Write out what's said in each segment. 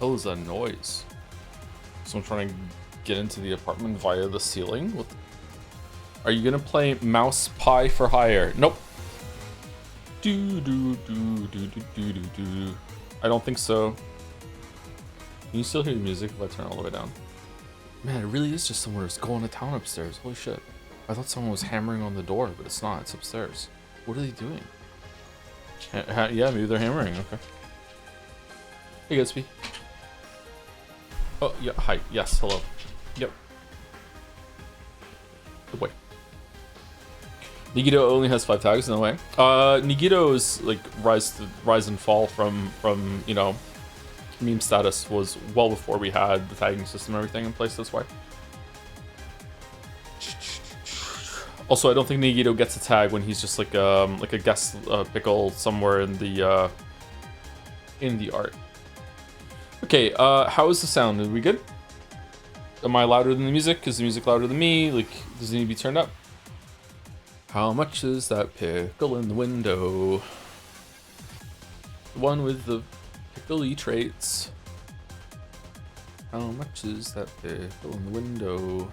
hell is that noise? So I'm trying to get into the apartment via the ceiling. What the... Are you gonna play Mouse Pie for Hire? Nope. Do do do do do do do do. I don't think so. Can you still hear the music if I turn it all the way down? Man, it really is just someone who's going to town upstairs. Holy shit. I thought someone was hammering on the door, but it's not. It's upstairs. What are they doing? Yeah, maybe they're hammering. Okay. Hey, Gatsby. Oh, yeah. Hi. Yes. Hello. Yep. Good boy. Nigito only has 5 tags. No way. Nigito's like rise and fall from you know, meme status was well before we had the tagging system and everything in place. That's why. Also, I don't think Nagito gets a tag when he's just like a guest pickle somewhere in the art. Okay, how is the sound? Are we good? Am I louder than the music? Is the music louder than me? Like, does it need to be turned up? How much is that pickle in the window? The one with the pickly traits. How much is that pickle in the window?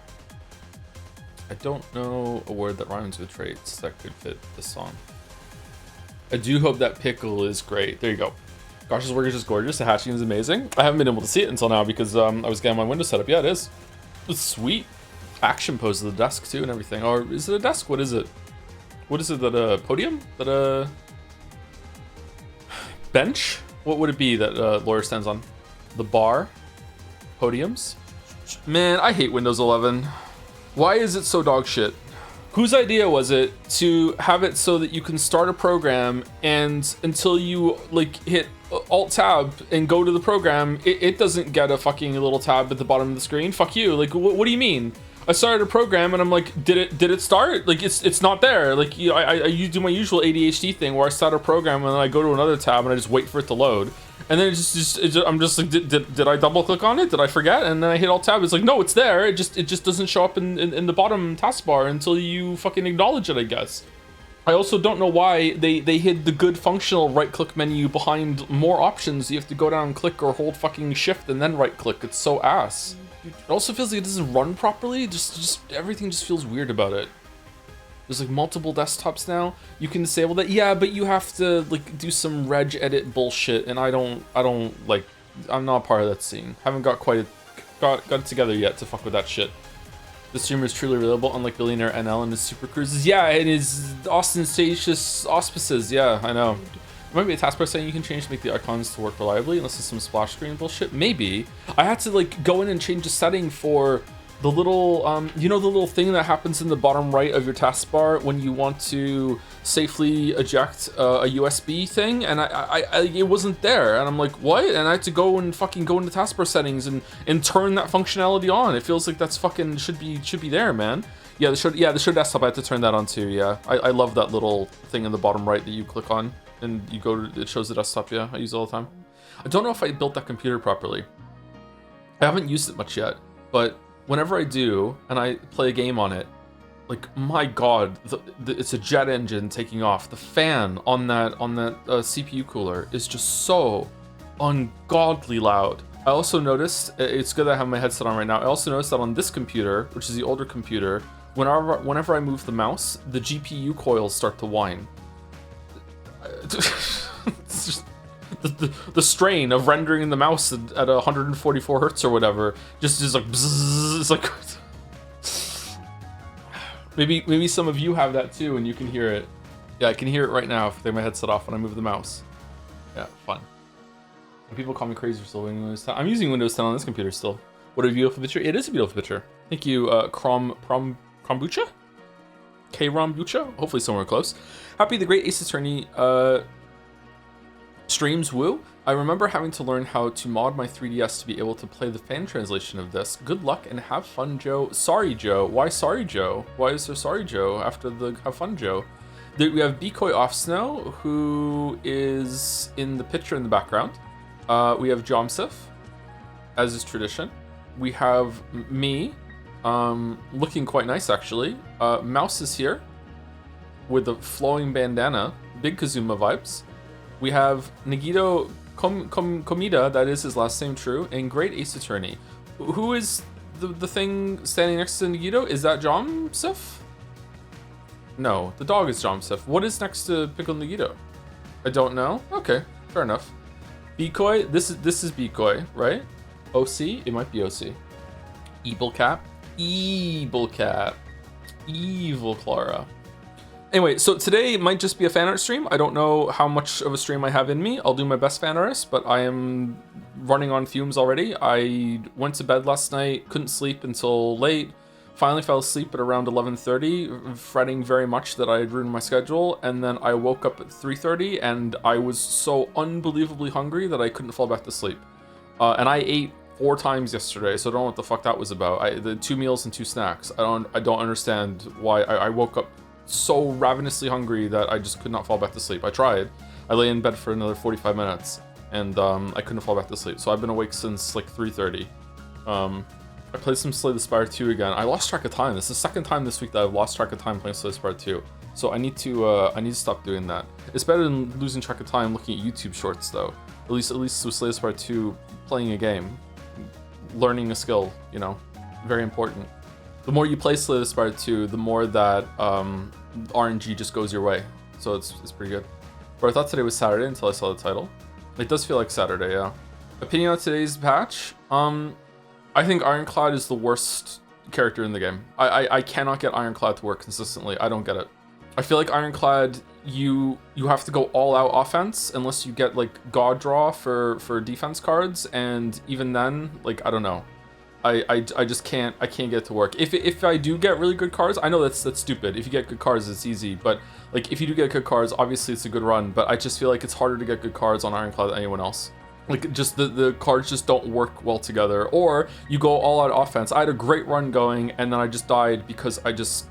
I don't know a word that rhymes with traits that could fit this song. I do hope that pickle is great. There you go. Gosh's work is just gorgeous. The hatching is amazing. I haven't been able to see it until now because I was getting my window set up. Yeah, it is. It's sweet. Action pose of the desk too and everything. Or is it a desk? What is it? What is it? That a podium? That a bench? What would it be that lawyer stands on? The bar? Podiums? Man, I hate Windows 11. Why is it so dog shit? Whose idea was it to have it so that you can start a program and until you like hit Alt Tab and go to the program, it doesn't get a fucking little tab at the bottom of the screen? Fuck you. Like, what do you mean? I started a program and I'm like, did it start? Like, it's not there. Like, you know, I do my usual ADHD thing where I start a program and then I go to another tab and I just wait for it to load. And then I'm just like, did I double click on it? Did I forget? And then I hit Alt Tab. It's like, no, it's there. It just doesn't show up in the bottom taskbar until you fucking acknowledge it, I guess. I also don't know why they hid the good functional right click menu behind more options. You have to go down and click or hold fucking shift and then right click. It's so ass. It also feels like it doesn't run properly. Just everything just feels weird about it. There's like multiple desktops now. You can disable that. Yeah, but you have to like do some reg edit bullshit, and I don't like. I'm not part of that scene. Haven't got it together yet to fuck with that shit. The streamer is truly reliable, unlike Billionaire NL and his super cruises. Yeah, and his ostentatious auspices. Yeah, I know. There might be a taskbar saying you can change to make the icons to work reliably, unless it's some splash screen bullshit. Maybe. I had to like go in and change the setting for the little, you know, the little thing that happens in the bottom right of your taskbar when you want to safely eject a USB thing, and I it wasn't there, and I'm like, what? And I had to go and fucking go into taskbar settings and turn that functionality on. It feels like that's fucking should be there, man. Yeah, the show desktop, I had to turn that on too. Yeah, I love that little thing in the bottom right that you click on and you go to, it shows the desktop. Yeah, I use it all the time. I don't know if I built that computer properly. I haven't used it much yet, but whenever I do, and I play a game on it, like, my god, it's a jet engine taking off. The fan on that CPU cooler is just so ungodly loud. I also noticed, it's good that I have my headset on right now, I also noticed that on this computer, which is the older computer, whenever I move the mouse, the GPU coils start to whine. It's just... The strain of rendering the mouse at 144 hertz or whatever just like bzzz, it's like maybe some of you have that too and you can hear it. Yeah, I can hear it right now if I take my headset off when I move the mouse. Yeah, fun. And people call me crazy for still using Windows 10. I'm using Windows 10 on this computer still. What a beautiful picture. It is a beautiful picture. Thank you, Krombucha? K-Rombucha? Hopefully somewhere close. Happy the Great Ace Attorney streams woo. I remember having to learn how to mod my 3DS to be able to play the fan translation of this. Good luck and have fun, Joe. Sorry, Joe. Why sorry, Joe? Why is there sorry, Joe, after the have fun, Joe? We have Bikoi Offsnow, who is in the picture in the background. We have Jomsif, as is tradition. We have me, looking quite nice, actually. Mouse is here, with the flowing bandana. Big Kazuma vibes. We have Nagito Komida, that is his last name, true, and Great Ace Attorney. Who is the thing standing next to Nagito? Is that Jomsif? No, the dog is Jomsif. What is next to Pickle Nagito? I don't know. Okay, fair enough. Bikoi, this is Bikoi, right? OC? It might be OC. Evil Cap. Evil Clara. Anyway, so today might just be a fan art stream. I don't know how much of a stream I have in me. I'll do my best fan artist, but I am running on fumes already. I went to bed last night, couldn't sleep until late. Finally fell asleep at around 11:30, fretting very much that I had ruined my schedule, and then I woke up at 3:30 and I was so unbelievably hungry that I couldn't fall back to sleep. And I ate 4 times yesterday, so I don't know what the fuck that was about. The 2 meals and 2 snacks. I don't understand why I woke up so ravenously hungry that I just could not fall back to sleep. I tried. I lay in bed for another 45 minutes and I couldn't fall back to sleep. So I've been awake since like 3:30. I played some Slay the Spire 2 again. I lost track of time. This is the second time this week that I've lost track of time playing Slay the Spire 2. So I need to stop doing that. It's better than losing track of time looking at YouTube shorts though. At least with Slay the Spire 2, playing a game, learning a skill, you know, very important. The more you play Slay the Spire 2, the more that RNG just goes your way. So it's pretty good. But I thought today was Saturday until I saw the title. It does feel like Saturday, yeah. Opinion on today's patch? I think Ironclad is the worst character in the game. I cannot get Ironclad to work consistently. I don't get it. I feel like Ironclad, you have to go all out offense unless you get like God Draw for defense cards, and even then, like, I don't know. I just can't get it to work. If I do get really good cards, I know that's stupid. If you get good cards, it's easy. But like if you do get good cards, obviously it's a good run. But I just feel like it's harder to get good cards on Ironclad than anyone else. Like just the cards just don't work well together. Or you go all out offense. I had a great run going and then I just died because I just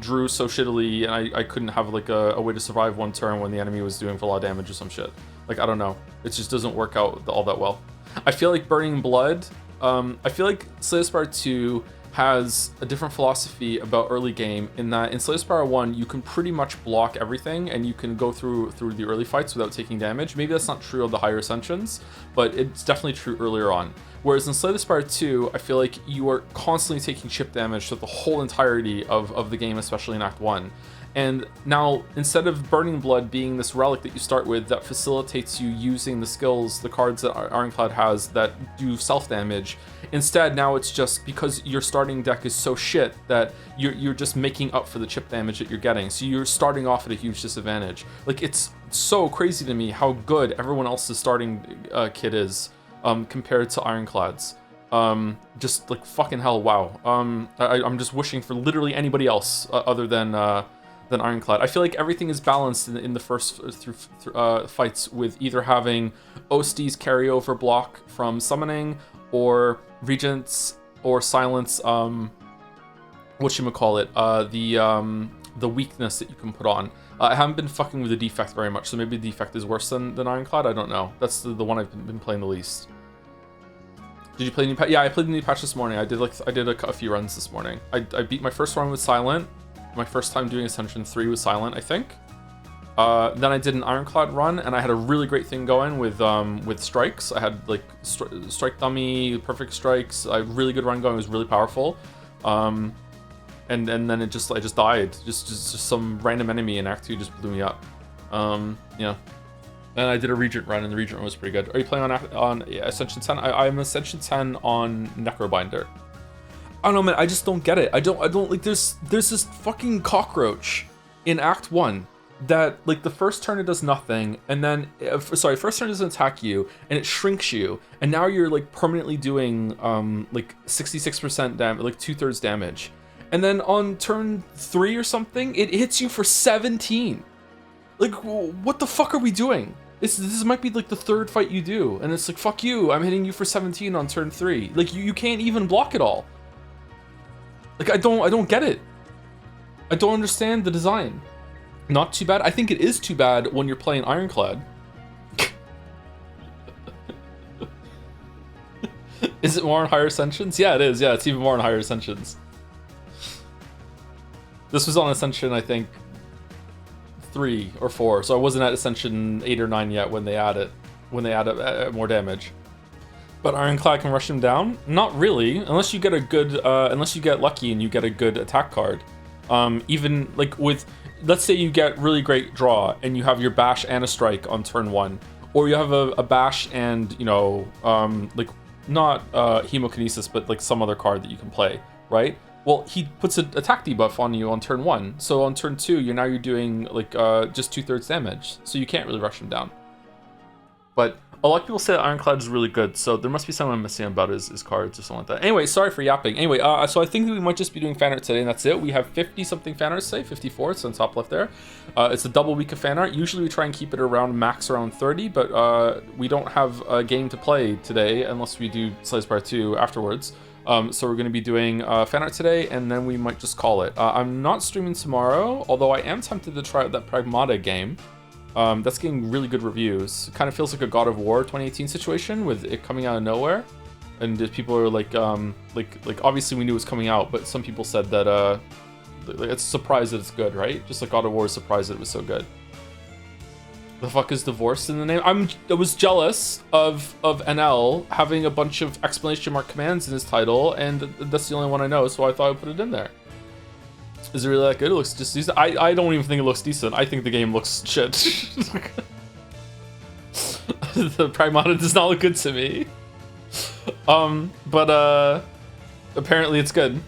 drew so shittily and I couldn't have like a way to survive one turn when the enemy was doing a lot of damage or some shit. Like I don't know. It just doesn't work out all that well. I feel like Burning Blood. I feel like Slay the Spire 2 has a different philosophy about early game in that in Slay the Spire 1 you can pretty much block everything and you can go through the early fights without taking damage. Maybe that's not true of the higher ascensions, but it's definitely true earlier on. Whereas in Slay the Spire 2, I feel like you are constantly taking chip damage throughout the whole entirety of the game, especially in Act 1. And now, instead of Burning Blood being this relic that you start with that facilitates you using the skills, the cards that Ironclad has that do self-damage, instead now it's just because your starting deck is so shit that you're just making up for the chip damage that you're getting. So you're starting off at a huge disadvantage. Like, it's so crazy to me how good everyone else's starting kit is compared to Ironclad's. Just like fucking hell, wow. I'm just wishing for literally anybody else other than Ironclad. I feel like everything is balanced in the first fights with either having Osti's carryover block from summoning or Regents or silence whatchamacallit, the weakness that you can put on. I haven't been fucking with the defect very much, so maybe the defect is worse than Ironclad. I don't know. That's the one I've been playing the least. Did you play the new patch? Yeah, I played the new patch this morning. I did a few runs this morning. I beat my first run with Silent. My first time doing Ascension 3 with Silent, I think. Then I did an Ironclad run, and I had a really great thing going with strikes. I had like strike dummy, perfect strikes, a really good run going. It was really powerful. And then I just died. Just some random enemy in Act 2 just blew me up. Yeah. And I did a Regent run, and the Regent run was pretty good. Are you playing on Ascension 10? I'm Ascension 10 on Necrobinder. I don't know, man. I just don't get it. I don't like. There's this fucking cockroach in Act 1 that like the first turn it does nothing, and then first turn it doesn't attack you, and it shrinks you, and now you're like permanently doing like 66% damage, like 2/3 damage, and then on turn 3 or something, it hits you for 17. Like, what the fuck are we doing? This might be like the 3rd fight you do, and it's like, fuck you, I'm hitting you for 17 on turn 3. Like you can't even block it all. Like I don't get it. I don't understand the design. Not too bad. I think it is too bad when you're playing Ironclad. Is it more on higher ascensions? Yeah, it is. Yeah, it's even more on higher ascensions. This was on Ascension, I think, 3 or 4, so I wasn't at Ascension 8 or 9 yet when they added it. when they add more damage. But Ironclad can rush him down? Not really, unless you get a good, unless you get lucky and you get a good attack card. Even like with, let's say you get really great draw and you have your bash and a strike on turn 1, or you have a bash and, you know, like not hemokinesis, but like some other card that you can play, right? Well, he puts an attack debuff on you on turn 1, so on turn 2 you're doing like just 2/3 damage, so you can't really rush him down. But a lot of people say that Ironclad is really good, so there must be something I'm missing about his cards or something like that. Anyway, sorry for yapping. Anyway, so I think that we might just be doing fan art today, and that's it. We have 50-something fan art today, 54, it's on top left there. It's a double week of fan art. Usually we try and keep it around max around 30, but we don't have a game to play today unless we do Slice Part 2 afterwards. So we're going to be doing fan art today, and then we might just call it. I'm not streaming tomorrow, although I am tempted to try out that Pragmata game. That's getting really good reviews. It kind of feels like a God of War 2018 situation with it coming out of nowhere, and people are like obviously we knew it was coming out, but some people said that it's a surprise that it's good, right? Just like God of War is surprised that it was so good. The fuck is divorced in the name? I was jealous of NL having a bunch of exclamation mark commands in his title, and that's the only one I know, so I thought I'd put it in there. Is it really that good? It looks just decent. I don't even think it looks decent. I think the game looks shit. The Pragmata does not look good to me. But apparently it's good.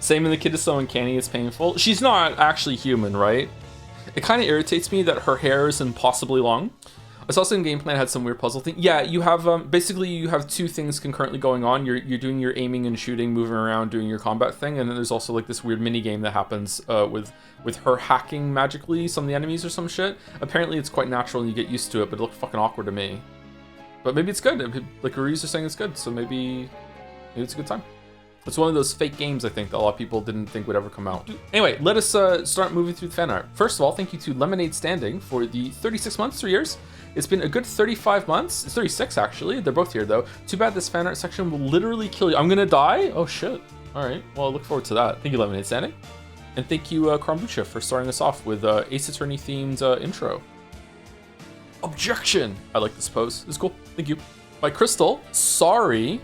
Same in the kid is so uncanny, it's painful. She's not actually human, right? It kind of irritates me that her hair is impossibly long. I saw some gameplay and had some weird puzzle thing. Yeah, you have basically you have two things concurrently going on. You're doing your aiming and shooting, moving around, doing your combat thing, and then there's also like this weird mini game that happens with her hacking magically some of the enemies or some shit. Apparently it's quite natural and you get used to it, but it looked fucking awkward to me. But maybe it's good. Like reviews are saying it's good, so maybe it's a good time. It's one of those fake games, I think, that a lot of people didn't think would ever come out. Anyway, let us start moving through the fan art. First of all, thank you to Lemonade Standing for the 36 months, 3 years. It's been a good 35 months. It's 36, actually. They're both here, though. Too bad this fan art section will literally kill you. I'm gonna die? Oh, shit. All right. Well, I look forward to that. Thank you, Lemonade Standing. And thank you, Krombucha, for starting us off with Ace Attorney-themed intro. Objection! I like this pose. It's cool. Thank you. By Crystal. Sorry.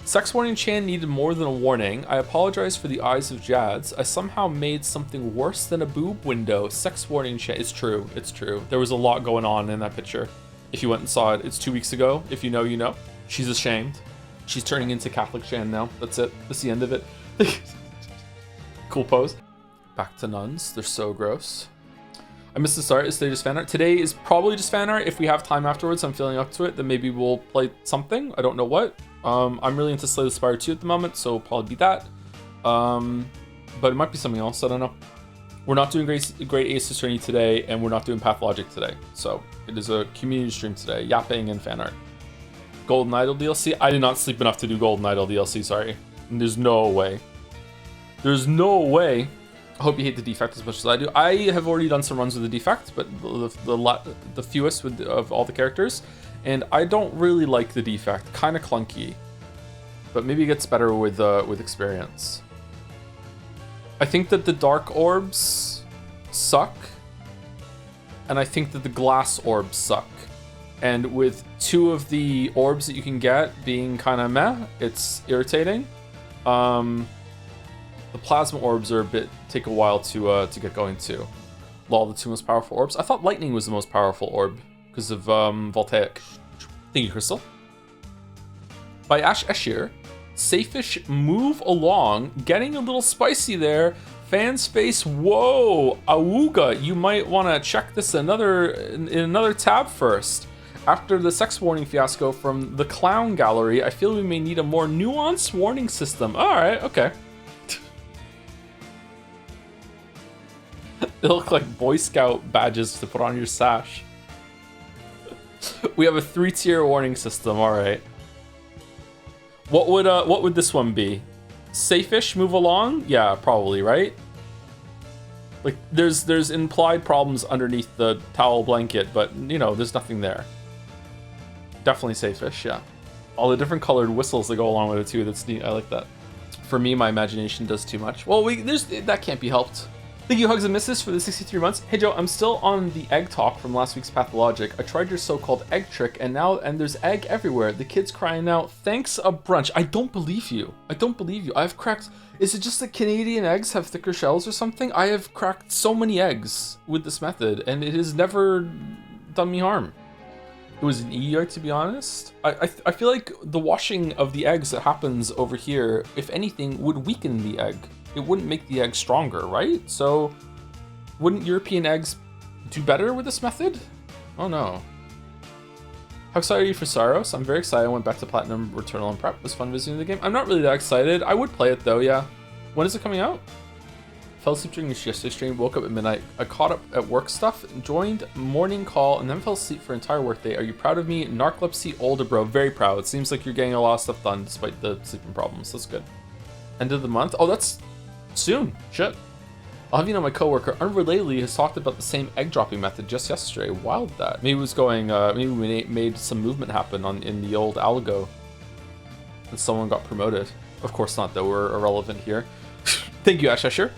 Sex Warning Chan needed more than a warning. I apologize for the eyes of Jads. I somehow made something worse than a boob window. Sex Warning Chan. It's true. It's true. There was a lot going on in that picture. If you went and saw it, it's 2 weeks ago. If you know, you know. She's ashamed. She's turning into Catholic Chan now. That's it. That's the end of it. Cool pose. Back to nuns. They're so gross. I missed the start. Is today just fan art? Today is probably just fan art. If we have time afterwards, I'm feeling up to it, then maybe we'll play something. I don't know what. I'm really into Slay the Spire 2 at the moment, so it'll probably be that. But it might be something else. I don't know. We're not doing Great Ace Attorney today, and we're not doing Pathologic today. So it is a community stream today. Yapping and fan art. Golden Idol DLC? I did not sleep enough to do Golden Idol DLC, sorry. There's no way. There's no way. I hope you hate the defect as much as I do. I have already done some runs with the defect, but the fewest of all the characters. And I don't really like the defect. Kind of clunky. But maybe it gets better with experience. I think that the dark orbs suck. And I think that the glass orbs suck. And with 2 of the orbs that you can get being kind of meh, it's irritating. The plasma orbs are take a while to get going too. Lol, the 2 most powerful orbs. I thought lightning was the most powerful orb because of Voltaic. Thank you, Crystal. By Ash Eshir, Safish move along, getting a little spicy there. Fan space, whoa, Awuga, you might want to check this in another tab first. After the sex warning fiasco from the Clown Gallery, I feel we may need a more nuanced warning system. All right, okay. They look like Boy Scout badges to put on your sash. We have a 3-tier warning system. All right. What would this one be? Safe-ish, move along? Yeah, probably, right? Like there's implied problems underneath the towel blanket, but you know, there's nothing there. Definitely safe-ish, yeah. All the different colored whistles that go along with it too. That's neat. I like that. For me, my imagination does too much. Well, that can't be helped. Thank you, Hugs and Misses, for the 63 months. Hey Joe, I'm still on the egg talk from last week's Pathologic. I tried your so-called egg trick, and there's egg everywhere. The kid's crying out, thanks a brunch. I don't believe you. I don't believe you. I've cracked... Is it just that Canadian eggs have thicker shells or something? I have cracked so many eggs with this method, and it has never done me harm. It was an easier, to be honest. I feel like the washing of the eggs that happens over here, if anything, would weaken the egg. It wouldn't make the egg stronger, right? So wouldn't European eggs do better with this method? Oh no. How excited are you for Saros? I'm very excited. I went back to Platinum Returnal and Prep. It was fun visiting the game. I'm not really that excited. I would play it though, yeah. When is it coming out? Fell asleep during the yesterday stream, woke up at midnight. I caught up at work stuff, joined morning call, and then fell asleep for an entire workday. Are you proud of me? Narcolepsy, older bro. Very proud. It seems like you're getting a lot of stuff done despite the sleeping problems. That's good. End of the month? Oh, that's soon. Shit. I'll have you know my coworker unrelatedly has talked about the same egg dropping method just yesterday. Wild that. Maybe it was going, maybe we made some movement happen in the old algo. And someone got promoted. Of course not, though. We're irrelevant here. Thank you, Ash Escher.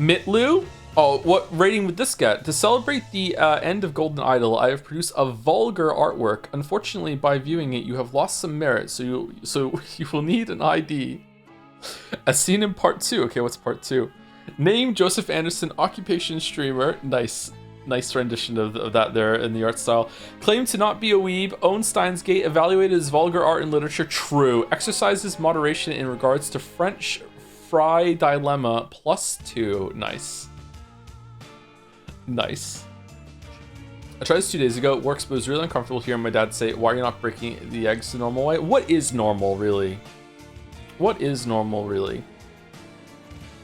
Mitlu? Oh, what rating would this get? To celebrate the end of Golden Idol, I have produced a vulgar artwork. Unfortunately, by viewing it, you have lost some merit, so you will need an ID. As seen in part 2. Okay, what's part 2? Name, Joseph Anderson, occupation, streamer. Nice rendition of that there in the art style. Claim to not be a weeb. Own Steins Gate. Evaluated as vulgar art and literature. True. Exercises moderation in regards to French fry dilemma. +2. Nice. I tried this 2 days ago. It works, but it was really uncomfortable hearing my dad say, why are you not breaking the eggs the normal way? What is normal, really? What is normal, really?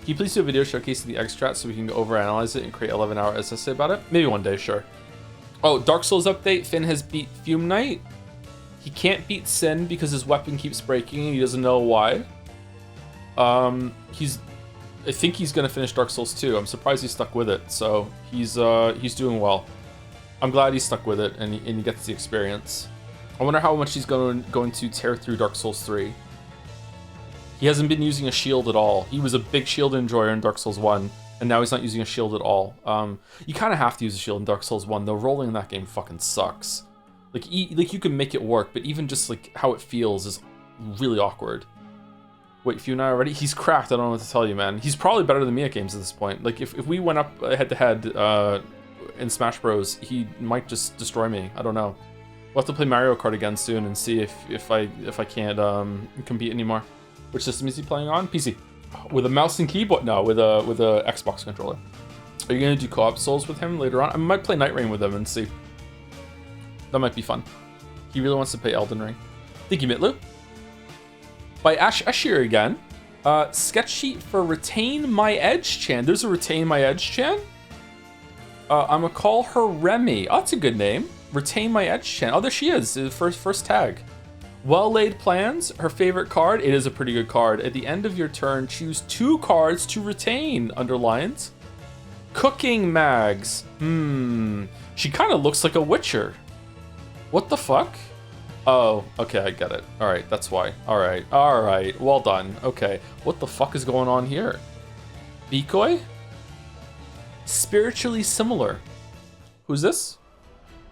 Can you please do a video showcasing the egg strat so we can overanalyze it and create 11-hour essay about it? Maybe one day, sure. Oh, Dark Souls update. Finn has beat Fume Knight. He can't beat Sin because his weapon keeps breaking and he doesn't know why. I think he's gonna finish Dark Souls 2. I'm surprised he stuck with it. So he's doing well. I'm glad he stuck with it and he gets the experience. I wonder how much he's going to tear through Dark Souls 3. He hasn't been using a shield at all. He was a big shield enjoyer in Dark Souls 1, and now he's not using a shield at all. You kind of have to use a shield in Dark Souls 1, though. Rolling in that game fucking sucks. Like you can make it work, but even just like how it feels is really awkward. Wait, Few and I already? He's cracked. I don't know what to tell you, man. He's probably better than me at games at this point. Like if we went up head-to-head in Smash Bros, he might just destroy me. I don't know. We'll have to play Mario Kart again soon and see if I can't compete anymore. Which system is he playing on? PC. With a mouse and keyboard? No, with a Xbox controller. Are you gonna do co-op Souls with him later on? I might play Night Rain with him and see. That might be fun. He really wants to play Elden Ring. Thank you, Mitlu. By Ash Escher again. Sketch sheet for Retain My Edge Chan. There's a Retain My Edge Chan. I'm gonna call her Remy. Oh, that's a good name. Retain My Edge Chan. Oh, there she is. The first tag. Well-laid plans, her favorite card. It is a pretty good card. At the end of your turn, choose 2 cards to retain. Underlines. Cooking mags. She kind of looks like a Witcher. What the fuck? Oh, okay, I get it. All right, that's why. All right, well done. Okay, what the fuck is going on here? Decoy? Spiritually similar. Who's this?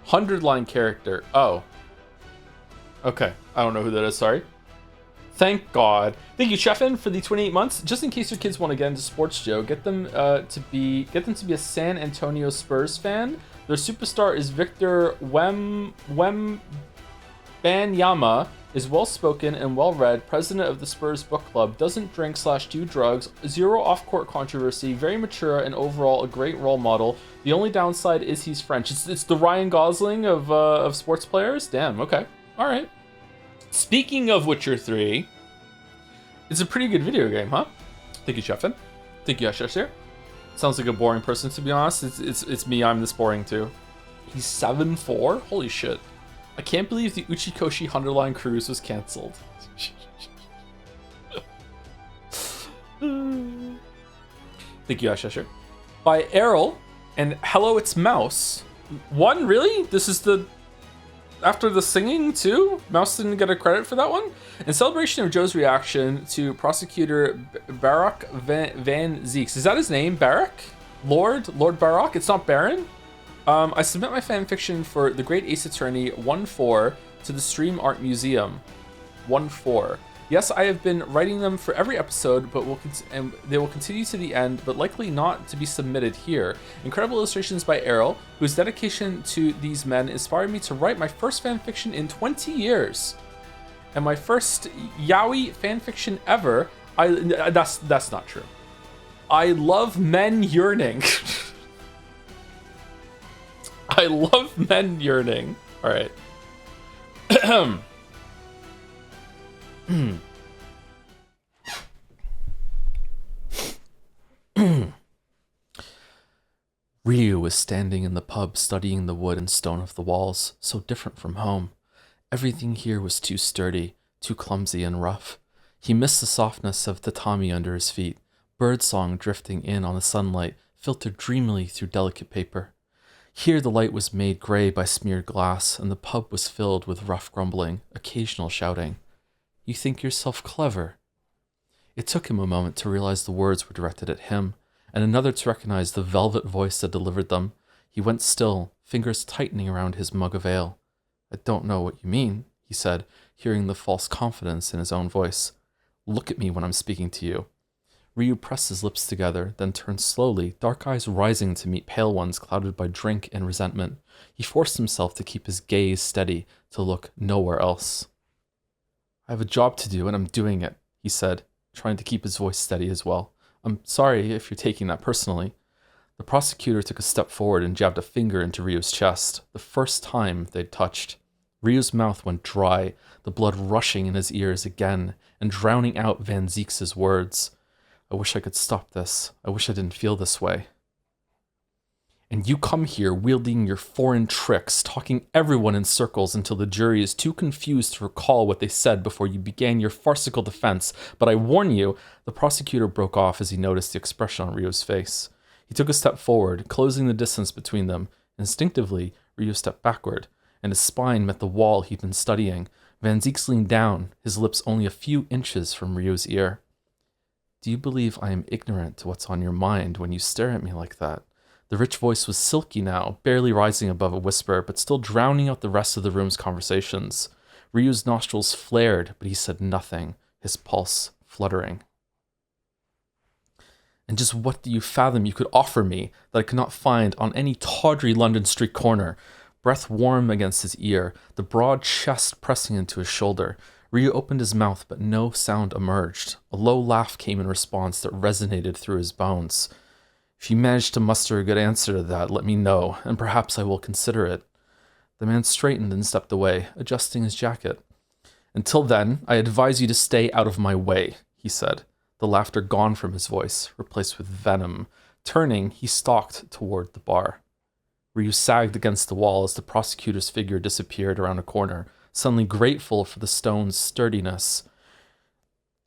100-line character. Oh. Okay, I don't know who that is, sorry. Thank God. Thank you, Chefin, for the 28 months. Just in case your kids want to get into sports, Joe, get them to be a San Antonio Spurs fan. Their superstar is Victor Wembanyama, is well-spoken and well-read, president of the Spurs Book Club, doesn't drink/do drugs, 0 off-court controversy, very mature, and overall a great role model. The only downside is he's French. It's the Ryan Gosling of sports players? Damn, okay. All right. Speaking of Witcher 3, it's a pretty good video game, huh? Thank you, Chefin. Thank you, Asher. Sounds like a boring person, to be honest. It's me. I'm this boring too. He's 7'4". Holy shit! I can't believe the Uchikoshi 100-line cruise was canceled. Thank you, Asher. By Errol and Hello, It's Mouse. One, really? This is the... After the singing, too? Mouse didn't get a credit for that one? In celebration of Joe's reaction to prosecutor Barak Van Zeeks. Is that his name, Barak? Lord Baroque, it's not Baron. I submit my fanfiction for The Great Ace Attorney 1-4 to the Stream Art Museum. 1-4. Yes, I have been writing them for every episode, but they will continue to the end, but likely not to be submitted here. Incredible illustrations by Errol, whose dedication to these men inspired me to write my first fanfiction in 20 years. And my first Yaoi fanfiction ever. That's not true. I love men yearning. I love men yearning. All right. Ryu was standing in the pub studying the wood and stone of the walls, so different from home. Everything here was too sturdy, too clumsy and rough. He missed the softness of tatami under his feet, birdsong drifting in on the sunlight, filtered dreamily through delicate paper. Here the light was made gray by smeared glass, and the pub was filled with rough grumbling, occasional shouting. You think yourself clever. It took him a moment to realize the words were directed at him, and another to recognize the velvet voice that delivered them. He went still, fingers tightening around his mug of ale. I don't know what you mean, he said, hearing the false confidence in his own voice. Look at me when I'm speaking to you. Ryu pressed his lips together, then turned slowly, dark eyes rising to meet pale ones clouded by drink and resentment. He forced himself to keep his gaze steady, to look nowhere else. I have a job to do, and I'm doing it, he said, trying to keep his voice steady as well. I'm sorry if you're taking that personally. The prosecutor took a step forward and jabbed a finger into Ryu's chest, the first time they'd touched. Ryu's mouth went dry, the blood rushing in his ears again, and drowning out Van Zieks' words. I wish I could stop this. I wish I didn't feel this way. And you come here wielding your foreign tricks, talking everyone in circles until the jury is too confused to recall what they said before you began your farcical defense. But I warn you, the prosecutor broke off as he noticed the expression on Ryu's face. He took a step forward, closing the distance between them. Instinctively, Ryu stepped backward, and his spine met the wall he'd been studying. Van Zieks leaned down, his lips only a few inches from Ryu's ear. Do you believe I am ignorant to what's on your mind when you stare at me like that? The rich voice was silky now, barely rising above a whisper, but still drowning out the rest of the room's conversations. Ryu's nostrils flared, but he said nothing, his pulse fluttering. And just what do you fathom you could offer me that I could not find on any tawdry London street corner? Breath warm against his ear, the broad chest pressing into his shoulder. Ryu opened his mouth, but no sound emerged. A low laugh came in response that resonated through his bones. If you manage to muster a good answer to that, let me know, and perhaps I will consider it. The man straightened and stepped away, adjusting his jacket. Until then, I advise you to stay out of my way, he said, the laughter gone from his voice, replaced with venom. Turning, he stalked toward the bar. Ryu sagged against the wall as the prosecutor's figure disappeared around a corner, suddenly grateful for the stone's sturdiness.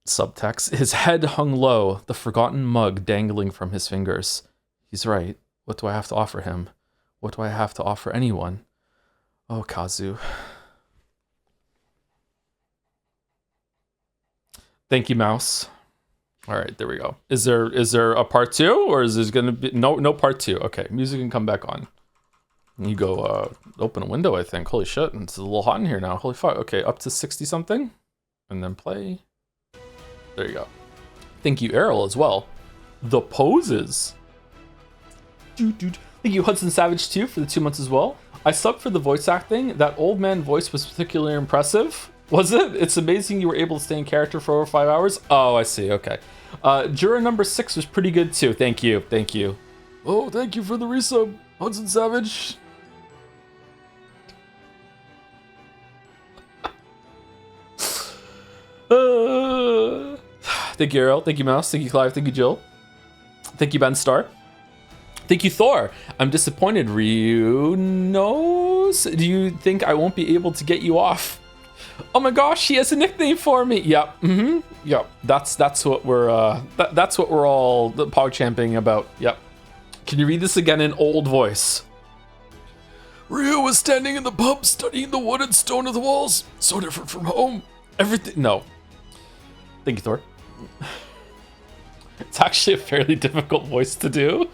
Subtext, his head hung low, the forgotten mug dangling from his fingers. He's right. What do I have to offer him? What do I have to offer anyone? Oh, Kazu. Thank you, Mouse. All right, there we go. Is there a part 2, or is there gonna be no part 2? Okay, music can come back on. You go open a window, I think. Holy shit, it's a little hot in here now. Holy fuck. Okay, up to 60 something, and then play. There you go. Thank you, Errol, as well. The poses. Thank you, Hudson Savage, too, for the 2 months as well. I subbed for the voice acting. That old man voice was particularly impressive. Was it? It's amazing you were able to stay in character for over 5 hours. Oh, I see. Okay. Juror number 6 was pretty good, too. Thank you. Thank you. Oh, thank you for the resub, Hudson Savage. Thank you, Errol. Thank you, Mouse. Thank you, Clive. Thank you, Jill. Thank you, Ben Star. Thank you, Thor. I'm disappointed. Ryu knows. Do you think I won't be able to get you off? Oh my gosh, he has a nickname for me. Yep. Yep. That's what we're that's what we're all pog champing about. Yep. Can you read this again in old voice? Ryu was standing in the pub studying the wood and stone of the walls. So different from home. Everything. No. Thank you, Thor. It's actually a fairly difficult voice to do.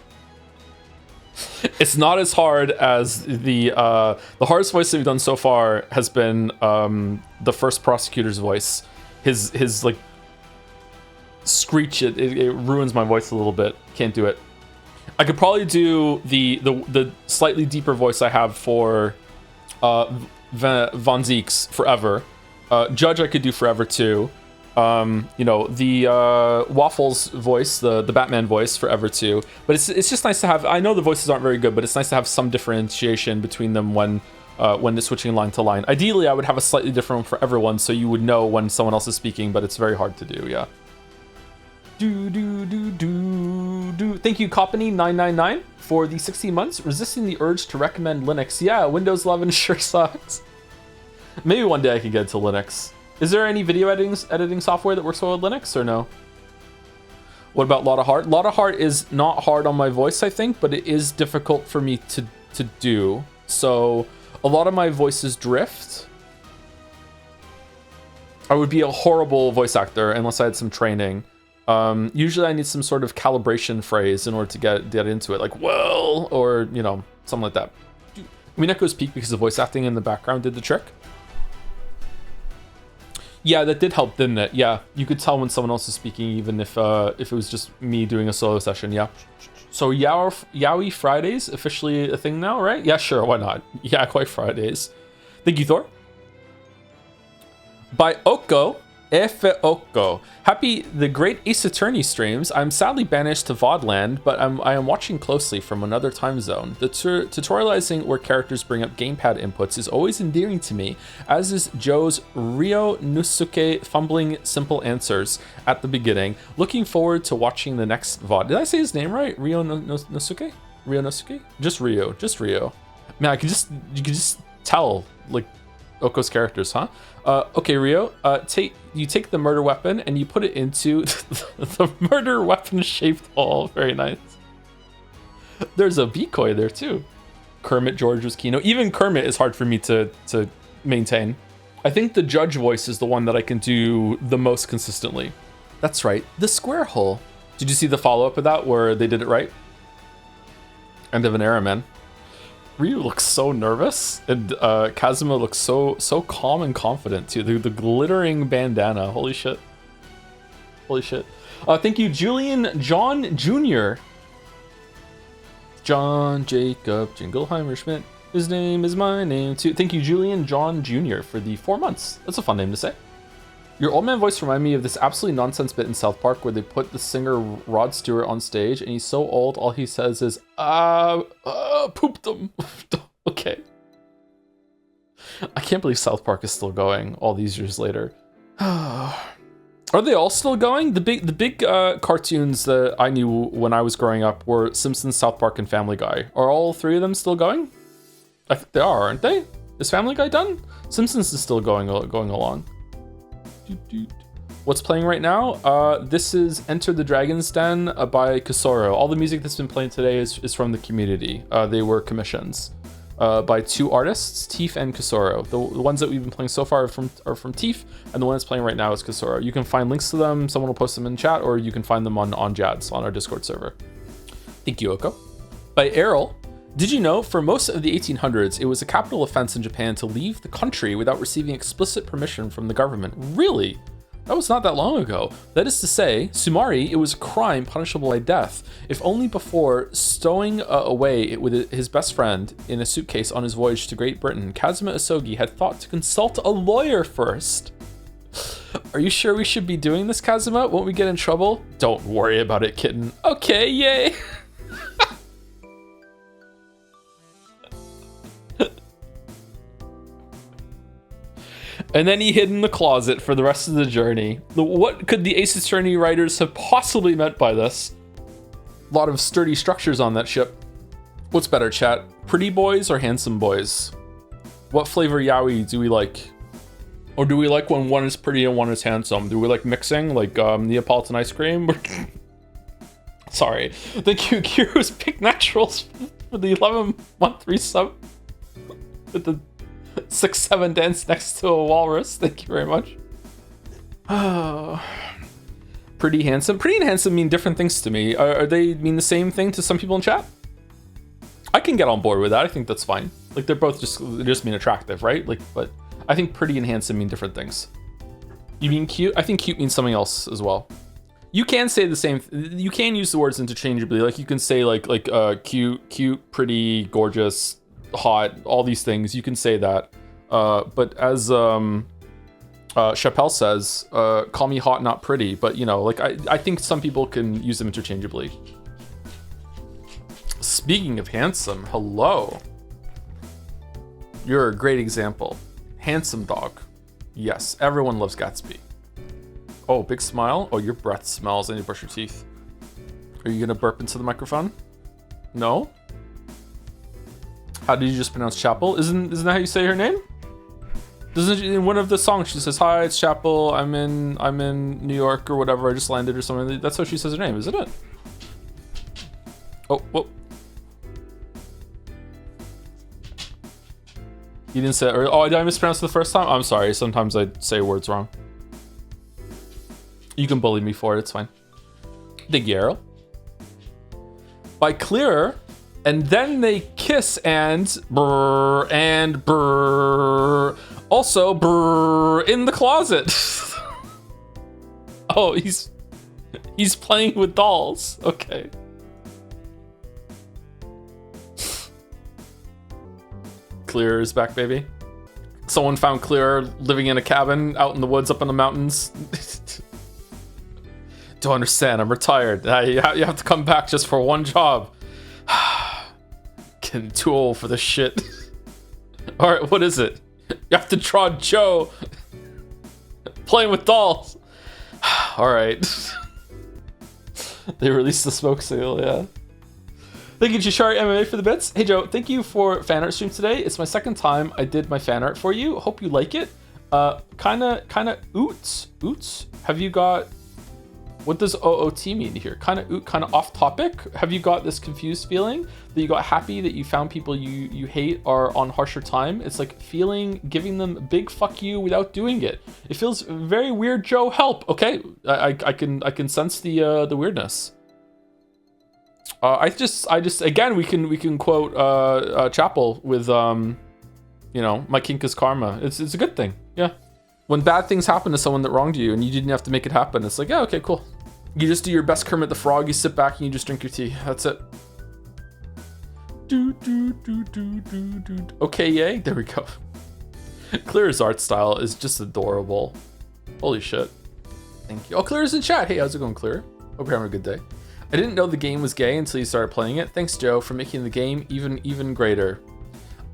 It's not as hard as the hardest voice that we've done so far has been the first prosecutor's voice. His like screech, it ruins my voice a little bit. Can't do it. I could probably do the slightly deeper voice I have for Von Zeke's forever. Judge I could do forever too. You know, the Waffles voice, the Batman voice forever too. But it's just nice to have. I know the voices aren't very good, but it's nice to have some differentiation between them when they're switching line to line. Ideally, I would have a slightly different one for everyone, so you would know when someone else is speaking. But it's very hard to do. Yeah. Thank you, Coppany999 for the 16 months. Resisting the urge to recommend Linux. Yeah, Windows 11 sure sucks. Maybe one day I can get to Linux. Is there any video editing software that works well with Linux or no? What about Lotta Heart? Lotta Heart is not hard on my voice, I think, but it is difficult for me to do. So a lot of my voices drift. I would be a horrible voice actor unless I had some training. Usually I need some sort of calibration phrase in order to get into it, like, well, or, you know, something like that. I mean, Echo's peak because the voice acting in the background did the trick. Yeah, that did help, didn't it? Yeah, you could tell when someone else is speaking, even if it was just me doing a solo session, yeah. So Yaoi Fridays, officially a thing now, right? Yeah, sure, why not? Yaoi Fridays. Thank you, Thor. By Oko, Efe Oko. Happy the great Ace Attorney streams. I'm sadly banished to VODland, but I am watching closely from another time zone. The tutorializing where characters bring up gamepad inputs is always endearing to me, as is Joe's Ryo Nosuke fumbling simple answers at the beginning. Looking forward to watching the next VOD. Did I say his name right? Ryo Nosuke? Ryo Nosuke? Just Ryo. Man, you could just tell, like, Oko's characters, huh? Okay, Ryo, you take the murder weapon and you put it into the murder weapon shaped hole. Very nice. There's a decoy there too. Kermit George was Kino. Even Kermit is hard for me to maintain. I think the judge voice is the one that I can do the most consistently. That's right, the square hole. Did you see the follow-up of that where they did it right? End of an era, man. Ryu looks so nervous, and Kazuma looks so calm and confident too. The glittering bandana, holy shit. Thank you, Julian John Jr. John Jacob Jingleheimer Schmidt. His name is my name too. Thank you, Julian John Jr. for the 4 months. That's a fun name to say. Your old man voice reminded me of this absolutely nonsense bit in South Park where they put the singer Rod Stewart on stage and he's so old, all he says is, pooped them. Okay. I can't believe South Park is still going all these years later. Are they all still going? The big cartoons that I knew when I was growing up were Simpsons, South Park, and Family Guy. Are all 3 of them still going? I think they are, aren't they? Is Family Guy done? Simpsons is still going along. What's playing right now? This is Enter the Dragon's Den by Kasoro. All the music that's been playing today is from the community. They were commissions by 2 artists, Teef and Kasoro. The ones that we've been playing so far are from Teef, and the one that's playing right now is Kasoro. You can find links to them, someone will post them in chat, or you can find them on Jads, on our Discord server. Thank you, Oko. By Errol. Did you know, for most of the 1800s, it was a capital offense in Japan to leave the country without receiving explicit permission from the government? Really? That was not that long ago. That is to say, sumari, it was a crime punishable by death, if only before stowing away with his best friend in a suitcase on his voyage to Great Britain, Kazuma Asogi had thought to consult a lawyer first. Are you sure we should be doing this, Kazuma? Won't we get in trouble? Don't worry about it, kitten. Okay, yay! And then he hid in the closet for the rest of the journey. What could the Ace Attorney writers have possibly meant by this? A lot of sturdy structures on that ship. What's better, chat? Pretty boys or handsome boys? What flavor yaoi do we like? Or do we like when one is pretty and one is handsome? Do we like mixing, like Neapolitan ice cream? Sorry. Thank you, Kiru's Pick Naturals for the 11-month resub. With the 6-7 dance next to a walrus. Thank you very much. Oh, pretty handsome. Pretty and handsome mean different things to me. Are they mean the same thing to some people in chat? can get on board with that. I think that's fine. Like they're both just mean attractive, right? Like, but I think pretty and handsome mean different things. You mean cute? I think cute means something else as well. You can say the same. You can use the words interchangeably. Like you can say like cute, pretty, gorgeous, hot, all these things. You can say that. But as Chappelle says, call me hot, not pretty. But you know, like I think some people can use them interchangeably. Speaking of handsome, hello. You're a great example. Handsome dog. Yes, everyone loves Gatsby. Oh, big smile. Oh, your breath smells. I need to brush your teeth. Are you gonna burp into the microphone? No? How did you just pronounce Chapel? Isn't that how you say her name? Doesn't she, in one of the songs she says, "Hi, it's Chapel. I'm in New York or whatever. I just landed or something." That's how she says her name, isn't it? Oh, whoa. You didn't say it earlier. Oh, did I mispronounce it the first time? I'm sorry. Sometimes I say words wrong. You can bully me for it. It's fine. Thank you, Errol. By Clearer, and then they kiss and brr and brr. Also brr in the closet. Oh, he's playing with dolls. Okay. Clearer is back, baby. Someone found Clearer living in a cabin out in the woods up in the mountains. Don't understand. I'm retired. You have to come back just for one job. Getting too old for this shit. All right, what is it? You have to draw Joe playing with dolls. All right. They released the smoke signal, yeah. Thank you, Chishari MMA, for the bits. Hey, Joe, thank you for fan art stream today. It's my second time I did my fan art for you. Hope you like it. Kinda oots. Have you got... What does OOT mean here? Kind of off topic. Have you got this confused feeling that you got happy that you found people you hate are on harsher time? It's like giving them a big fuck you without doing it. It feels very weird, Joe. Help. Okay, I can sense the weirdness. I just again we can quote Chapel with you know, my kink is karma. It's a good thing. Yeah. When bad things happen to someone that wronged you and you didn't have to make it happen, it's like, yeah, okay, cool. You just do your best Kermit the Frog, you sit back and you just drink your tea. That's it. Okay, yay. There we go. Clear's art style is just adorable. Holy shit. Thank you. Oh, Clear's in chat. Hey, how's it going, Clear? Hope you're having a good day. I didn't know the game was gay until you started playing it. Thanks, Joe, for making the game even greater.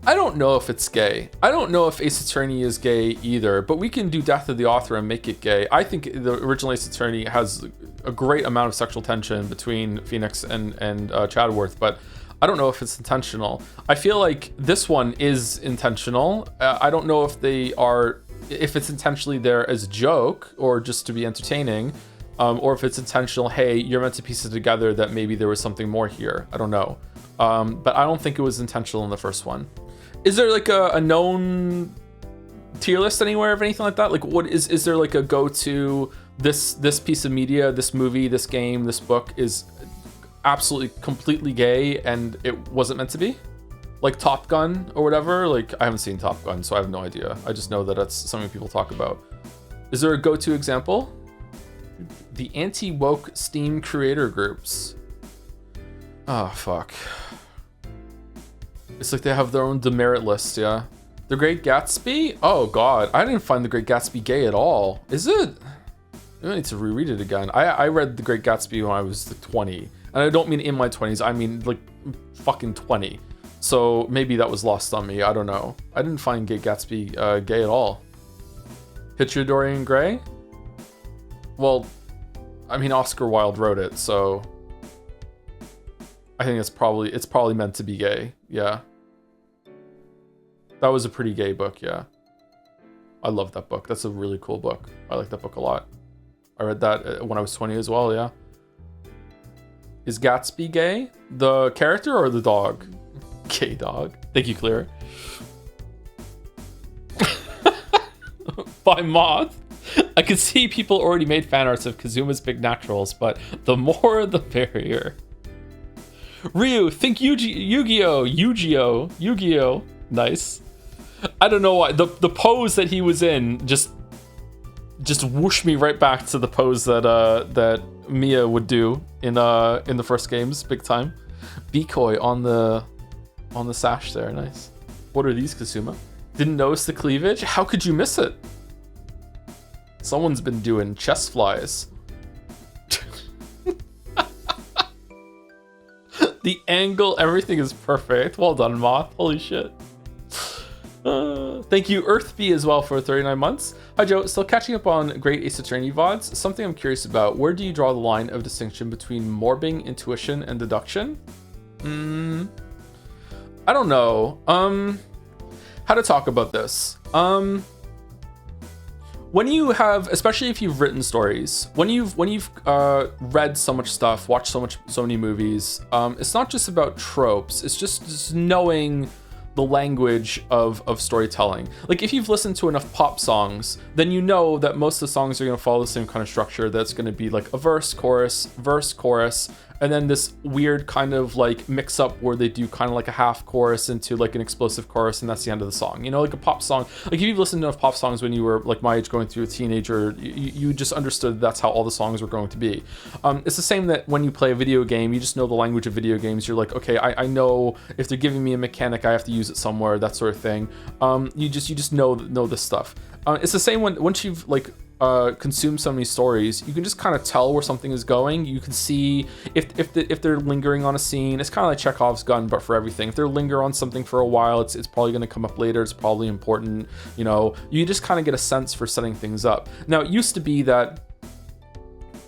I don't know if it's gay. I don't know if Ace Attorney is gay either, but we can do Death of the Author and make it gay. I think the original Ace Attorney has a great amount of sexual tension between Phoenix and Chadworth, but I don't know if it's intentional. I feel like this one is intentional. I don't know if if it's intentionally there as a joke or just to be entertaining, or if it's intentional, hey, you're meant to piece it together that maybe there was something more here. I don't know. But I don't think it was intentional in the first one. Is there like a known tier list anywhere of anything like that? Like, what is there like a go-to, this piece of media, this movie, this game, this book is absolutely completely gay and it wasn't meant to be? Like Top Gun or whatever? Like, I haven't seen Top Gun, so I have no idea. I just know that that's something people talk about. Is there a go-to example? The anti-woke Steam creator groups. Oh, fuck. It's like they have their own demerit list, yeah. The Great Gatsby? Oh god, I didn't find The Great Gatsby gay at all. Is it? I need to reread it again. I read The Great Gatsby when I was like 20. And I don't mean in my 20s, I mean like fucking 20. So maybe that was lost on me, I don't know. I didn't find Great Gatsby gay at all. Hitcher Dorian Gray? Well, I mean Oscar Wilde wrote it, so I think it's probably meant to be gay, yeah. That was a pretty gay book, yeah. I love that book. That's a really cool book. I like that book a lot. I read that when I was 20 as well, yeah. Is Gatsby gay? The character or the dog? Gay dog. Thank you, Clear. By Moth. I could see people already made fan arts of Kazuma's Big Naturals, but the more the merrier. Ryu, think Yu-Gi-Oh! Yu-Gi-Oh! Nice. I don't know why. The pose that he was in just whooshed me right back to the pose that Mia would do in the first games, big time. Decoy on the sash there, nice. What are these, Kazuma? Didn't notice the cleavage? How could you miss it? Someone's been doing chest flies. The angle, everything is perfect. Well done, Moth. Holy shit. Thank you, Earthbee, as well, for 39 months. Hi, Joe. Still catching up on great Ace Attorney VODs. Something I'm curious about. Where do you draw the line of distinction between morbing, intuition, and deduction? I don't know. How to talk about this. When you have, especially if you've written stories, when you've read so much stuff, watched so many movies, it's not just about tropes. It's just knowing the language of storytelling. Like, if you've listened to enough pop songs, then you know that most of the songs are going to follow the same kind of structure. That's going to be like a verse, chorus, and then this weird kind of like mix up where they do kind of like a half chorus into like an explosive chorus, and that's the end of the song. You know, like a pop song. Like, if you've listened to enough pop songs when you were like my age, going through a teenager, you just understood that's how all the songs were going to be. It's the same that when you play a video game, you just know the language of video games. You're like, okay, I know if they're giving me a mechanic, I have to use it somewhere, that sort of thing. You just know this stuff. It's the same once you've like consume so many stories, you can just kind of tell where something is going. You can see if they're lingering on a scene. It's kind of like Chekhov's gun, but for everything. If they're linger on something for a while, it's probably going to come up later. It's probably important. You know, you just kind of get a sense for setting things up. Now, it used to be that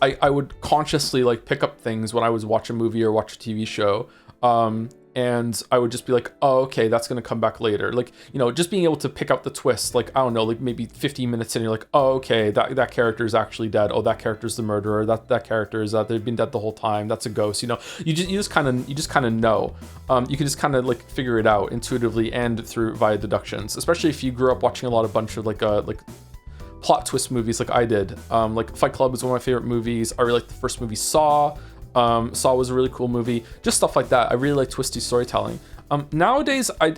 I would consciously like pick up things when I was watch a movie or watch a TV show. And I would just be like, oh, okay, that's going to come back later. Like, you know, just being able to pick up the twist, like, I don't know, like maybe 15 minutes in, you're like, oh, okay, that character is actually dead. Oh, that character's the murderer. That character is they've been dead the whole time. That's a ghost. You know, you just kind of know. You can just kind of like figure it out intuitively and via deductions, especially if you grew up watching a bunch of like plot twist movies like I did. Like Fight Club is one of my favorite movies. I really like the first movie, Saw. Saw was a really cool movie. Just stuff like that. I really like twisty storytelling. Nowadays, I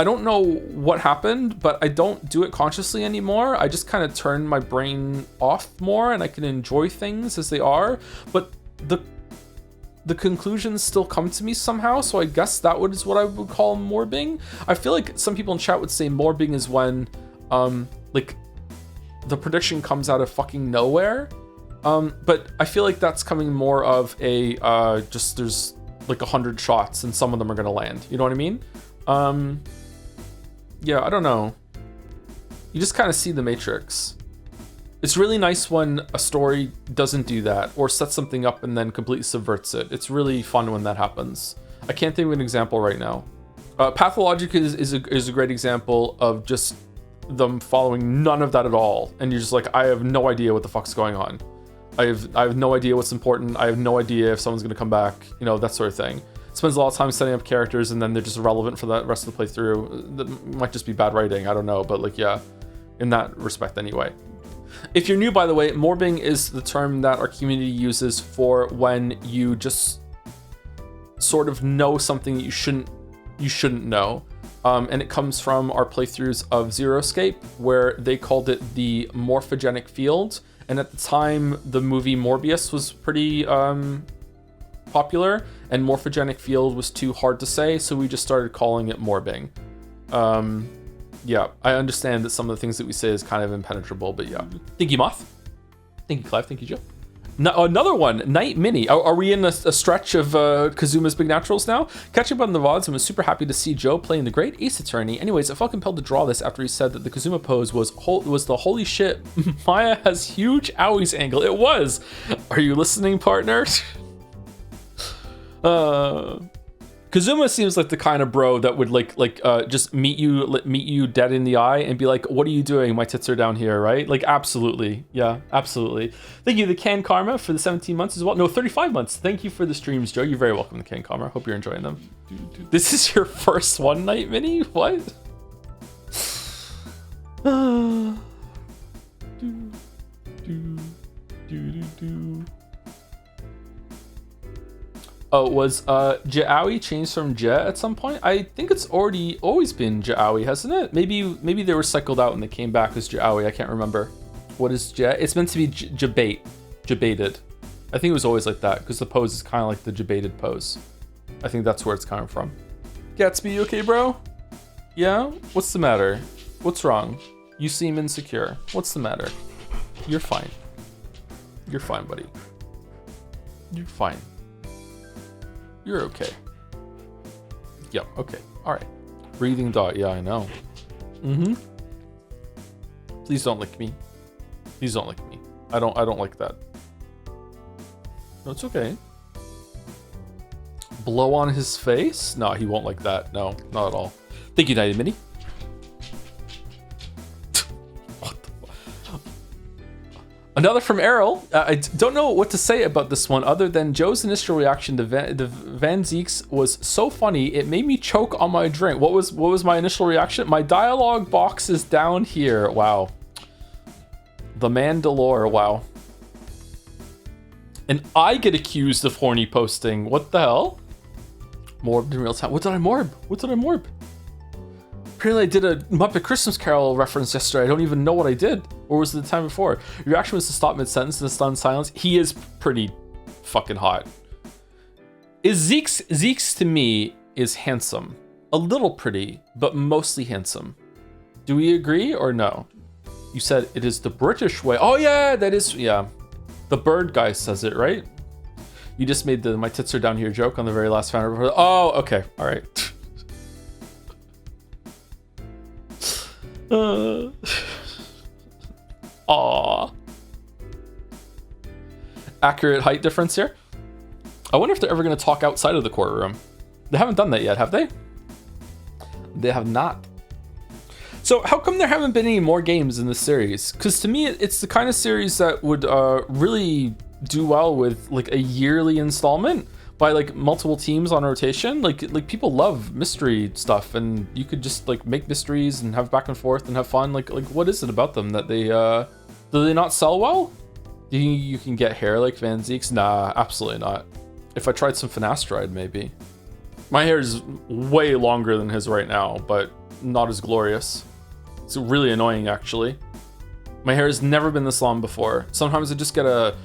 don't know what happened, but I don't do it consciously anymore. I just kind of turn my brain off more, and I can enjoy things as they are. But the conclusions still come to me somehow, so I guess that is what I would call morbing. I feel like some people in chat would say morbing is when like the prediction comes out of fucking nowhere. But I feel like that's coming more of a just there's like 100 shots and some of them are gonna land. You know what I mean? Yeah, I don't know. You just kind of see the Matrix. It's really nice when a story doesn't do that or sets something up and then completely subverts it. It's really fun when that happens. I can't think of an example right now. Pathologic is a great example of just them following none of that at all, and you're just like, I have no idea what the fuck's going on. I have no idea what's important. I have no idea if someone's gonna come back, you know, that sort of thing. Spends a lot of time setting up characters and then they're just irrelevant for the rest of the playthrough. That might just be bad writing, I don't know, but like, yeah, in that respect anyway. If you're new, by the way, morbing is the term that our community uses for when you just sort of know something that you shouldn't know. And it comes from our playthroughs of Zero Escape, where they called it the morphogenic field. And at the time, the movie Morbius was pretty popular, and morphogenic field was too hard to say, so we just started calling it morbing. Yeah, I understand that some of the things that we say is kind of impenetrable, but yeah. Thank you, Moth. Thank you, Clive. Thank you, Joe. Another one, Night Mini. Are we in a stretch of Kazuma's Big Naturals now? Catching up on the VODs, and was super happy to see Joe playing the great Ace Attorney. Anyways, I felt compelled to draw this after he said that the Kazuma pose was the holy shit, Maya has huge owies angle. It was. Are you listening, partner? Kazuma seems like the kind of bro that would just meet you dead in the eye and be like, what are you doing? My tits are down here, right? Like, absolutely. Yeah, absolutely. Thank you, the Can Karma, for the 17 months as well. No, 35 months. Thank you for the streams, Joe. You're very welcome, the Can Karma. Hope you're enjoying them. This is your first one night mini? What? Oh, was Yaoi changed from Ja at some point? I think it's always been Yaoi, hasn't it? Maybe they were cycled out and they came back as Yaoi. I can't remember. What is Ja? It's meant to be Jabated. I think it was always like that because the pose is kind of like the Jabated pose. I think that's where it's coming from. Gatsby, you okay, bro? Yeah? What's the matter? What's wrong? You seem insecure. What's the matter? You're fine. You're fine, buddy. You're fine. You're okay. Yep, okay. Alright. Breathing dog. Yeah, I know. Mm-hmm. Please don't lick me. Please don't lick me. I don't like that. No, it's okay. Blow on his face? No, he won't like that. No, not at all. Thank you, Nighty Mini. Another from Errol. I don't know what to say about this one other than Joe's initial reaction to Van Zeek's was so funny it made me choke on my drink. What was my initial reaction? My dialogue box is down here. Wow. The Mandalore. Wow. And I get accused of horny posting. What the hell? Morbed in real time. What did I morb? What did I morb? Apparently I did a Muppet Christmas Carol reference yesterday. I don't even know what I did. Or was it the time before? Your reaction was to stop mid-sentence and stunned silence. He is pretty fucking hot. Zeke's to me is handsome. A little pretty, but mostly handsome. Do we agree or no? You said it is the British way. Oh yeah, that is, yeah. The bird guy says it, right? You just made the my tits are down here joke on the very last Fanart. Oh, okay, all right. Aww. Accurate height difference here. I wonder if they're ever going to talk outside of the courtroom. They haven't done that yet, have they? They have not. So how come there haven't been any more games in this series? Because to me, it's the kind of series that would really do well with like a yearly installment by like multiple teams on rotation. Like people love mystery stuff, and you could just like make mysteries and have back and forth and have fun. Like what is it about them that they do they not sell well? Do you can get hair like Van Zeek's? Nah, absolutely not. If I tried some finasteride, maybe. My hair is way longer than his right now, but not as glorious. It's really annoying, actually. My hair has never been this long before. Sometimes I just get a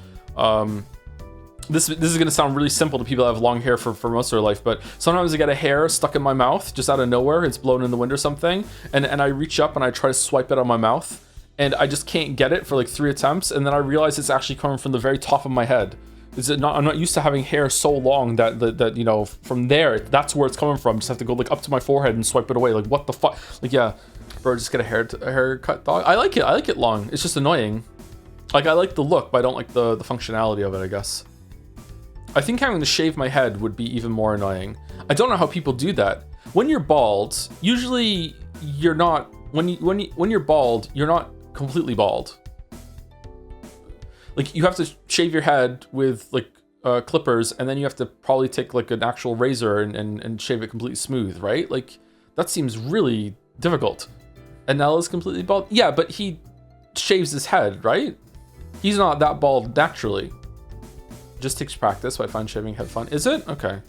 this is gonna sound really simple to people that have long hair for most of their life, but sometimes I get a hair stuck in my mouth just out of nowhere. It's blown in the wind or something, and I reach up and I try to swipe it on my mouth, and I just can't get it for like 3 attempts, and then I realize it's actually coming from the very top of my head. I'm not used to having hair so long that you know, from there, that's where it's coming from. Just have to go like up to my forehead and swipe it away. Like what the fuck? Like yeah, bro, just get a haircut, dog. I like it long. It's just annoying. Like I like the look, but I don't like the functionality of it, I guess. I think having to shave my head would be even more annoying. I don't know how people do that. When you're bald, usually you're not. When you're bald, you're not completely bald. Like you have to shave your head with like clippers, and then you have to probably take like an actual razor and shave it completely smooth, right? Like that seems really difficult. And Nella's completely bald. Yeah, but he shaves his head, right? He's not that bald naturally. Just takes practice, so I find shaving head fun. Is it? Okay.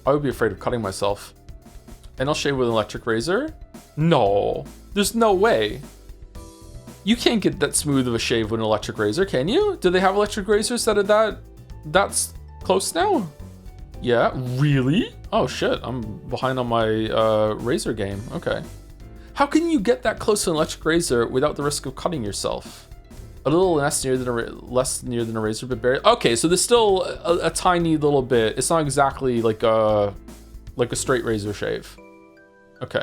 I would be afraid of cutting myself. And I'll shave with an electric razor? No. There's no way. You can't get that smooth of a shave with an electric razor, can you? Do they have electric razors that are that's close now? Yeah, really? Oh shit, I'm behind on my razor game. Okay. How can you get that close to an electric razor without the risk of cutting yourself? A little less near than a razor, but barely. Okay, so there's still a tiny little bit. It's not exactly like a straight razor shave. Okay.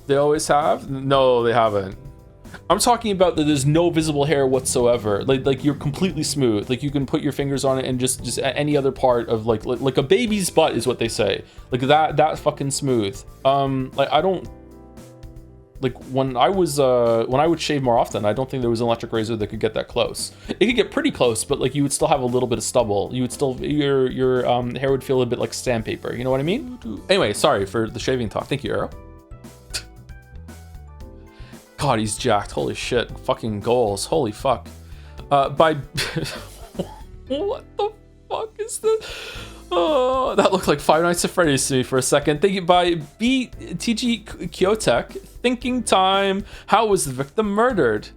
They always have? No, they haven't. I'm talking about that there's no visible hair whatsoever. Like you're completely smooth. Like you can put your fingers on it and just any other part of like a baby's butt is what they say. Like that fucking smooth. Like I don't. Like when I would shave more often, I don't think there was an electric razor that could get that close. It could get pretty close, but like you would still have a little bit of stubble. You would still your hair would feel a bit like sandpaper. You know what I mean? Anyway, sorry for the shaving talk. Thank you, Arrow. God, he's jacked. Holy shit. Fucking goals. Holy fuck. What the fuck is this? Oh, that looked like Five Nights at Freddy's to me for a second. Thank you by BTG Kyotek. Thinking time. How was the victim murdered?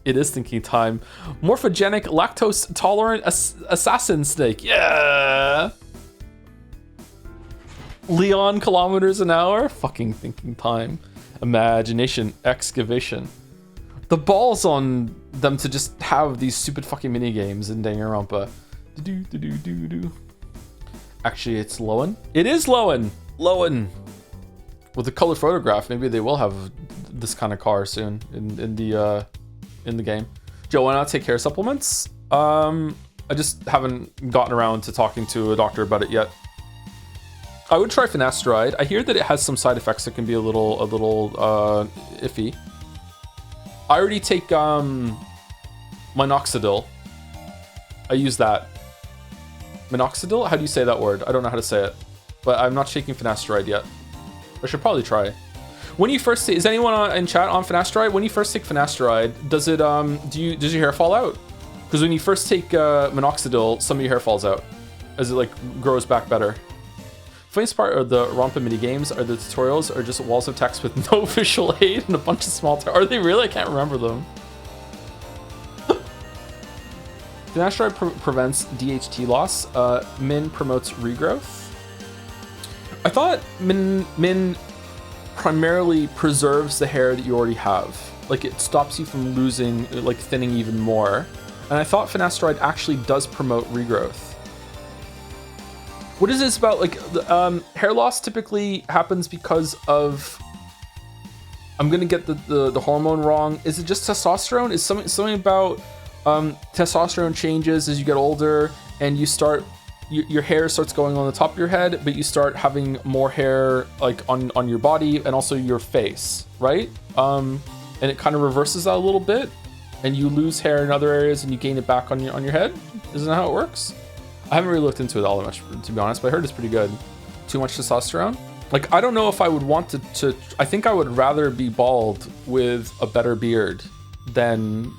It is thinking time. Morphogenic, lactose tolerant assassin snake. Yeah. Leon kilometers an hour. Fucking thinking time. Imagination excavation. The balls on them to just have these stupid fucking mini games in Danganronpa. Actually, it's Lowen. It is Lowen. Lowen. With a color photograph, maybe they will have this kind of car soon in the game. Joe, why not take hair supplements? I just haven't gotten around to talking to a doctor about it yet. I would try finasteride. I hear that it has some side effects that can be a little iffy. I already take minoxidil. I use that. Minoxidil? How do you say that word? I don't know how to say it. But I'm not taking finasteride yet. I should probably try. When you first take, is anyone in chat on finasteride? When you first take finasteride, does it does your hair fall out? Because when you first take minoxidil, some of your hair falls out as it like grows back better. Funniest part of the Rompa mini games are the tutorials are just walls of text with no visual aid and a bunch of small are they really? I can't remember them. Finasteride prevents DHT loss. Min promotes regrowth. I thought Min primarily preserves the hair that you already have. Like it stops you from losing, like thinning even more. And I thought finasteride actually does promote regrowth. What is this about? Like hair loss typically happens because of, I'm gonna get the hormone wrong. Is it just testosterone? Is something about testosterone changes as you get older and you start, your hair starts going on the top of your head, but you start having more hair like on your body and also your face, right? And it kind of reverses that a little bit and you lose hair in other areas and you gain it back on your head. Isn't that how it works? I haven't really looked into it all that much, to be honest, but I heard it's pretty good. Too much testosterone? Like, I don't know if I would want to I think I would rather be bald with a better beard than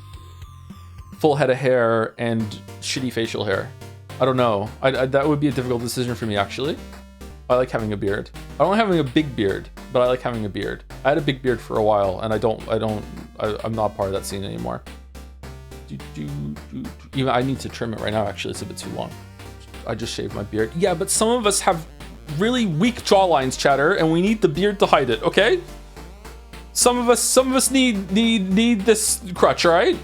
full head of hair and shitty facial hair. I don't know. That would be a difficult decision for me, actually. I like having a beard. I don't like having a big beard, but I like having a beard. I had a big beard for a while, and I'm not part of that scene anymore. Even I need to trim it right now, actually. It's a bit too long. I just shaved my beard. Yeah, but some of us have really weak jawlines, chatter, and we need the beard to hide it, okay? Some of us need this crutch, all right?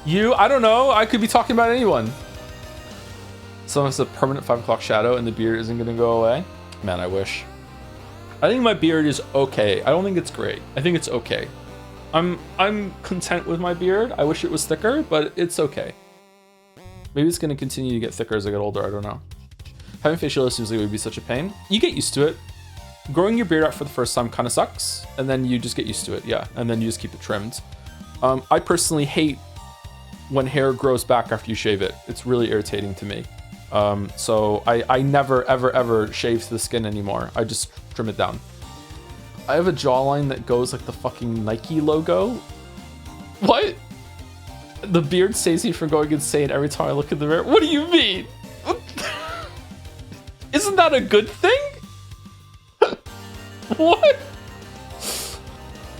You, I don't know. I could be talking about anyone. Some of us have a permanent 5 o'clock shadow and the beard isn't gonna go away. Man, I wish. I think my beard is okay. I don't think it's great. I think it's okay. I'm content with my beard. I wish it was thicker, but it's okay. Maybe it's gonna continue to get thicker as I get older, I don't know. Having facial hair seems like it would be such a pain. You get used to it. Growing your beard out for the first time kind of sucks, and then you just get used to it, yeah. And then you just keep it trimmed. I personally hate when hair grows back after you shave it. It's really irritating to me. So I never, ever shave the skin anymore. I just trim it down. I have a jawline that goes like the fucking Nike logo. What? The beard saves me from going insane every time I look in the mirror. What do you mean? Isn't that a good thing? What?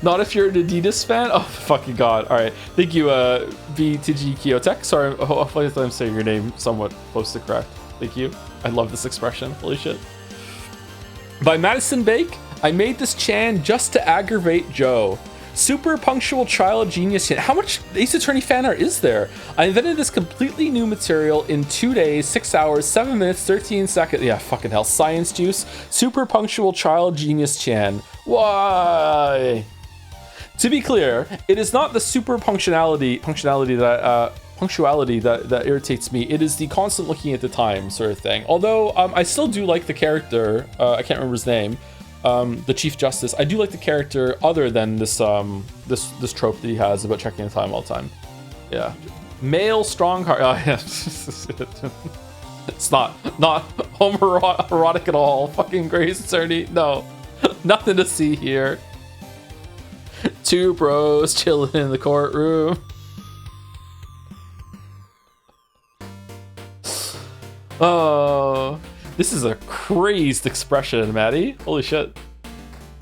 Not if you're an Adidas fan? Oh, fucking God. All right. Thank you, BTG Kyotek. Sorry, hopefully I'm saying your name somewhat close to correct. Thank you. I love this expression. Holy shit. By Madison Bake, I made this Chan just to aggravate Joe. Super punctual child genius. How much Ace Attorney fan art is there? I invented this completely new material in 2 days, 6 hours, 7 minutes, 13 seconds. Yeah, fucking hell. Science juice. Super punctual child genius Chan. Why? To be clear, it is not the super punctuality that irritates me. It is the constant looking at the time sort of thing. Although I still do like the character. I can't remember his name. The Chief Justice. I do like the character other than this this trope that he has about checking the time all the time. Yeah. Male strong heart. Oh, yeah. It's not homoerotic at all. Fucking Grace Attorney. No. Nothing to see here. Two bros chilling in the courtroom. Oh, this is a crazed expression, Maddie. Holy shit.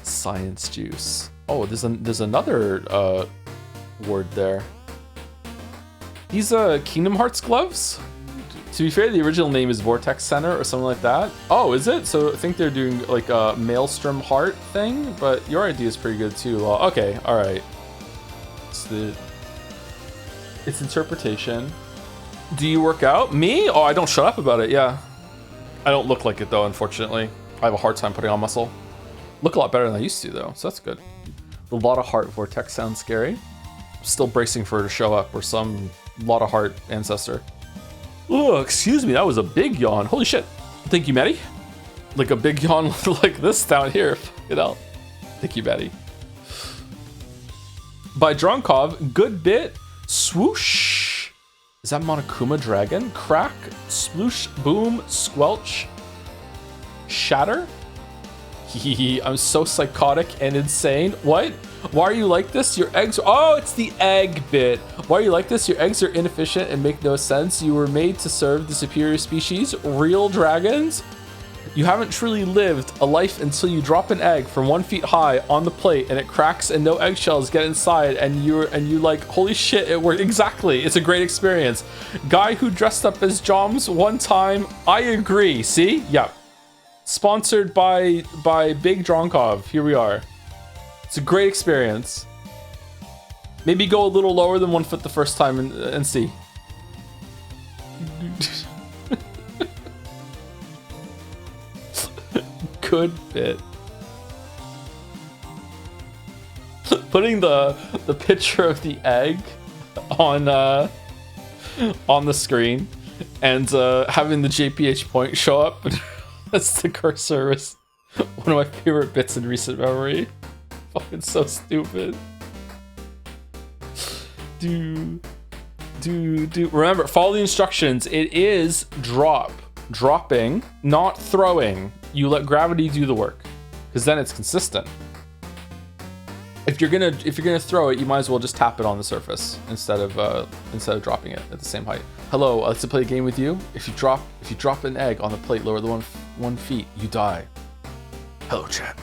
Science juice. Oh, there's another word there. These Kingdom Hearts gloves? To be fair, the original name is Vortex Center or something like that. Oh, is it? So I think they're doing like a Maelstrom Heart thing, but your idea is pretty good too. Okay, all right. It's interpretation. Do you work out? Me? Oh, I don't shut up about it, yeah. I don't look like it though, unfortunately. I have a hard time putting on muscle. Look a lot better than I used to though, so that's good. A lot of heart vortex sounds scary. Still bracing for her to show up or some lot of heart ancestor. Oh, excuse me, that was a big yawn. Holy shit. Thank you, Maddie. Like a big yawn like this down here. You know. Thank you, Maddie. By Dronkov, good bit. Swoosh. Is that Monokuma Dragon? Crack, sploosh, boom, squelch, shatter. I'm so psychotic and insane. What? Why are you like this? Your eggs. Oh, it's the egg bit. Why are you like this? Your eggs are inefficient and make no sense. You were made to serve the superior species, real dragons. You haven't truly lived a life until you drop an egg from 1 feet high on the plate and it cracks and no eggshells get inside and you like, holy shit, it worked. Exactly. It's a great experience. Guy who dressed up as Joms one time. I agree. See? Yeah. Sponsored by Big Dronkov. Here we are. It's a great experience. Maybe go a little lower than 1 foot the first time and see. Good bit. Putting the picture of the egg on the screen and having the JPH point show up. That's the cursor. Is one of my favorite bits in recent memory. Fucking so stupid. Remember, follow the instructions. It is dropping, not throwing. You let gravity do the work, because then it's consistent. If you're gonna throw it, you might as well just tap it on the surface instead of dropping it at the same height. Hello, I'd like to play a game with you. If you drop an egg on the plate lower than 1 feet, you die. Hello, chat.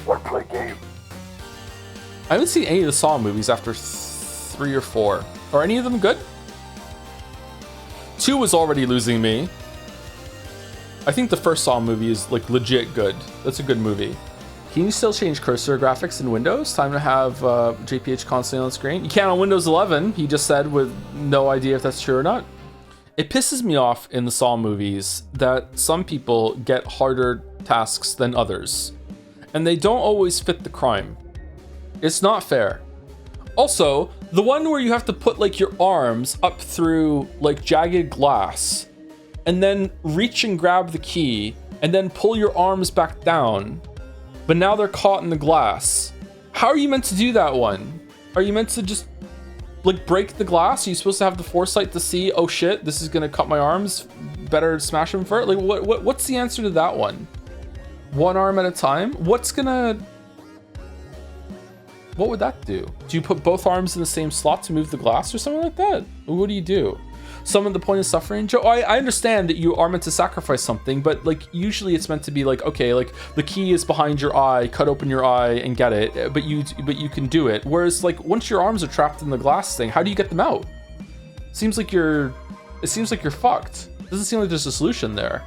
Want to play a game? I haven't seen any of the Saw movies after 3 or 4. Are any of them good? 2 was already losing me. I think the first Saw movie is like legit good. That's a good movie. Can you still change cursor graphics in Windows? Time to have JPH constantly on the screen. You can on Windows 11, he just said, with no idea if that's true or not. It pisses me off in the Saw movies that some people get harder tasks than others, and they don't always fit the crime. It's not fair. Also, the one where you have to put like your arms up through like jagged glass and then reach and grab the key and then pull your arms back down, but now they're caught in the glass. How are you meant to do that one? Are you meant to just like break the glass? Are you supposed to have the foresight to see, oh shit, this is gonna cut my arms, better smash them first? Like what's the answer to that one? One arm at a time? What would that do? Do you put both arms in the same slot to move the glass or something like that? What do you do? Summon the point of suffering? Joe, I understand that you are meant to sacrifice something, but like usually it's meant to be like, okay, like the key is behind your eye, cut open your eye and get it, but you can do it. Whereas like once your arms are trapped in the glass thing, how do you get them out? It seems like you're fucked. Doesn't seem like there's a solution there.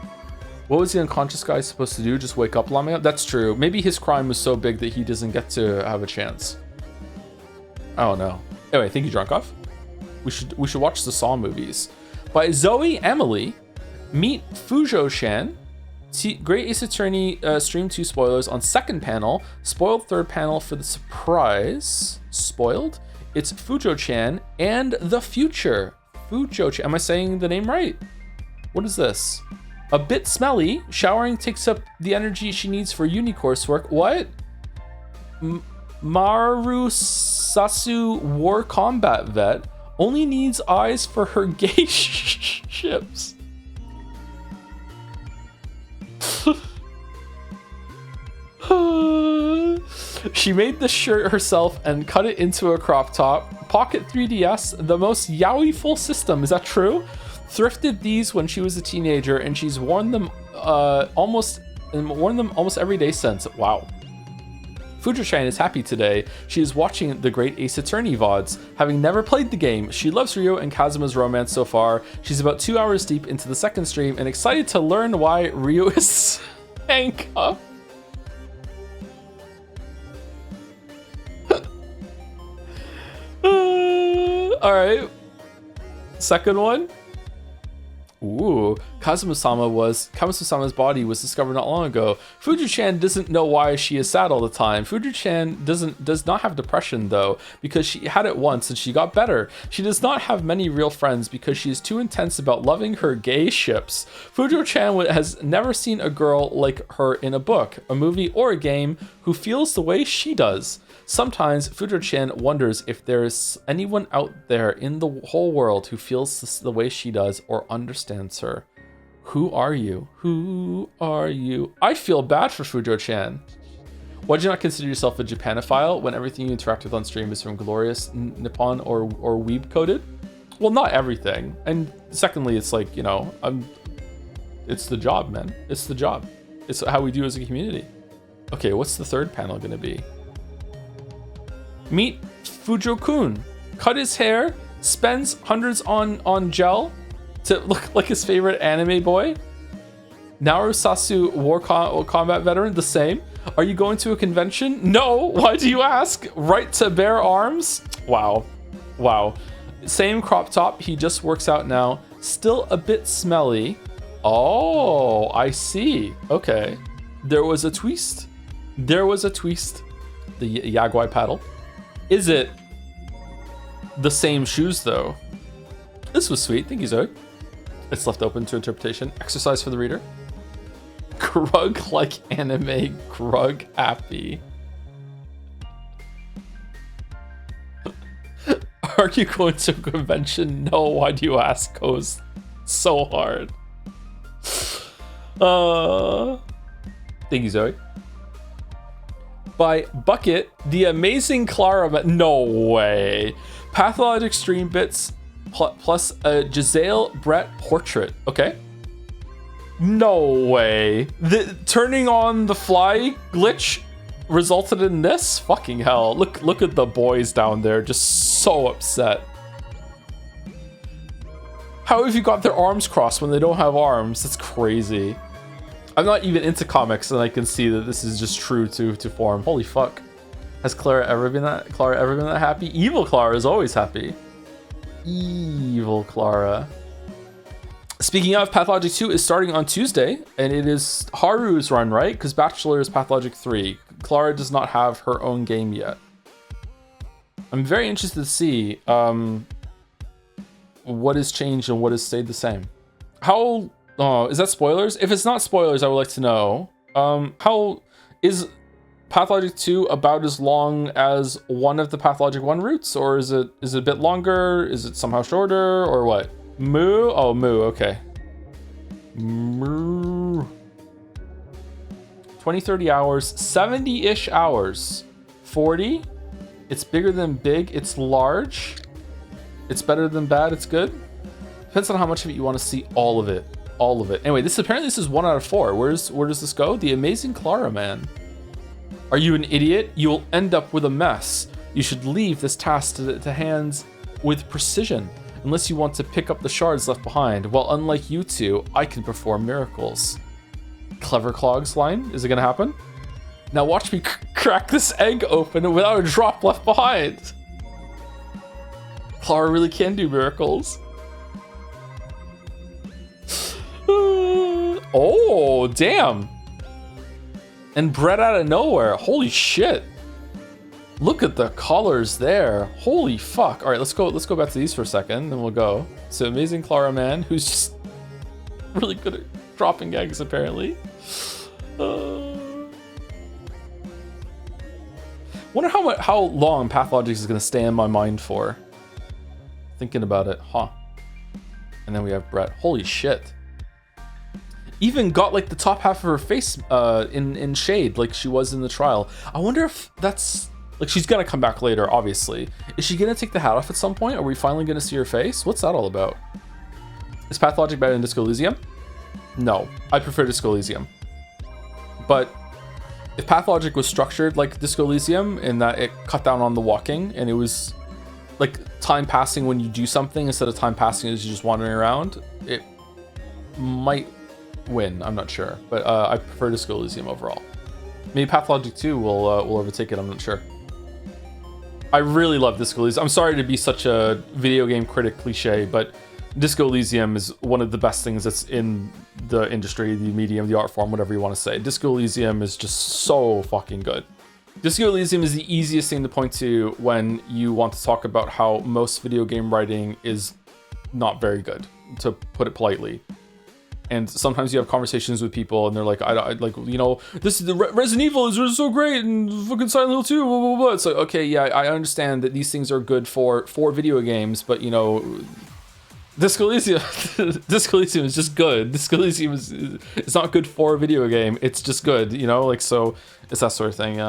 What was the unconscious guy supposed to do? Just wake up Lamia? That's true. Maybe his crime was so big that he doesn't get to have a chance. I don't know. Anyway, thank you, Drunkov. We should watch the Saw movies. By Zoe Emily, meet Fujo-chan. Great Ace Attorney Stream 2 spoilers on second panel. Spoiled third panel for the surprise. Spoiled? It's Fujo-chan and the future. Fujo-chan. Am I saying the name right? What is this? A bit smelly. Showering takes up the energy she needs for uni coursework. What? Marusasu War Combat Vet only needs eyes for her gay ships. She made the shirt herself and cut it into a crop top. Pocket 3DS, the most yaoi full system. Is that true? thrifted these when she was a teenager, and she's worn them almost every day since. Wow. Fujo-chan is happy today. She is watching the Great Ace Attorney VODs. Having never played the game, she loves Ryo and Kazuma's romance so far. She's about 2 hours deep into the second stream and excited to learn why Ryo is handcuffed. Alright. Second one. Ooh, Kazuma-sama's body was discovered not long ago. Fujo-chan doesn't know why she is sad all the time. Fujo-chan does not have depression though, because she had it once and she got better. She does not have many real friends because she is too intense about loving her gay ships. Fujo-chan has never seen a girl like her in a book, a movie, or a game who feels the way she does. Sometimes Fujo-chan wonders if there is anyone out there in the whole world who feels the way she does or understands her. Who are you? Who are you? I feel bad for Fujo-chan. Why do you not consider yourself a Japanophile when everything you interact with on stream is from glorious Nippon or weeb coded? Well, not everything. And secondly, it's like, you know, it's the job, man. It's the job. It's how we do as a community. Okay, what's the third panel gonna be? Meet Fujo-kun. Cut his hair, spends hundreds on gel to look like his favorite anime boy. Naoru Sasu, war combat veteran, the same. Are you going to a convention? No, why do you ask? Right to bear arms? Wow. Wow. Same crop top, he just works out now. Still a bit smelly. Oh, I see. Okay. There was a twist. There was a twist. The Yaoi paddle. Is it the same shoes though? This was sweet. Thank you, Zoe. It's left open to interpretation. Exercise for the reader. Grug like anime, grug happy. Are you going to a convention? No, why do you ask? Goes so hard. Thank you, Zoe. By Bucket, the amazing Clara. No way. Pathologic stream bits plus a Giselle Brett portrait. Okay. No way. The turning on the fly glitch resulted in this? Fucking hell. Look at the boys down there, just so upset. How have you got their arms crossed when they don't have arms? That's crazy. I'm not even into comics, and I can see that this is just true to form. Holy fuck. Has Clara ever been that happy? Evil Clara is always happy. Evil Clara. Speaking of, Pathologic 2 is starting on Tuesday, and it is Haru's run, right? Because Bachelor is Pathologic 3. Clara does not have her own game yet. I'm very interested to see what has changed and what has stayed the same. How... Oh, is that spoilers? If it's not spoilers, I would like to know. How is Pathologic 2 about as long as one of the Pathologic 1 routes? Or is it a bit longer? Is it somehow shorter? Or what? Moo? Oh, Moo, okay. Moo. 20, 30 hours, 70-ish hours. 40? It's bigger than big, it's large. It's better than bad, it's good. Depends on how much of it you want to see. All of it. All of it. Anyway, this is 1 out of 4. Where does this go? The amazing Clara, man. Are you an idiot? You will end up with a mess. You should leave this task to hands with precision, unless you want to pick up the shards left behind. Well, unlike you two, I can perform miracles. Clever Clogs line. Is it gonna happen? Now watch me crack this egg open without a drop left behind. Clara really can do miracles. Oh, damn. And bred out of nowhere. Holy shit. Look at the colors there. Holy fuck. All right, let's go back to these for a second, then we'll go. So amazing Clara man, who's just really good at dropping eggs, apparently. Wonder how long Pathologics is gonna stay in my mind for. Thinking about it, huh? And then we have Brett. Holy shit. Even got like the top half of her face in shade, like she was in the trial. I wonder if that's like, she's gonna come back later, obviously. Is she gonna take the hat off at some point? Are we finally gonna see her face? What's that all about? Is Pathologic better than Disco Elysium? No, I prefer Disco Elysium. But if Pathologic was structured like Disco Elysium in that it cut down on the walking and it was like time passing when you do something instead of time passing as you're just wandering around, it might win. I'm not sure, but I prefer Disco Elysium overall. Maybe Pathologic 2 will overtake it. I'm not sure. I really love Disco Elysium. I'm sorry to be such a video game critic cliche, but Disco Elysium is one of the best things that's in the industry, the medium, the art form, whatever you want to say. Disco Elysium is just so fucking good. Disco Elysium is the easiest thing to point to when you want to talk about how most video game writing is not very good, to put it politely. And sometimes you have conversations with people and they're like, I like, you know, this is the Resident Evil is so great and fucking Silent Hill 2, blah, blah, blah. It's like, okay, yeah, I understand that these things are good for video games, but you know, Disco Elysium is just good. Disco Elysium it's not good for a video game. It's just good, you know, like, so it's that sort of thing.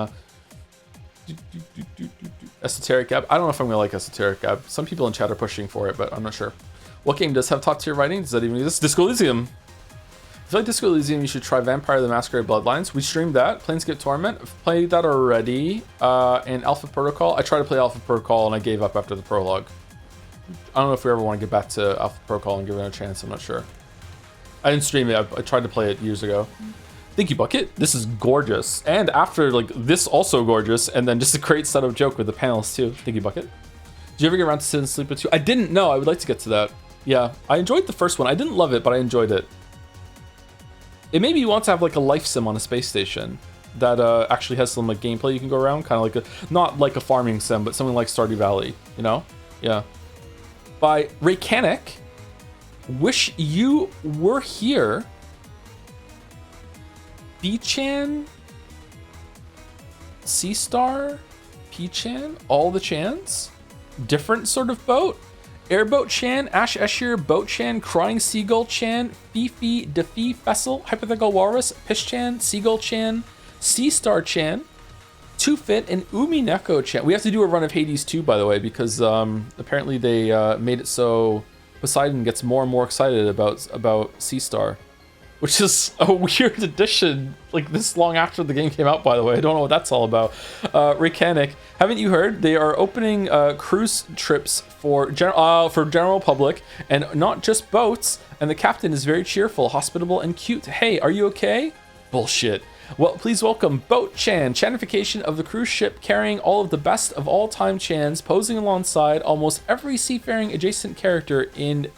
Esoteric Gab. I don't know if I'm gonna like Esoteric Gab. Some people in chat are pushing for it, but I'm not sure. What game does have top tier writing? Does that even exist? Disco Elysium. If you like Disco Elysium, you should try Vampire the Masquerade Bloodlines. We streamed that. Planescape Torment. I've played that already. And Alpha Protocol. I tried to play Alpha Protocol and I gave up after the prologue. I don't know if we ever want to get back to Alpha Protocol and give it a chance. I'm not sure. I didn't stream it. I tried to play it years ago. Thank you, Bucket. This is gorgeous. And after, like, this also gorgeous. And then just a great setup joke with the panels, too. Thank you, Bucket. Did you ever get around to Sit and Sleep with 2? I didn't know. I would like to get to that. Yeah, I enjoyed the first one. I didn't love it, but I enjoyed it. It made me want to have, like, a life sim on a space station that actually has some, like, gameplay you can go around. Kind of like not like a farming sim, but something like Stardew Valley, you know? Yeah. By Raycanic. Wish you were here. B-Chan. C-Star. P-Chan. All the Chans. Different sort of boat. Airboat Chan, Ash Escher, Boat Chan, Crying Seagull Chan, Fifi, Defee Fessel, Hypothetical Walrus, Pish Chan, Seagull Chan, Sea Star Chan, Two Fit, and Umi Neko Chan. We have to do a run of Hades 2, by the way, because apparently they made it so Poseidon gets more and more excited about Sea Star, which is a weird addition, like this long after the game came out, by the way. I don't know what that's all about. Raycanic, haven't you heard? They are opening cruise trips for general public, and not just boats, and the captain is very cheerful, hospitable, and cute. Hey, are you okay? Bullshit. Well, please welcome Boat Chan, Chanification of the cruise ship carrying all of the best of all time Chans, posing alongside almost every seafaring adjacent character in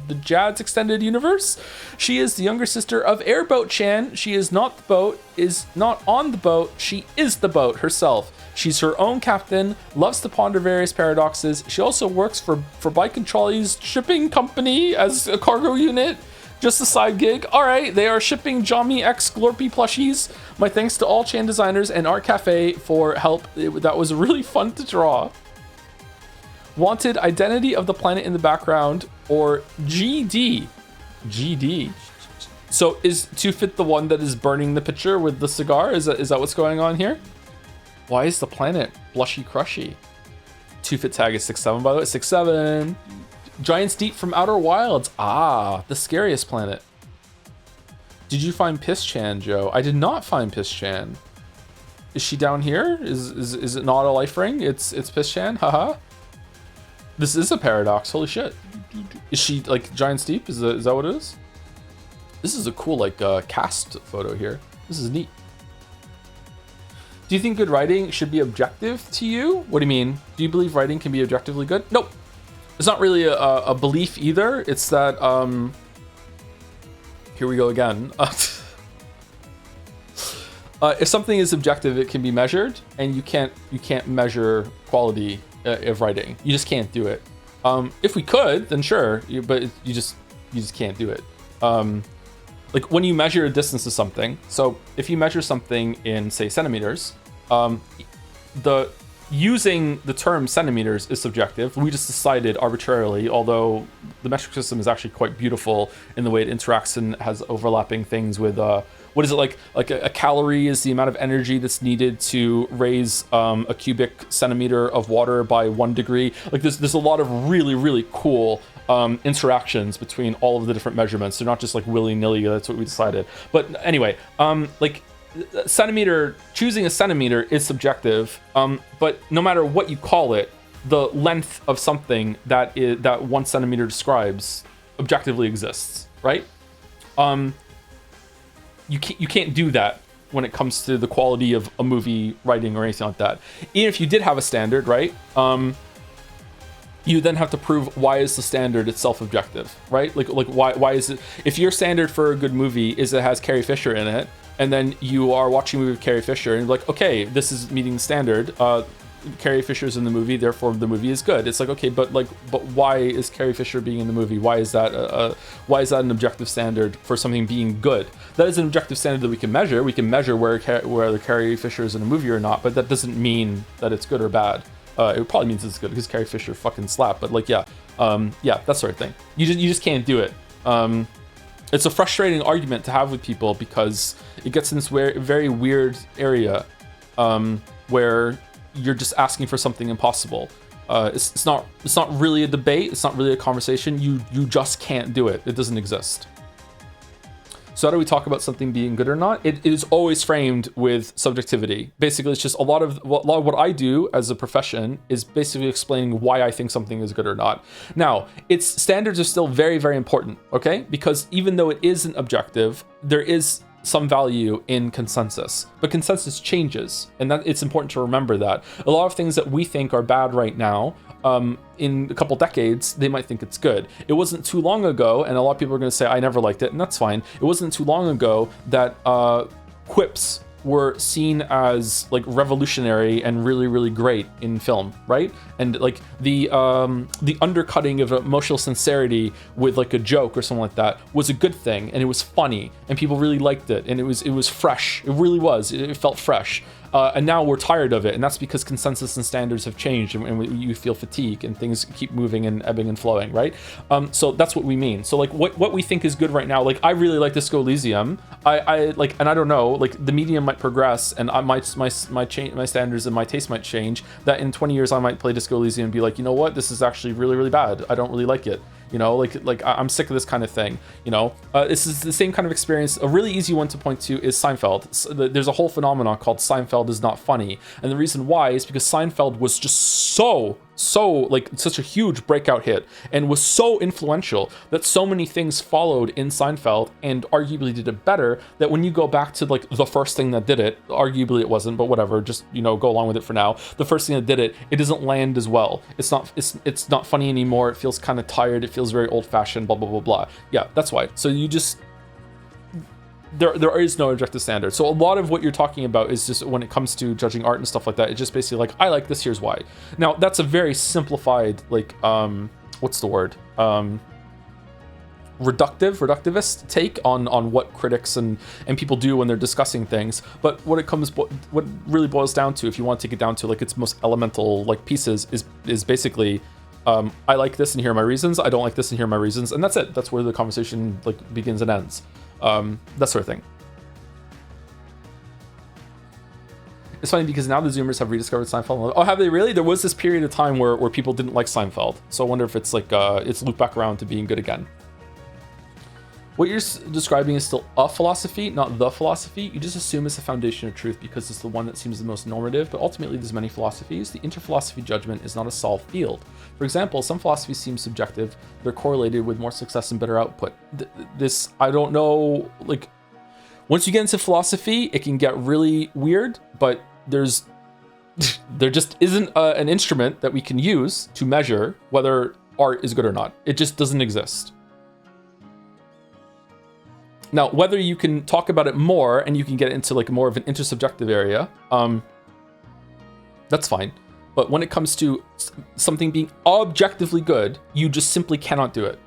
the Jad's extended universe. She is the younger sister of Airboat Chan. She is not the boat, is not on the boat. She is the boat herself. She's her own captain, loves to ponder various paradoxes. She also works for Bike and Trolley's shipping company as a cargo unit. Just a side gig. Alright, they are shipping Jami X Glorpy plushies. My thanks to all Chan designers and Art Cafe for help. That was really fun to draw. Wanted Identity of the Planet in the background, or GD. GD. So is Two Fit the one that is burning the picture with the cigar? Is that what's going on here? Why is the planet blushy crushy? Two Fit tag is 6'7", by the way. 6'7". Giants Deep from Outer Wilds. Ah, the scariest planet. Did you find Piss Chan, Joe? I did not find Piss Chan. Is she down here? Is it not a life ring? It's Piss Chan. Haha. This is a paradox. Holy shit. Is she like Giants Deep? Is that what it is? This is a cool like cast photo here. This is neat. Do you think good writing should be objective to you? What do you mean? Do you believe writing can be objectively good? Nope. It's not really a belief either. It's that here we go again. If something is objective, it can be measured, and you can't measure quality of writing. You just can't do it. If we could, then sure, but you just can't do it. Like when you measure a distance to something, so if you measure something in, say, centimeters, using the term centimeters is subjective. We just decided arbitrarily, although the metric system is actually quite beautiful in the way it interacts and has overlapping things with what is it like a calorie is the amount of energy that's needed to raise a cubic centimeter of water by 1 degree. Like there's a lot of really cool interactions between all of the different measurements. They're not just like willy-nilly, that's what we decided. But anyway, like centimeter, choosing a centimeter is subjective, but no matter what you call it, the length of something that 1 centimeter describes objectively exists, right? You can't do that when it comes to the quality of a movie writing or anything like that. Even if you did have a standard, right? You then have to prove why is the standard itself objective, right? Like why is it, if your standard for a good movie is it has Carrie Fisher in it, and then you are watching a movie with Carrie Fisher and you're like, okay, this is meeting the standard. Carrie Fisher's in the movie, therefore the movie is good. It's like, okay, but why is Carrie Fisher being in the movie? Why is that an objective standard for something being good? That is an objective standard that we can measure. We can measure whether Carrie Fisher is in a movie or not, but that doesn't mean that it's good or bad. It probably means it's good because Carrie Fisher fucking slapped. But like, yeah, that sort of thing. You just can't do it. It's a frustrating argument to have with people because it gets in this very weird area where you're just asking for something impossible. It's not really a debate. It's not really a conversation. You just can't do it. It doesn't exist. So how do we talk about something being good or not? It is always framed with subjectivity. Basically, it's just a lot of what I do as a profession is basically explaining why I think something is good or not. Now, its standards are still very, very important, okay? Because even though it isn't objective, there is some value in consensus, but consensus changes, and that it's important to remember that a lot of things that we think are bad right now, in a couple decades, they might think it's good. It wasn't too long ago, and a lot of people are going to say, I never liked it, and that's fine. It wasn't too long ago that quips were seen as like revolutionary and really great in film, right? And like the undercutting of emotional sincerity with like a joke or something like that was a good thing, and it was funny, and people really liked it, and it was fresh. It really was. It felt fresh. And now we're tired of it, and that's because consensus and standards have changed, and you feel fatigue, and things keep moving and ebbing and flowing, right? So that's what we mean. So like what we think is good right now, like I really like Disco Elysium. I like, and I don't know, like the medium might progress, and my standards and my taste might change. That in 20 years I might play Disco Elysium and be like, you know what, this is actually really bad. I don't really like it. You know, like I'm sick of this kind of thing. You know, this is the same kind of experience. A really easy one to point to is Seinfeld. There's a whole phenomenon called Seinfeld is not funny, and the reason why is because Seinfeld was just so like such a huge breakout hit and was so influential that so many things followed in Seinfeld and arguably did it better, that when you go back to like the first thing that did it, arguably it wasn't, but whatever, just, you know, go along with it for now. The first thing that did it, it doesn't land as well. It's not funny anymore. It feels kind of tired. It feels very old-fashioned, blah blah blah blah. Yeah, that's why. So you just there is no objective standard. So a lot of what you're talking about is just, when it comes to judging art and stuff like that, it's just basically like, I like this, here's why. Now that's a very simplified, like what's the word, reductivist take on what critics and people do when they're discussing things. But what really boils down to, if you want to take it down to like its most elemental like pieces, is basically I like this and here are my reasons, I don't like this and here are my reasons, and that's it. That's where the conversation like begins and ends. That sort of thing. It's funny because now the Zoomers have rediscovered Seinfeld. Oh, have they really? There was this period of time where people didn't like Seinfeld, so I wonder if it's like it's looped back around to being good again. What you're describing is still a philosophy, not the philosophy. You just assume it's the foundation of truth because it's the one that seems the most normative, but ultimately there's many philosophies. The interphilosophy judgment is not a solved field. For example, some philosophies seem subjective. They're correlated with more success and better output. This, I don't know, like, once you get into philosophy, it can get really weird, but there just isn't an instrument that we can use to measure whether art is good or not. It just doesn't exist. Now, whether you can talk about it more and you can get into like more of an intersubjective area, that's fine. But when it comes to something being objectively good, you just simply cannot do it.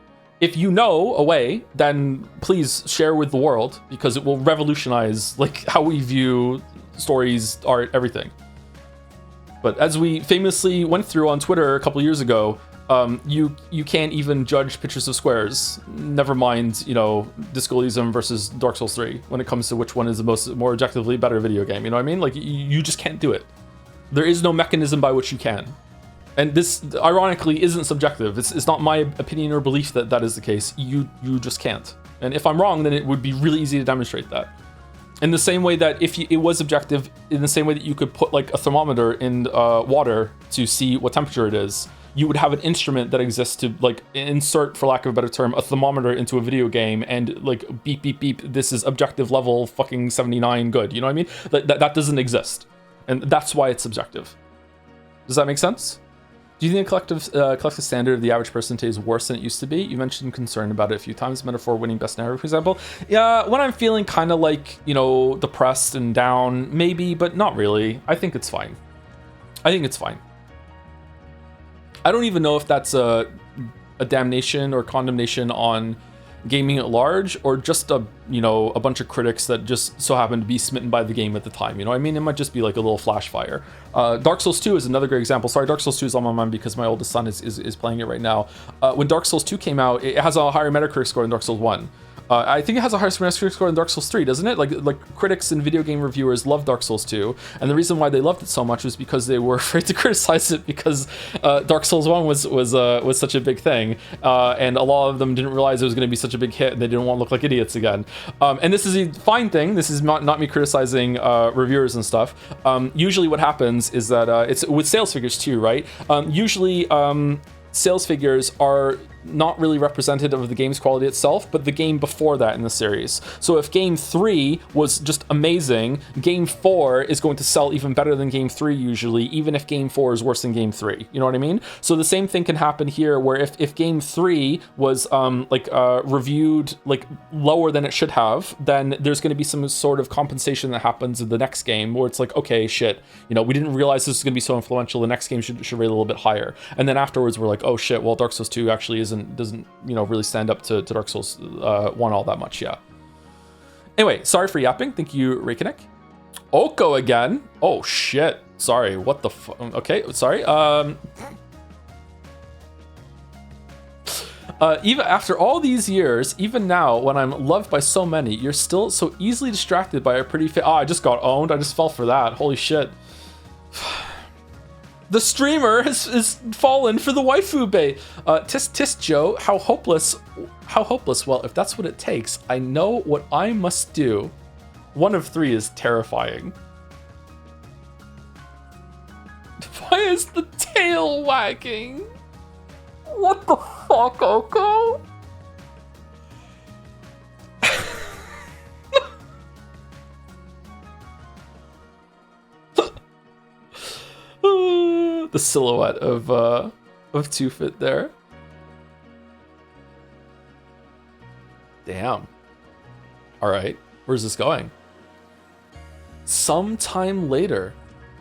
If you know a way, then please share with the world, because it will revolutionize like how we view stories, art, everything. But as we famously went through on Twitter a couple years ago, You can't even judge pictures of squares. Never mind, you know, Disco Elysium versus Dark Souls 3 when it comes to which one is the more objectively better video game. You know what I mean? Like, you just can't do it. There is no mechanism by which you can. And this, ironically, isn't subjective. It's not my opinion or belief that that is the case. You just can't. And if I'm wrong, then it would be really easy to demonstrate that. In the same way that if it was objective, in the same way that you could put like a thermometer in water to see what temperature it is, you would have an instrument that exists to like insert, for lack of a better term, a thermometer into a video game and like beep, beep, beep, this is objective level fucking 79 good. You know what I mean? That doesn't exist. And that's why it's subjective. Does that make sense? Do you think the collective standard of the average person today is worse than it used to be? You mentioned concern about it a few times, metaphor winning best narrative, for example. Yeah, when I'm feeling kind of like, you know, depressed and down, maybe, but not really. I think it's fine. I think it's fine. I don't even know if that's a damnation or condemnation on gaming at large, or just a bunch of critics that just so happen to be smitten by the game at the time. You know what I mean? It might just be like a little flash fire. Dark Souls 2 is another great example. Sorry, Dark Souls 2 is on my mind because my oldest son is playing it right now. When Dark Souls 2 came out, it has a higher Metacritic score than Dark Souls 1. I think it has a higher Metacritic score than Dark Souls 3, doesn't it? Like critics and video game reviewers love Dark Souls 2, and the reason why they loved it so much was because they were afraid to criticize it because Dark Souls 1 was such a big thing, and a lot of them didn't realize it was going to be such a big hit, and they didn't want to look like idiots again. And this is a fine thing. This is not me criticizing reviewers and stuff. Usually, what happens is that it's with sales figures too, right? Usually, sales figures are not really representative of the game's quality itself, but the game before that in the series. So if game 3 was just amazing, game 4 is going to sell even better than game 3 usually, even if game 4 is worse than game 3. You know what I mean? So the same thing can happen here, where if game 3 was reviewed like lower than it should have, then there's going to be some sort of compensation that happens in the next game where it's like, okay, shit, you know, we didn't realize this was going to be so influential. The next game should rate a little bit higher. And then afterwards we're like, oh shit, well, Dark Souls 2 actually doesn't you know, really stand up to Dark Souls 1 all that much. Yeah. Anyway, sorry for yapping. Thank you, Reikanek. Oko again. Oh shit. Sorry. What the fuck? Okay. Sorry. Even after all these years, even now, when I'm loved by so many, you're still so easily distracted by a pretty Oh, I just got owned. I just fell for that. Holy shit. The streamer has fallen for the waifu bait. Tis Joe, how hopeless. Well, if that's what it takes, I know what I must do. One of 3 is terrifying. Why is the tail wagging? What the fuck, Oko? The silhouette of 2Fit there. Damn. All right, where's this going? Sometime later,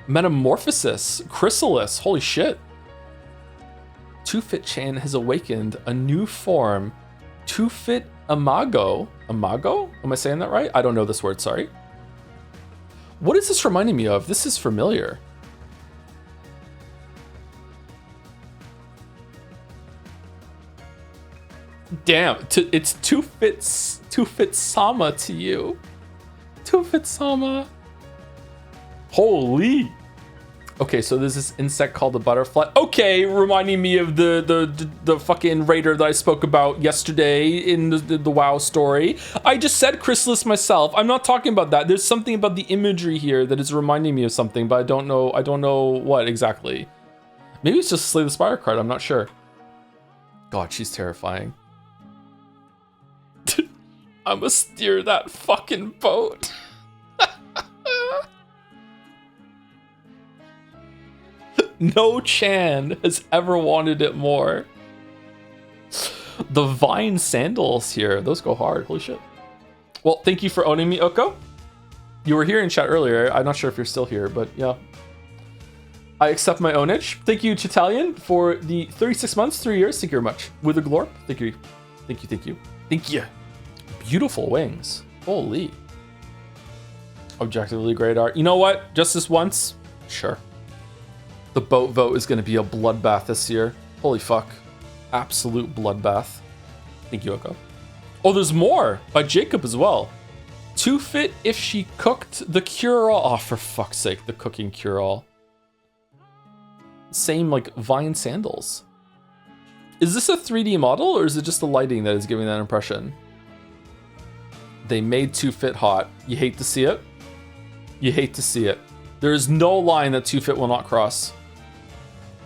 Metamorphosis, Chrysalis. Holy shit. 2Fit Chan has awakened a new form. 2Fit Imago. Imago? Am I saying that right? I don't know this word. Sorry. What is this reminding me of? This is familiar. Damn, it's 2Fit Sama to you. 2Fit Sama. Holy. Okay, so there's this insect called the butterfly. Okay, reminding me of the fucking raider that I spoke about yesterday in the WoW story. I just said Chrysalis myself. I'm not talking about that. There's something about the imagery here that is reminding me of something, but I don't know what exactly. Maybe it's just Slay the Spire card. I'm not sure. God, she's terrifying. I'ma steer that fucking boat. No Chan has ever wanted it more. The Vine sandals here, those go hard. Holy shit. Well, thank you for owning me, Oko. You were here in chat earlier. I'm not sure if you're still here, but yeah. I accept my ownage. Thank you, Chitalian, for the 36 months, 3 years. Thank you very much. Wither Glorp, thank you. Thank you, thank you. Thank you. Beautiful wings. Holy. Objectively great art. You know what? Just this once? Sure. The boat vote is going to be a bloodbath this year. Holy fuck. Absolute bloodbath. Thank you, Oko. Oh, there's more by Jacob as well. 2 fit if she cooked the cure-all. Oh, for fuck's sake, the cooking cure-all. Same like Vine sandals. Is this a 3D model or is it just the lighting that is giving that impression? They made 2 fit hot. You hate to see it. You hate to see it. There is no line that 2 fit will not cross.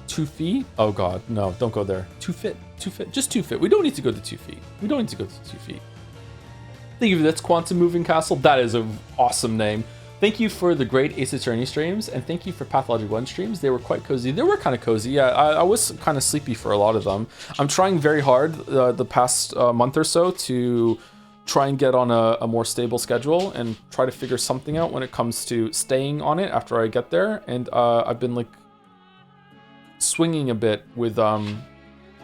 2 feet? Oh god, no, don't go there. 2 fit, 2 fit, just 2 fit. We don't need to go to 2 feet. We don't need to go to 2 feet. Thank you for that's Quantum Moving Castle. That is an awesome name. Thank you for the great Ace Attorney streams, and thank you for Pathologic 1 streams. They were quite cozy. They were kind of cozy. Yeah, I was kind of sleepy for a lot of them. I'm trying very hard the past month or so to try and get on a more stable schedule and try to figure something out when it comes to staying on it after I get there. And I've been like swinging a bit with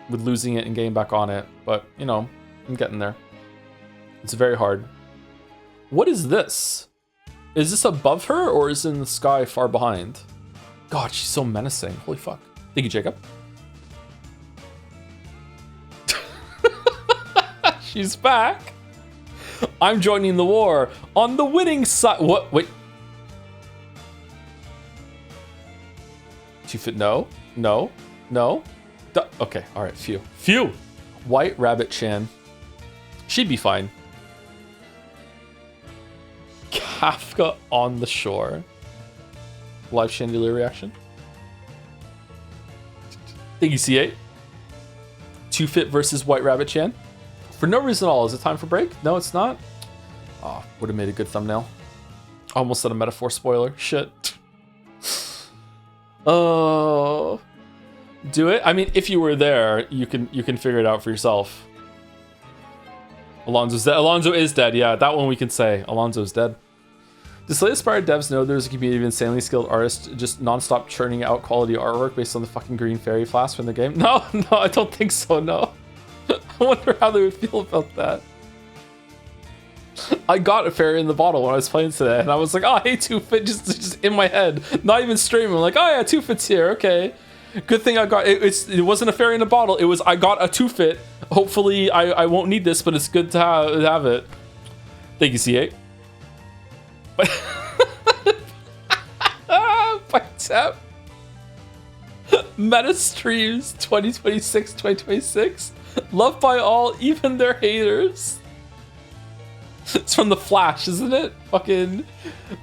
losing it and getting back on it, but you know, I'm getting there. It's very hard. What is this? Is this above her or is it in the sky far behind? God, she's so menacing. Holy fuck. Thank you, Jacob. She's back. I'm joining the war on the winning side. What? Wait. 2 fit? No. No. No. Okay. All right. Phew. Phew. White Rabbit Chan. She'd be fine. Kafka on the shore. Live chandelier reaction. Thank you, C8. 2 fit versus White Rabbit Chan. For no reason at all. Is it time for break? No, it's not. Oh, would have made a good thumbnail. Almost said a metaphor spoiler. Shit. Oh. Do it? I mean, if you were there, you can figure it out for yourself. Alonso's dead. Alonso is dead. Yeah, that one we can say. Alonso's dead. Do Slay Aspired devs know there's a community of insanely skilled artists just non-stop churning out quality artwork based on the fucking green fairy flask from the game? No, no, I don't think so, no. I wonder how they would feel about that. I got a fairy in the bottle when I was playing today, and I was like, oh, hey, 2 fit, just in my head. Not even streaming. I'm like, oh yeah, 2 fit's here, okay. Good thing I got, it wasn't a fairy in a bottle, it was, I got a 2 fit. Hopefully, I won't need this, but it's good to have it. Thank you, C8. By tap. Meta streams 2026, 2026. Loved by all, even their haters. It's from The Flash, isn't it? Fucking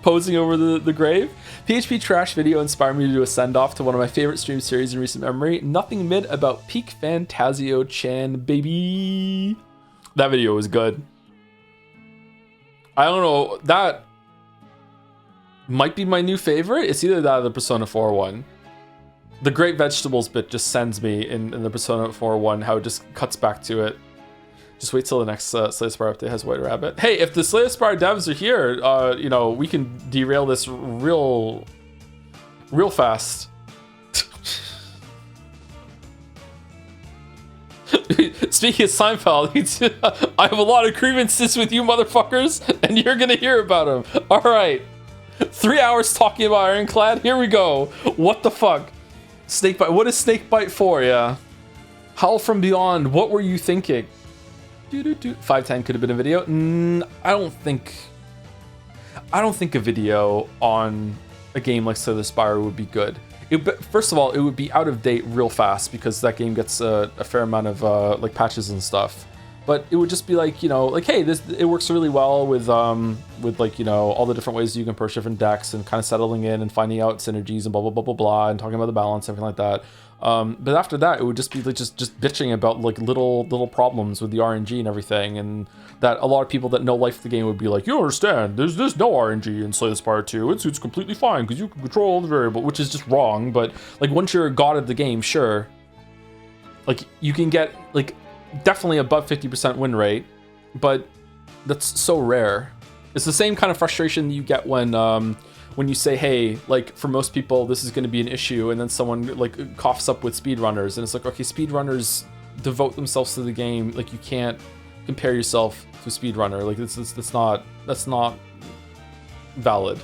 posing over the grave. PHP trash video inspired me to do a send-off to one of my favorite stream series in recent memory. Nothing mid about Peak Fantasio Chan, baby. That video was good. I don't know, that might be my new favorite. It's either that or the Persona 4 one. The Great Vegetables bit just sends me in the Persona 4 one, how it just cuts back to it. Just wait till the next Slay Aspire update has White Rabbit. Hey, if the Slay Aspire devs are here, you know, we can derail this real fast. Speaking of Seinfeld, I have a lot of grievances with you motherfuckers, and you're gonna hear about them. All right, 3 hours talking about Ironclad. Here we go. What the fuck? Snakebite. What is Snakebite for? Yeah. Howl from Beyond. What were you thinking? 510 could have been a video. I don't think a video on a game like Slay the Spire would be good. First of all, it would be out of date real fast because that game gets a fair amount of like patches and stuff. But it would just be like, you know, like, hey, it works really well with like, you know, all the different ways you can approach different decks and kind of settling in and finding out synergies and blah blah blah blah blah and talking about the balance, everything like that. But after that, it would just be like just bitching about like little problems with the RNG and everything, and that a lot of people that know life of the game would be like, you don't understand, there's no RNG in Slay the Spire 2. It's completely fine because you can control all the variable, which is just wrong. But like once you're a god of the game, sure, like you can get like definitely above 50% win rate, but that's so rare. It's the same kind of frustration you get when you say, hey, like for most people this is going to be an issue, and then someone like coughs up with speedrunners, and it's like, okay, speedrunners devote themselves to the game. Like you can't compare yourself to a speedrunner. Like that's not valid.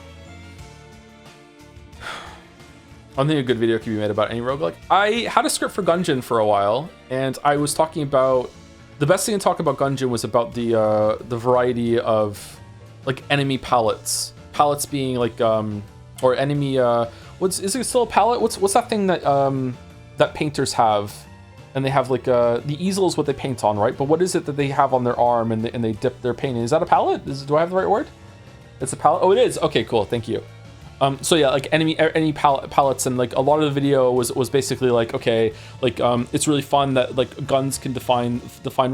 I think a good video can be made about any roguelike. I had a script for Gungeon for a while, and I was talking about the best thing to talk about Gungeon was about the variety of like enemy palettes. Palettes being like or enemy is it still a palette? What's that thing that that painters have? And they have like the easel is what they paint on, right? But what is it that they have on their arm and they dip their paint in? Is that a palette? Do I have the right word? It's a palette. Oh, it is. Okay, cool. Thank you. So yeah, like any palettes, and like a lot of the video was basically like, okay, like it's really fun that like guns can define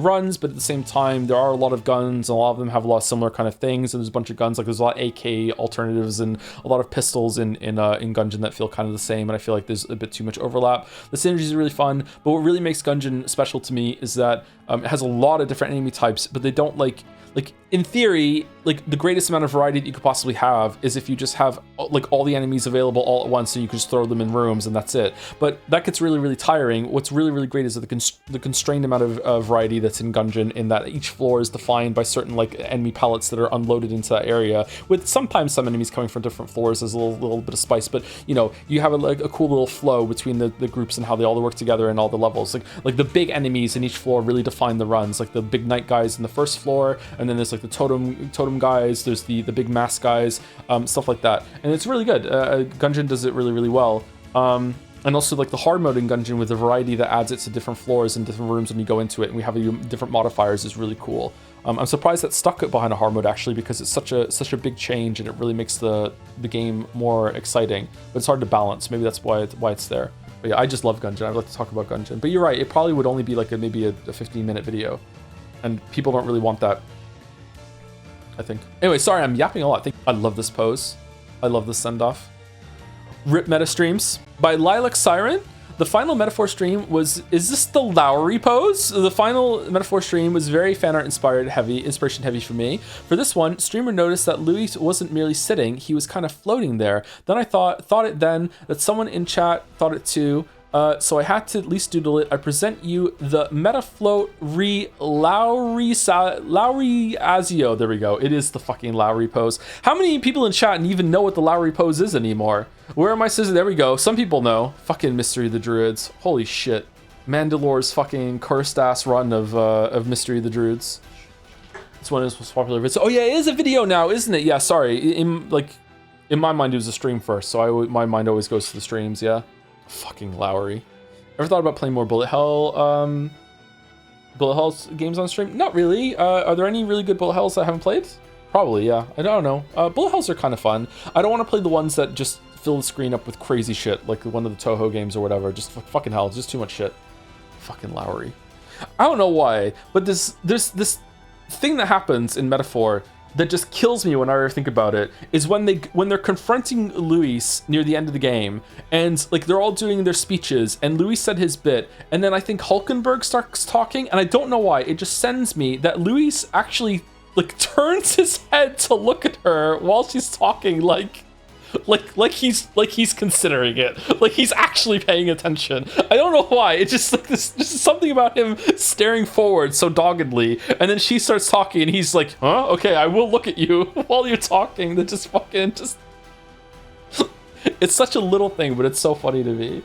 runs, but at the same time there are a lot of guns and a lot of them have a lot of similar kind of things, and there's a bunch of guns, like there's a lot of AK alternatives and a lot of pistols in Gungeon that feel kind of the same, and I feel like there's a bit too much overlap. The synergy is really fun, but what really makes Gungeon special to me is that it has a lot of different enemy types, but they don't like in theory, like the greatest amount of variety that you could possibly have is if you just have like all the enemies available all at once, so you can just throw them in rooms and that's it. But that gets really, really tiring. What's really, really great is the constrained amount of variety that's in Gungeon, in that each floor is defined by certain like enemy palettes that are unloaded into that area, with sometimes some enemies coming from different floors. There's a little bit of spice, but you know, you have a cool little flow between the groups and how they all work together and all the levels. Like the big enemies in each floor really define the runs, like the big knight guys in the first floor, and then there's like the totem guys, there's the big mask guys, stuff like that, and it's really good. Gungeon does it really, really well. And also like the hard mode in Gungeon with the variety that adds it to different floors and different rooms when you go into it, and we have different modifiers, is really cool. I'm surprised that stuck it behind a hard mode actually, because it's such a big change and it really makes the game more exciting, but it's hard to balance. Maybe that's why it's there. But yeah, I just love Gungeon. I'd like to talk about Gungeon, but you're right, it probably would only be like maybe a 15-minute video, and people don't really want that, I think. Anyway, sorry, I'm yapping a lot. I love this pose. I love this send-off. Rip Meta Streams by Lilac Siren. The final Metaphor stream was, is this the Lowry pose? The final Metaphor stream was very fan art inspiration heavy for me. For this one, streamer noticed that Louis wasn't merely sitting, he was kind of floating there. Then I thought it then that someone in chat thought it too. So I had to at least doodle it. I present you the Metafloat Lowry Azio. There we go. It is the fucking Lowry pose. How many people in chat even know what the Lowry pose is anymore? Where are my scissors? There we go. Some people know. Fucking Mystery of the Druids. Holy shit. Mandalore's fucking cursed ass run of Mystery of the Druids. It's one of his most popular videos. Oh yeah, it is a video now, isn't it? Yeah, sorry. In my mind, it was a stream first, so my mind always goes to the streams. Yeah. Fucking Lowry. Ever thought about playing more Bullet Hell games on stream? Not really. Are there any really good Bullet Hells that I haven't played? Probably, yeah. I don't know. Bullet Hells are kind of fun. I don't want to play the ones that just fill the screen up with crazy shit, like one of the Toho games or whatever. Just fucking hell, just too much shit. Fucking Lowry. I don't know why, but there's this thing that happens in Metaphor that just kills me whenever I think about it, is when they're confronting Luis near the end of the game, and like they're all doing their speeches, and Luis said his bit, and then I think Hulkenberg starts talking, and I don't know why, it just sends me that Luis actually like turns his head to look at her while she's talking, like he's considering it, like he's actually paying attention. I don't know why. It's just like this. Just something about him staring forward so doggedly, and then she starts talking, and he's like, "Huh? Okay, I will look at you while you're talking." That just fucking just. It's such a little thing, but it's so funny to me.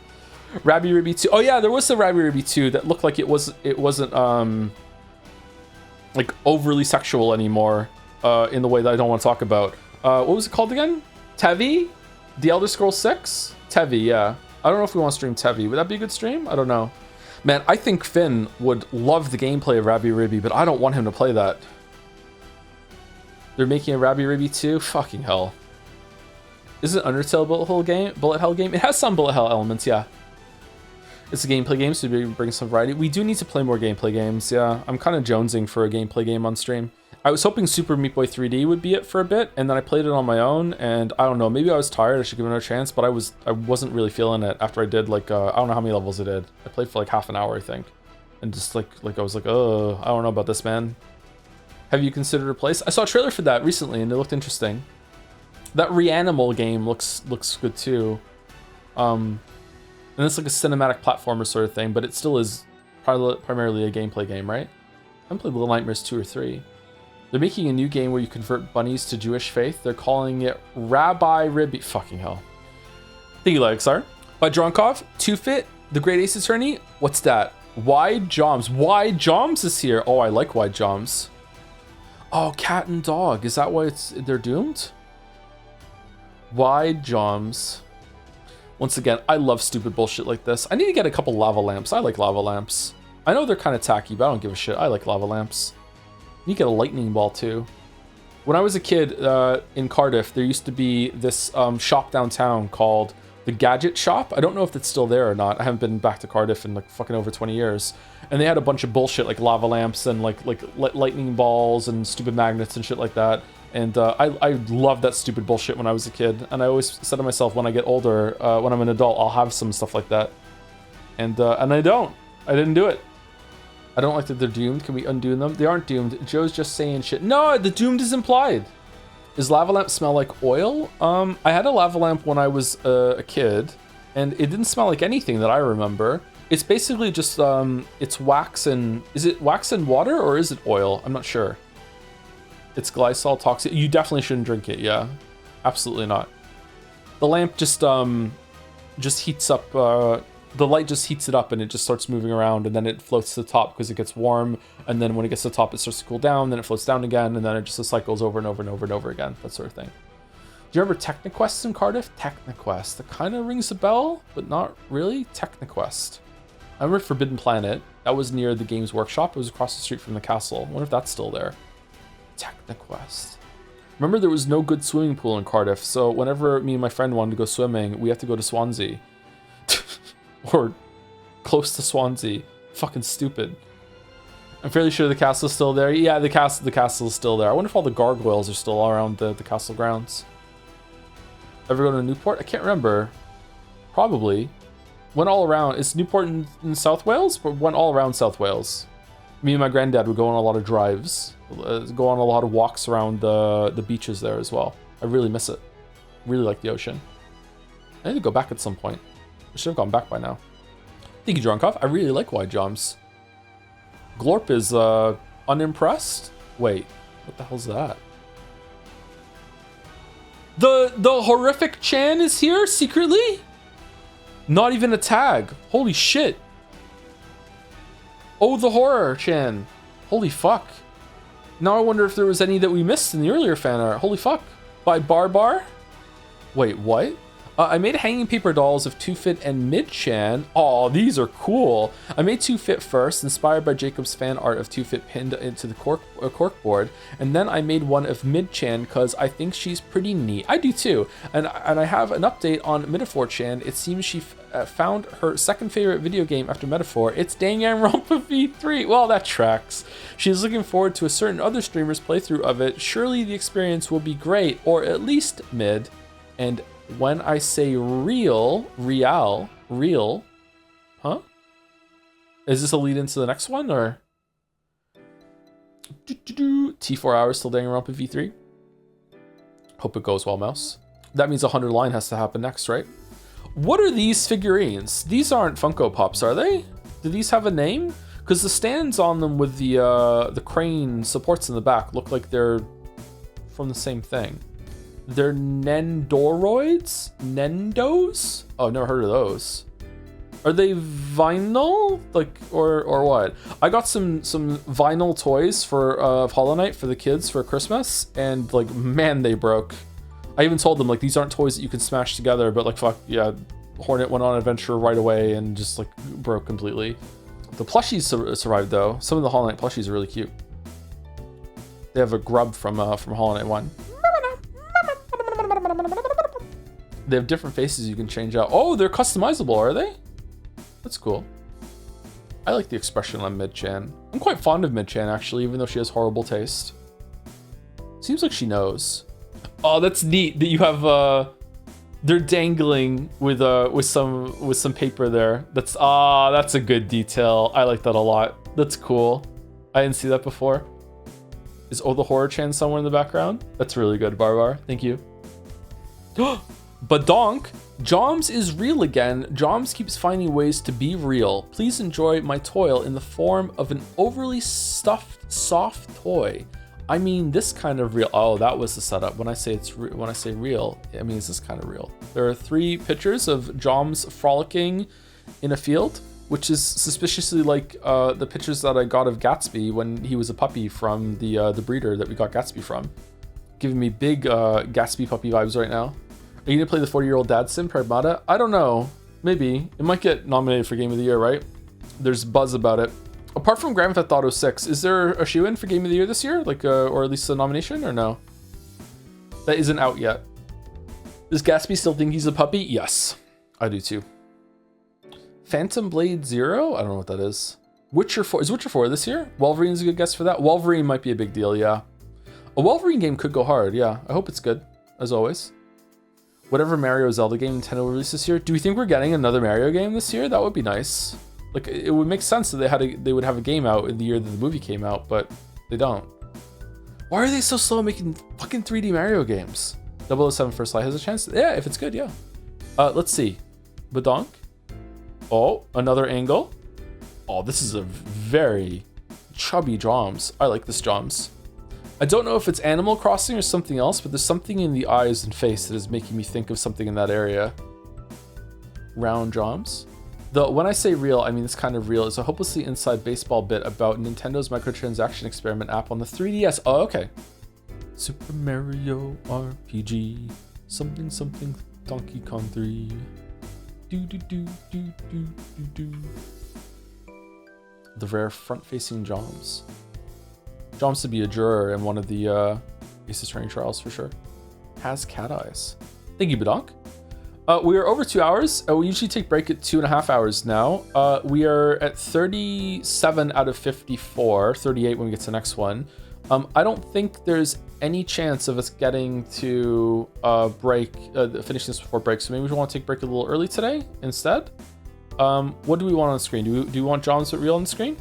Rabby Ribby 2. Oh yeah, there was a Rabby Ribby 2 that looked like it wasn't like overly sexual anymore, in the way that I don't want to talk about. What was it called again? Tevi? The Elder Scrolls 6? Tevi, yeah. I don't know if we want to stream Tevi. Would that be a good stream? I don't know. Man, I think Finn would love the gameplay of Rabby Ribby, but I don't want him to play that. They're making a Rabby Ribby 2? Fucking hell. Is it Undertale Bullet Hell game? It has some Bullet Hell elements, yeah. It's a gameplay game, so we bring some variety. We do need to play more gameplay games, yeah. I'm kind of jonesing for a gameplay game on stream. I was hoping Super Meat Boy 3D would be it for a bit, and then I played it on my own, and I don't know, maybe I was tired, I should give it another chance, but I wasn't really feeling it after I did, like, I don't know how many levels I did. I played for like half an hour, I think. And just like I was like, oh, I don't know about this, man. Have you considered a place? I saw a trailer for that recently, and it looked interesting. That Reanimal game looks good too. And it's like a cinematic platformer sort of thing, but it still is primarily a gameplay game, right? I haven't played Little Nightmares 2 or 3. They're making a new game where you convert bunnies to Jewish faith. They're calling it Rabbi Ribby. Fucking hell. Thank you, Lexar. Dronkov, 2-Fit, the Great Ace Attorney. What's that? Wide Joms. Wide Joms is here. Oh, I like Wide Joms. Oh, cat and dog. Is that why they're doomed? Wide Joms. Once again, I love stupid bullshit like this. I need to get a couple lava lamps. I like lava lamps. I know they're kind of tacky, but I don't give a shit. I like lava lamps. You get a lightning ball too. When I was a kid in Cardiff, there used to be this shop downtown called the Gadget Shop. I don't know if it's still there or not. I haven't been back to Cardiff in like fucking over 20 years. And they had a bunch of bullshit like lava lamps and like lightning balls and stupid magnets and shit like that. And I loved that stupid bullshit when I was a kid. And I always said to myself, when I get older, when I'm an adult, I'll have some stuff like that. And I don't. I didn't do it. I don't like that they're doomed. Can we undo them? They aren't doomed. Joe's just saying shit. No, the doomed is implied. Does lava lamp smell like oil? I had a lava lamp when I was a kid, and it didn't smell like anything that I remember. It's basically just, it's wax and... Is it wax and water, or is it oil? I'm not sure. It's glycol toxic. You definitely shouldn't drink it, yeah. Absolutely not. The lamp just heats up... the light just heats it up and it just starts moving around, and then it floats to the top because it gets warm, and then when it gets to the top it starts to cool down, then it floats down again, and then it just cycles over and over and over and over again, that sort of thing. Do you remember Techniquest in Cardiff? Techniquest. That kind of rings a bell, but not really. Techniquest. I remember Forbidden Planet. That was near the Games Workshop. It was across the street from the castle. I wonder if that's still there. Techniquest. Remember, there was no good swimming pool in Cardiff, so whenever me and my friend wanted to go swimming, we had to go to Swansea. Or close to Swansea. Fucking stupid. I'm fairly sure the castle's still there. Yeah, the castle's still there. I wonder if all the gargoyles are still around the castle grounds. Ever go to Newport? I can't remember. Probably. Went all around. Is Newport in South Wales? But went all around South Wales. Me and my granddad would go on a lot of drives. Go on a lot of walks around the beaches there as well. I really miss it. Really like the ocean. I need to go back at some point. I should have gone back by now. Thank you, Dronkov. I really like Wide Joms. Glorp is unimpressed. Wait, what the hell's that? The horrific Chan is here secretly? Not even a tag. Holy shit. Oh, the horror Chan. Holy fuck. Now I wonder if there was any that we missed in the earlier fan art. Holy fuck. By Barbar? Wait, what? I made hanging paper dolls of 2-Fit and Mid-Chan. Aw, these are cool. I made 2-Fit first, inspired by Jacob's fan art of 2-Fit pinned into the cork board. And then I made one of Mid-Chan because I think she's pretty neat. I do too. And I have an update on Metaphor-Chan. It seems she found her second favorite video game after Metaphor. It's Danganronpa V3. Well, that tracks. She's looking forward to a certain other streamer's playthrough of it. Surely the experience will be great, or at least mid. And when I say real, huh? Is this a lead into the next one, or? T4 hours till Danganronpa V3. Hope it goes well, Mouse. That means 100 line has to happen next, right? What are these figurines? These aren't Funko Pops, are they? Do these have a name? Because the stands on them with the crane supports in the back look like they're from the same thing. They're Nendoroids? Nendos? Oh, never heard of those. Are they vinyl? Like, or what? I got some vinyl toys for Hollow Knight for the kids for Christmas, and like, man, they broke. I even told them, like, these aren't toys that you can smash together, but like, fuck, yeah, Hornet went on an adventure right away and just like broke completely. The plushies survived though. Some of the Hollow Knight plushies are really cute. They have a grub from Hollow Knight 1. They have different faces you can change out. Oh, they're customizable, are they? That's cool. I like the expression on Mid-Chan. I'm quite fond of Mid-Chan, actually, even though she has horrible taste. Seems like she knows. Oh, that's neat that you have they're dangling with some paper there. That's a good detail. I like that a lot. That's cool. I didn't see that before. Is Oh the Horror Chan somewhere in the background? That's really good, Barbar. Thank you. Badonk, Joms is real again. Joms keeps finding ways to be real. Please enjoy my toil in the form of an overly stuffed soft toy. I mean, this kind of real. Oh, that was the setup. When I say when I say real, I mean, is this kind of real? There are 3 pictures of Joms frolicking in a field, which is suspiciously like the pictures that I got of Gatsby when he was a puppy from the breeder that we got Gatsby from. Giving me big Gatsby puppy vibes right now. Are you gonna play the 40-year-old dad sim, Pragmata? I don't know. Maybe. It might get nominated for Game of the Year, right? There's buzz about it. Apart from Grand Theft Auto 6, is there a shoe-in for Game of the Year this year? Like, or at least a nomination, or no? That isn't out yet. Does Gatsby still think he's a puppy? Yes, I do too. Phantom Blade Zero? I don't know what that is. Witcher 4, is Witcher 4 this year? Wolverine's a good guess for that. Wolverine might be a big deal, yeah. A Wolverine game could go hard, yeah. I hope it's good, as always. Whatever Mario Zelda game Nintendo released this year. Do we think we're getting another Mario game this year? That would be nice. Like, it would make sense that they would have a game out in the year that the movie came out, but they don't. Why are they so slow at making fucking 3D Mario games? 007 First Light has a chance. Yeah, if it's good, yeah. Let's see. Badonk. Oh, another angle. Oh, this is a very chubby Joms. I like this Joms. I don't know if it's Animal Crossing or something else, but there's something in the eyes and face that is making me think of something in that area. Round Joms. Though when I say real, I mean it's kind of real. It's a hopelessly inside baseball bit about Nintendo's microtransaction experiment app on the 3DS. Oh, okay. Super Mario RPG. Something something Donkey Kong 3. Do do do do do do do. The rare front-facing Joms. Joms to be a juror in one of the Ace Attorney trials for sure. Has cat eyes. Thank you, Badonk. We are over 2 hours. We usually take break at 2.5 hours now. We are at 37 out of 54, 38 when we get to the next one. I don't think there's any chance of us getting to finishing this before break. So maybe we want to take break a little early today instead. What do we want on the screen? Do we want Joms with real on the screen?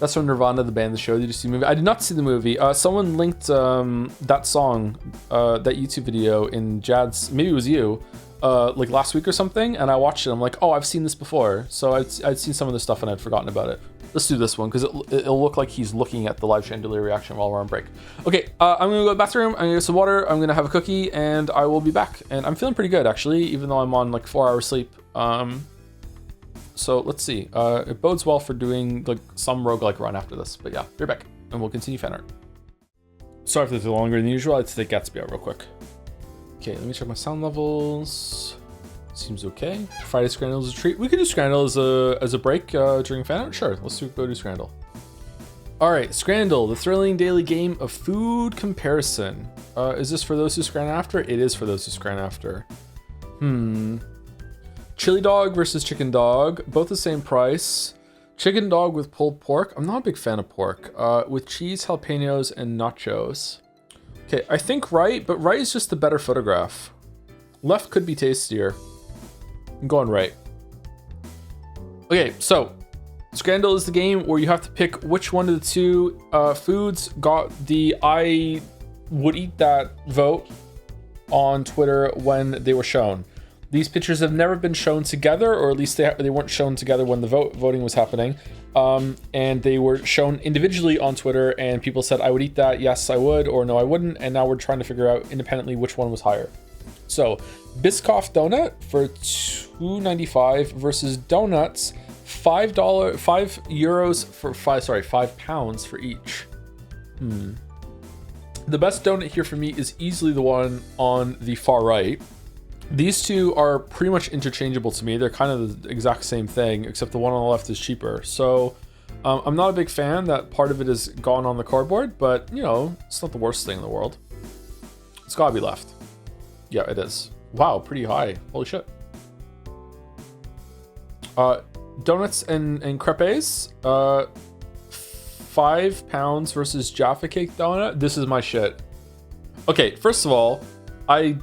That's from Nirvana, the band, the show. Did you see the movie? I did not see the movie. Someone linked that song, that YouTube video in Jad's, maybe it was you, like last week or something, and I watched it. I'm like, oh, I've seen this before. So I'd seen some of this stuff and I'd forgotten about it. Let's do this one because it'll look like he's looking at the live chandelier reaction while we're on break. Okay, I'm gonna go to the bathroom. I'm gonna get some water. I'm gonna have a cookie, and I will be back. And I'm feeling pretty good actually, even though I'm on like 4 hours sleep. So let's see. It bodes well for doing like some roguelike run after this. But yeah, be back, and we'll continue Fanart. Sorry if this is longer than usual. I had to take Gatsby out real quick. Okay, let me check my sound levels. Seems okay. Friday Scrandle is a treat. We could do Scrandle as a break during Fanart. Sure, let's go do Scrandle. All right, Scrandle, the thrilling daily game of food comparison. Is this for those who scran after? It is for those who scran after. Chili dog versus chicken dog, both the same price. Chicken dog with pulled pork. I'm not a big fan of pork. With cheese, jalapenos, and nachos. Okay, I think right, but right is just the better photograph. Left could be tastier. I'm going right. Okay, so Scrandle is the game where you have to pick which one of the two foods got the I would eat that vote on Twitter when they were shown. These pictures have never been shown together, or at least they weren't shown together when the voting was happening. And they were shown individually on Twitter, and people said, I would eat that, yes, I would, or no, I wouldn't. And now we're trying to figure out independently which one was higher. So, Biscoff donut for $2.95 versus donuts, €5 for £5 for each. The best donut here for me is easily the one on the far right. These two are pretty much interchangeable to me. They're kind of the exact same thing, except the one on the left is cheaper. So I'm not a big fan that part of it is gone on the cardboard, but you know, it's not the worst thing in the world. It's gotta be left. Yeah, it is. Wow, pretty high. Holy shit. Donuts and crepes. £5 versus Jaffa Cake donut. This is my shit. Okay, first of all, I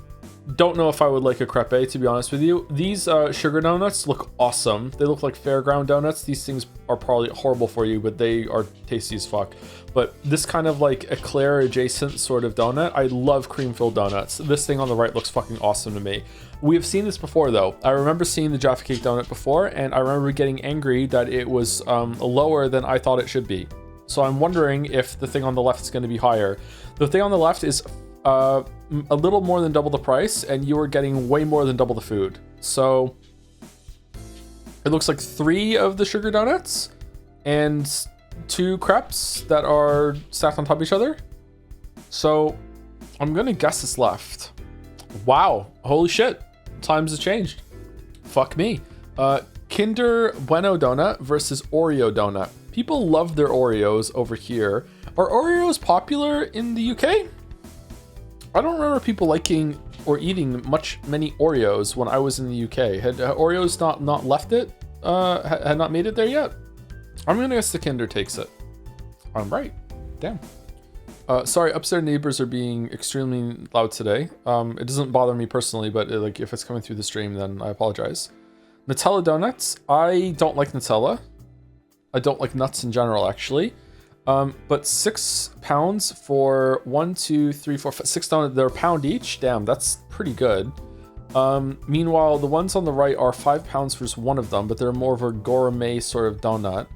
don't know if I would like a crepe, to be honest with you. These sugar donuts look awesome. They look like fairground donuts. These things are probably horrible for you, but they are tasty as fuck. But this kind of like eclair adjacent sort of donut, I love cream-filled donuts. This thing on the right looks fucking awesome to me. We have seen this before though. I remember seeing the Jaffa Cake donut before, and I remember getting angry that it was lower than I thought it should be. So I'm wondering if the thing on the left is going to be higher. The thing on the left is a little more than double the price, and you are getting way more than double the food. So it looks like 3 of the sugar donuts and 2 crepes that are stacked on top of each other. So I'm gonna guess it's left. Wow, holy shit, times have changed. Fuck me. Kinder Bueno donut versus Oreo donut. People love their Oreos over here. Are Oreos popular in the UK? I don't remember people liking or eating many Oreos when I was in the UK. Had Oreos not left it? Had not made it there yet? I'm gonna guess the Kinder takes it. I'm right. Damn. Sorry, upstairs neighbors are being extremely loud today. It doesn't bother me personally, but like if it's coming through the stream, then I apologize. Nutella donuts. I don't like Nutella. I don't like nuts in general, actually. But £6 for 1, 2, 3, 4, 5, 6 donuts. They're a pound each. Damn, that's pretty good. Meanwhile, the ones on the right are £5 for just one of them, but they're more of a gourmet sort of donut.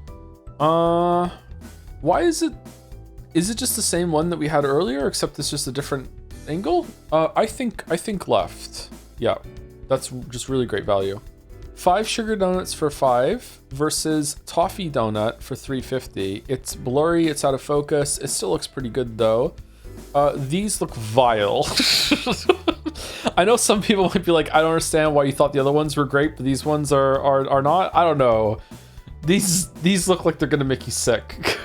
Why is it? Is it just the same one that we had earlier, except it's just a different angle? I think left. Yeah, that's just really great value. 5 sugar donuts for 5 versus toffee donut for 3.50. It's blurry, it's out of focus. It still looks pretty good though. These look vile. I know some people might be like, I don't understand why you thought the other ones were great, but these ones are not. I don't know. These look like they're gonna make you sick.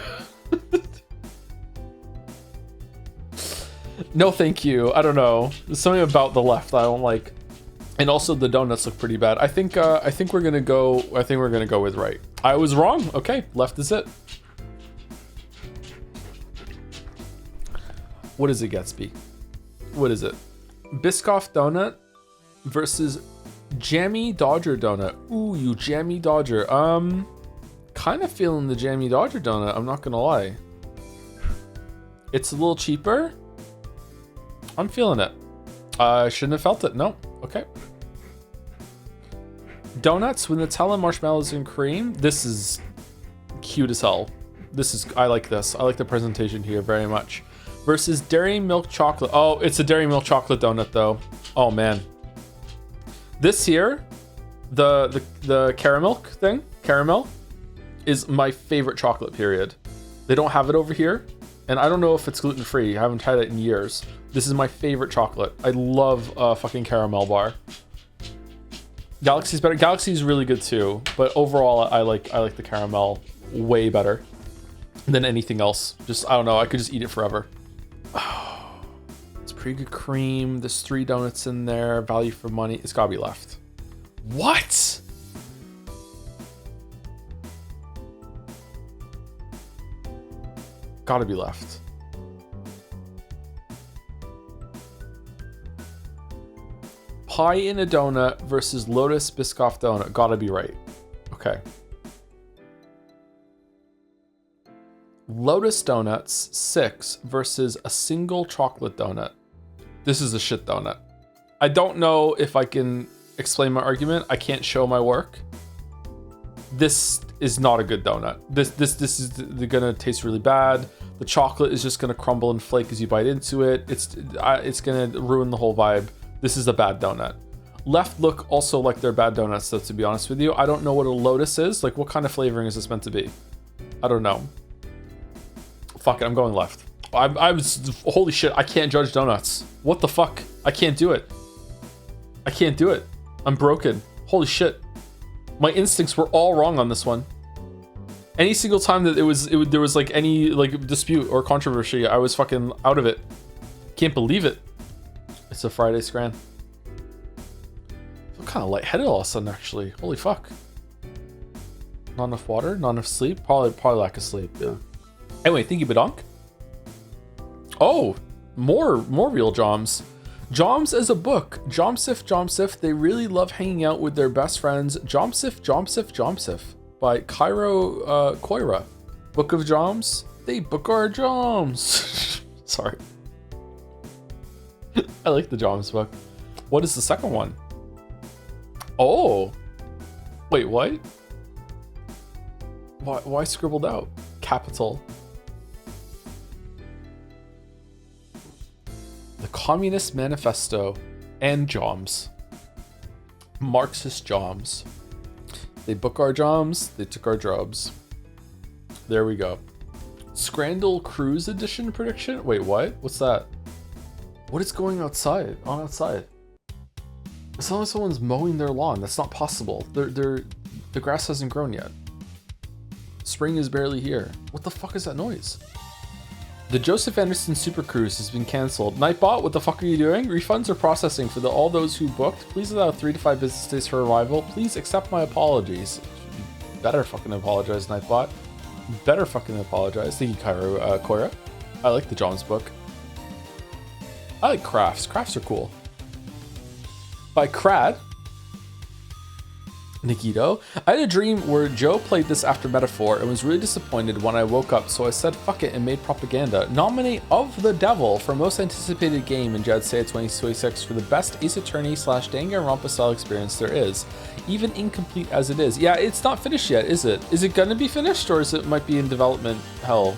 No, thank you. I don't know. There's something about the left I don't like. And also the donuts look pretty bad. I think we're gonna go with right. I was wrong. Okay, left is it. What is it, Gatsby? What is it? Biscoff donut versus Jammy Dodger donut. Ooh, you Jammy Dodger. Kind of feeling the Jammy Dodger donut, I'm not gonna lie. It's a little cheaper. I'm feeling it. I shouldn't have felt it. No. Okay. Donuts with Nutella, marshmallows, and cream. This is cute as hell. I like this. I like the presentation here very much. Versus dairy milk chocolate. Oh, it's a dairy milk chocolate donut though. Oh man. This here, the caramel is my favorite chocolate, period. They don't have it over here, and I don't know if it's gluten-free. I haven't tried it in years. This is my favorite chocolate. I love a fucking caramel bar. Galaxy's better. Galaxy's really good too, but overall I like the caramel way better than anything else. Just, I don't know, I could just eat it forever. Oh, it's pretty good cream. There's 3 donuts in there. Value for money. It's gotta be left. What? Gotta be left. Pie in a donut versus Lotus Biscoff donut. Gotta be right. Okay. Lotus donuts 6 versus a single chocolate donut. This is a shit donut. I don't know if I can explain my argument. I can't show my work. This is not a good donut. This is gonna taste really bad. The chocolate is just gonna crumble and flake as you bite into it. It's gonna ruin the whole vibe. This is a bad donut. Left look also like they're bad donuts though, to be honest with you. I don't know what a Lotus is. Like, what kind of flavoring is this meant to be? I don't know. Fuck it, I'm going left. I was, holy shit, I can't judge donuts. What the fuck? I can't do it. I can't do it. I'm broken. Holy shit. My instincts were all wrong on this one. Any single time that there was like any like dispute or controversy, I was fucking out of it. Can't believe it. It's a Friday Scran. I feel kind of lightheaded all of a sudden, actually. Holy fuck. Not enough water, not enough sleep. Probably lack of sleep. Yeah. Anyway, thank you, Badonk. Oh, more real Joms. Joms as a book. Jomsif. They really love hanging out with their best friends. Jomsif. By Cairo Koira. Book of Joms. They book our Joms. Sorry. I like the Joms book. What is the second one? Oh. Wait, what? Why scribbled out? Capital. Communist Manifesto and Joms. Marxist Joms. They book our joms, they took our jobs. There we go. Scrandle Cruise Edition prediction? Wait, what? What's that? What is going outside? On outside? It's not like someone's mowing their lawn. That's not possible. The grass hasn't grown yet. Spring is barely here. What the fuck is that noise? The Joseph Anderson Super Cruise has been cancelled. Nightbot, what the fuck are you doing? Refunds are processing for all those who booked. Please allow 3 to 5 business days for arrival. Please accept my apologies. You better fucking apologize, Nightbot. You better fucking apologize. Thank you, Koira. I like the John's book. I like crafts. Crafts are cool. By Crad. Nikito. I had a dream where Joe played this after Metaphor and was really disappointed when I woke up, so I said fuck it and made propaganda. Nominate Of the Devil for most anticipated game in Jed Say 2026 for the best Ace Attorney / Danganronpa style experience there is, even incomplete as it is. Yeah, it's not finished yet, is it? Is it gonna be finished, or is it might be in development hell?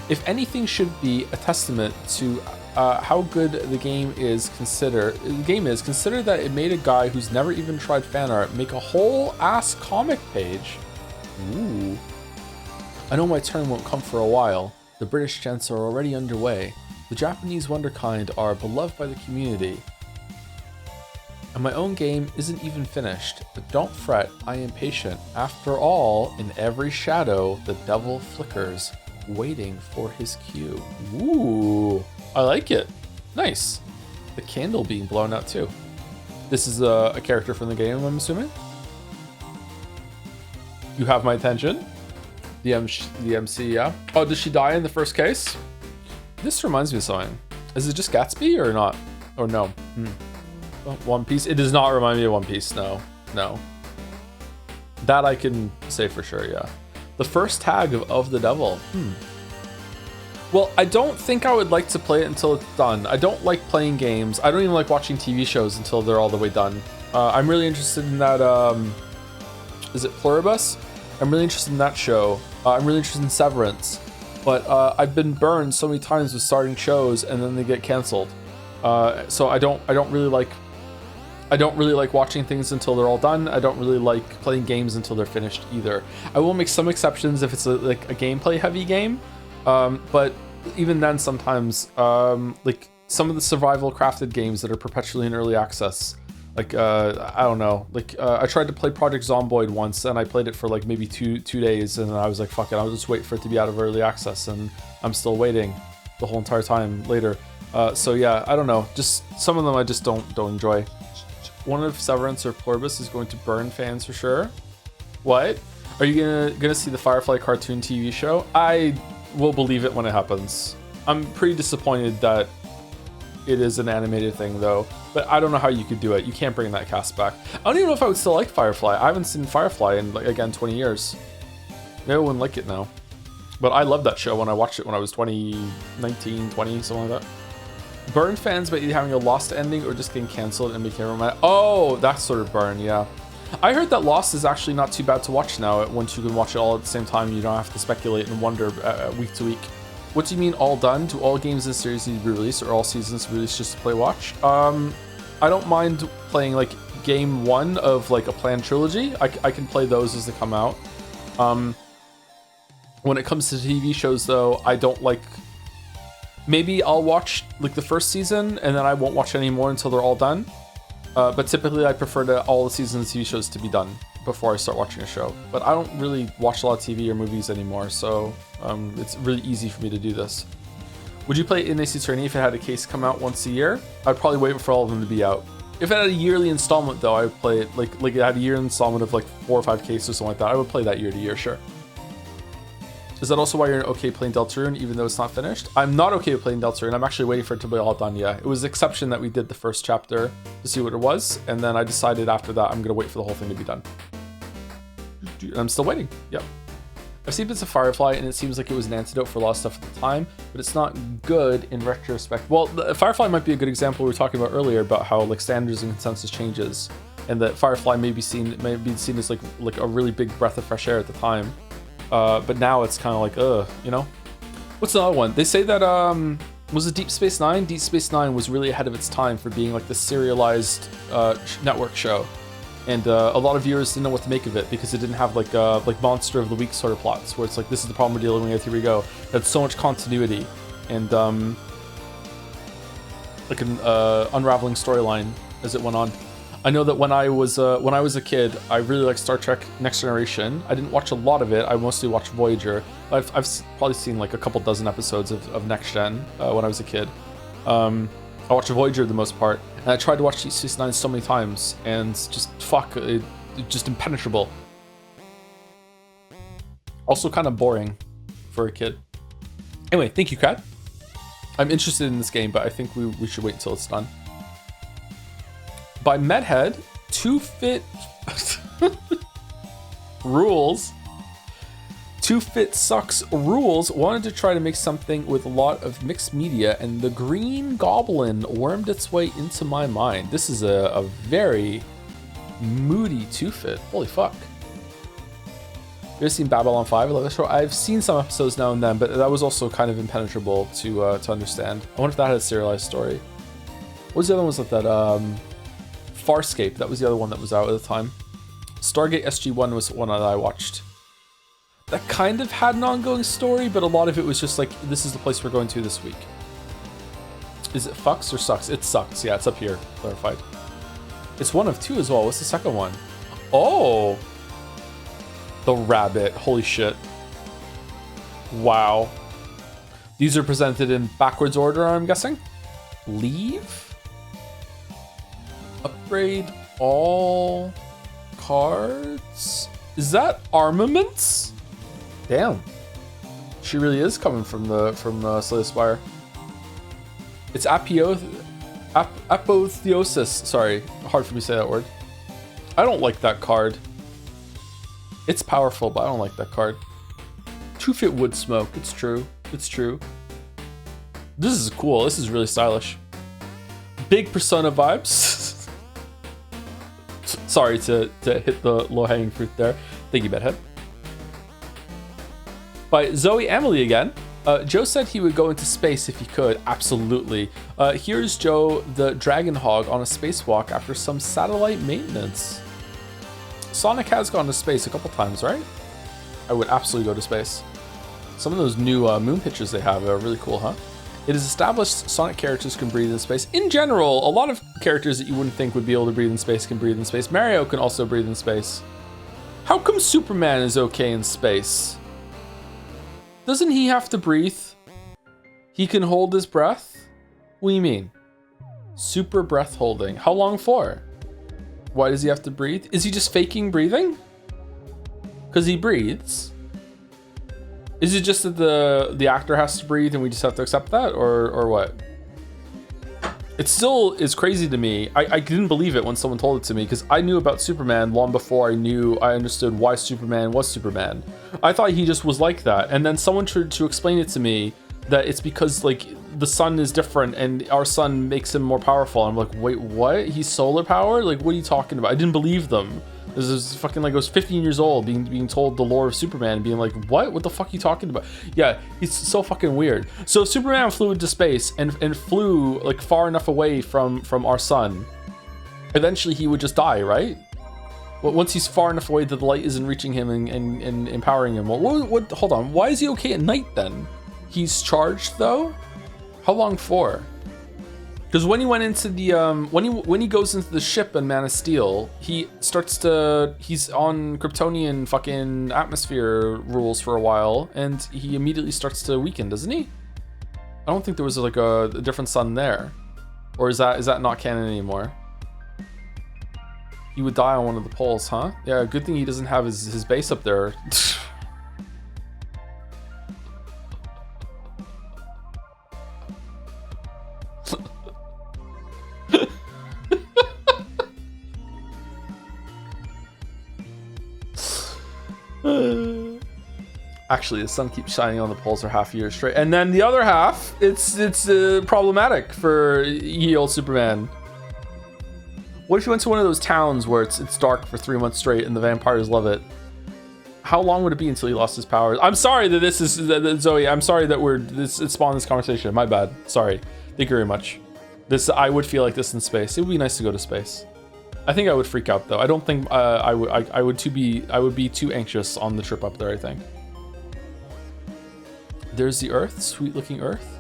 If anything should be a testament to how good the game is, consider that it made a guy who's never even tried fan art make a whole ass comic page. Ooh. I know my turn won't come for a while. The British gents are already underway. The Japanese wonderkind are beloved by the community. And my own game isn't even finished, but don't fret, I am patient. After all, in every shadow, the devil flickers, waiting for his cue. Ooh. I like it. Nice. The candle being blown out too. This is a character from the game, I'm assuming. You have my attention. The MC, yeah. Oh, did she die in the first case? This reminds me of something. Is it just Gatsby or not? Or no? Oh, One Piece. It does not remind me of One Piece. No. That I can say for sure, yeah. The first tag of the devil. Well, I don't think I would like to play it until it's done. I don't like playing games. I don't even like watching TV shows until they're all the way done. I'm really interested in that, is it Pluribus? I'm really interested in that show. I'm really interested in Severance. But I've been burned so many times with starting shows and then they get canceled. So I don't really like watching things until they're all done. I don't really like playing games until they're finished either. I will make some exceptions if it's like a gameplay heavy game. But even then, sometimes, like some of the survival crafted games that are perpetually in early access, like, I don't know, like, I tried to play Project Zomboid once and I played it for like maybe two days and I was like, fuck it, I'll just wait for it to be out of early access, and I'm still waiting the whole entire time later. So yeah, I don't know, just some of them I just don't enjoy. One of Severance or Pluribus is going to burn fans for sure. What? Are you gonna see the Firefly cartoon TV show? I will believe it when it happens. I'm pretty disappointed that it is an animated thing though, but I don't know how you could do it. You can't bring that cast back. I don't even know if I would still like Firefly. I haven't seen Firefly in, like, again, 20 years. Maybe I wouldn't like it now. But I loved that show when I watched it when I was 19, 20, something like that. Burn fans by either having a Lost ending or just getting cancelled and making everyone mad. Oh, that sort of burn, yeah. I heard that Lost is actually not too bad to watch now. Once you can watch it all at the same time, you don't have to speculate and wonder week to week. What do you mean all done? Do all games in the series need to be released or all seasons released just to play watch? I don't mind playing like game 1 of like a planned trilogy. I can play those as they come out. When it comes to TV shows though, I don't like... Maybe I'll watch like the first season and then I won't watch any more until they're all done. But typically I prefer all the seasons of TV shows to be done before I start watching a show. But I don't really watch a lot of TV or movies anymore, so it's really easy for me to do this. Would you play Ace Attorney if it had a case come out once a year? I'd probably wait for all of them to be out. If it had a yearly installment though, I would play it like it had a year installment of like 4 or 5 cases or something like that. I would play that year to year, sure. Is that also why you're okay playing Deltarune even though it's not finished? I'm not okay with playing Deltarune. I'm actually waiting for it to be all done, yeah. It was the exception that we did the first chapter to see what it was, and then I decided after that I'm gonna wait for the whole thing to be done. And I'm still waiting, yeah. I've seen bits of Firefly and it seems like it was an antidote for a lot of stuff at the time, but it's not good in retrospect. Well, Firefly might be a good example we were talking about earlier about how like standards and consensus changes, and that Firefly may be seen as like a really big breath of fresh air at the time. But now it's kind of like, you know? What's another one? They say that Was it Deep Space Nine? Deep Space Nine was really ahead of its time for being like the serialized network show, and a lot of viewers didn't know what to make of it because it didn't have like Monster of the Week sort of plots where it's like, this is the problem we're dealing with, here we go. It had so much continuity and like an unraveling storyline as it went on. I know that when I was a kid, I really liked Star Trek Next Generation. I didn't watch a lot of it. I mostly watched Voyager. I've probably seen like a couple dozen episodes of Next Gen when I was a kid. I watched Voyager the most part, and I tried to watch Deep Space Nine so many times, and just just impenetrable. Also kind of boring for a kid. Anyway, thank you, Kat. I'm interested in this game, but I think we should wait until it's done. By Medhead, 2Fit Rules. 2Fit Sucks Rules wanted to try to make something with a lot of mixed media, and the Green Goblin wormed its way into my mind. This is a very moody 2Fit. Holy fuck. You ever seen Babylon 5? I love that show. I've seen some episodes now and then, but that was also kind of impenetrable to understand. I wonder if that had a serialized story. What was the other one? Was that Farscape? That was the other one that was out at the time. Stargate SG-1 was one that I watched. That kind of had an ongoing story, but a lot of it was just like, this is the place we're going to this week. Is it fucks or sucks? It sucks. Yeah, it's up here. Clarified. It's one of two as well. What's the second one? Oh! The Rabbit. Holy shit. Wow. These are presented in backwards order, I'm guessing? Leave? Upgrade all cards? Is that armaments? Damn. She really is coming from Slay the Spire. It's apotheosis. Sorry, hard for me to say that word. I don't like that card. It's powerful, but I don't like that card. 2Fit Wood Smoke. It's true. It's true. This is cool. This is really stylish. Big Persona vibes. Sorry to hit the low-hanging fruit there. Thank you, Bedhead. By Zoe Emily again. Joe said he would go into space if he could. Absolutely. Here's Joe the Dragon Hog on a spacewalk after some satellite maintenance. Sonic has gone to space a couple times, right? I would absolutely go to space. Some of those new moon pictures they have are really cool, huh? It is established Sonic characters can breathe in space. In general, a lot of characters that you wouldn't think would be able to breathe in space can breathe in space. Mario can also breathe in space. How come Superman is okay in space? Doesn't he have to breathe? He can hold his breath? What do you mean? Super breath holding. How long for? Why does he have to breathe? Is he just faking breathing? Because he breathes. Is it just that the actor has to breathe and we just have to accept that, or what? It still is crazy to me. I didn't believe it when someone told it to me because I knew about Superman long before I understood why Superman was Superman. I thought he just was like that, and then someone tried to explain it to me that it's because like the sun is different and our sun makes him more powerful. I'm like, wait, what? He's solar powered? Like, what are you talking about? I didn't believe them. This is fucking like I was 15 years old being told the lore of Superman and being like, what the fuck are you talking about? Yeah, he's so fucking weird. So if Superman flew into space and flew like far enough away from our sun, eventually he would just die, right? Well, once he's far enough away that the light isn't reaching him and empowering him. What? Hold on, why is he okay at night then? He's charged though? How long for? Because when he went into the when he goes into the ship in Man of Steel, he's on Kryptonian fucking atmosphere rules for a while, and he immediately starts to weaken, doesn't he? I don't think there was like a different sun there, or is that not canon anymore? He would die on one of the poles, huh? Yeah, good thing he doesn't have his base up there. Actually, the sun keeps shining on the poles for half a year straight, and then the other half, it's problematic for ye old Superman. What if you went to one of those towns where it's dark for 3 months straight and the vampires love it? How long would it be until he lost his powers? I'm sorry that this is Zoe. I'm sorry that it spawned this conversation. My bad. Sorry. Thank you very much. I would feel like this in space. It would be nice to go to space. I think I would freak out though. I don't think I would be too anxious on the trip up there. I think. There's the Earth, sweet looking Earth.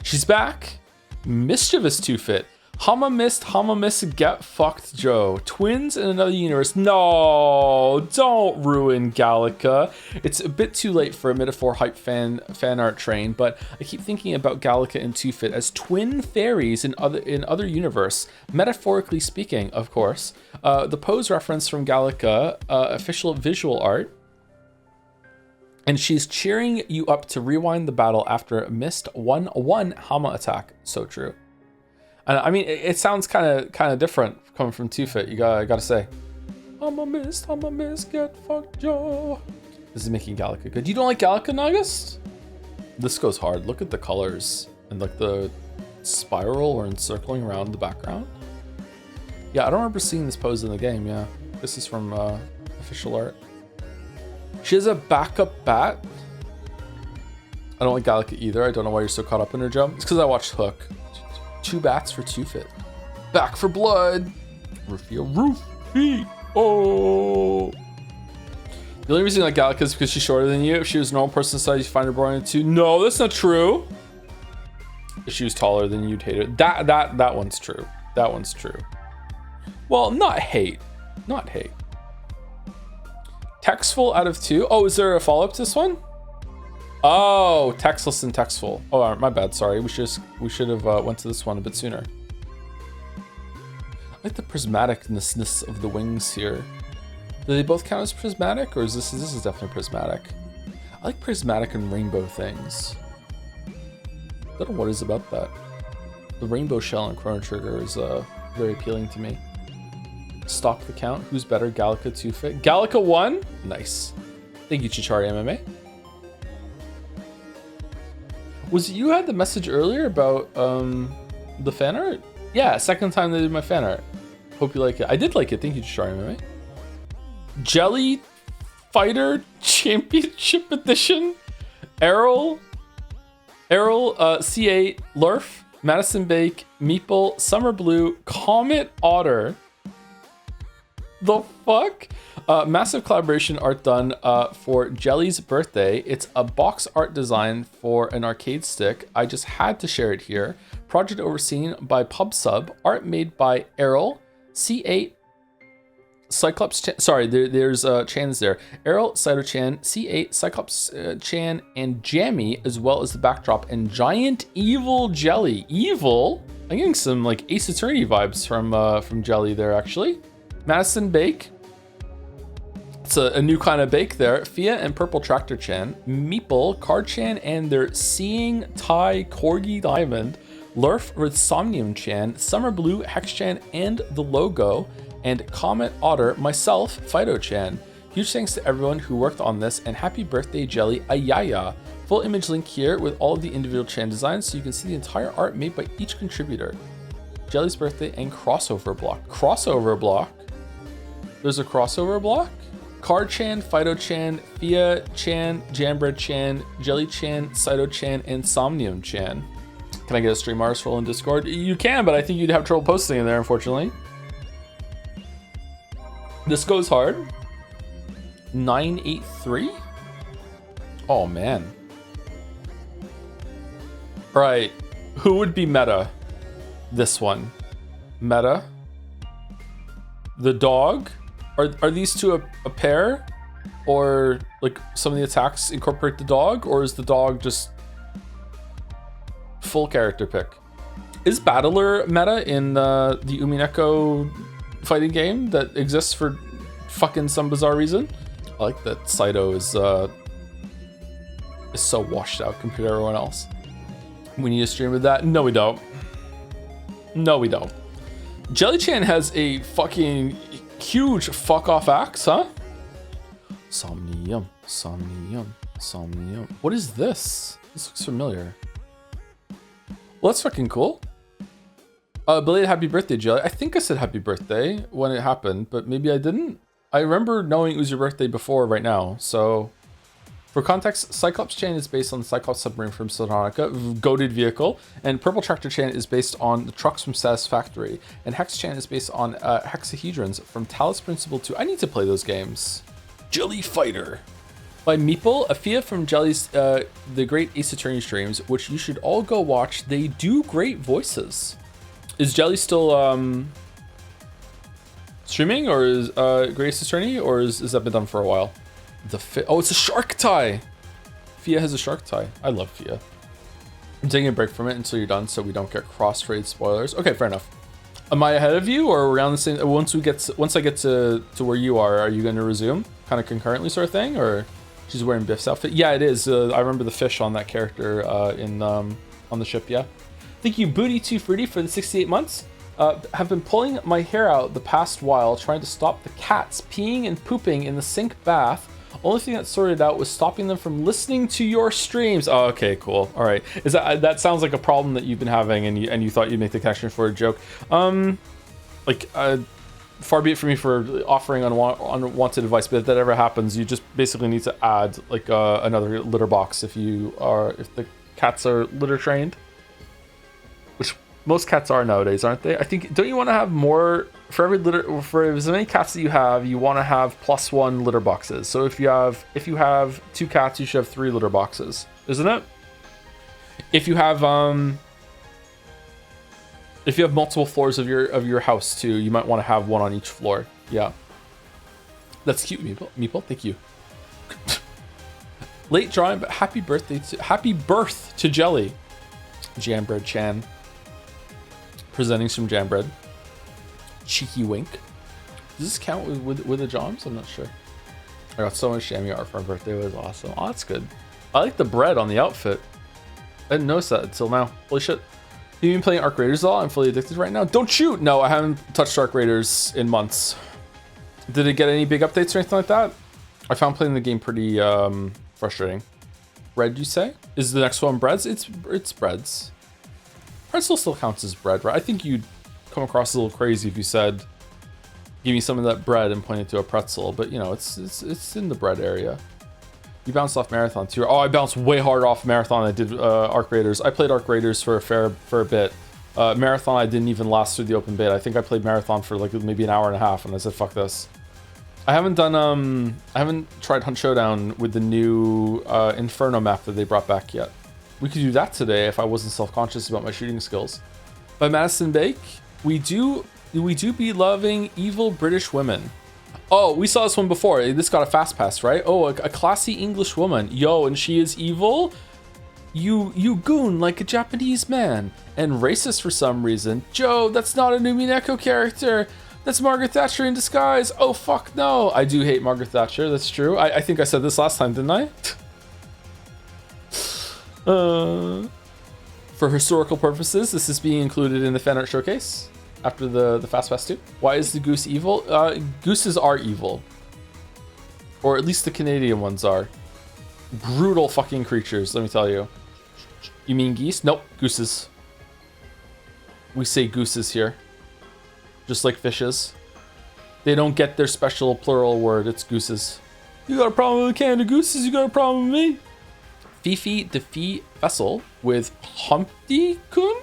She's back. Mischievous Two-Fit. Hama missed, get fucked, Joe. Twins in another universe. No, don't ruin Gallica. It's a bit too late for a Metaphor hype fan art train, but I keep thinking about Gallica and Two-Fit as twin fairies in other universe. Metaphorically speaking, of course. The pose reference from Gallica, official visual art. And she's cheering you up to rewind the battle after a missed 1-1 Hama attack. So true. And I mean, it sounds kind of different coming from Two-Fit. I gotta say. Hama missed, get fucked, Joe. This is making Gallica good. You don't like Gallica, Nagus? This goes hard. Look at the colors and like the spiral or encircling around the background. Yeah, I don't remember seeing this pose in the game. Yeah, this is from official art. She has a backup bat. I don't like Gallica either. I don't know why you're so caught up in her, Joe. It's because I watched Hook. 2 bats for Two-Fit. Back for blood. Rufy. Oh. The only reason you like Gallica is because she's shorter than you. If she was a normal person size, you find her boring too. No, that's not true. If she was taller than you, you'd hate her. That one's true. That one's true. Well, not hate. Not hate. Textful out of 2. Oh, is there a follow-up to this one? Oh, textless and textful. Oh, my bad. Sorry. We should have went to this one a bit sooner. I like the prismaticness of the wings here. Do they both count as prismatic, or is this is definitely prismatic? I like prismatic and rainbow things. I don't know what is about that. The rainbow shell on Chrono Trigger is very appealing to me. Stock the count. Who's better, Gallica, Two-Fit? Gallica 1? Nice. Thank you, Chichari MMA. Was it you had the message earlier about the fan art? Yeah, second time they did my fan art. Hope you like it. I did like it. Thank you, Chichari MMA. Jelly Fighter Championship Edition. Errol, C8, Lurf, Madison Bake, Meeple, Summer Blue, Comet Otter. The fuck? Massive collaboration art done for Jelly's birthday. It's a box art design for an arcade stick. I just had to share it here. Project overseen by PubSub. Art made by Errol, C8, Cyclops Chan. Sorry, there's Chans there. Errol, Saito Chan, C8, Cyclops Chan, and Jammy, as well as the backdrop and giant evil Jelly. Evil? I'm getting some like Ace Attorney vibes from Jelly there actually. Madison Bake. It's a new kind of bake there. Fia and Purple Tractor Chan. Meeple, Card Chan, and their Seeing Thai Corgi Diamond. Lurf with Somnium Chan. Summer Blue, Hex Chan, and the logo. And Comet Otter, myself, Fido Chan. Huge thanks to everyone who worked on this, and happy birthday, Jelly Ayaya. Full image link here with all of the individual Chan designs so you can see the entire art made by each contributor. Jelly's birthday and crossover block. Crossover block? There's a crossover block? Card Chan, Fido Chan, Fia Chan, Jambred Chan, Jelly Chan, Saito Chan, and Somnium Chan. Can I get a stream artist role in Discord? You can, but I think you'd have trouble posting in there, unfortunately. This goes hard. 983? Oh, man. All right. Who would be meta? This one. Meta. The dog? Are these two a pair? Or like some of the attacks incorporate the dog? Or is the dog just full character pick? Is Battler meta in the Umineko fighting game that exists for fucking some bizarre reason? I like that Saito is so washed out compared to everyone else. We need a stream with that? No, we don't. No, we don't. Jelly-chan has a fucking huge fuck off axe, huh? Somnium, Somnium, Somnium. What is this? This looks familiar. Well, that's fucking cool. Belated happy birthday, Jelly. I think I said happy birthday when it happened, but maybe I didn't. I remember knowing it was your birthday before right now, so... For context, Cyclops Chain is based on the Cyclops submarine from Subnautica, goated vehicle, and Purple Tractor Chain is based on the trucks from Satisfactory, and Hex Chain is based on hexahedrons from Talos Principle 2. I need to play those games. Jelly Fighter by Meeple, Afia from Jelly's The Great Ace Attorney streams, which you should all go watch. They do great voices. Is Jelly still streaming, or is Great Ace Attorney, or is that been done for a while? Oh, it's a shark tie. Fia has a shark tie. I love Fia. I'm taking a break from it until you're done so we don't get cross-trade spoilers. Okay, fair enough. Am I ahead of you or around the same? Once I get to where you are you going to resume kind of concurrently sort of thing, or she's wearing Biff's outfit? Yeah, it is. I remember the fish on that character on the ship. Yeah. Thank you, Booty Too Fruity, for the 68 months. Have been pulling my hair out the past while trying to stop the cats peeing and pooping in the sink bath. Only thing that sorted out was stopping them from listening to your streams. Oh, okay, cool. All right. Is that sounds like a problem that you've been having, and you thought you'd make the connection for a joke? Far be it for me for offering unwanted advice, but if that ever happens, you just basically need to add like another litter box if the cats are litter trained, which most cats are nowadays, aren't they? I think, don't you want to have more for every litter? For as many cats that you want to have +1 litter boxes. So if you have 2 cats, you should have 3 litter boxes, isn't it? If you have multiple floors of your house too, you might want to have 1 on each floor. Yeah, that's cute, Meeple. Thank you. Late drawing, but happy birth to Jelly. Jambread Chan. Presenting some Jambread. Cheeky wink. Does this count with the Joms? I'm not sure. I got so much chamois art for my birthday. It was awesome. Oh, that's good. I like the bread on the outfit. I didn't notice that until now. Holy shit. Have you been playing Arc Raiders at all? I'm fully addicted right now. Don't shoot! No, I haven't touched Arc Raiders in months. Did it get any big updates or anything like that? I found playing the game pretty frustrating. Bread, you say? Is the next one breads? It's breads. Pretzel still counts as bread, right? I think you'd come across a little crazy if you said, give me some of that bread and pointed to a pretzel, but you know, it's in the bread area. You bounced off Marathon too. Oh, I bounced way harder off Marathon than I did Arc Raiders. I played Arc Raiders for a bit. Marathon, I didn't even last through the open beta. I think I played Marathon for like maybe an hour and a half, and I said, fuck this. I haven't tried Hunt Showdown with the new Inferno map that they brought back yet. We could do that today if I wasn't self-conscious about my shooting skills. By Madison Bake, we do be loving evil British women. Oh, we saw this one before. This got a fast pass, right? Oh, a classy English woman. Yo, and she is evil? You goon like a Japanese man. And racist for some reason. Joe, that's not a Numineko character. That's Margaret Thatcher in disguise. Oh, fuck no. I do hate Margaret Thatcher. That's true. I think I said this last time, didn't I? For historical purposes, this is being included in the Fanart showcase after the Fast Pass 2. Why is the goose evil? Gooses are evil. Or at least the Canadian ones are. Brutal fucking creatures, let me tell you. You mean geese? Nope, gooses. We say gooses here. Just like fishes. They don't get their special plural word, it's gooses. You got a problem with Canada gooses, you got a problem with me? Fifi Defeat Vessel with Humpty Kun?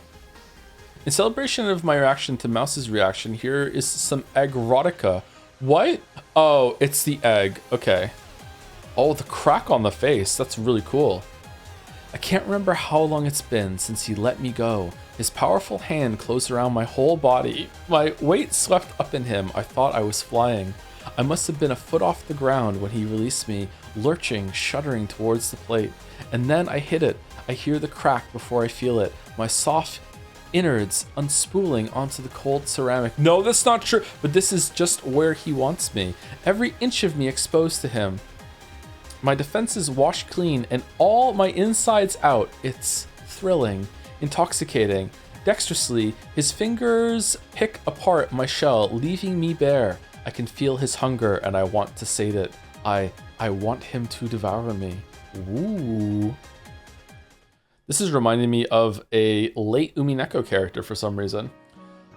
In celebration of my reaction to Mouse's reaction, here is some eggrotica. What? Oh, it's the egg. Okay. Oh, the crack on the face. That's really cool. I can't remember how long it's been since he let me go. His powerful hand closed around my whole body. My weight swept up in him. I thought I was flying. I must have been a foot off the ground when he released me, lurching, shuddering towards the plate. And then I hit it. I hear the crack before I feel it. My soft innards unspooling onto the cold ceramic. No, that's not true. But this is just where he wants me. Every inch of me exposed to him. My defenses washed clean and all my insides out. It's thrilling, intoxicating. Dexterously, his fingers pick apart my shell, leaving me bare. I can feel his hunger and I want to sate it. I want him to devour me. Ooh. This is reminding me of a late Umineko character for some reason.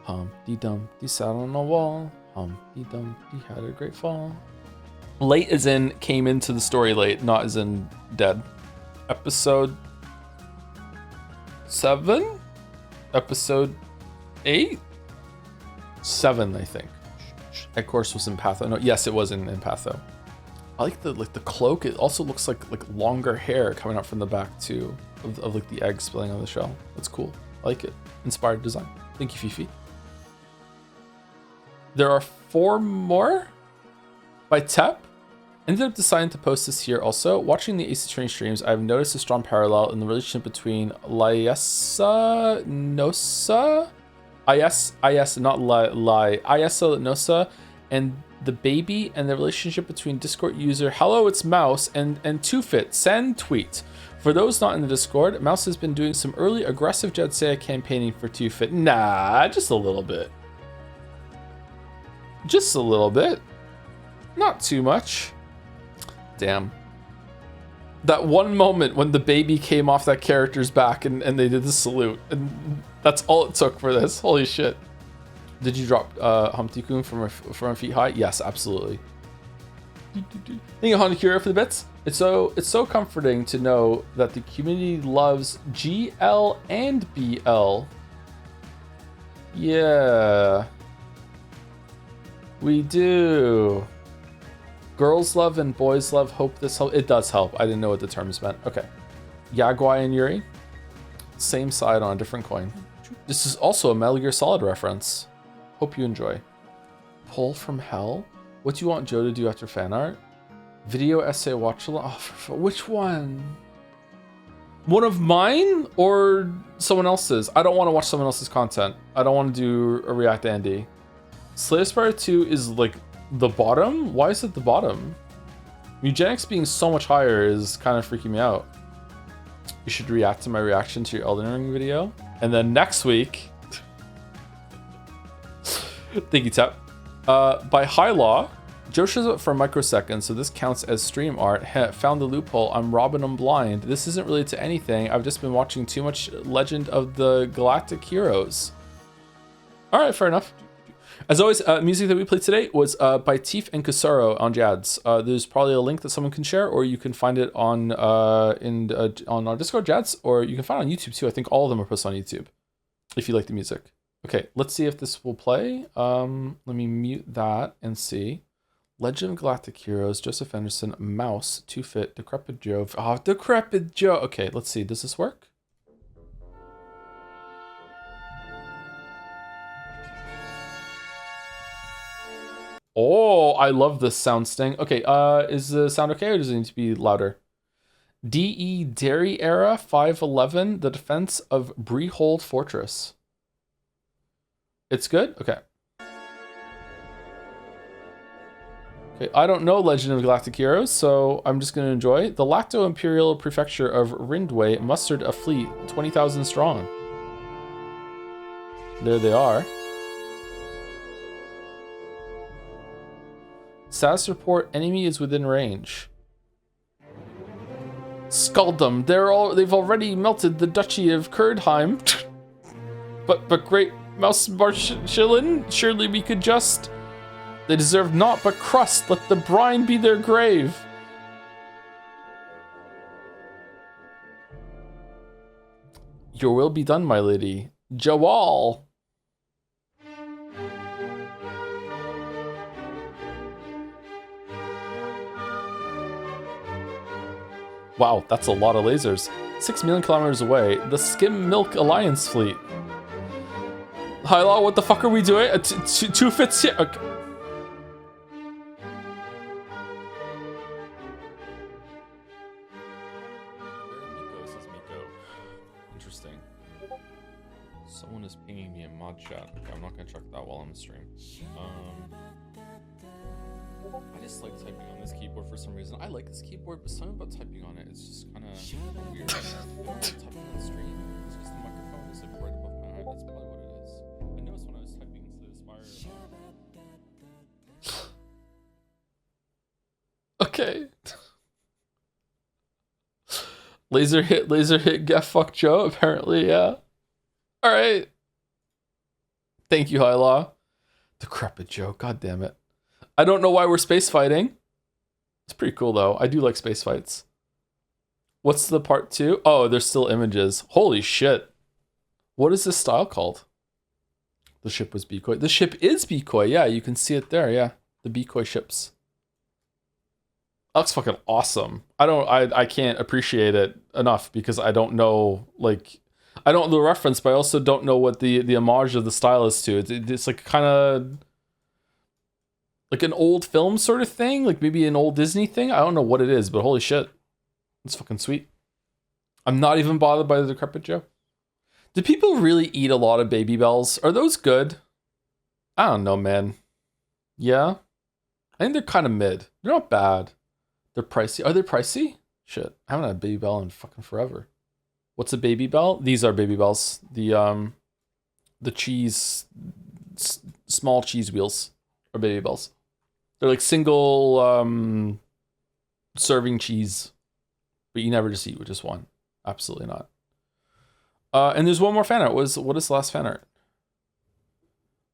Humpty Dumpty sat on a wall. Humpty Dumpty had a great fall. Late as in came into the story late, not as in dead. Episode 7? Episode 8? 7, I think. That course was in Patho. No, yes, it was in Patho. I like the cloak. It also looks like longer hair coming up from the back too, of like the egg spilling on the shell. That's cool. I like it. Inspired design. Thank you, Fifi. There are 4 more by Tep. Ended up deciding to post this here also. Watching the AC Train streams, I've noticed a strong parallel in the relationship between Lyessa Nosa, not Lyessa Nosa, and the baby, and the relationship between Discord user Hello It's Mouse and Two-Fit. Send tweet. For those not in the Discord, Mouse has been doing some early aggressive Jedsea campaigning for Two-Fit. Nah, just a little bit. Just a little bit. Not too much. Damn. That one moment when the baby came off that character's back and they did the salute, and that's all it took for this. Holy shit. Did you drop Humpty-kun from a feet high? Yes, absolutely. Thank you, Hanakira, for the bits. It's so comforting to know that the community loves GL and BL. Yeah. We do. Girls love and boys love. Hope this helps. It does help. I didn't know what the terms meant. Okay. Yaoi and Yuri. Same side on a different coin. This is also a Metal Gear Solid reference. Hope you enjoy. Pull from Hell? What do you want Joe to do after fan art? Video essay Watchalong? Oh, which one? One of mine or someone else's? I don't want to watch someone else's content. I don't want to do a React Andy. Slay Spire 2 is like the bottom? Why is it the bottom? Eugenics being so much higher is kind of freaking me out. You should react to my reaction to your Elden Ring video. And then next week... Thank you, Tep. By High Law, Joe shows up for a microsecond, so this counts as stream art. Found the loophole. I'm robbing him blind. This isn't related to anything. I've just been watching too much Legend of the Galactic Heroes. Alright, fair enough. As always, music that we played today was by Teef and Kusaro on Jads. There's probably a link that someone can share, or you can find it on our Discord, Jads, or you can find it on YouTube too. I think all of them are posted on YouTube, if you like the music. Okay, let's see if this will play. Let me mute that and see. Legend of Galactic Heroes, Joseph Anderson, Mouse, Two-Fit, Decrepit Joe. Oh, Decrepit Joe. Okay, let's see. Does this work? Oh, I love this sound sting. Okay, is the sound okay, or does it need to be louder? DE Dairy Era 511, The Defense of Breehold Fortress. It's good? Okay. Okay, I don't know Legend of Galactic Heroes, so I'm just going to enjoy. The Lacto Imperial Prefecture of Rindway mustered a fleet 20,000 strong. There they are. Status report, enemy is within range. Scald them. They've already melted the Duchy of Kurdheim. but great Mouse Marshallin, surely we could just... They deserve naught but crust. Let the brine be their grave. Your will be done, my lady. Jawal. Wow, that's a lot of lasers. 6 million kilometers away, the Skim Milk Alliance fleet. High Law, what the fuck are we doing? Two-Fits here. Okay. Interesting. Someone is pinging me in mod chat. Okay, I'm not gonna check that while I'm stream. I just like typing on this keyboard for some reason. I like this keyboard, but something about typing on it, it's just kind of weird. I don't like typing on the stream. It's just the microphone is like right above my eye. That's probably what it is. I noticed when I was typing into the Aspire. Okay. Laser hit, get fuck Joe, apparently, yeah. Alright. Thank you, High Law. Decrepit Joe, god damn it. I don't know why we're space fighting. It's pretty cool though. I do like space fights. What's the part 2? Oh, there's still images. Holy shit. What is this style called? The ship was Bikoi. The ship is Bikoi. Yeah, you can see it there. Yeah, the Bikoi ships. That looks fucking awesome. I can't appreciate it enough because I don't know, like, I don't know the reference, but I also don't know what the homage of the style is to. It's like kind of like an old film sort of thing, like maybe an old Disney thing. I don't know what it is, but holy shit. It's fucking sweet. I'm not even bothered by the Decrepit Joe. Do people really eat a lot of Baby Bells? Are those good? I don't know, man. Yeah? I think they're kind of mid. They're not bad. They're pricey. Are they pricey? Shit. I haven't had a Baby Bell in fucking forever. What's a Baby Bell? These are Baby Bells. The cheese, small cheese wheels are Baby Bells. They're like single serving cheese. But you never just eat with just one. Absolutely not. And there's one more fan art. What is the last fan art?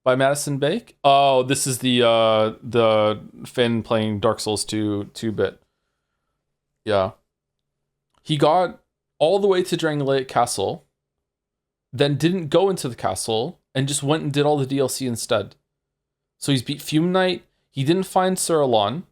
By Madison Bake? Oh, this is the Finn playing Dark Souls 2-bit. Yeah. He got all the way to Drangleic Castle, then didn't go into the castle, and just went and did all the DLC instead. So he's beat Fume Knight. He didn't find Suralon.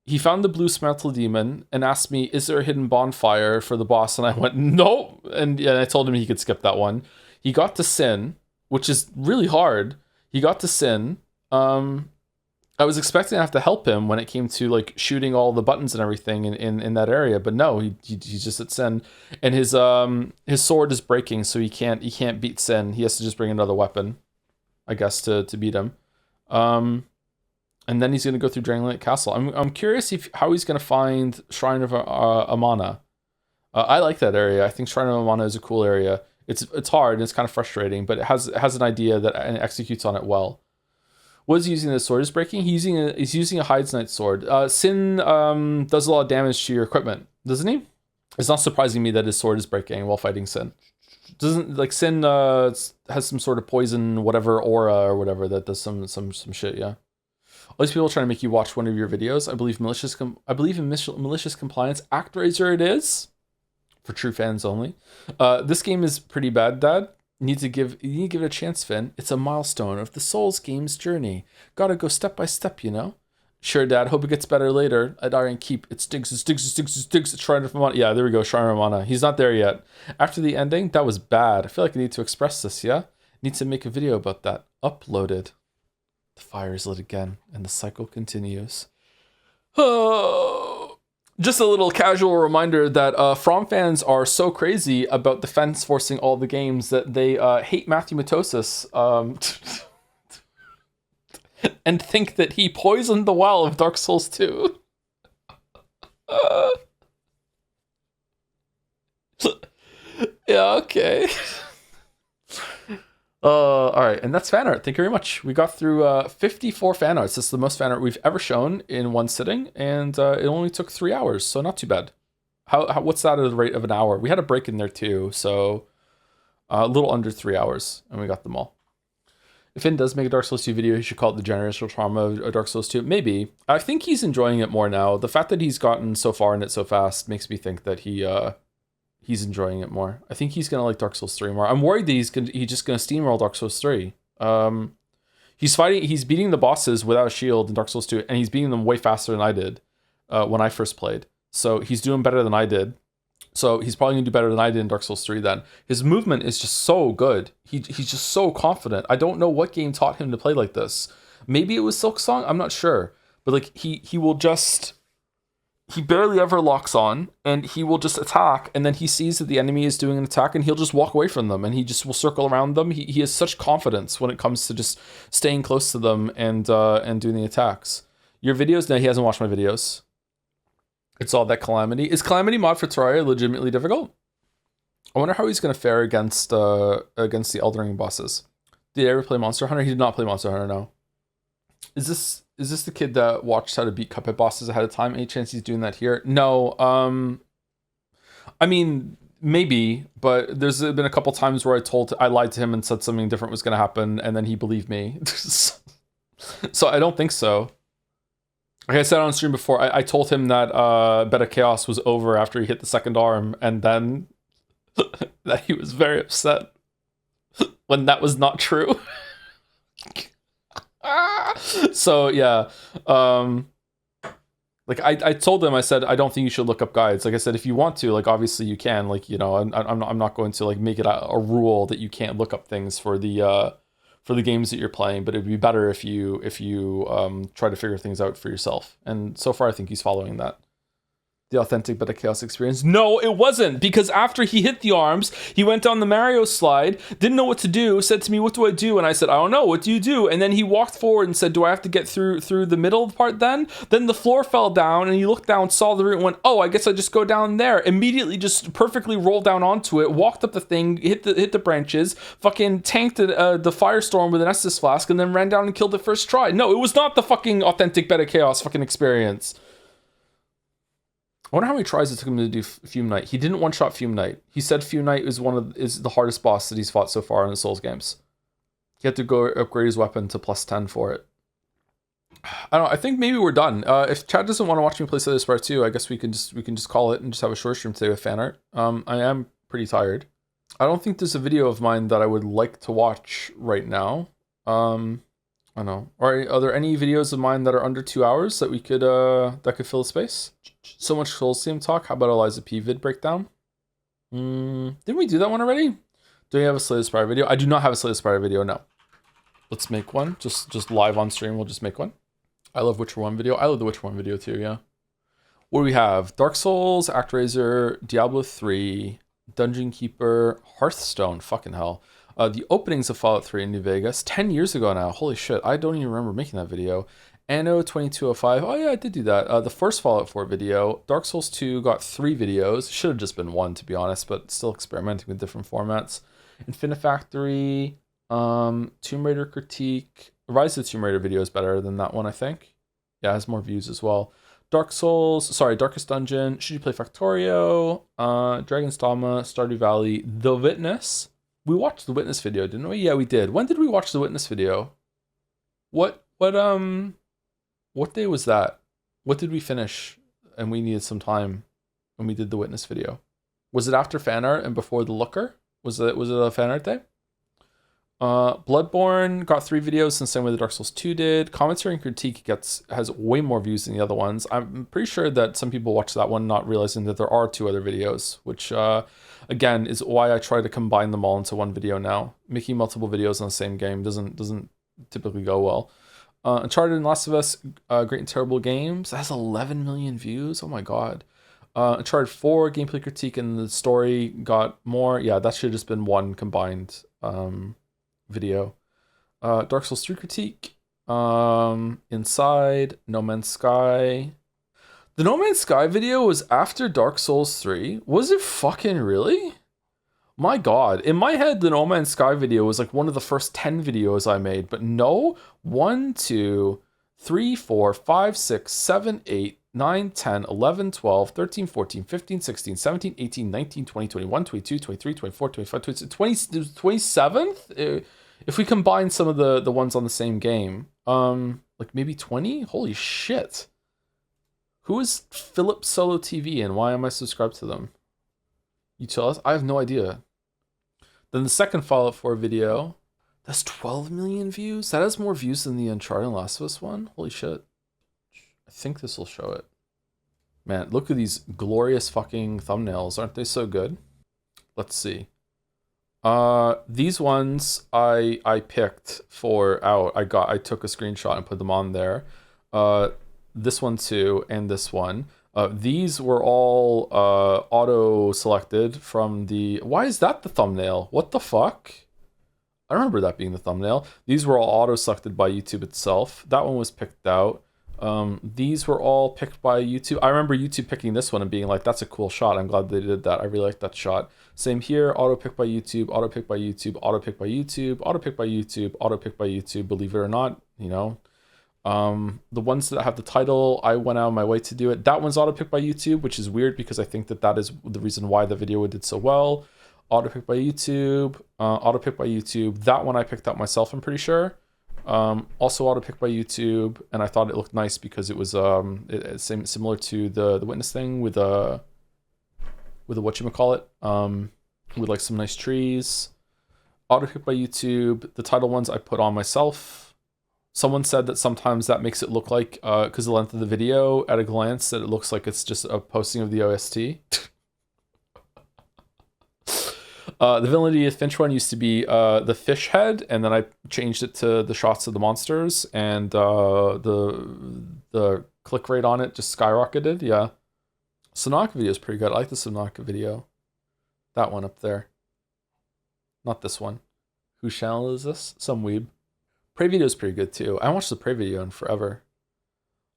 He found the blue Smeartle demon and asked me, is there a hidden bonfire for the boss? And I went, no. And I told him he could skip that one. He got to Sin, which is really hard. He got to Sin. I was expecting to have to help him when it came to like shooting all the buttons and everything in that area, but no, he's just at Sin. And his sword is breaking, so he can't beat Sin. He has to just bring another weapon, I guess, to beat him. And then he's going to go through Drangleic Castle. I'm curious how he's going to find Shrine of Amana. I like that area. I think Shrine of Amana is a cool area. It's hard and it's kind of frustrating, but it has an idea that and executes on it well. What is he using? The sword is breaking. He's using a Hides Knight sword. Sin does a lot of damage to your equipment, doesn't he? It's not surprising me that his sword is breaking while fighting Sin. Doesn't like Sin has some sort of poison whatever aura or whatever that does some shit. Yeah. All these people trying to make you watch one of your videos. I believe in malicious compliance. ActRaiser it is. For true fans only. This game is pretty bad, Dad. You need to give it a chance, Finn. It's a milestone of the Souls game's journey. Gotta go step by step, you know? Sure, Dad. Hope it gets better later. At Iron Keep. It stinks. Shrine of Amana. Yeah, there we go. Shrine of Amana. He's not there yet. After the ending, that was bad. I feel like I need to express this, yeah? Need to make a video about that. Uploaded. The fire is lit again, and the cycle continues. Oh. Just a little casual reminder that From fans are so crazy about Defense forcing all the games that they hate Matthew Matosis and think that he poisoned the well of Dark Souls 2. Yeah, okay. All right, and that's fan art. Thank you very much. We got through 54 fan arts. This is the most fan art we've ever shown in one sitting, and it only took 3 hours, so not too bad. What's that at the rate of an hour? We had a break in there too, so a little under 3 hours, and we got them all. If Finn does make a Dark Souls 2 video, he should call it the generational trauma of Dark Souls 2. Maybe. I think he's enjoying it more now. The fact that he's gotten so far in it so fast makes me think that he's enjoying it more. I think he's gonna like Dark Souls 3 more. I'm worried that he's just gonna steamroll Dark Souls 3. He's beating the bosses without a shield in Dark Souls 2, and he's beating them way faster than I did when I first played. So he's doing better than I did. So he's probably gonna do better than I did in Dark Souls 3 then. His movement is just so good. He's just so confident. I don't know what game taught him to play like this. Maybe it was Silksong, I'm not sure. But like he will just... He barely ever locks on, and he will just attack, and then he sees that the enemy is doing an attack, and he'll just walk away from them, and he just will circle around them. He has such confidence when it comes to just staying close to them and doing the attacks. Your videos? No, he hasn't watched my videos. It's all that Calamity. Is Calamity mod for Terraria legitimately difficult? I wonder how he's going to fare against the Elden Ring bosses. Did he ever play Monster Hunter? He did not play Monster Hunter, no. Is this the kid that watched how to beat Cuphead bosses ahead of time? Any chance he's doing that here? No. I mean, maybe, but there's been a couple times where I lied to him and said something different was going to happen, and then he believed me. So I don't think so. Like I said on stream before, I told him that Beta Chaos was over after he hit the second arm, and then that he was very upset when that was not true. So yeah, like I told him, I said, I don't think you should look up guides. Like I said, if you want to, like obviously you can, like, you know, I'm not going to like make it a rule that you can't look up things for the games that you're playing, but it'd be better if you try to figure things out for yourself. And so far I think he's following that. The authentic Beta Chaos experience. No, it wasn't, because after he hit the arms, he went down the Mario slide, didn't know what to do, said to me, what do I do? And I said, I don't know, what do you do? And then he walked forward and said, do I have to get through the middle part then? Then the floor fell down, and he looked down, saw the route, and went, oh, I guess I just go down there. Immediately just perfectly rolled down onto it, walked up the thing, hit the branches, fucking tanked the firestorm with an Estus flask, and then ran down and killed it first try. No, it was not the fucking authentic Beta Chaos fucking experience. I wonder how many tries it took him to do Fume Knight. He didn't one-shot Fume Knight. He said Fume Knight is the hardest boss that he's fought so far in the Souls games. He had to go upgrade his weapon to +10 for it. I don't know, I think maybe we're done. If Chad doesn't want to watch me play Slay the Spire 2, I guess we can just call it and just have a short stream today with Fanart. I am pretty tired. I don't think there's a video of mine that I would like to watch right now. I don't know. Are there any videos of mine that are under 2 hours that we could that could fill the space? So much Souls team talk. How about Eliza P vid breakdown? Didn't we do that one already? Do you have a Slay the Spire video? I do not have a Slay the Spire video, no. Let's make one. Just live on stream, we'll just make one. I love Witcher 1 video. I love the Witcher 1 video too, yeah. What do we have? Dark Souls, ActRaiser, Diablo 3, Dungeon Keeper, Hearthstone, fucking hell. The openings of Fallout 3 in New Vegas, 10 years ago now. Holy shit, I don't even remember making that video. Anno 2205, oh yeah, I did do that. The first Fallout 4 video. Dark Souls 2 got 3 videos. Should have just been 1, to be honest, but still experimenting with different formats. Infinifactory, Tomb Raider critique. Rise of the Tomb Raider video is better than that one, I think. Yeah, it has more views as well. Darkest Dungeon, Should You Play Factorio, Dragon's Dogma, Stardew Valley, The Witness. We watched The Witness video, didn't we? Yeah, we did. When did we watch The Witness video? What day was that? What did we finish and we needed some time when we did The Witness video? Was it after Fanart and before The Looker? Was it a Fanart day? Bloodborne got 3 videos in the same way that Dark Souls 2 did. Commentary and critique has way more views than the other ones. I'm pretty sure that some people watch that one not realizing that there are 2 other videos, which again is why I try to combine them all into one video now. Making multiple videos on the same game doesn't typically go well. Uncharted and Last of Us, Great and Terrible Games, that has 11 million views. Oh my god. Uncharted 4 gameplay critique and the story got more. Yeah, that should have just been one combined video. Dark Souls 3 critique, Inside, No Man's Sky. The No Man's Sky video was after Dark Souls 3. Was it fucking really? My god, in my head the No Man's Sky video was like one of the first 10 videos I made, but no. 1 2 3 4 5 6 7 8 9 10 11 12 13 14 15 16 17 18 19 20 21 22 23 24 25 26 27th. If we combine some of the ones on the same game, like maybe 20. Holy shit. Who is Philip Solo TV and why am I subscribed to them? You tell us? I have no idea. Then the second Fallout 4 video, that's 12 million views. That has more views than the Uncharted and Last of Us one. Holy shit. I think this will show it. Man, look at these glorious fucking thumbnails. Aren't they so good? Let's see. These ones I picked for out. I took a screenshot and put them on there. This one too, and this one. These were all auto selected from the. Why is that the thumbnail? What the fuck? I remember that being the thumbnail. These were all auto selected by YouTube itself. That one was picked out. These were all picked by YouTube. I remember YouTube picking this one and being like, that's a cool shot. I'm glad they did that. I really like that shot. Same here, auto pick by YouTube, auto pick by YouTube, auto pick by YouTube, auto pick by YouTube, auto pick by YouTube. Believe it or not, you know. The ones that have the title, I went out of my way to do it. That one's auto pick by YouTube, which is weird because I think that is the reason why the video did so well. Auto pick by YouTube, auto pick by YouTube. That one I picked out myself, I'm pretty sure. Also auto picked by YouTube, and I thought it looked nice because it was similar to the witness thing with a whatchamacallit, with like some nice trees. Auto picked by YouTube. The title ones I put on myself. Someone said that sometimes that makes it look like, because the length of the video at a glance, that it looks like it's just a posting of the OST. The Villainy of Finch one used to be the fish head, and then I changed it to the shots of the monsters, and the click rate on it just skyrocketed. Yeah, Sonaka video is pretty good. I like the Sonaka video. That one up there. Not this one. Whose channel is this? Some weeb. Prey video is pretty good too. I haven't watched the Prey video in forever.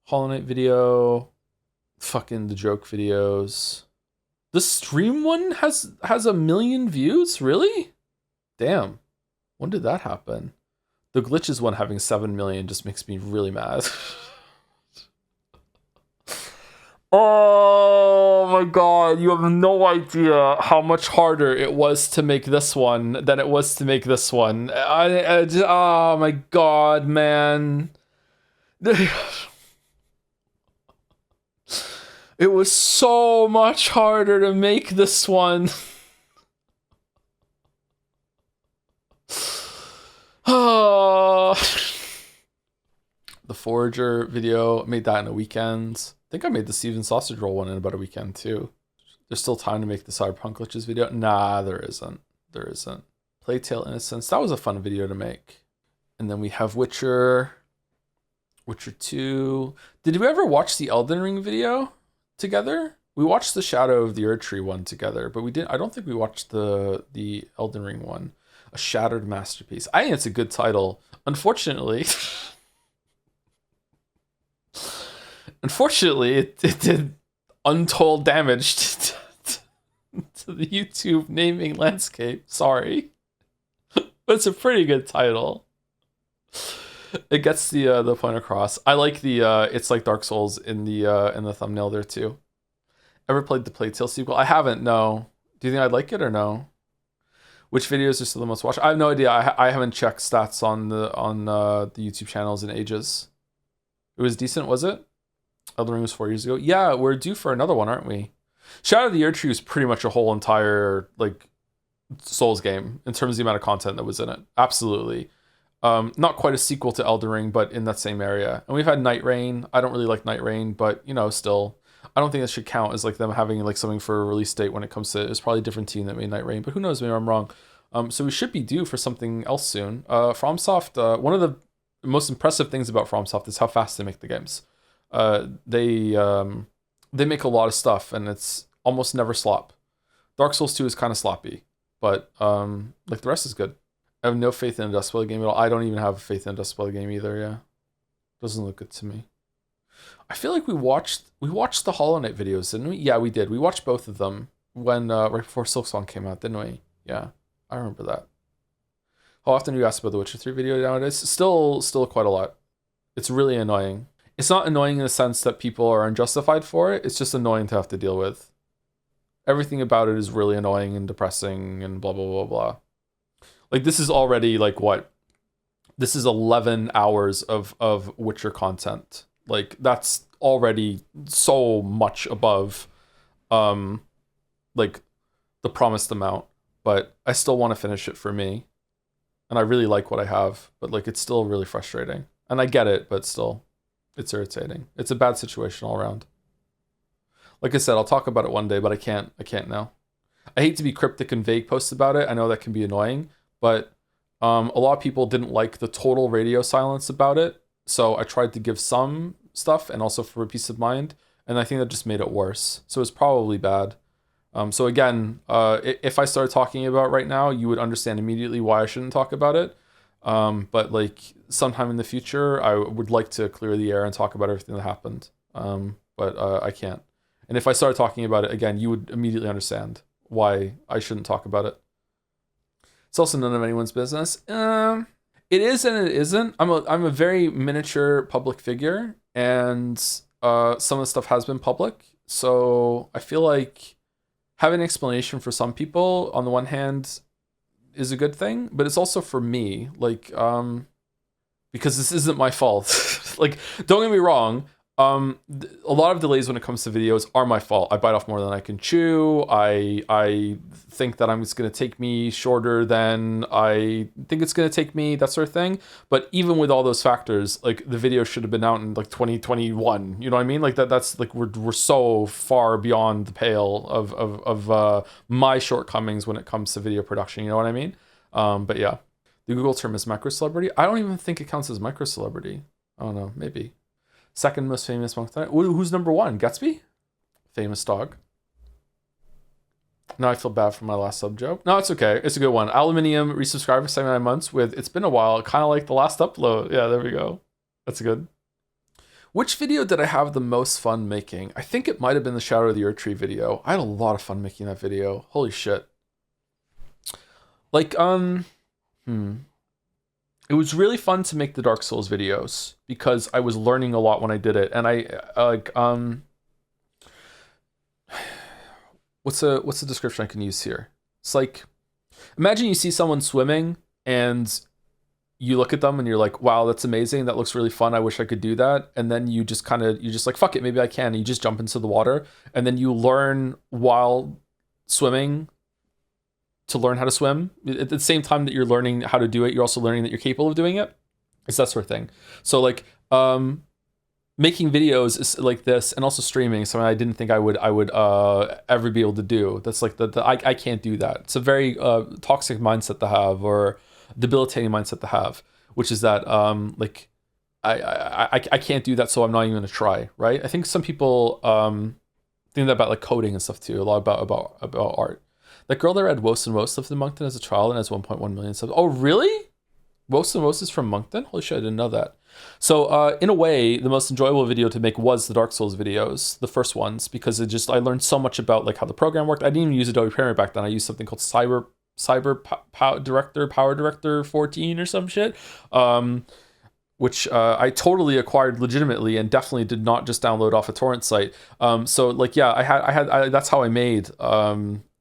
Hollow Knight video. Fucking the joke videos. The stream one has 1 million views? Really? Damn. When did that happen? The glitches one having 7 million just makes me really mad. Oh my god, you have no idea how much harder it was to make this one than it was to make this one. Oh my god, man. It was so much harder to make this one. Oh. The Forager video, made that in a weekend. I think I made the Steven Sausage Roll one in about a weekend too. There's still time to make the Cyberpunk Glitches video. Nah, there isn't. There isn't. Playtale Innocence, that was a fun video to make. And then we have Witcher 2. Did we ever watch the Elden Ring video together? We watched the Shadow of the Erdtree one together, but we didn't. I don't think we watched the Elden Ring one. A Shattered Masterpiece. I think it's a good title. Unfortunately, it did untold damage to the YouTube naming landscape. Sorry, but it's a pretty good title. It gets the point across. I like the it's like Dark Souls in the thumbnail there too. Ever played the Playtale sequel? I haven't. No. Do you think I'd like it or no? Which videos are still the most watched? I have no idea. I haven't checked stats on the YouTube channels in ages. It was decent, was it? Elden Ring was 4 years ago. Yeah, we're due for another one, aren't we? Shadow of the Erdtree was pretty much a whole entire like Souls game in terms of the amount of content that was in it. Absolutely. Not quite a sequel to Elden Ring, but in that same area. And we've had Night Rain. I don't really like Night Rain, but you know, still, I don't think that should count as like them having like something for a release date when it comes to it. It's probably a different team that made Night Rain, but who knows, maybe I'm wrong. So we should be due for something else soon. FromSoft, one of the most impressive things about FromSoft is how fast they make the games. They make a lot of stuff and it's almost never slop. Dark Souls 2 is kind of sloppy, but like the rest is good. I have no faith in a Dust Bowl game at all. I don't even have faith in a Dust Bowl game either, yeah. Doesn't look good to me. I feel like we watched the Hollow Knight videos, didn't we? Yeah, we did. We watched both of them when right before Silksong came out, didn't we? Yeah, I remember that. How often do you ask about the Witcher 3 video nowadays? Still quite a lot. It's really annoying. It's not annoying in the sense that people are unjustified for it. It's just annoying to have to deal with. Everything about it is really annoying and depressing and blah, blah, blah, blah. Like, this is already, like, what? This is 11 hours of Witcher content. Like, that's already so much above, like, the promised amount. But I still want to finish it for me. And I really like what I have. But, like, it's still really frustrating. And I get it, but still, it's irritating. It's a bad situation all around. Like I said, I'll talk about it one day, but I can't now. I hate to be cryptic and vague posts about it. I know that can be annoying. But a lot of people didn't like the total radio silence about it. So I tried to give some stuff and also for peace of mind. And I think that just made it worse. So it's probably bad. So again, if I started talking about it right now, you would understand immediately why I shouldn't talk about it. But like sometime in the future, I would like to clear the air and talk about everything that happened. But I can't. And if I started talking about it again, you would immediately understand why I shouldn't talk about it. It's also none of anyone's business. It is and it isn't. I'm a very miniature public figure, and some of the stuff has been public. So I feel like having an explanation for some people, on the one hand, is a good thing, but it's also for me. Like, because this isn't my fault. Like, don't get me wrong. A lot of delays when it comes to videos are my fault. I bite off more than I can chew. I think that it's going to take me shorter than I think it's going to take me, that sort of thing. But even with all those factors, like, the video should have been out in like 2021. You know what I mean? Like that's like we're so far beyond the pale of my shortcomings when it comes to video production. You know what I mean? But yeah, the Google term is micro celebrity. I don't even think it counts as micro celebrity. I don't know, maybe. Second most famous monkey. Who's number one? Gatsby? Famous dog. Now I feel bad for my last sub joke. No, it's okay. It's a good one. Aluminium resubscribed for 79 months with "It's been a while," kind of like the last upload. Yeah, there we go. That's good. Which video did I have the most fun making? I think it might have been the Shadow of the Earth Tree video. I had a lot of fun making that video. Holy shit. Like, it was really fun to make the Dark Souls videos because I was learning a lot when I did it, and I like what's a description I can use here? It's like, imagine you see someone swimming and you look at them and you're like, wow, that's amazing, that looks really fun, I wish I could do that. And then you just like, fuck it, maybe I can, and you just jump into the water, and then you learn while swimming to learn how to swim. At the same time that you're learning how to do it, you're also learning that you're capable of doing it. It's that sort of thing. So like, making videos is like this, and also streaming, something I didn't think I would ever be able to do. That's like I can't do that. It's a very toxic mindset to have, or debilitating mindset to have, which is that like I can't do that, so I'm not even gonna try. Right? I think some people think that about like coding and stuff too. A lot about art. That girl that read Wost and Wost lived in Moncton as a child and has 1.1 million subs. Oh, really? Wost and Wost is from Moncton? Holy shit, I didn't know that. So, in a way, the most enjoyable video to make was the Dark Souls videos, the first ones, because I learned so much about like how the program worked. I didn't even use Adobe Premiere back then. I used something called Power Director 14 or some shit. Which I totally acquired legitimately and definitely did not just download off a torrent site. So like, yeah, I that's how I made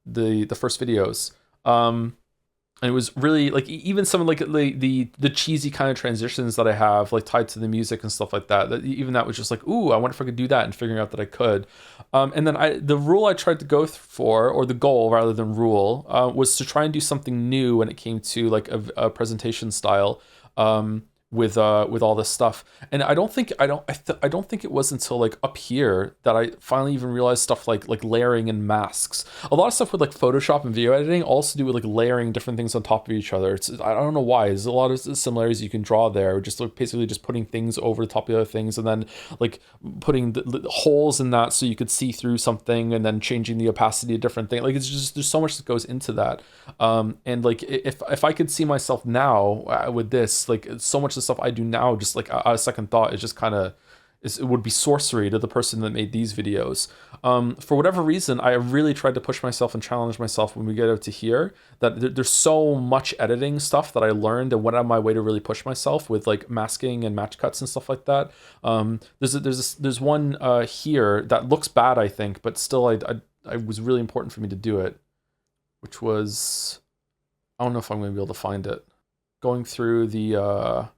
the first videos. And it was really like, even some of like the cheesy kind of transitions that I have like tied to the music and stuff like that, even that was just like, ooh, I wonder if I could do that, and figuring out that I could. And then the rule I tried to go for, or the goal rather than rule, was to try and do something new when it came to like a presentation style. With all this stuff, and I don't think it was until like up here that I finally even realized stuff like layering and masks. A lot of stuff with like Photoshop and video editing also do with like layering different things on top of each other. I don't know why. There's a lot of similarities you can draw there. Just like basically just putting things over the top of the other things, and then like putting the holes in that so you could see through something, and then changing the opacity of different things. Like, it's just, there's so much that goes into that. And like, if I could see myself now with this, like, so much of the stuff I do now, just like a second thought, is just kind of, it would be sorcery to the person that made these videos. For whatever reason, I really tried to push myself and challenge myself when we get out to here, that there's so much editing stuff that I learned and went out of my way to really push myself with like masking and match cuts and stuff like that. There's one here that looks bad, I think, but still I was really important for me to do it, which was, I don't know if I'm going to be able to find it. Going through the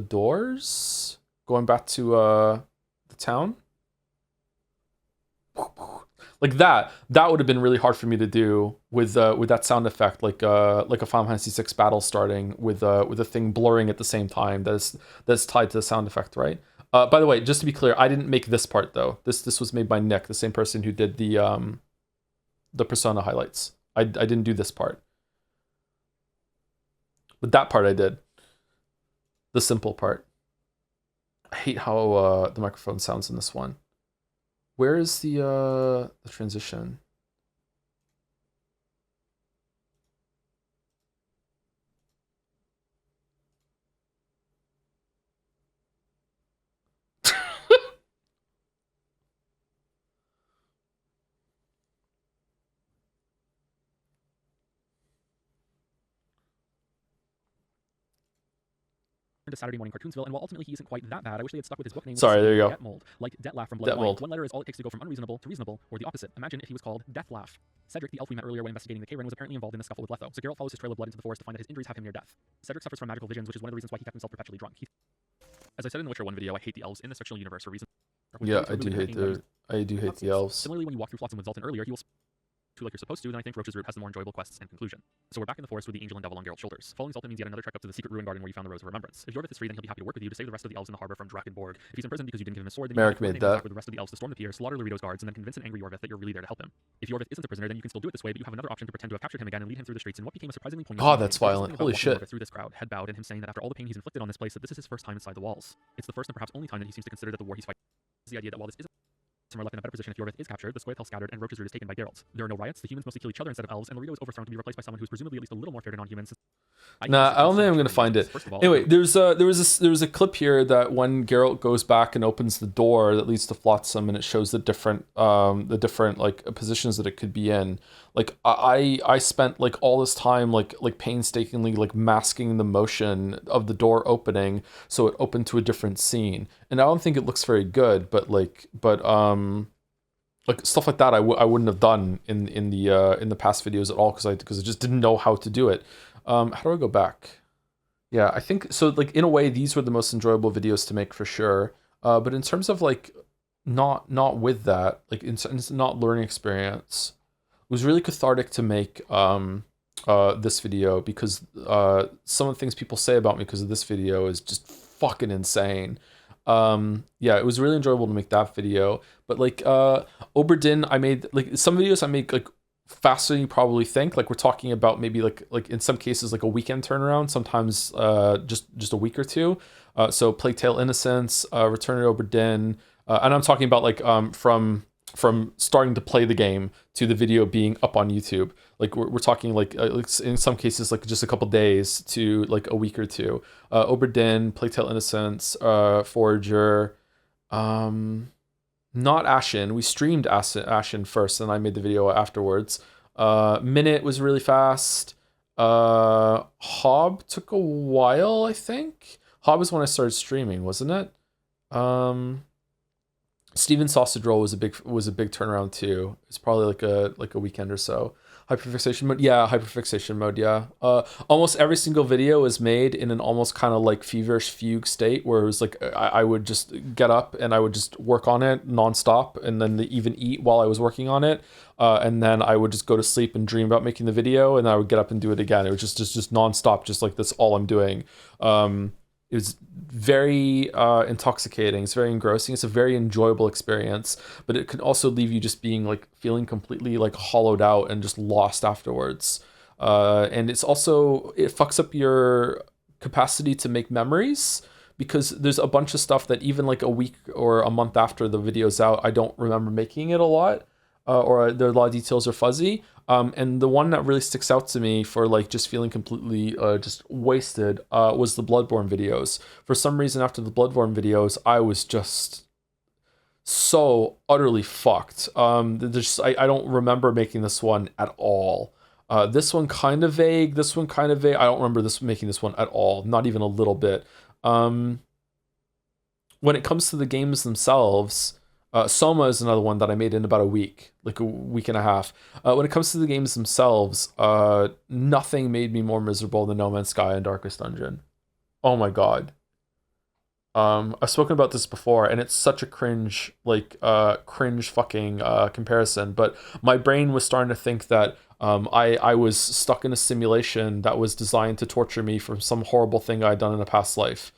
doors, going back to the town, like that would have been really hard for me to do with that sound effect, like a Final Fantasy VI battle starting with a thing blurring at the same time. That's tied to the sound effect, right? By the way, just to be clear, I didn't make this part though. This was made by Nick, the same person who did the Persona highlights. I didn't do this part, but that part I did. The simple part. I hate how the microphone sounds in this one. Where is the transition? to Saturday Morning Cartoonsville, and while ultimately he isn't quite that bad, I wish they had stuck with his book name. Sorry, there you go. Debt Mold, like Debt Laugh from Blood Debt and Wine. Mold. One letter is all it takes to go from unreasonable to reasonable, or the opposite. Imagine if he was called Death Laugh. Cedric, the elf we met earlier when investigating the K-Ren, was apparently involved in the scuffle with Letho, so Geralt follows his trail of blood into the forest to find that his injuries have him near death. Cedric suffers from magical visions, which is one of the reasons why he kept himself perpetually drunk. As I said in the Witcher 1 video, I hate the elves in this fictional universe for reasons. Yeah, I do hate the elves. Similarly, when you walk through Flotsam with Zoltan earlier, he will to like you're supposed to, then I think Roach's route has the more enjoyable quests and conclusion. So we're back in the forest with the angel and devil on Geralt's shoulders. Following Zoltan means yet another trek up to the secret ruin garden where you found the Rose of Remembrance. If Yorvith is free, then he'll be happy to work with you to save the rest of the elves in the harbor from Drakenborg. If he's in prison because you didn't give him a sword, then Merrick made that with the rest of the elves to storm the pier, slaughter Laredo's guards, and then convince an angry Yorvith that you're really there to help him. If Yorvith isn't a prisoner, then you can still do it this way, but you have another option to pretend to have captured him again and lead him through the streets in what became a surprisingly poignant. God, that's violent. Holy shit. Through this crowd, head bowed, and him saying that after all the pain he's inflicted on this place, that this is his first time inside the walls. It's the first and perhaps only time that he seems to consider that the war he's fighting is the idea that while this isn't are left in a better position if Yorvith is captured, the Scoia'tael scattered, and Roach's route is taken by Geralt. There are no riots, the humans mostly kill each other instead of elves, and Laredo is overthrown to be replaced by someone who's presumably at least a little more fair to non-humans. Nah, I don't think I'm gonna find it. Anyway, there was a clip here that when Geralt goes back and opens the door that leads to Flotsam, and it shows the different like positions that it could be in. Like I spent like all this time like painstakingly like masking the motion of the door opening so it opened to a different scene, and I don't think it looks very good. But stuff like that I wouldn't have done in the past videos at all because I just didn't know how to do it. How do I go back? Yeah, I think so. Like in a way, these were the most enjoyable videos to make for sure. But in terms of like not with that, like it's not learning experience. It was really cathartic to make this video because some of the things people say about me because of this video is just fucking insane. Yeah, it was really enjoyable to make that video. But like Oberdin, I made like some videos I make like faster than you probably think. Like we're talking about maybe like in some cases like a weekend turnaround, sometimes just a week or two. So Plague Tale Innocence, Return to Oberdin, and I'm talking about like from starting to play the game to the video being up on YouTube. Like we're talking like in some cases like just a couple days to like a week or two. Oberdin, Plague Tale Innocence, Forager, not Ashen. We streamed Ashen first, and I made the video afterwards. Minute was really fast. Hob took a while, I think. Hob was when I started streaming, wasn't it? Steven Sausage Roll was a big turnaround too. It's probably like a weekend or so. Hyperfixation mode, yeah, hyperfixation mode, yeah. Almost every single video was made in an almost kind of like feverish fugue state where it was like I would just get up and I would just work on it nonstop and then even eat while I was working on it. And then I would just go to sleep and dream about making the video and I would get up and do it again. It was just nonstop, just like that's all I'm doing. It was very intoxicating. It's very engrossing. It's a very enjoyable experience, but it can also leave you just being like feeling completely like hollowed out and just lost afterwards. And it's also, it fucks up your capacity to make memories because there's a bunch of stuff that even like a week or a month after the video's out, I don't remember making it a lot. Or a lot of details are fuzzy. And the one that really sticks out to me for like just feeling completely just wasted was the Bloodborne videos. For some reason, after the Bloodborne videos, I was just so utterly fucked. I don't remember making this one at all. This one kind of vague. This one kind of vague. I don't remember making this one at all. Not even a little bit. When it comes to the games themselves, Soma is another one that I made in about a week, like a week and a half. When it comes to the games themselves, nothing made me more miserable than No Man's Sky and Darkest Dungeon. Oh my god. I've spoken about this before, and it's such a cringe fucking comparison. But my brain was starting to think that I was stuck in a simulation that was designed to torture me from some horrible thing I'd done in a past life.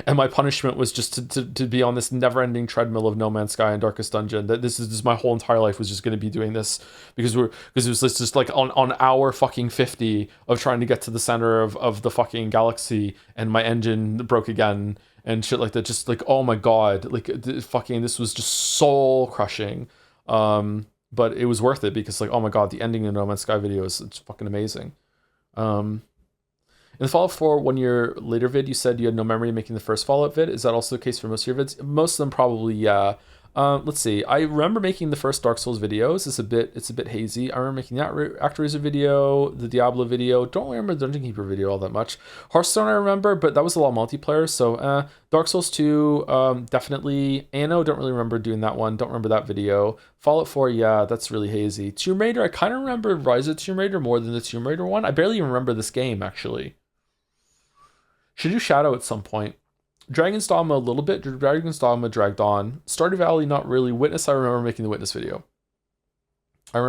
And my punishment was just to be on this never-ending treadmill of No Man's Sky and Darkest Dungeon. That this is my whole entire life was just going to be doing this because it was just like on hour fucking 50 of trying to get to the center of the fucking galaxy, and my engine broke again and shit like that. Just like, oh my god, like this was just soul crushing. But it was worth it because like, oh my god, the ending of No Man's Sky video is it's fucking amazing. In the Fallout 4 1 year later vid, you said you had no memory of making the first Fallout vid. Is that also the case for most of your vids? Most of them probably, yeah. Let's see. I remember making the first Dark Souls videos. It's a bit hazy. I remember making that Actraiser video, the Diablo video. Don't remember the Dungeon Keeper video all that much. Hearthstone I remember, but that was a lot of multiplayer. So Dark Souls 2, definitely. Anno, don't really remember doing that one. Don't remember that video. Fallout 4, yeah, that's really hazy. Tomb Raider, I kind of remember Rise of Tomb Raider more than the Tomb Raider one. I barely even remember this game, actually. Should do Shadow at some point. Dragon's Dogma a little bit. Dragon's Dogma dragged on. Stardew Valley, not really. Witness, I remember making the Witness video. I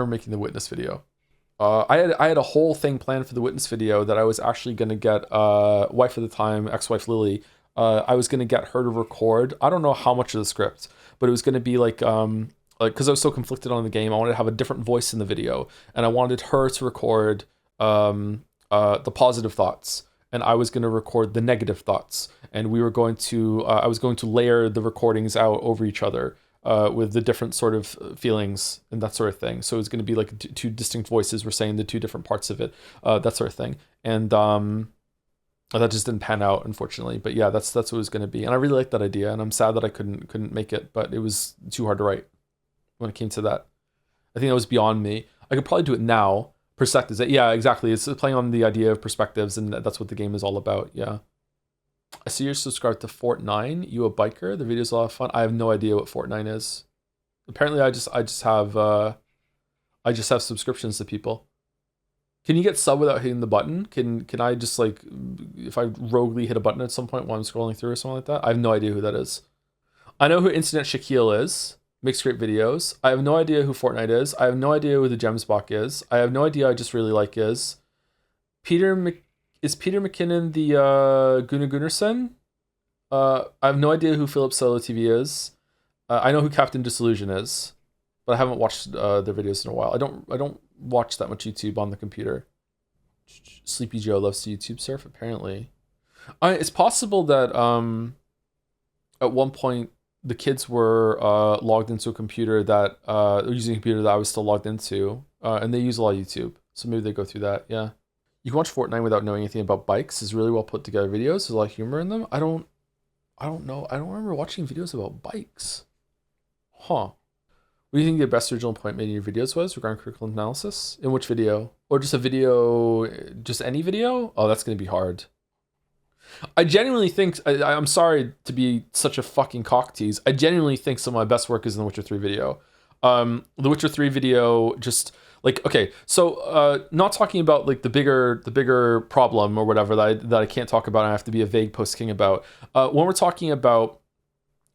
had a whole thing planned for the Witness video that I was actually going to get wife at the time, ex-wife Lily. I was going to get her to record. I don't know how much of the script, but it was going to be like because I was so conflicted on the game, I wanted to have a different voice in the video, and I wanted her to record the positive thoughts, and I was going to record the negative thoughts, and we were going to I was going to layer the recordings out over each other with the different sort of feelings and that sort of thing. So it was going to be like two distinct voices were saying the two different parts of it, that sort of thing. And that just didn't pan out, unfortunately. But yeah, that's what it was going to be. And I really liked that idea, and I'm sad that I couldn't make it, but it was too hard to write when it came to that. I think that was beyond me. I could probably do it now. Perspectives. Yeah, exactly. It's playing on the idea of perspectives, and that's what the game is all about. Yeah. I see you're subscribed to Fort9. You a biker? The video's a lot of fun. I have no idea what Fort9 is. Apparently, I just have subscriptions to people. Can you get sub without hitting the button? Can I just like, if I roguely hit a button at some point while I'm scrolling through or something like that? I have no idea who that is. I know who Incident Shaquille is. Makes great videos. I have no idea who Fortnite is. I have no idea who the Gemsbach is. I have no idea I just really like is. Is Peter McKinnon the Gunnar Gunnarsson? I have no idea who Philip Solo TV is. I know who Captain Disillusion is, but I haven't watched their videos in a while. I don't watch that much YouTube on the computer. Sleepy Joe loves to YouTube surf, apparently. It's possible that at one point the kids were logged into a computer that using a computer that I was still logged into, and they use a lot of YouTube, so maybe they go through that. Yeah, you can watch Fortnite without knowing anything about bikes. It's really well put together videos. There's a lot of humor in them. I don't know. I don't remember watching videos about bikes. Huh. What do you think the best original point made in your videos was regarding curriculum analysis? In which video? Or just a video, just any video? Oh, that's going to be hard. I genuinely think, I'm sorry to be such a fucking cock tease. I genuinely think some of my best work is in the Witcher 3 video. The Witcher 3 video just like, okay, so not talking about like the bigger problem or whatever that I can't talk about and I have to be a vague post king about. When we're talking about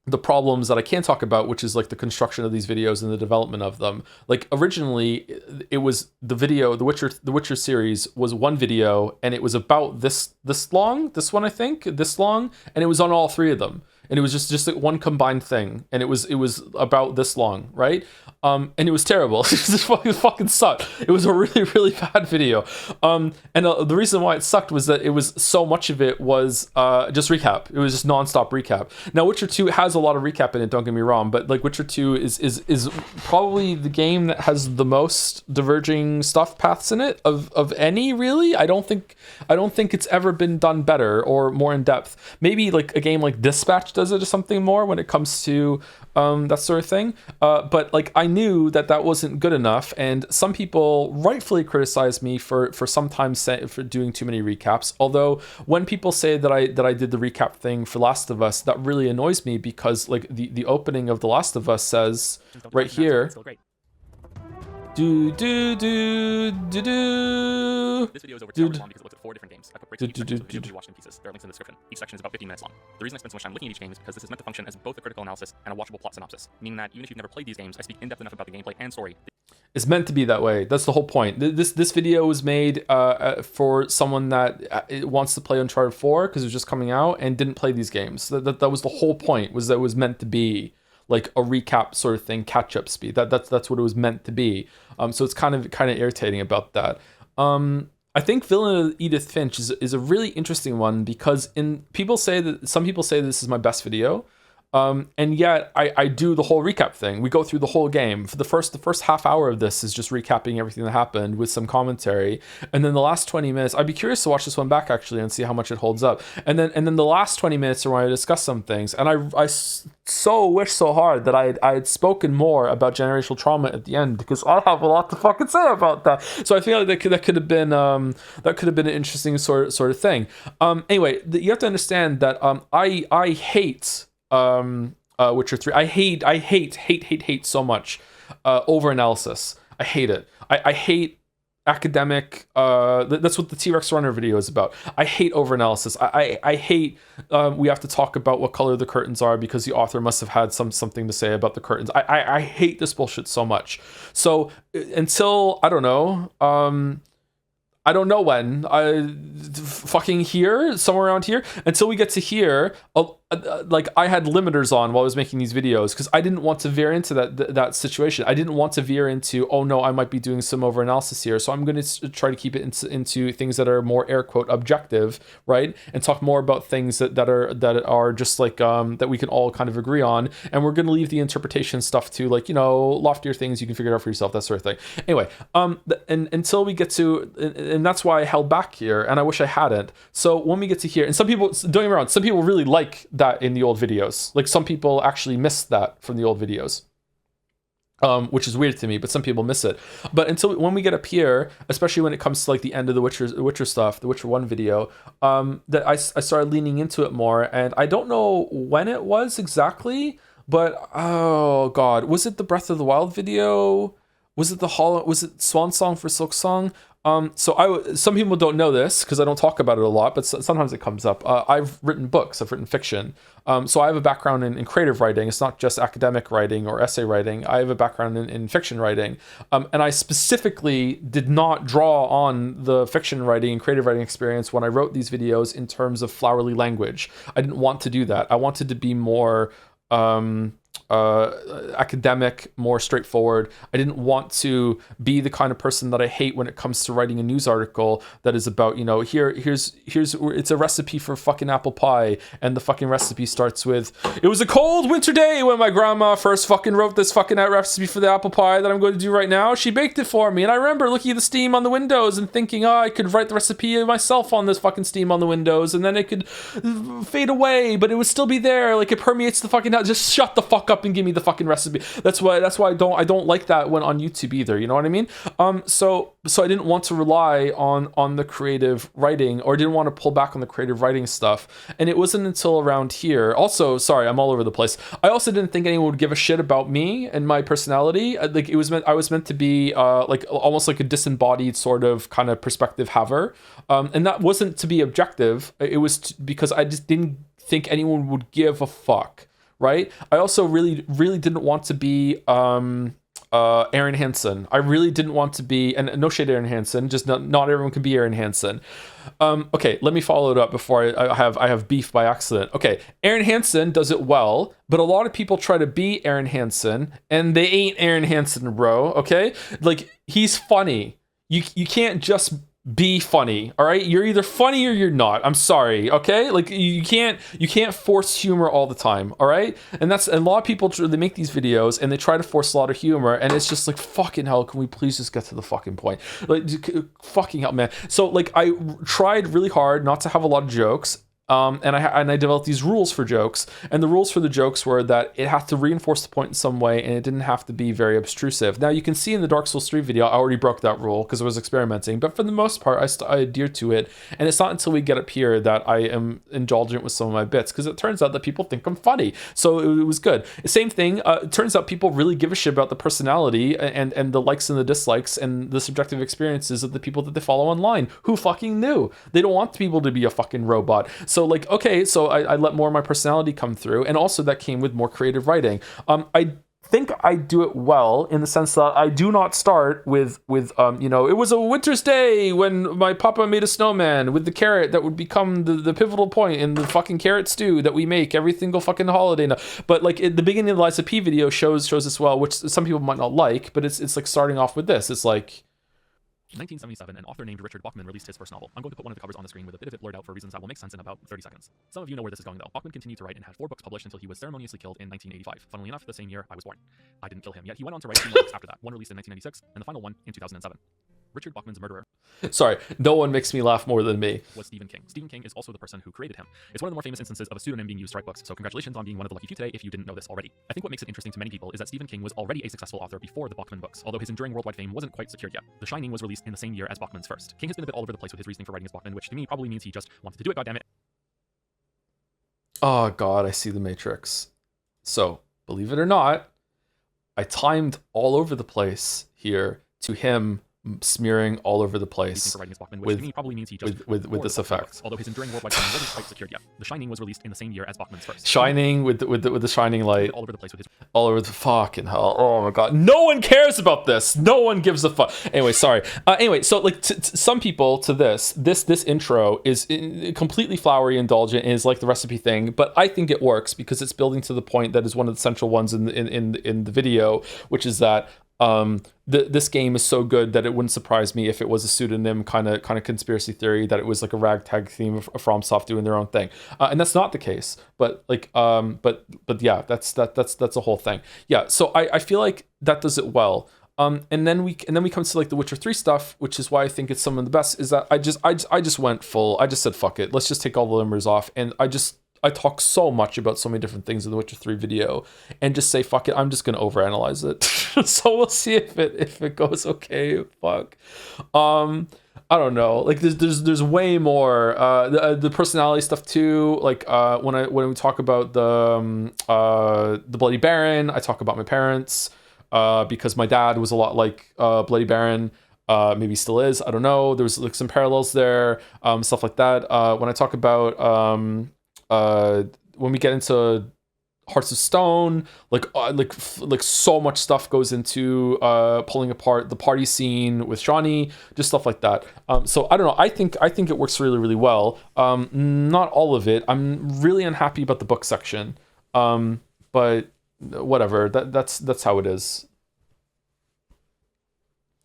the problems that I can talk about, which is like the construction of these videos and the development of them. Like originally it was the video, the Witcher series was one video and it was about this long, this one, I think this long. And it was on all three of them. And it was just like one combined thing. And it was about this long, right? And it was terrible. It just fucking sucked. It was a really, really bad video. And the reason why it sucked was that it was so much of it was just recap. It was just nonstop recap. Now, Witcher 2 has a lot of recap in it, don't get me wrong, but like Witcher 2 is probably the game that has the most diverging stuff paths in it of any, really. I don't think it's ever been done better or more in depth. Maybe like a game like Dispatch does it or something more when it comes to that sort of thing. But like I knew that wasn't good enough, and some people rightfully criticize me for sometimes for doing too many recaps. Although when people say that I did the recap thing for Last of Us, that really annoys me because like the opening of The Last of Us says right here. Do. This video is over 2 hours long because it looked at 4 different games. I put breaks in each section so the video can be watched in pieces. There are links in the description. Each section is about 15 minutes long. The reason I spend so much time looking at each game is because this is meant to function as both a critical analysis and a watchable plot synopsis, meaning that even if you've never played these games, I speak in depth enough about the gameplay and story. It's meant to be that way. That's the whole point. This video was made for someone that wants to play Uncharted 4 because it was just coming out and didn't play these games. That was the whole point. Was that it was meant to be like a recap sort of thing, catch up speed. That's what it was meant to be. So it's kind of irritating about that. I think Villain of Edith Finch is a really interesting one because some people say this is my best video. And yet I do the whole recap thing. We go through the whole game. For the first half hour of this is just recapping everything that happened with some commentary. And then the last 20 minutes, I'd be curious to watch this one back actually and see how much it holds up. And then the last 20 minutes are when I discuss some things. And I so wish so hard that I had spoken more about generational trauma at the end, because I have a lot to fucking say about that. So I feel like that could have been an interesting sort of thing. Anyway, you have to understand that I hate Witcher 3. I hate so much over analysis. I hate it. I hate academic. That's what the T-Rex runner video is about. I hate over analysis. I hate we have to talk about what color the curtains are because the author must have had something to say about the curtains. I hate this bullshit so much. So until I don't know when, fucking here, somewhere around here, until we get to here, like I had limiters on while I was making these videos because I didn't want to veer into that situation. I didn't want to veer into, oh no, I might be doing some over analysis here. So I'm going to try to keep it into things that are more air quote objective, right? And talk more about things that are just like that we can all kind of agree on. And we're going to leave the interpretation stuff to, like, you know, loftier things you can figure it out for yourself, that sort of thing. Anyway, and until we get to, and that's why I held back here, and I wish I hadn't. So when we get to here, and some people, don't get me wrong, some people really like that in the old videos. Like some people actually miss that from the old videos, which is weird to me, but some people miss it. But until when we get up here, especially when it comes to like the end of the Witcher stuff, the Witcher 1 video, that I started leaning into it more. And I don't know when it was exactly, but oh god, was it the Breath of the Wild video? Was it Swan Song for Silk Song? So some people don't know this because I don't talk about it a lot, but sometimes it comes up. I've written books, I've written fiction. So I have a background in creative writing. It's not just academic writing or essay writing. I have a background in fiction writing. And I specifically did not draw on the fiction writing and creative writing experience when I wrote these videos in terms of flowery language. I didn't want to do that. I wanted to be more academic, more straightforward. I didn't want to be the kind of person that I hate when it comes to writing a news article that is about, you know, here's it's a recipe for fucking apple pie, and the fucking recipe starts with, it was a cold winter day when my grandma first fucking wrote this fucking recipe for the apple pie that I'm going to do right now. She baked it for me, and I remember looking at the steam on the windows and thinking, oh, I could write the recipe myself on this fucking steam on the windows, and then it could fade away, but it would still be there, like it permeates the fucking house. Just shut the fuck up and give me the fucking recipe. That's why I don't like that when on YouTube either, you know what I mean? So I didn't want to rely on the creative writing, or didn't want to pull back on the creative writing stuff. And it wasn't until around here. Also, sorry, I'm all over the place. I also didn't think anyone would give a shit about me and my personality. Like I was meant to be like almost like a disembodied sort of kind of perspective haver. And that wasn't to be objective. It was because I just didn't think anyone would give a fuck. Right? I also really didn't want to be Aaron Hansen. I really didn't want to be, and no shade Aaron Hansen, just not everyone can be Aaron Hansen. Okay, let me follow it up before I have beef by accident. Okay, Aaron Hansen does it well, but a lot of people try to be Aaron Hansen, and they ain't Aaron Hansen, bro. Okay, like he's funny. You can't just be funny, all right? You're either funny or you're not. I'm sorry, okay? Like you can't force humor all the time, all right? And a lot of people, they make these videos and they try to force a lot of humor, and it's just like, fucking hell, can we please just get to the fucking point? Like, fucking hell, man. So like I tried really hard not to have a lot of jokes. And I developed these rules for jokes, and the rules for the jokes were that it had to reinforce the point in some way, and it didn't have to be very obtrusive. Now you can see in the Dark Souls 3 video, I already broke that rule because I was experimenting, but for the most part, I adhere to it. And it's not until we get up here that I am indulgent with some of my bits, because it turns out that people think I'm funny, so it was good. Same thing. It turns out people really give a shit about the personality and the likes and the dislikes and the subjective experiences of the people that they follow online. Who fucking knew? They don't want people to be a fucking robot. So like, okay, so I let more of my personality come through, and also that came with more creative writing. I think I do it well in the sense that I do not start with you know, it was a winter's day when my papa made a snowman with the carrot that would become the pivotal point in the fucking carrot stew that we make every single fucking holiday now. But like at the beginning of the Liza P video shows this well, which some people might not like, but it's like starting off with this. It's like, In 1977, an author named Richard Bachman released his first novel. I'm going to put one of the covers on the screen with a bit of it blurred out for reasons that will make sense in about 30 seconds. Some of you know where this is going though. Bachman continued to write and had 4 books published until he was ceremoniously killed in 1985. Funnily enough, the same year I was born. I didn't kill him, yet he went on to write 2 more books after that, one released in 1996 and the final one in 2007. Richard Bachman's murderer Sorry, no one makes me laugh more than me. was Stephen King. Stephen King is also the person who created him. It's one of the more famous instances of a pseudonym being used to write books, so congratulations on being one of the lucky few today if you didn't know this already. I think what makes it interesting to many people is that Stephen King was already a successful author before the Bachman books, although his enduring worldwide fame wasn't quite secured yet. The Shining was released in the same year as Bachman's first. King has been a bit all over the place with his reasoning for writing as Bachman, which to me probably means he just wanted to do it, goddammit. Oh god, I see the Matrix. So, believe it or not, I timed all over the place here to him smearing all over the place with this effect. Although his enduring worldwide fame wasn't quite secured yet. The Shining was released in the same year as Bachman's first. Shining with the shining light all over the place with his all over the fucking hell. Oh my god, no one cares about this. No one gives a fuck. Anyway, sorry. Anyway, so like some people to this intro is completely flowery, indulgent, and is like the recipe thing, but I think it works because it's building to the point that is one of the central ones in the video, which is that this game is so good that it wouldn't surprise me if it was a pseudonym kind of conspiracy theory, that it was like a ragtag theme of FromSoft doing their own thing, and that's not the case. But like, but yeah, that's a whole thing. Yeah, so I feel like that does it well. And then we come to like the Witcher 3 stuff, which is why I think it's some of the best. Is that I just went full. I just said fuck it, let's just take all the limbers off, and I talk so much about so many different things in the Witcher 3 video and just say, fuck it, I'm just going to overanalyze it. So we'll see if it goes okay. Fuck. I don't know. Like there's way more, the personality stuff too. Like, when we talk about the Bloody Baron, I talk about my parents, because my dad was a lot like, Bloody Baron. Maybe still is. I don't know. There's like some parallels there, stuff like that. When I talk about, when we get into Hearts of Stone, like so much stuff goes into pulling apart the party scene with Shawnee, just stuff like that. So I don't know. I think it works really, really well. Not all of it. I'm really unhappy about the book section, but whatever. That's how it is.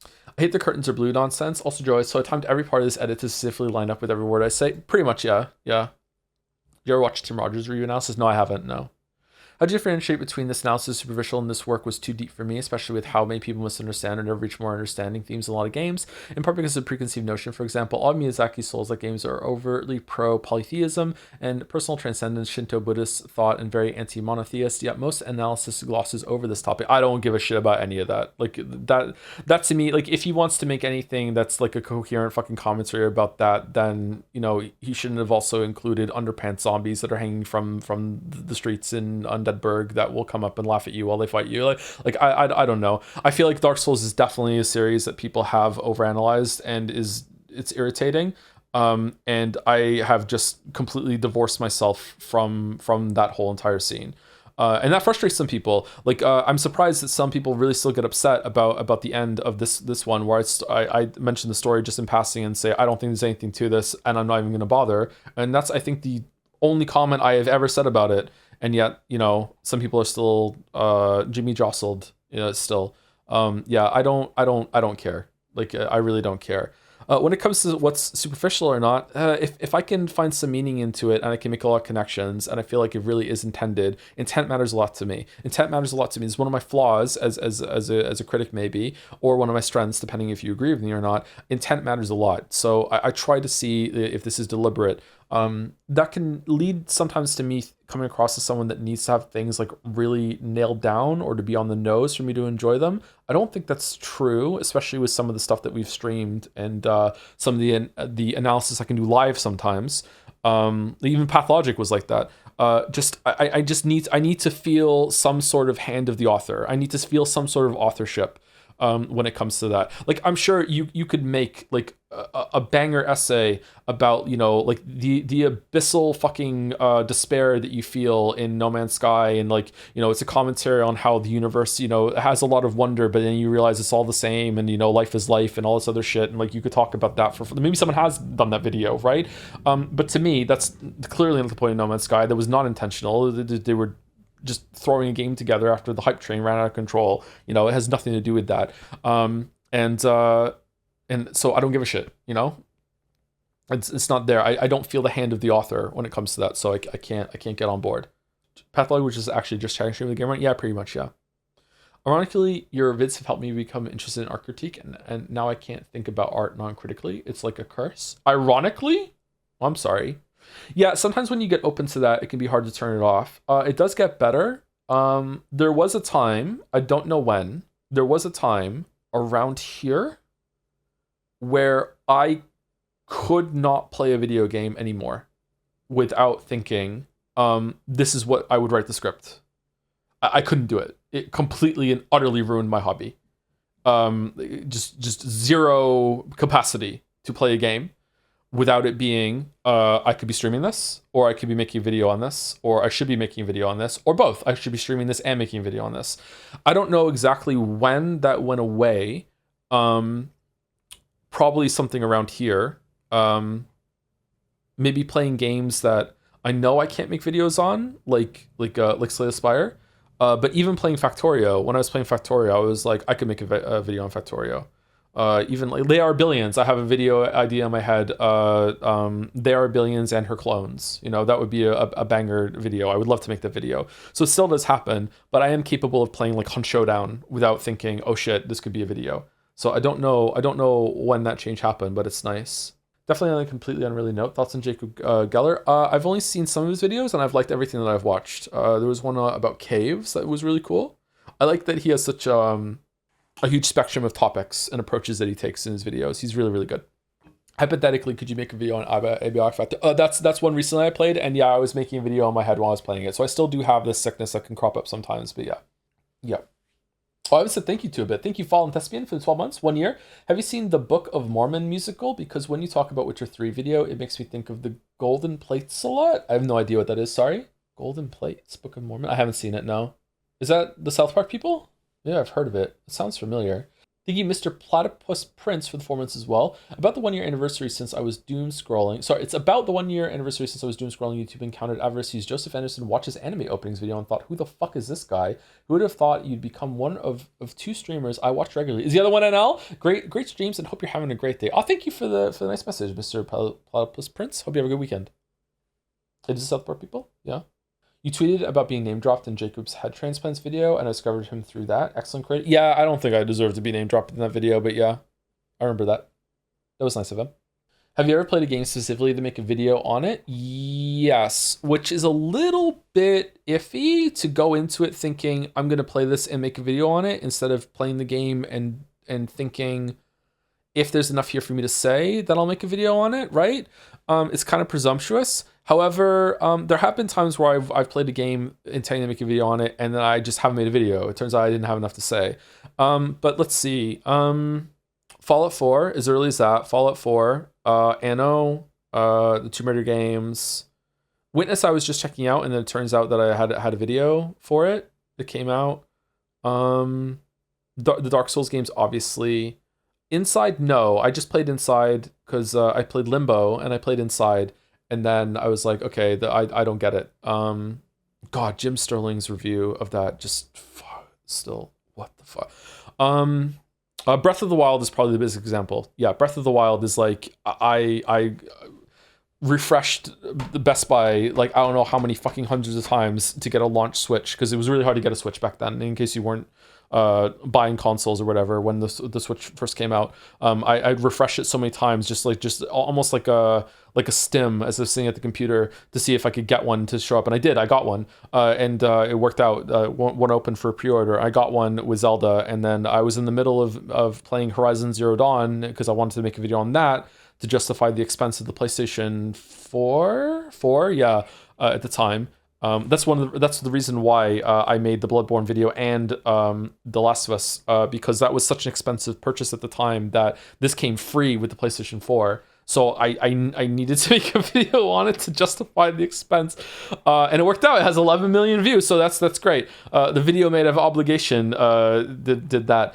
I hate the curtains are blue nonsense. Also, Joy. So I timed every part of this edit to specifically line up with every word I say. Pretty much, yeah. You ever watched Tim Rogers' review analysis? No, I haven't, no. How do you differentiate between this analysis superficial and this work was too deep for me, especially with how many people misunderstand or never reach more understanding themes in a lot of games, in part because of a preconceived notion. For example, all Miyazaki's Souls-like games are overtly pro-polytheism and personal transcendence, Shinto Buddhist thought, and very anti-monotheist, yet most analysis glosses over this topic. I don't give a shit about any of that. Like, that to me, like, if he wants to make anything that's like a coherent fucking commentary about that, then, you know, he shouldn't have also included underpants zombies that are hanging from the streets in Undeadburg that will come up and laugh at you while they fight you. Like I don't know. I feel like Dark Souls is definitely a series that people have overanalyzed and it's irritating. And I have just completely divorced myself from that whole entire scene. And that frustrates some people. Like, I'm surprised that some people really still get upset about the end of this one, where I mentioned the story just in passing and say, I don't think there's anything to this, and I'm not even going to bother. And that's, I think, the only comment I have ever said about it. And yet, you know, some people are still Jimmy jostled, you know, still. Yeah, I don't care. Like, I really don't care. When it comes to what's superficial or not, if I can find some meaning into it and I can make a lot of connections and I feel like it really is intended, intent matters a lot to me. Intent matters a lot to me. It's one of my flaws as a critic maybe, or one of my strengths, depending if you agree with me or not. Intent matters a lot. So I try to see if this is deliberate. That can lead sometimes to me coming across as someone that needs to have things like really nailed down or to be on the nose for me to enjoy them. I don't think that's true, especially with some of the stuff that we've streamed and some of the analysis I can do live sometimes. Even Pathologic was like that. I need to feel some sort of hand of the author. I need to feel some sort of authorship. When it comes to that, like, I'm sure you could make like a banger essay about, you know, like the abyssal fucking despair that you feel in No Man's Sky, and like, you know, it's a commentary on how the universe, you know, has a lot of wonder, but then you realize it's all the same, and, you know, life is life and all this other shit, and like you could talk about that for maybe someone has done that video, right? But to me, that's clearly not the point of No Man's Sky. That was not intentional. They were just throwing a game together after the hype train ran out of control. You know, it has nothing to do with that. And and so I don't give a shit, you know. It's not there. I don't feel the hand of the author when it comes to that, so I can't get on board. Pathology, which is actually just chatting stream with the game, right? Yeah, pretty much, yeah. Ironically, your vids have helped me become interested in art critique, and now I can't think about art non-critically. It's like a curse. Ironically? I'm sorry. Yeah, sometimes when you get open to that, it can be hard to turn it off. It does get better. There was a time, I don't know when, there was a time around here where I could not play a video game anymore without thinking, this is what I would write the script. I couldn't do it. It completely and utterly ruined my hobby. Just zero capacity to play a game without it being, I could be streaming this, or I could be making a video on this, or I should be making a video on this, or both. I should be streaming this and making a video on this. I don't know exactly when that went away. Probably something around here. Maybe playing games that I know I can't make videos on, like Slay the Spire. But even playing Factorio, when I was playing Factorio, I was like, I could make a video on Factorio. Even like They Are Billions, I have a video idea in my head. They Are Billions and Her Clones. You know, that would be a banger video. I would love to make that video. So it still does happen, but I am capable of playing like Hunt Showdown without thinking, oh shit, this could be a video. So I don't know when that change happened, but it's nice. Definitely on a completely unrelated note, thoughts on Jacob Geller. I've only seen some of his videos, and I've liked everything that I've watched. There was one about caves that was really cool. I like that he has such a huge spectrum of topics and approaches that he takes in his videos. He's really, really good. Hypothetically, could you make a video on ABI Factor? That's one recently I played, and yeah, I was making a video on my head while I was playing it. So I still do have this sickness that can crop up sometimes, but yeah. Yeah. Oh, I would say thank you to a bit. Thank you, Fallen Thespian, for the 12 months, 1 year. Have you seen the Book of Mormon musical? Because when you talk about Witcher 3 video, it makes me think of the Golden Plates a lot. I have no idea what that is, sorry. Golden Plates, Book of Mormon? I haven't seen it, no. Is that the South Park people? Yeah, I've heard of it. It sounds familiar. Thank you, Mr. Platypus Prince, for the 4 months as well. About the 1 year anniversary since I was doom scrolling. Sorry, it's about the 1 year anniversary since I was doom scrolling YouTube, encountered Avarice use Joseph Anderson watches anime openings video and thought, who the fuck is this guy? Who would have thought you'd become one of 2 streamers I watch regularly? Is the other one NL? Great streams, and hope you're having a great day. Oh, thank you for the nice message, Mr. Platypus Prince. Hope you have a good weekend. Is this South Park people? Yeah. You tweeted about being name dropped in Jacob's head transplants video, and I discovered him through that. Excellent credit. Yeah, I don't think I deserve to be name dropped in that video, but yeah, I remember that. That was nice of him. Have you ever played a game specifically to make a video on it? Yes, which is a little bit iffy to go into it thinking I'm going to play this and make a video on it instead of playing the game and thinking if there's enough here for me to say that I'll make a video on it, right? It's kind of presumptuous. However, there have been times where I've played a game intending to make a video on it, and then I just haven't made a video. It turns out I didn't have enough to say. But let's see. Fallout 4, as early as that. Fallout 4, Anno, the Tomb Raider games. Witness I was just checking out, and then it turns out that I had a video for it that came out. The Dark Souls games, obviously. Inside, no. I just played Inside because I played Limbo, and I played Inside. And then I was like, okay, I don't get it. God, Jim Sterling's review of that just still, what the fuck? Breath of the Wild is probably the biggest example. Yeah, Breath of the Wild is like, I refreshed the Best Buy, like, I don't know how many fucking hundreds of times to get a launch Switch, because it was really hard to get a Switch back then, in case you weren't buying consoles or whatever when the Switch first came out. I'd refresh it so many times, just almost like a stim as I was sitting at the computer to see if I could get one to show up, and I did. I got one, and it worked out. One opened for pre-order. I got one with Zelda, and then I was in the middle of playing Horizon Zero Dawn because I wanted to make a video on that to justify the expense of the PlayStation 4, yeah, at the time. That's the reason why I made the Bloodborne video and The Last of Us, because that was such an expensive purchase at the time that this came free with the PlayStation 4. So I needed to make a video on it to justify the expense, and it worked out. It has 11 million views, so that's great. The video made of obligation did that.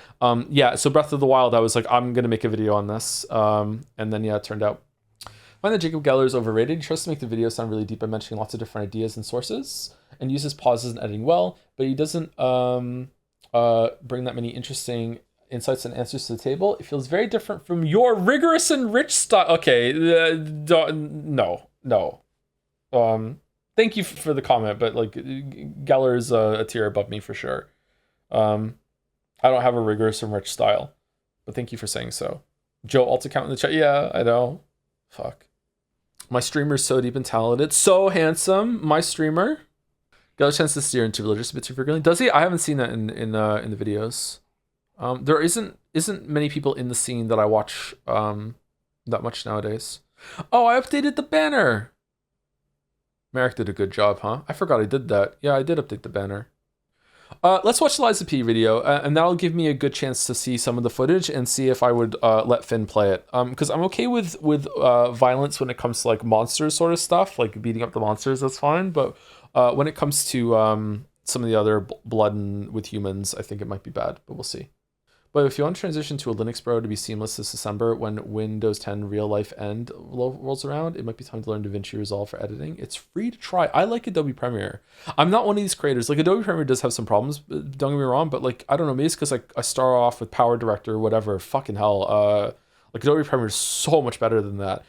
Yeah, so Breath of the Wild, I was like, I'm gonna make a video on this, and then yeah, it turned out. I find that Jacob Geller is overrated. He tries to make the video sound really deep by mentioning lots of different ideas and sources, and uses pauses and editing well, but he doesn't bring that many interesting insights and answers to the table. It feels very different from your rigorous and rich style. Okay, no. Thank you for the comment, but like Geller's a tier above me for sure. I don't have a rigorous and rich style, but thank you for saying so. Joe alt account in the chat. Yeah, I know. Fuck. My streamer's so deep and talented, so handsome. My streamer. Got a chance to steer into religious a bit too frequently. Does he? I haven't seen that in the videos. There isn't many people in the scene that I watch that much nowadays. Oh, I updated the banner. Merrick did a good job, huh? I forgot I did that. Yeah, I did update the banner. Let's watch the Liza P video, and that'll give me a good chance to see some of the footage and see if I would let Finn play it. Because I'm okay with violence when it comes to like monsters sort of stuff, like beating up the monsters. That's fine, but when it comes to some of the other blood with humans, I think it might be bad, but we'll see. But if you want to transition to a Linux Pro to be seamless this December when Windows 10 real life end rolls around, it might be time to learn DaVinci Resolve for editing. It's free to try. I like Adobe Premiere. I'm not one of these creators. Like Adobe Premiere does have some problems, don't get me wrong, but like, I don't know, maybe it's because like I start off with Power Director or whatever. Fucking hell. Like Adobe Premiere is so much better than that.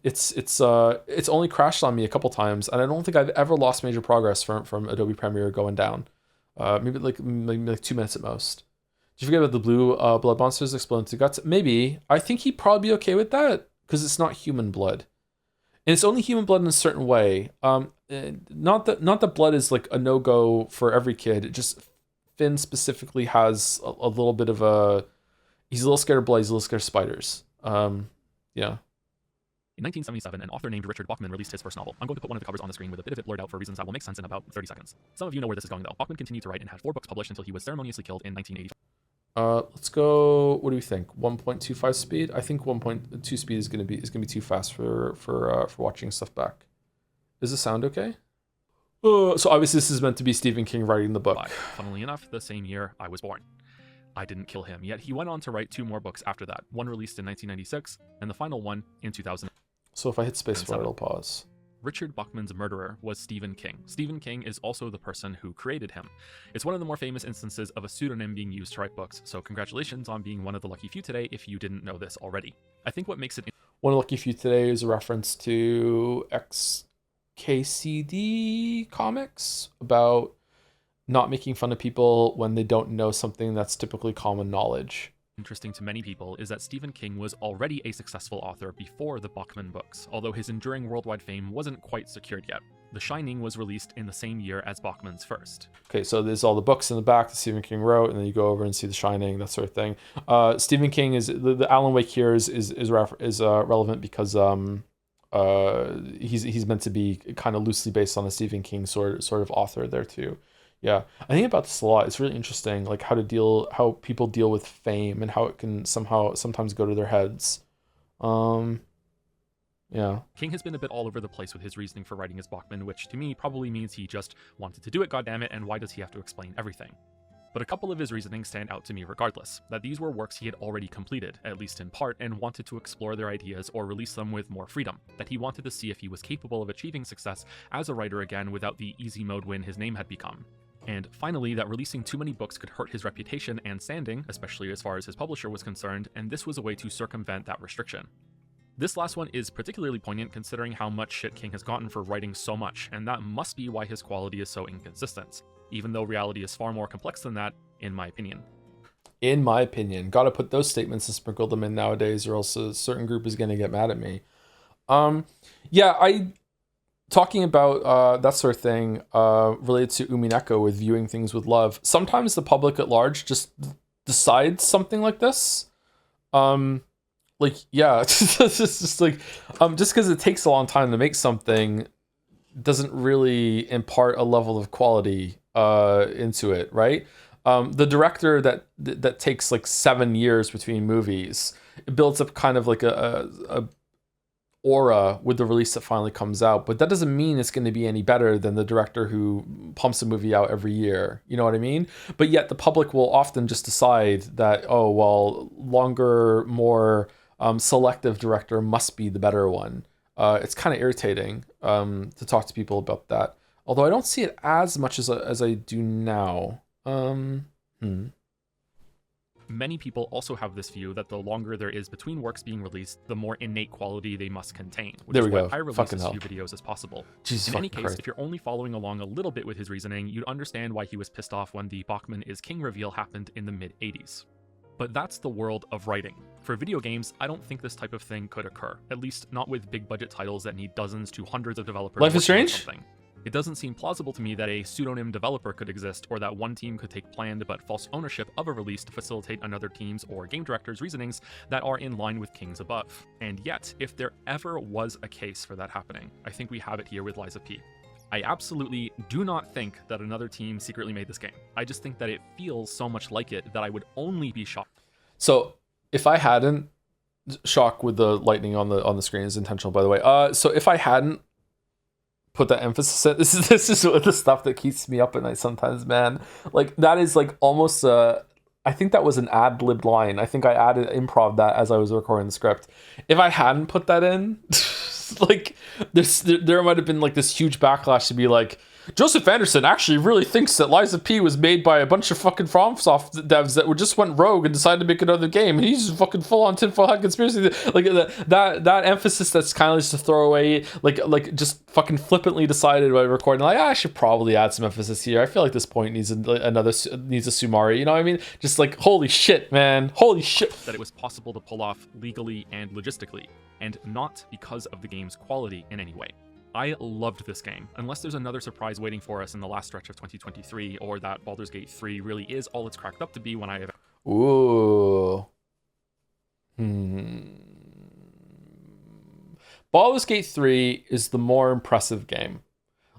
It's only crashed on me a couple times, and I don't think I've ever lost major progress from Adobe Premiere going down. Maybe like 2 minutes at most. Did you forget about the blue blood monsters exploding to guts? Maybe. I think he'd probably be okay with that because it's not human blood, and it's only human blood in a certain way. Not that blood is like a no-go for every kid. It just Finn specifically has a little bit of a. He's a little scared of blood. He's a little scared of spiders. Yeah. In 1977, an author named Richard Bachman released his first novel. I'm going to put one of the covers on the screen with a bit of it blurred out for reasons that will make sense in about 30 seconds. Some of you know where this is going though. Bachman continued to write and had 4 books published until he was ceremoniously killed in 1985. Let's go. What do we think? 1.25 speed. I think 1.2 speed is gonna be too fast for watching stuff back. Is the sound okay? So obviously this is meant to be Stephen King writing the book. Funnily enough, the same year I was born. I didn't kill him, yet he went on to write 2 more books after that. One released in 1996, and the final one in 2000. So if I hit spacebar, it'll pause. Richard Bachman's murderer was Stephen King. Stephen King is also the person who created him. It's one of the more famous instances of a pseudonym being used to write books, so congratulations on being one of the lucky few today if you didn't know this already. I think what makes it... One of the lucky few today is a reference to XKCD comics about not making fun of people when they don't know something that's typically common knowledge. Interesting to many people is that Stephen King was already a successful author before the Bachman books, although his enduring worldwide fame wasn't quite secured yet. The Shining was released in the same year as Bachman's first. Okay, so there's all the books in the back that Stephen King wrote, and then you go over and see The Shining, that sort of thing. Stephen King is the Alan Wake here is relevant because he's meant to be kind of loosely based on a Stephen King sort of author there too. Yeah, I think about this a lot. It's really interesting, like how people deal with fame and how it can sometimes go to their heads. Yeah. King has been a bit all over the place with his reasoning for writing his Bachman, which to me probably means he just wanted to do it, goddammit, and why does he have to explain everything? But a couple of his reasonings stand out to me regardless, that these were works he had already completed, at least in part, and wanted to explore their ideas or release them with more freedom, that he wanted to see if he was capable of achieving success as a writer again without the easy mode win his name had become. And finally, that releasing too many books could hurt his reputation and standing, especially as far as his publisher was concerned, and this was a way to circumvent that restriction. This last one is particularly poignant considering how much shit King has gotten for writing so much, and that must be why his quality is so inconsistent, even though reality is far more complex than that, in my opinion. In my opinion. Gotta put those statements and sprinkle them in nowadays, or else a certain group is gonna get mad at me. Talking about that sort of thing related to Umineko with viewing things with love. Sometimes the public at large just decides something like this. It's just like just because it takes a long time to make something doesn't really impart a level of quality into it, right? The director that takes like 7 years between movies, it builds up kind of like a aura with the release that finally comes out, but that doesn't mean it's going to be any better than the director who pumps a movie out every year. You know what I mean? But yet the public will often just decide that, oh, well, longer, more selective director must be the better one. It's kind of irritating to talk to people about that. Although I don't see it as much as I do now. Many people also have this view that the longer there is between works being released, the more innate quality they must contain, which There is we why go. I release Fucking as hell. few videos as possible. Jesus In any fucking case, Christ. if you're only following along a little bit with his reasoning, you'd understand why he was pissed off when the Bachman is King reveal happened in the mid-80s. But that's the world of writing. For video games, I don't think this type of thing could occur, at least not with big budget titles that need dozens to hundreds of developers Life is working on Strange? something. It doesn't seem plausible to me that a pseudonym developer could exist, or that one team could take planned but false ownership of a release to facilitate another team's or game director's reasonings that are in line with Kings above. And yet, if there ever was a case for that happening, I think we have it here with Lies of P. I absolutely do not think that another team secretly made this game. I just think that it feels so much like it that I would only be shocked. So if I hadn't, shock with the lightning on the screen is intentional, by the way. So if I hadn't put that emphasis in, this is the stuff that keeps me up at night sometimes, man. Like that is like almost I think that was an ad-libbed line. I think I added improv that as I was recording the script. If I hadn't put that in, like there might have been like this huge backlash to be like, Joseph Anderson actually really thinks that Lies of P was made by a bunch of fucking FromSoft devs that just went rogue and decided to make another game, and he's fucking full on tinfoil hat conspiracy. Like that emphasis that's kind of just a throwaway, like just fucking flippantly decided by recording. Like, I should probably add some emphasis here. I feel like this point needs a Sumari. You know what I mean? Just like, holy shit, man, holy shit. That it was possible to pull off legally and logistically, and not because of the game's quality in any way. I loved this game, unless there's another surprise waiting for us in the last stretch of 2023, or that Baldur's Gate 3 really is all it's cracked up to be when I have... Ooh. Baldur's Gate 3 is the more impressive game.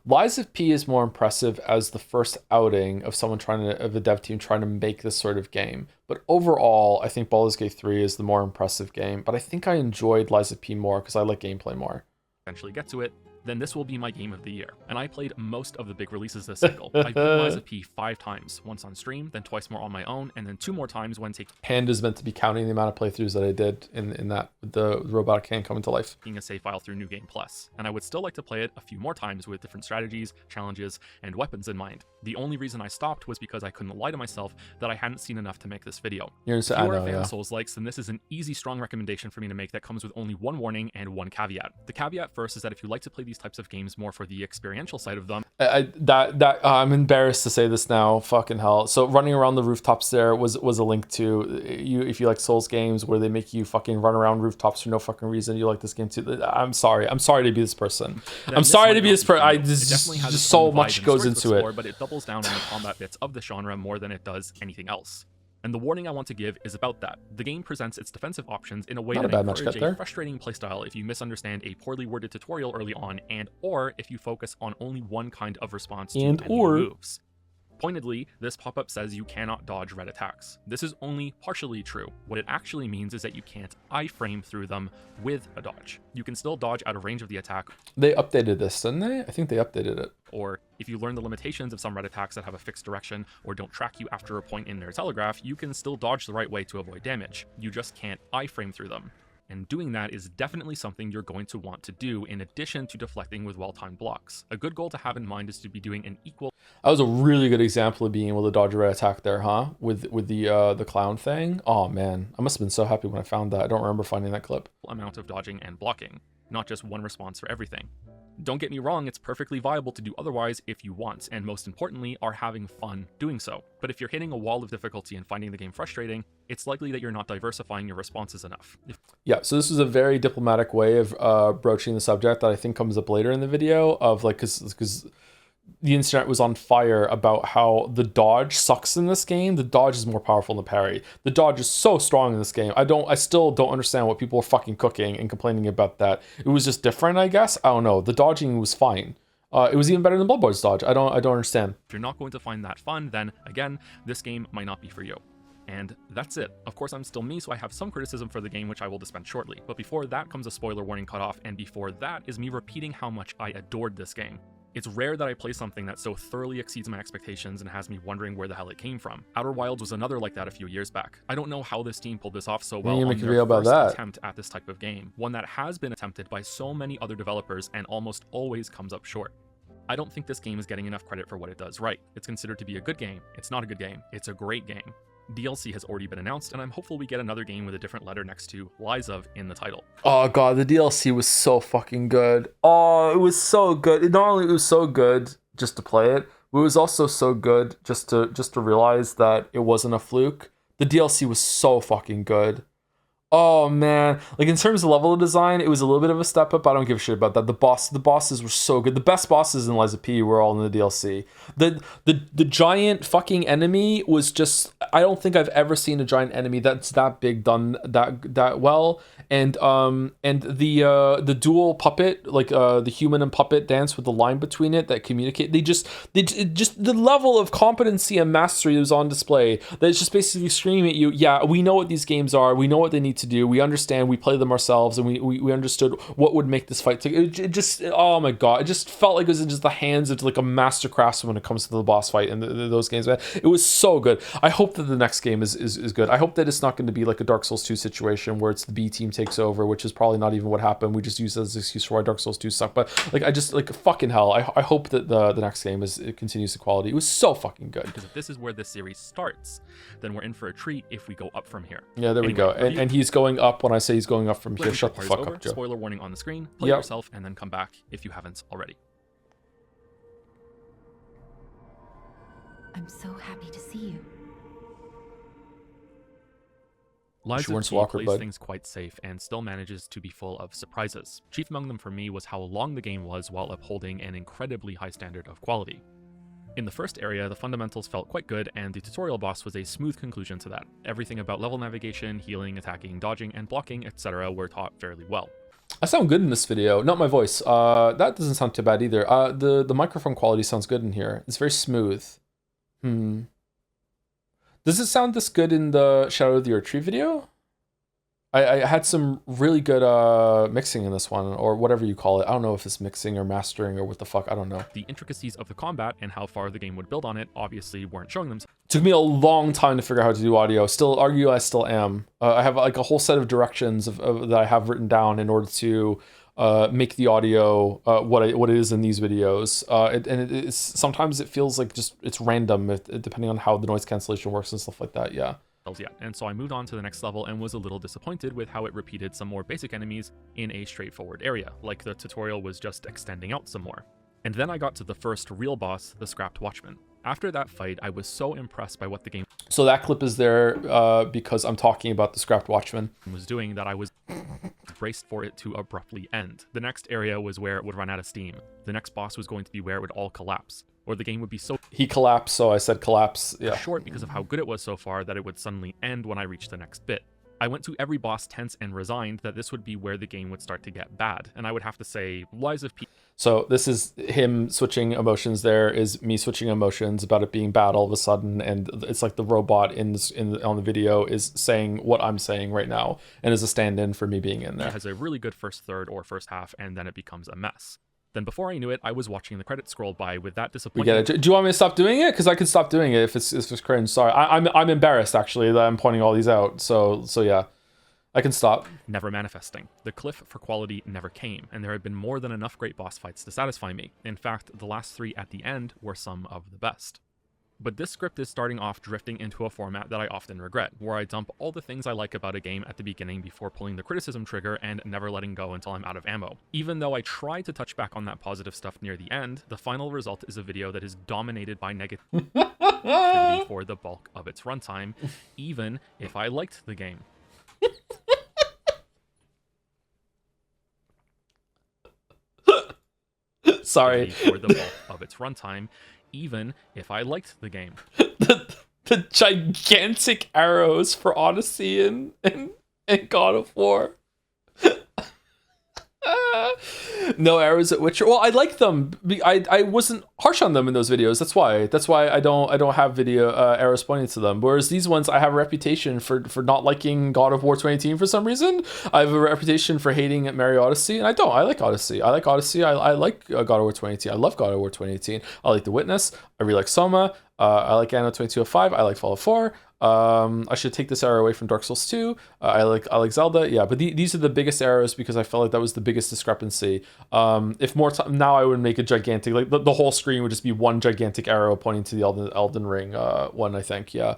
Lies of P is more impressive as the first outing of of a dev team trying to make this sort of game. But overall, I think Baldur's Gate 3 is the more impressive game. But I think I enjoyed Lies of P more because I like gameplay more. Eventually get to it, then this will be my game of the year. And I played most of the big releases this cycle. I beat Lies of P 5 times, once on stream, then twice more on my own, and then 2 more times when Panda's meant to be counting the amount of playthroughs that I did in that, with the robotic hand coming to life. taking a save file through New Game Plus. And I would still like to play it a few more times with different strategies, challenges, and weapons in mind. The only reason I stopped was because I couldn't lie to myself that I hadn't seen enough to make this video. If you are a fan of Souls-likes, then this is an easy, strong recommendation for me to make that comes with only one warning and one caveat. The caveat first is that if you like to play these types of games more for the experiential side of them, I'm embarrassed to say this now. Fucking hell. So running around the rooftops there was a link to you. If you like Souls games where they make you fucking run around rooftops for no fucking reason, you like this game too. I'm sorry to be this person. I'm sorry to be this person. Just so much goes into it. But it doubles down on the combat bits of the genre more than it does anything else. And the warning I want to give is about that. The game presents its defensive options in a way that encourages a frustrating playstyle if you misunderstand a poorly worded tutorial early on, and or if you focus on only one kind of response to enemy moves. Pointedly, this pop-up says you cannot dodge red attacks. This is only partially true. What it actually means is that you can't iframe through them with a dodge. You can still dodge out of range of the attack. They updated this, didn't they? I think they updated it. Or if you learn the limitations of some red attacks that have a fixed direction or don't track you after a point in their telegraph, you can still dodge the right way to avoid damage. You just can't iframe through them. And doing that is definitely something you're going to want to do in addition to deflecting with well-timed blocks. A good goal to have in mind is to be doing an equal... That was a really good example of being able to dodge a red attack there, huh? With the clown thing. Oh man, I must have been so happy when I found that. I don't remember finding that clip. Amount of dodging and blocking, not just one response for everything. Don't get me wrong, it's perfectly viable to do otherwise if you want, and most importantly, are having fun doing so. But if you're hitting a wall of difficulty and finding the game frustrating, it's likely that you're not diversifying your responses enough. Yeah, so this was a very diplomatic way of broaching the subject that I think comes up later in the video of like, because the internet was on fire about how the dodge sucks in this game. The dodge is more powerful than the parry. The dodge is so strong in this game. I still don't understand what people were fucking cooking and complaining about that. It was just different, I guess. I don't know. The dodging was fine. It was even better than Bloodborne's dodge. I don't understand. If you're not going to find that fun, then again, this game might not be for you. And that's it. Of course, I'm still me, so I have some criticism for the game, which I will dispense shortly. But before that comes a spoiler warning cutoff, and before that is me repeating how much I adored this game. It's rare that I play something that so thoroughly exceeds my expectations and has me wondering where the hell it came from. Outer Wilds was another like that a few years back. I don't know how this team pulled this off so well on their first attempt at this type of game, one that has been attempted by so many other developers and almost always comes up short. I don't think this game is getting enough credit for what it does right. It's considered to be a good game. It's not a good game. It's a great game. DLC has already been announced, and I'm hopeful we get another game with a different letter next to Lies of in the title. Oh god, the DLC was so fucking good. Oh, it was so good. Not only it was so good just to play it, but it was also so good just to realize that it wasn't a fluke. The DLC was so fucking good. Oh man, like in terms of level design, it was a little bit of a step up. I don't give a shit about that. The bosses were so good. The best bosses in Lies of P were all in the DLC. The giant fucking enemy was just, I don't think I've ever seen a giant enemy that's that big done that well. And the dual puppet, like the human and puppet dance with the line between it that communicate. They just the level of competency and mastery was on display. That it's just basically screaming at you. Yeah, we know what these games are. We know what they need to do. We understand. We play them ourselves, and we understood what would make this fight. It just, oh my god, it just felt like it was in just the hands of like a master craftsman when it comes to the boss fight and those games. Man, it was so good. I hope that the next game is good. I hope that it's not going to be like a Dark Souls 2 situation where it's the B team takes over, which is probably not even what happened. We just use it as an excuse for why Dark Souls 2 sucked. But like, I just like fucking hell. I hope that the next game it continues the quality. It was so fucking good. Because if this is where this series starts, then we're in for a treat if we go up from here. Yeah, there we go. And he's going up when I say he's going up from here. Shut the fuck up, Joe. Spoiler warning on the screen. Play yourself and then come back if you haven't already. I'm so happy to see you. Lies of P plays things quite safe and still manages to be full of surprises. Chief among them for me was how long the game was while upholding an incredibly high standard of quality. In the first area, the fundamentals felt quite good, and the tutorial boss was a smooth conclusion to that. Everything about level navigation, healing, attacking, dodging, and blocking, etc. were taught fairly well. I sound good in this video. Not my voice. That doesn't sound too bad either. The microphone quality sounds good in here. It's very smooth. Does it sound this good in the Shadow of the Earth Tree video? I had some really good mixing in this one, or whatever you call it. I don't know if it's mixing or mastering or what the fuck. I don't know. The intricacies of the combat and how far the game would build on it obviously weren't showing themselves. Took me a long time to figure out how to do audio. Still argue I still am. I have like a whole set of directions that I have written down in order to make the audio what it is in these videos. It's sometimes it feels like just it's random depending on how the noise cancellation works and stuff like that. Yeah. Yet, and so I moved on to the next level and was a little disappointed with how it repeated some more basic enemies in a straightforward area, like the tutorial was just extending out some more. And then I got to the first real boss, the Scrapped Watchman. After that fight, I was so impressed by what the game So that clip is there because I'm talking about the Scrapped Watchman was doing that I was braced for it to abruptly end. The next area was where it would run out of steam. The next boss was going to be where it would all collapse, or the game would be so he collapsed, so I said collapse. Yeah. Short because of how good it was so far that it would suddenly end when I reached the next bit. I went to every boss tense and resigned that this would be where the game would start to get bad, and I would have to say Lies of P. So this is him switching emotions. There is me switching emotions about it being bad all of a sudden, and it's like the robot on the video is saying what I'm saying right now, and is a stand-in for me being in there. It has a really good first third or first half, and then it becomes a mess. Then before I knew it, I was watching the credits scroll by with that disappointment. We get it. Do you want me to stop doing it? Because I can stop doing it if it's cringe. Sorry, I'm embarrassed actually that I'm pointing all these out. So yeah, I can stop. Never manifesting. The cliff for quality never came, and there had been more than enough great boss fights to satisfy me. In fact, the last three at the end were some of the best. But this script is starting off drifting into a format that I often regret, where I dump all the things I like about a game at the beginning before pulling the criticism trigger and never letting go until I'm out of ammo. Even though I try to touch back on that positive stuff near the end, the final result is a video that is dominated by negativity for the bulk of its runtime, even if I liked the game. Sorry. For the bulk of its runtime, even if I liked the game. the gigantic arrows for Odyssey and God of War. No arrows at Witcher. Well, I like them. I wasn't harsh on them in those videos. That's why I don't have video arrows pointing to them. Whereas these ones, I have a reputation for not liking God of War 2018 for some reason. I have a reputation for hating Mario Odyssey, and I don't. I like Odyssey. I like Odyssey. I like God of War 2018. I love God of War 2018. I like The Witness. I really like Soma. I like Anno 2205. I like Fallout 4. I should take this arrow away from Dark Souls 2. I like Zelda. Yeah, but these are the biggest arrows because I felt like that was the biggest discrepancy. If more time now, I would make a gigantic, like the whole screen would just be one gigantic arrow pointing to the Elden Ring one. I think, yeah.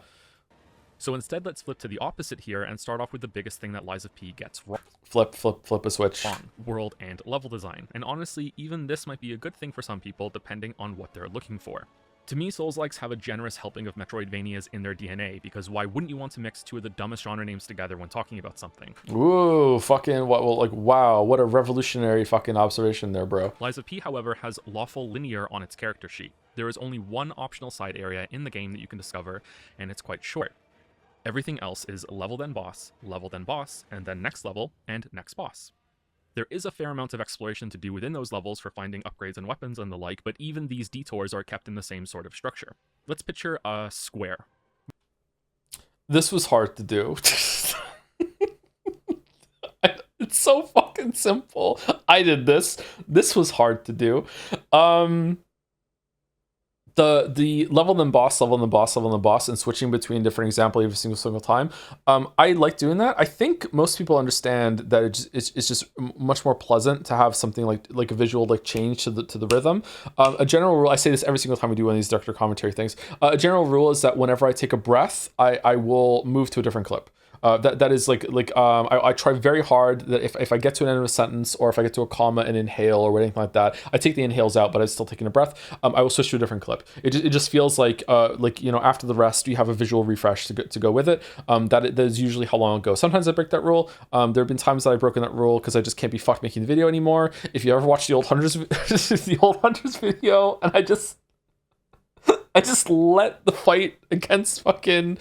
So instead, let's flip to the opposite here and start off with the biggest thing that Lies of P gets wrong. Flip a switch. World and level design. And honestly, even this might be a good thing for some people depending on what they're looking for. To me, Souls-likes have a generous helping of Metroidvanias in their DNA, because why wouldn't you want to mix two of the dumbest genre names together when talking about something? Ooh, fucking what? Well, like, wow, what a revolutionary fucking observation there, bro. Lies of P, however, has lawful linear on its character sheet. There is only one optional side area in the game that you can discover, and it's quite short. Everything else is level then boss, and then next level, and next boss. There is a fair amount of exploration to do within those levels for finding upgrades and weapons and the like, but even these detours are kept in the same sort of structure. Let's picture a square. This was hard to do. It's so fucking simple. I did this. This was hard to do. The level then boss, and switching between different examples every single time. I like doing that. I think most people understand that it's just much more pleasant to have something like a visual like change to the rhythm. A general rule, I say this every single time we do one of these director commentary things. A general rule is that whenever I take a breath, I will move to a different clip. That is I try very hard that if I get to an end of a sentence, or if I get to a comma and inhale or anything like that, I take the inhales out, but I'm still taking a breath. I will switch to a different clip. It just feels like after the rest, you have a visual refresh to go with it. That is usually how long it goes. Sometimes I break that rule. There have been times that I've broken that rule because I just can't be fucked making the video anymore. If you ever watch the old Hunters video, and I just let the fight against fucking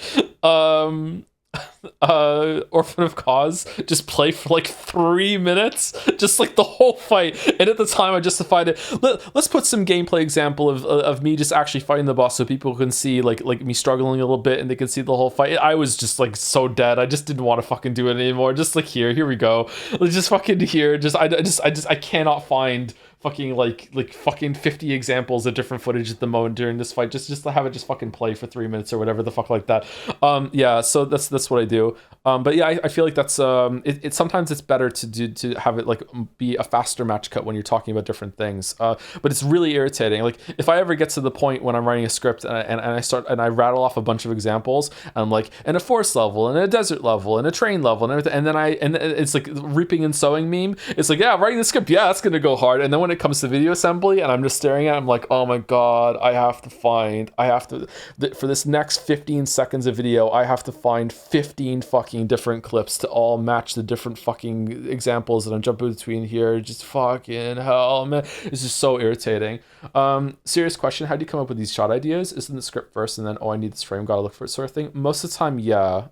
Orphan of Cause just play for like 3 minutes, just like the whole fight. And at the time I justified it. Let's put some gameplay example of me just actually fighting the boss so people can see like me struggling a little bit and they can see the whole fight. I was just like so dead. I just didn't want to fucking do it anymore. Just like here we go. Just fucking here. I cannot find fucking like fucking 50 examples of different footage at the moment during this fight, just to have it just fucking play for 3 minutes or whatever the fuck like that. Yeah, so that's what I do. But yeah, I feel like that's sometimes it's better to have it like be a faster match cut when you're talking about different things. But it's really irritating. Like if I ever get to the point when I'm writing a script and I rattle off a bunch of examples, and I'm like, and a forest level and a desert level and a train level and everything, and then it's like reaping and sowing meme. It's like, yeah, writing the script, yeah, that's gonna go hard. And then when it comes to video assembly and I'm just staring at it, I'm like, oh my god, for this next 15 seconds of video, I have to find 15 fucking different clips to all match the different fucking examples that I'm jumping between here. Just fucking hell, man. It's just so irritating. Serious question, how do you come up with these shot ideas? Isn't the script first and then, oh, I need this frame, gotta look for it sort of thing? Most of the time, yeah.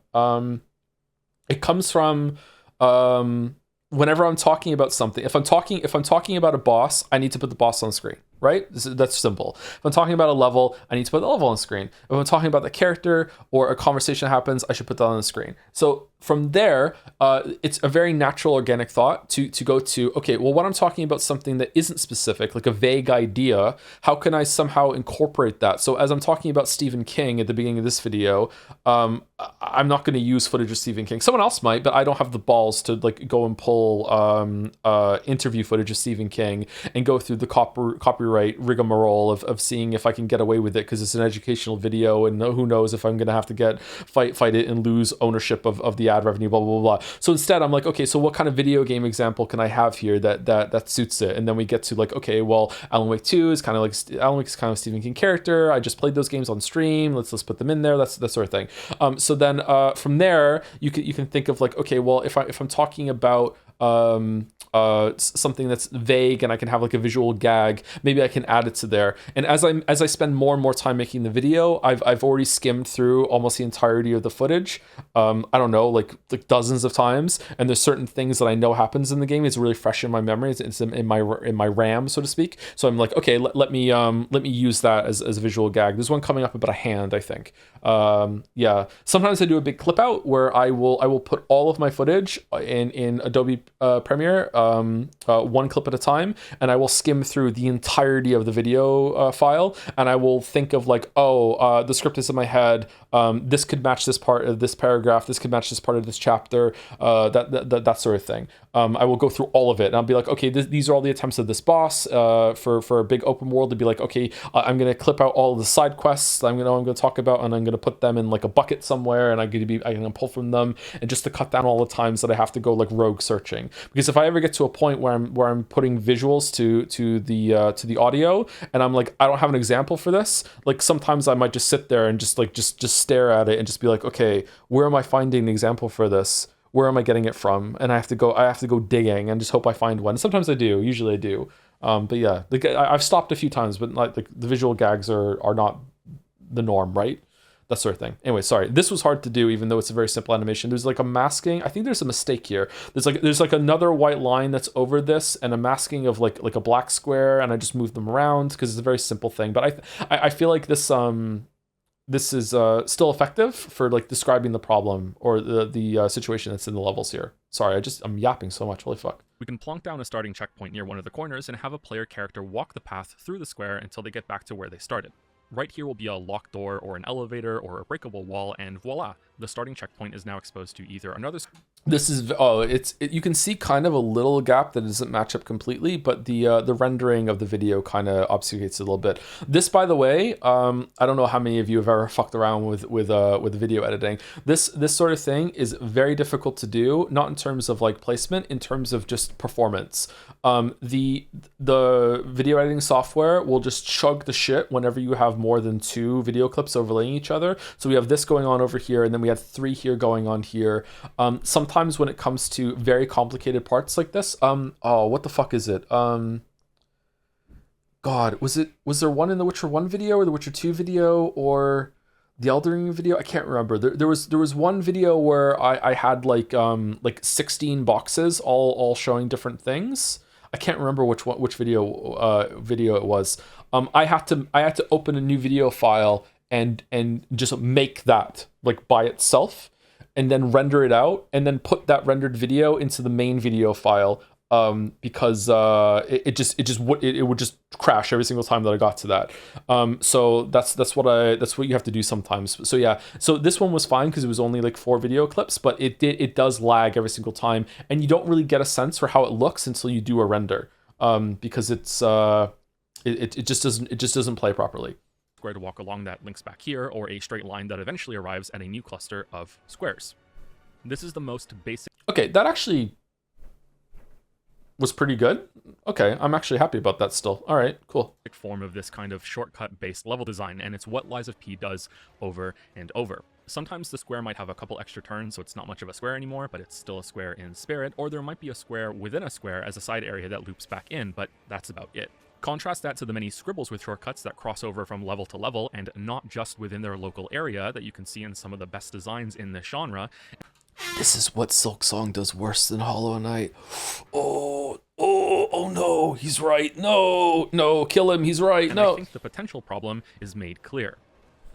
It comes from whenever I'm talking about something. If I'm talking about a boss, I need to put the boss on the screen, right? That's simple. If I'm talking about a level, I need to put the level on the screen. If I'm talking about the character or a conversation happens, I should put that on the screen. So from there, it's a very natural, organic thought to go to, okay, well, when I'm talking about something that isn't specific, like a vague idea, how can I somehow incorporate that? So as I'm talking about Stephen King at the beginning of this video, I'm not going to use footage of Stephen King. Someone else might, but I don't have the balls to like go and pull interview footage of Stephen King and go through the copyright rigmarole of seeing if I can get away with it because it's an educational video, and who knows if I'm going to have to fight it and lose ownership of the ad revenue, blah, blah, blah, blah. So instead I'm like, okay, so what kind of video game example can I have here that suits it? And then we get to like, okay, well, Alan Wake 2 is kind of like a Stephen King character. I just played those games on stream. Let's put them in there. That's that sort of thing. So then from there you can think of like, okay, well, if I'm talking about something that's vague and I can have like a visual gag, maybe I can add it to there. And as I spend more and more time making the video, I've already skimmed through almost the entirety of the footage. I don't know, like dozens of times, and there's certain things that I know happens in the game. It's really fresh in my memory. It's in my RAM, so to speak. So I'm like, okay, let me use that as a visual gag. There's one coming up about a hand, I think. Yeah. Sometimes I do a big clip out where I will put all of my footage in Adobe Premiere, one clip at a time, and I will skim through the entirety of the video file, and I will think of like, the script is in my head. This could match this part of this paragraph. This could match this part of this chapter. That sort of thing. I will go through all of it, and I'll be like, okay, these are all the attempts of this boss for a big open world. To be like, okay, I'm gonna clip out all of the side quests I'm gonna talk about, and I'm gonna put them in like a bucket somewhere, and I'm gonna pull from them, and just to cut down all the times that I have to go like rogue searching. Because if I ever get to a point where I'm putting visuals to the audio, and I'm like, I don't have an example for this, like sometimes I might just sit there and just stare at it and just be like, okay, where am I finding an example for this? Where am I getting it from? And I have to go digging and just hope I find one. Sometimes I do. Usually I do. But yeah, I've stopped a few times, but like the visual gags are not the norm, right? That sort of thing. Anyway, sorry. This was hard to do, even though it's a very simple animation. There's like a masking. I think there's a mistake here. There's like another white line that's over this, and a masking of like a black square, and I just moved them around because it's a very simple thing. But I feel like this is still effective for like describing the problem or the situation that's in the levels here. Sorry, I'm yapping so much. Holy fuck. We can plonk down a starting checkpoint near one of the corners and have a player character walk the path through the square until they get back to where they started. Right here will be a locked door or an elevator or a breakable wall, and voila, the starting checkpoint is now exposed to either another... This is, you can see kind of a little gap that doesn't match up completely, but the rendering of the video kind of obfuscates it a little bit. This, by the way, I don't know how many of you have ever fucked around with video editing. This sort of thing is very difficult to do, not in terms of like placement, in terms of just performance. The video editing software will just chug the shit whenever you have more than 2 video clips overlaying each other. So we have this going on over here, and then we have 3 here going on here. Sometimes when it comes to very complicated parts like this, what the fuck is it? God, was there one in the Witcher 1 video or the Witcher 2 video or the Elden Ring video? I can't remember. There was one video where I had like 16 boxes all showing different things. I can't remember which video it was. I had to open a new video file and just make that like by itself, and then render it out, and then put that rendered video into the main video file, because it would just crash every single time that I got to that. So that's what you have to do sometimes. So yeah, so this one was fine because it was only like 4 video clips, but it does lag every single time, and you don't really get a sense for how it looks until you do a render, because it just doesn't play properly. Square to walk along that links back here, or a straight line that eventually arrives at a new cluster of squares. This is the most basic... Okay, that actually was pretty good. Okay, I'm actually happy about that still. All right, cool. ...form of this kind of shortcut-based level design, and it's what Lies of P does over and over. Sometimes the square might have a couple extra turns, so it's not much of a square anymore, but it's still a square in spirit, or there might be a square within a square as a side area that loops back in, but that's about it. Contrast that to the many scribbles with shortcuts that cross over from level to level, and not just within their local area, that you can see in some of the best designs in this genre. This is what Silksong does worse than Hollow Knight. Oh no, he's right. No, kill him, he's right, and no. I think the potential problem is made clear.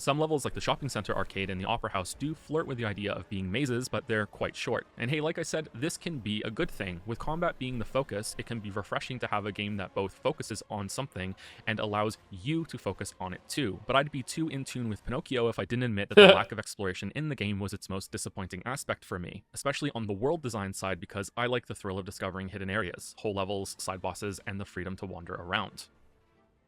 Some levels like the shopping center arcade and the opera house do flirt with the idea of being mazes, but they're quite short. And hey, like I said, this can be a good thing. With combat being the focus, it can be refreshing to have a game that both focuses on something and allows you to focus on it too. But I'd be too in tune with Pinocchio if I didn't admit that the lack of exploration in the game was its most disappointing aspect for me, especially on the world design side, because I like the thrill of discovering hidden areas, whole levels, side bosses, and the freedom to wander around.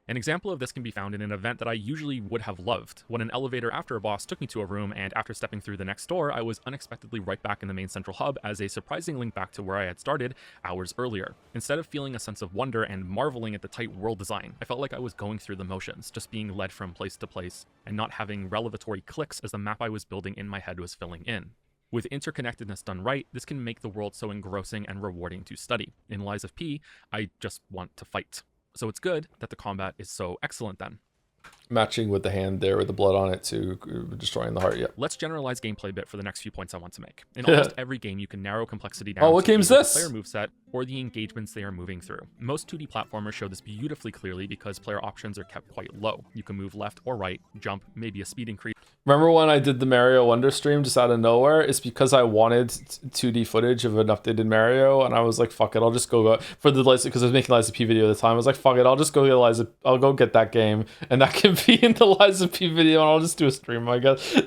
An example of this can be found in an event that I usually would have loved, when an elevator after a boss took me to a room, and after stepping through the next door, I was unexpectedly right back in the main central hub as a surprising link back to where I had started hours earlier. Instead of feeling a sense of wonder and marveling at the tight world design, I felt like I was going through the motions, just being led from place to place, and not having revelatory clicks as the map I was building in my head was filling in. With interconnectedness done right, this can make the world so engrossing and rewarding to study. In Lies of P, I just want to fight. So it's good that the combat is so excellent then. Matching with the hand there with the blood on it to destroying the heart, yeah. Let's generalize gameplay a bit for the next few points I want to make. In almost every game, you can narrow complexity down what to game's either this? the player moveset or the engagements they are moving through. Most 2D platformers show this beautifully clearly because player options are kept quite low. You can move left or right, jump, maybe a speed increase. Remember when I did the Mario Wonder stream just out of nowhere? It's because I wanted 2D footage of an updated Mario, and I was like, "Fuck it, I'll just go for the Liza," because I was making Liza P video at the time. I was like, "Fuck it, I'll just go get Liza. I'll go get that game, and that can be in the Liza P video, and I'll just do a stream." I guess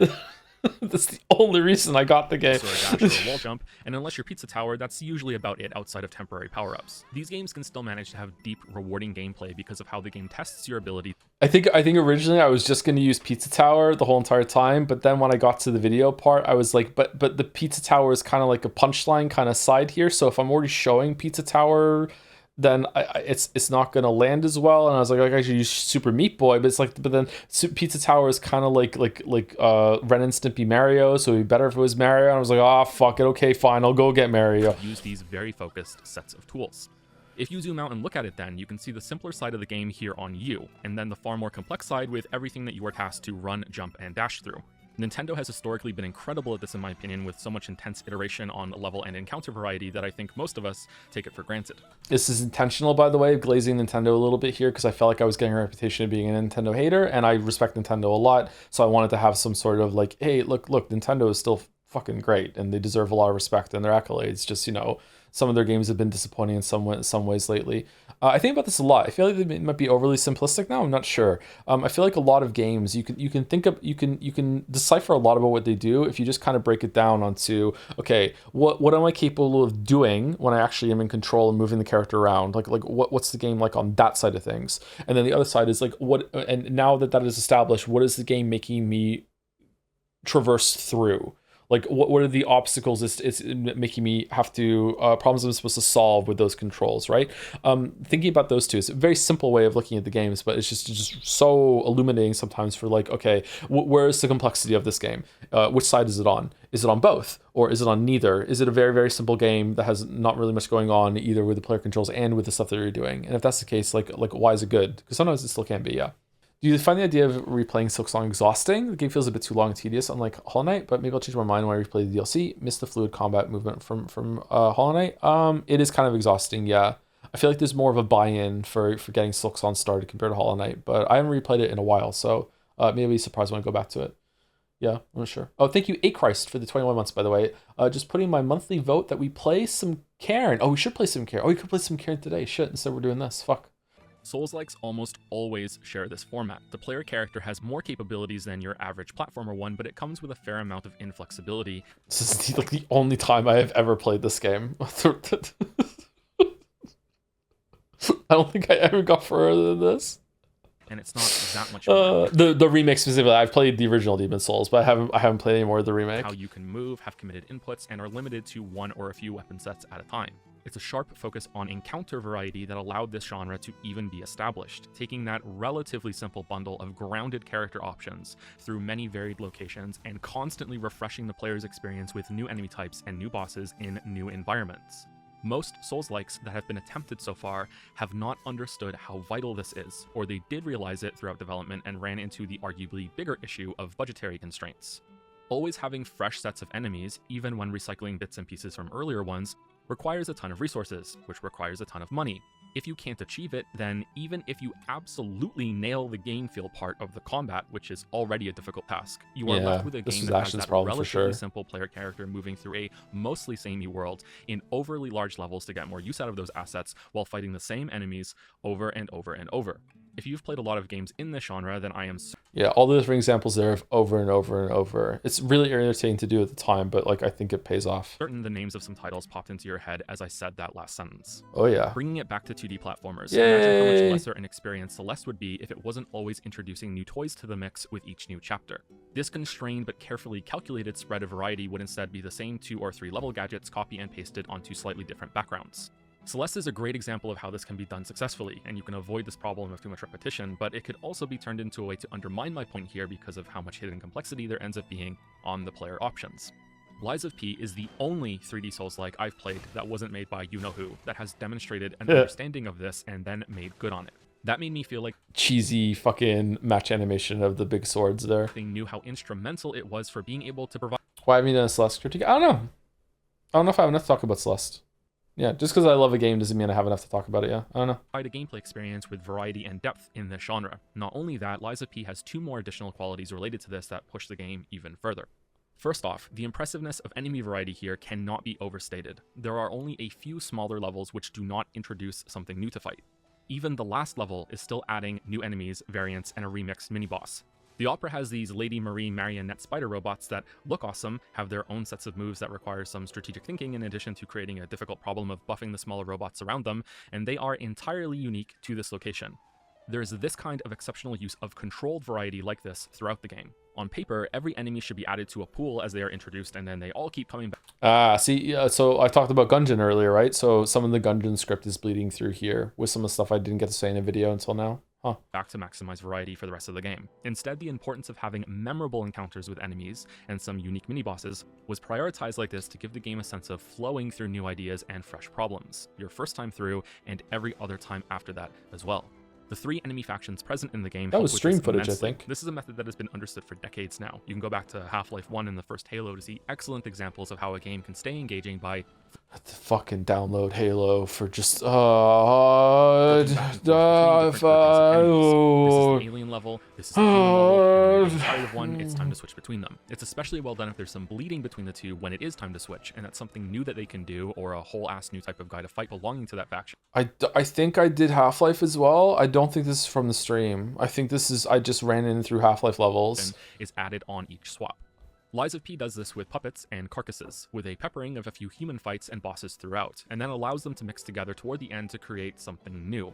that's the only reason I got the game. Or a dash or a wall jump, and unless you're Pizza Tower, that's usually about it outside of temporary power-ups. These games can still manage to have deep, rewarding gameplay because of how the game tests your ability. I think originally I was just going to use Pizza Tower the whole entire time, but then when I got to the video part, I was like, but the Pizza Tower is kind of like a punchline kind of side here, so if I'm already showing Pizza Tower, then it's not going to land as well. And I was like, I should use Super Meat Boy, but it's like, but then Pizza Tower is kind of like Ren and Stimpy Mario, so it'd be better if it was Mario. And I was like, oh fuck it, okay fine, I'll go get Mario. Use these very focused sets of tools. If you zoom out and look at it, then you can see the simpler side of the game here on you, and then the far more complex side with everything that you are tasked to run, jump, and dash through. Nintendo has historically been incredible at this in my opinion, with so much intense iteration on level and encounter variety that I think most of us take it for granted. This is intentional, by the way, glazing Nintendo a little bit here, because I felt like I was getting a reputation of being a Nintendo hater, and I respect Nintendo a lot, so I wanted to have some sort of like, hey, look, Nintendo is still fucking great, and they deserve a lot of respect and their accolades. Just, you know, some of their games have been disappointing in some ways lately. I think about this a lot. I feel like they might be overly simplistic now. I'm not sure. I feel like a lot of games you can decipher a lot about what they do if you just kind of break it down onto, okay, what am I capable of doing when I actually am in control and moving the character around? Like what's the game like on that side of things? And then the other side is like what. And now that is established, what is the game making me traverse through? Like what are the obstacles it's making me have to problems I'm supposed to solve with those controls, right? Thinking about those two, it's a very simple way of looking at the games, but it's just so illuminating sometimes for like, okay, where is the complexity of this game? Which side is it on? Is it on both, or is it on neither? Is it a very, very simple game that has not really much going on either with the player controls and with the stuff that you're doing? And if that's the case, like why is it good? Because sometimes it still can be, yeah. Do you find the idea of replaying Silksong exhausting? The game feels a bit too long and tedious, unlike Hollow Knight, but maybe I'll change my mind when I replay the DLC. Miss the fluid combat movement from Hollow Knight. It is kind of exhausting, yeah. I feel like there's more of a buy-in for getting Silksong started compared to Hollow Knight, but I haven't replayed it in a while, so maybe I'll be surprised when I go back to it. Yeah, I'm not sure. Oh, thank you, Achrist, for the 21 months, by the way. Just putting my monthly vote that we play some Cairn. Oh, we should play some Cairn. Oh, we could play some Cairn today. Shit, instead we're doing this. Fuck. Souls-likes almost always share this format. The player character has more capabilities than your average platformer one, but it comes with a fair amount of inflexibility. This is like the only time I have ever played this game. I don't think I ever got further than this. And it's not that much the remake specifically. I've played the original Demon Souls, but I haven't played any more of the remake. How you can move, have committed inputs, and are limited to one or a few weapon sets at a time. It's a sharp focus on encounter variety that allowed this genre to even be established, taking that relatively simple bundle of grounded character options through many varied locations and constantly refreshing the player's experience with new enemy types and new bosses in new environments. Most Souls-likes that have been attempted so far have not understood how vital this is, or they did realize it throughout development and ran into the arguably bigger issue of budgetary constraints. Always having fresh sets of enemies, even when recycling bits and pieces from earlier ones, requires a ton of resources, which requires a ton of money. If you can't achieve it, then even if you absolutely nail the game feel part of the combat, which is already a difficult task, you are left with a game that has that relatively simple player character moving through a mostly samey world in overly large levels to get more use out of those assets while fighting the same enemies over and over and over. If you've played a lot of games in this genre, then I am yeah, all the different examples there of over and over and over. It's really irritating to do at the time, but like I think it pays off. Certain the names of some titles popped into your head as I said that last sentence. Oh yeah. Bringing it back to 2D platformers. Yay! Imagine how much lesser an experience Celeste would be if it wasn't always introducing new toys to the mix with each new chapter. This constrained but carefully calculated spread of variety would instead be the same 2 or 3 level gadgets copy and pasted onto slightly different backgrounds. Celeste is a great example of how this can be done successfully, and you can avoid this problem of too much repetition, but it could also be turned into a way to undermine my point here because of how much hidden complexity there ends up being on the player options. Lies of P is the only 3D Souls-like I've played that wasn't made by you-know-who, that has demonstrated an understanding of this and then made good on it. That made me feel like cheesy fucking match animation of the big swords there. They knew how instrumental it was for being able to provide... Why have you done a Celeste critique? I don't know. I don't know if I have enough to talk about Celeste. Yeah, just because I love a game doesn't mean I have enough to talk about it. Yeah, I don't know. Provide a gameplay experience with variety and depth in this genre. Not only that, Lies of P has 2 more additional qualities related to this that push the game even further. First off, the impressiveness of enemy variety here cannot be overstated. There are only a few smaller levels which do not introduce something new to fight. Even the last level is still adding new enemies, variants, and a remixed mini-boss. The Opera has these Lady Marie marionette spider robots that look awesome, have their own sets of moves that require some strategic thinking in addition to creating a difficult problem of buffing the smaller robots around them, and they are entirely unique to this location. There's this kind of exceptional use of controlled variety like this throughout the game. On paper, every enemy should be added to a pool as they are introduced, and then they all keep coming back. See, so I talked about Gungeon earlier, right? So some of the Gungeon script is bleeding through here with some of the stuff I didn't get to say in a video until now. Huh. Back to maximize variety for the rest of the game. Instead, the importance of having memorable encounters with enemies and some unique mini-bosses was prioritized like this to give the game a sense of flowing through new ideas and fresh problems, your first time through and every other time after that as well. The 3 enemy factions present in the game. That was stream footage, I think. This is a method that has been understood for decades now. You can go back to Half-Life 1 and the first Halo to see excellent examples of how a game can stay engaging by fucking download Halo for just this is an alien level, this is a human level, and if you're tired of one, it's time to switch between them. It's especially well done if there's some bleeding between the two when it is time to switch, and that's something new that they can do, or a whole ass new type of guy to fight belonging to that faction. I think I did Half-Life as well. I don't think this is from the stream. I think this is, I just ran in through Half-Life levels. Is added on each swap. Lies of P does this with puppets and carcasses, with a peppering of a few human fights and bosses throughout, and then allows them to mix together toward the end to create something new.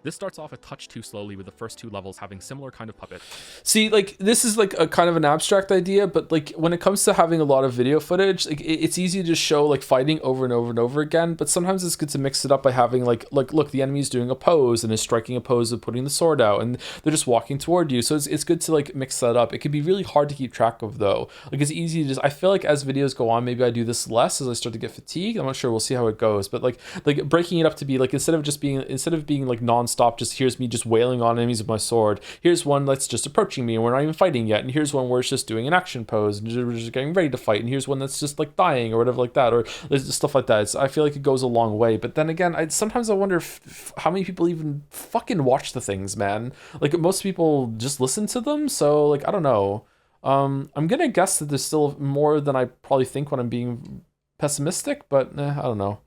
This starts off a touch too slowly with the first 2 levels having similar kind of puppet. See, like, this is like a kind of an abstract idea, but like when it comes to having a lot of video footage, like it's easy to show like fighting over and over and over again, but sometimes it's good to mix it up by having like look, the enemy's doing a pose and is striking a pose of putting the sword out, and they're just walking toward you. So it's good to like mix that up. It can be really hard to keep track of though. Like it's easy to just, I feel like as videos go on, maybe I do this less as I start to get fatigued. I'm not sure. We'll see how it goes. But like breaking it up to be like, instead of being like nonstop, just here's me just wailing on enemies with my sword. Here's one that's just approaching me and we're not even fighting yet. And here's one where it's just doing an action pose and we're just getting ready to fight. And here's one that's just like dying or whatever like that, or stuff like that. I feel like it goes a long way. But then again, sometimes I wonder how many people even fucking watch the things, man. Like most people just listen to them. So like, I don't know. I'm gonna guess that there's still more than I probably think when I'm being pessimistic, but I don't know.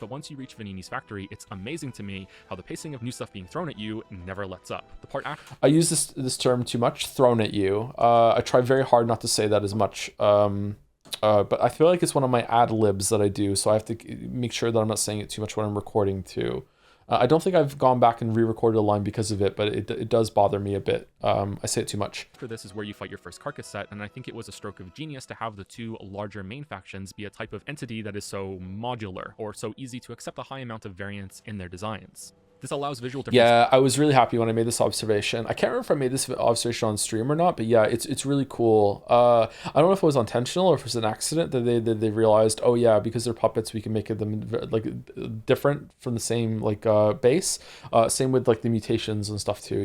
But once you reach Vanini's factory, it's amazing to me how the pacing of new stuff being thrown at you never lets up. The part after I use this term too much, thrown at you. I try very hard not to say that as much. But I feel like it's one of my ad libs that I do, so I have to make sure that I'm not saying it too much when I'm recording too. I don't think I've gone back and re-recorded a line because of it, but it does bother me a bit. I say it too much. After this is where you fight your first carcass set, and I think it was a stroke of genius to have the 2 larger main factions be a type of entity that is so modular, or so easy to accept a high amount of variance in their designs. This allows visual difference. Yeah, I was really happy when I made this observation. I can't remember if I made this observation on stream or not, but yeah, it's really cool. I don't know if it was intentional or if it was an accident that they realized, oh yeah, because they're puppets, we can make them like different from the same like base. Same with like the mutations and stuff too.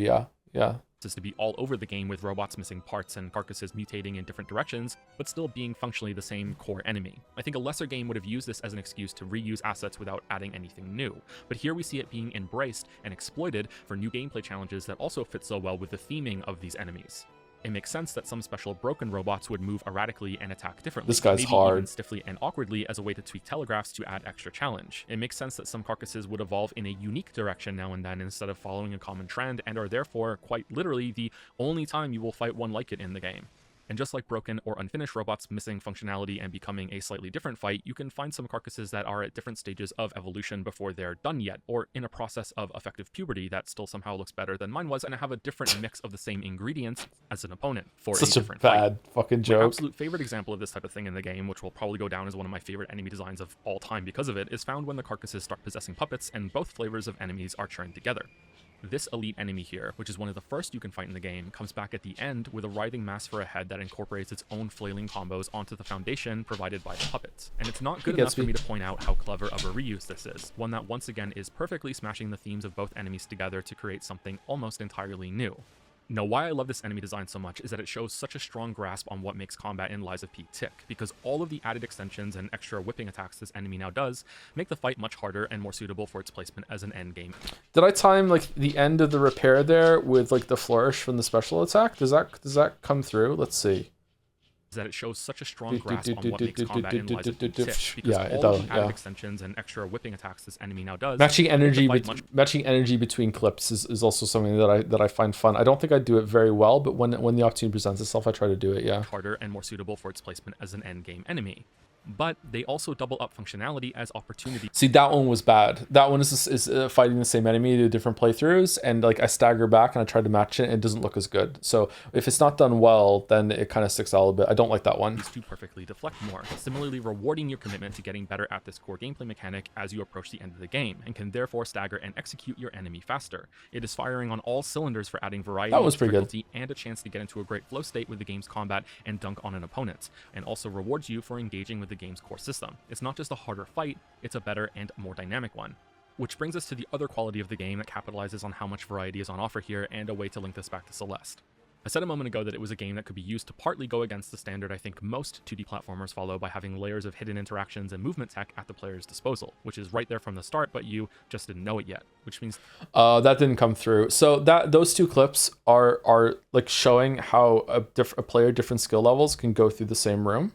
Yeah. Is to be all over the game with robots missing parts and carcasses mutating in different directions, but still being functionally the same core enemy. I think a lesser game would have used this as an excuse to reuse assets without adding anything new, but here we see it being embraced and exploited for new gameplay challenges that also fit so well with the theming of these enemies. It makes sense that some special broken robots would move erratically and attack differently. This guy's maybe hard. Even stiffly and awkwardly as a way to tweak telegraphs to add extra challenge. It makes sense that some carcasses would evolve in a unique direction now and then instead of following a common trend, and are therefore quite literally the only time you will fight one like it in the game. And just like broken or unfinished robots missing functionality and becoming a slightly different fight, you can find some carcasses that are at different stages of evolution before they're done yet, or in a process of effective puberty that still somehow looks better than mine was, and have a different mix of the same ingredients as an opponent for Such a different bad fight. fucking joke. My absolute favorite example of this type of thing in the game, which will probably go down as one of my favorite enemy designs of all time because of it, is found when the carcasses start possessing puppets and both flavors of enemies are churned together. This elite enemy here, which is one of the first you can fight in the game, comes back at the end with a writhing mass for a head that incorporates its own flailing combos onto the foundation provided by the puppets. And it's not good enough for me to point out how clever of a reuse this is, one that once again is perfectly smashing the themes of both enemies together to create something almost entirely new. Now, why I love this enemy design so much is that it shows such a strong grasp on what makes combat in Lies of P tick, because all of the added extensions and extra whipping attacks this enemy now does make the fight much harder and more suitable for its placement as an endgame. Did I time like the end of the repair there with like the flourish from the special attack? Does that come through? Let's see. Is that it shows such a strong grasp on what makes combat in Lies of P tick, because Yeah, it all does. of the added Yeah. extensions and extra whipping attacks this enemy now does Matching energy, make the fight much matching energy between clips is also something that I find fun. I don't think I do it very well, but when the opportunity presents itself, I try to do it. Yeah. harder and more suitable for its placement as an endgame enemy. But they also double up functionality as opportunity. See, that one was bad. That one is fighting the same enemy to different playthroughs, and like I stagger back and I try to match it, and it doesn't look as good. So if it's not done well, then it kind of sticks out a little bit. I don't like that one. To perfectly deflect more, similarly rewarding your commitment to getting better at this core gameplay mechanic as you approach the end of the game, and can therefore stagger and execute your enemy faster. It is firing on all cylinders for adding variety, That was pretty good. difficulty, and a chance to get into a great flow state with the game's combat and dunk on an opponent, and also rewards you for engaging with the game's core system. It's not just a harder fight, it's a better and more dynamic one. Which brings us to the other quality of the game that capitalizes on how much variety is on offer here, and a way to link this back to Celeste. I said a moment ago that it was a game that could be used to partly go against the standard I think most 2D platformers follow by having layers of hidden interactions and movement tech at the player's disposal, which is right there from the start, but you just didn't know it yet, which means That didn't come through. So those two clips are like showing how a player different skill levels can go through the same room.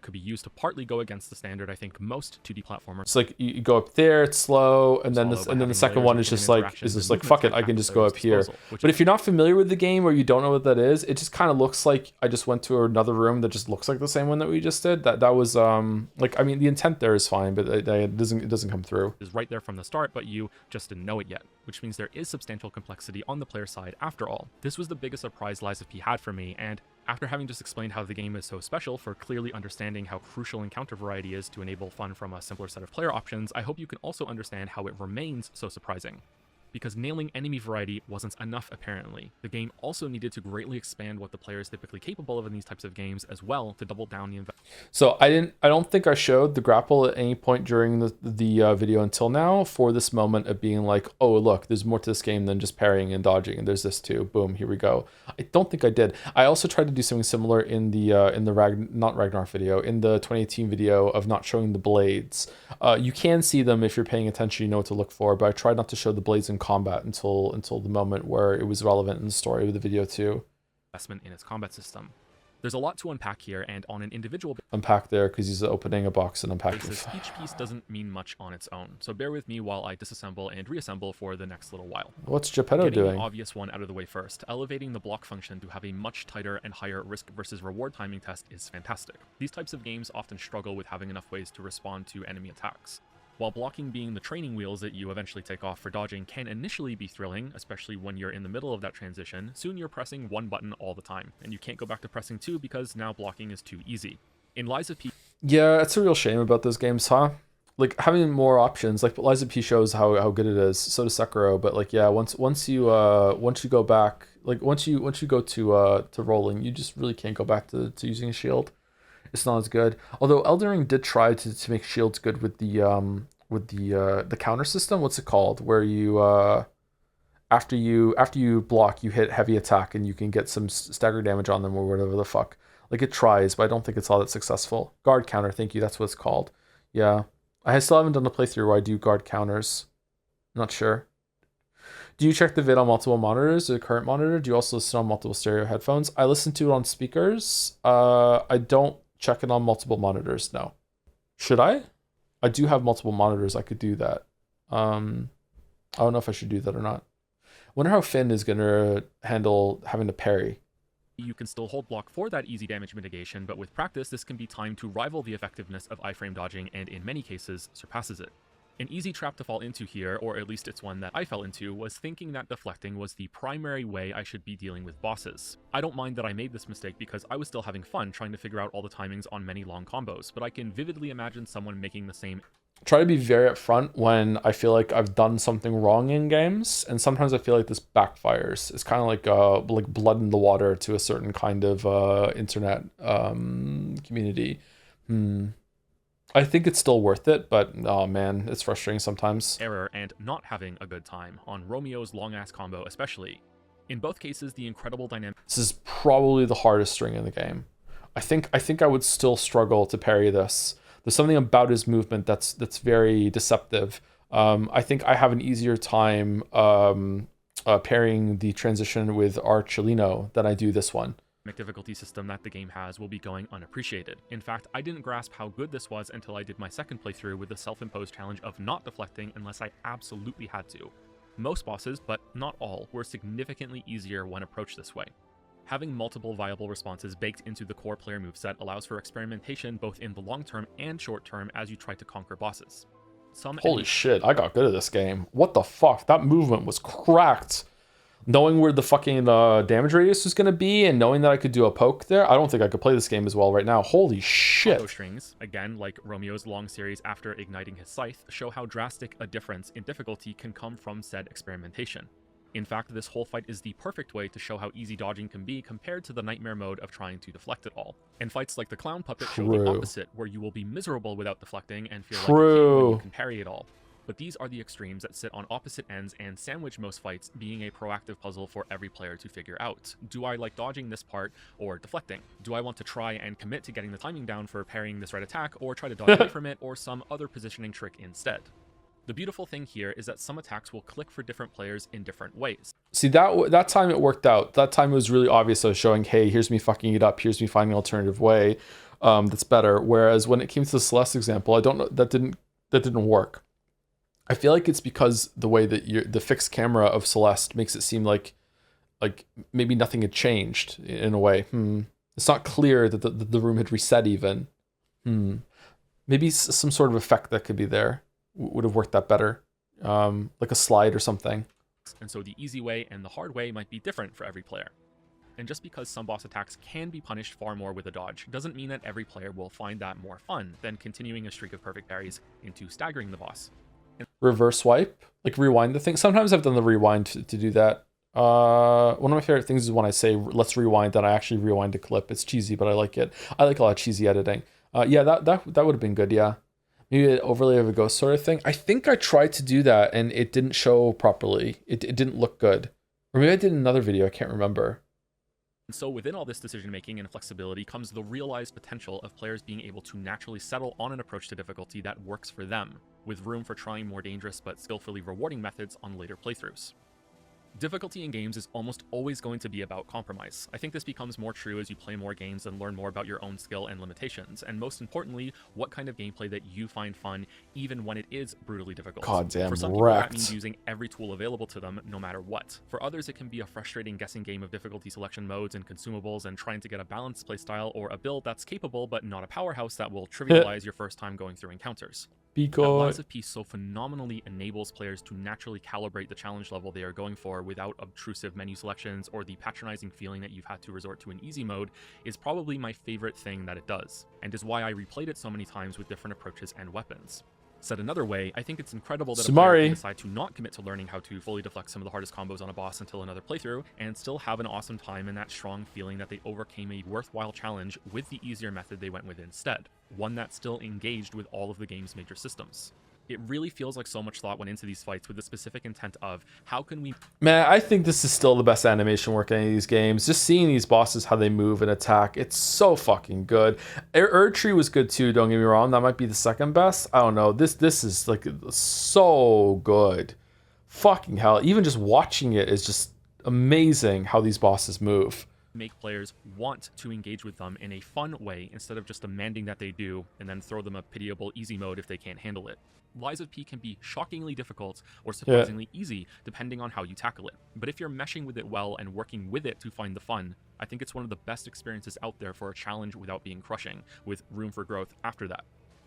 could be used to partly go against the standard I think most 2D platformers. It's like you go up there, it's slow, and then Follow by the having second layers one of is just hidden like interactions and fuck it, movement I tech can at just the go player's up here. disposal, which But is if you're not familiar with the game or you don't know what that is, it just kind of looks like I just went to another room that just looks like the same one that we just did. That was like, I mean, the intent there is fine, but it doesn't come through. is right there from the start, but you just didn't know it yet, which means there is substantial complexity on the player side after all. This was the biggest surprise Lies of P had for me, and after having just explained how the game is so special for clearly understanding how crucial encounter variety is to enable fun from a simpler set of player options, I hope you can also understand how it remains so surprising. Because nailing enemy variety wasn't enough apparently. The game also needed to greatly expand what the player is typically capable of in these types of games as well to double down the investment. So I don't think I showed the grapple at any point during the video until now for this moment of being like, oh look, there's more to this game than just parrying and dodging, and there's this too. Boom, here we go. I don't think I did. I also tried to do something similar in the not Ragnarok video, in the 2018 video of not showing the blades. You can see them if you're paying attention, you know what to look for, but I tried not to show the blades in combat until the moment where it was relevant in the story of the video too. Investment in its combat system. There's a lot to unpack here, and on an individual Unpack there because he's opening a box and unpacking. basis, each piece doesn't mean much on its own, so bear with me while I disassemble and reassemble for the next little while. What's Geppetto Getting doing? the obvious one out of the way first, elevating the block function to have a much tighter and higher risk versus reward timing test is fantastic. These types of games often struggle with having enough ways to respond to enemy attacks. While blocking being the training wheels that you eventually take off for dodging can initially be thrilling, especially when you're in the middle of that transition, soon you're pressing one button all the time, and you can't go back to pressing two because now blocking is too easy. In Lies of P, Yeah, it's a real shame about those games, huh? Like having more options, like Lies of P shows how good it is. So does Sekiro, but like yeah, once you go back, like once you go to rolling, you just really can't go back to using a shield. It's not as good. Although Elden Ring did try to make shields good with the counter system. What's it called? Where you after you block, you hit heavy attack and you can get some stagger damage on them or whatever the fuck. Like it tries, but I don't think it's all that successful. Guard counter, thank you. That's what it's called. Yeah, I still haven't done a playthrough where I do guard counters. Not sure. Do you check the vid on multiple monitors, the current monitor? Do you also listen on multiple stereo headphones? I listen to it on speakers. I don't check it on multiple monitors, no. Should I? I do have multiple monitors, I could do that. I don't know if I should do that or not. Wonder how Finn is gonna handle having to parry. you can still hold block for that easy damage mitigation, but with practice, this can be timed to rival the effectiveness of iframe dodging and in many cases surpasses it. An easy trap to fall into here, or at least it's one that I fell into, was thinking that deflecting was the primary way I should be dealing with bosses. I don't mind that I made this mistake because I was still having fun trying to figure out all the timings on many long combos, but I can vividly imagine someone making the same. Try to be very upfront when I feel like I've done something wrong in games, and sometimes I feel like this backfires. It's kind of like blood in the water to a certain kind of internet community. I think it's still worth it, but oh man, it's frustrating sometimes. Error and not having a good time, on Romeo's long-ass combo especially. In both cases, the incredible dynamic. This is probably the hardest string in the game. I think I would still struggle to parry this. There's something about his movement that's very deceptive. I think I have an easier time parrying the transition with Archelino than I do this one. Difficulty system that the game has will be going unappreciated. In fact, I didn't grasp how good this was until I did my second playthrough with the self-imposed challenge of not deflecting unless I absolutely had to. Most bosses, but not all, were significantly easier when approached this way. Having multiple viable responses baked into the core player moveset allows for experimentation both in the long term and short term as you try to conquer bosses. Holy shit, I got good at this game. What the fuck? That movement was cracked. Knowing where the fucking damage radius was going to be and knowing that I could do a poke there, I don't think I could play this game as well right now. Holy shit. Combo strings, again like Romeo's long series after igniting his scythe, show how drastic a difference in difficulty can come from said experimentation. In fact, this whole fight is the perfect way to show how easy dodging can be compared to the nightmare mode of trying to deflect it all. And fights like the clown puppet show the opposite, where you will be miserable without deflecting and feel like a king when you can parry it all. But these are the extremes that sit on opposite ends and sandwich most fights, being a proactive puzzle for every player to figure out. Do I like dodging this part or deflecting? Do I want to try and commit to getting the timing down for parrying this right attack, or try to dodge away from it, or some other positioning trick instead? The beautiful thing here is that some attacks will click for different players in different ways. See, that time it worked out. That time it was really obvious. I was showing, hey, here's me fucking it up. Here's me finding an alternative way that's better. Whereas when it came to the Celeste example, I don't know, that didn't work. I feel like it's because the way that the fixed camera of Celeste makes it seem like maybe nothing had changed in a way. It's not clear that the room had reset even. Maybe some sort of effect that could be there would have worked that better, like a slide or something. And so the easy way and the hard way might be different for every player. And just because some boss attacks can be punished far more with a dodge, doesn't mean that every player will find that more fun than continuing a streak of perfect parries into staggering the boss. Reverse swipe, like rewind the thing. Sometimes I've done the rewind to do that. One of my favorite things is when I say let's rewind, then I actually rewind a clip. It's cheesy, but I like it. I like a lot of cheesy editing. Yeah, that would have been good. Yeah, maybe an overlay of a ghost sort of thing. I think I tried to do that and it didn't show properly. It didn't look good. Or maybe I did another video. I can't remember. So within all this decision-making and flexibility comes the realized potential of players being able to naturally settle on an approach to difficulty that works for them, with room for trying more dangerous but skillfully rewarding methods on later playthroughs. Difficulty in games is almost always going to be about compromise. I think this becomes more true as you play more games and learn more about your own skill and limitations, and most importantly, what kind of gameplay that you find fun, even when it is brutally difficult. Goddamn For some people, that means using every tool available to them, no matter what. For others, it can be a frustrating guessing game of difficulty selection modes and consumables and trying to get a balanced playstyle or a build that's capable but not a powerhouse that will trivialize your first time going through encounters. Lies of Peace so phenomenally enables players to naturally calibrate the challenge level they are going for without obtrusive menu selections or the patronizing feeling that you've had to resort to an easy mode is probably my favorite thing that it does, and is why I replayed it so many times with different approaches and weapons. Said another way, I think it's incredible that a player can decide to not commit to learning how to fully deflect some of the hardest combos on a boss until another playthrough, and still have an awesome time and that strong feeling that they overcame a worthwhile challenge with the easier method they went with instead, one that still engaged with all of the game's major systems. It really feels like so much thought went into these fights with the specific intent of, how can we... Man, I think this is still the best animation work in any of these games. Just seeing these bosses, how they move and attack, it's so fucking good. Erdtree was good too, don't get me wrong. That might be the second best. I don't know. This is like so good. Fucking hell. Even just watching it is just amazing how these bosses move. Make players want to engage with them in a fun way instead of just demanding that they do and then throw them a pitiable easy mode if they can't handle it. Lies of P can be shockingly difficult or surprisingly easy depending on how you tackle it. But if you're meshing with it well and working with it to find the fun, I think it's one of the best experiences out there for a challenge without being crushing, with room for growth after that.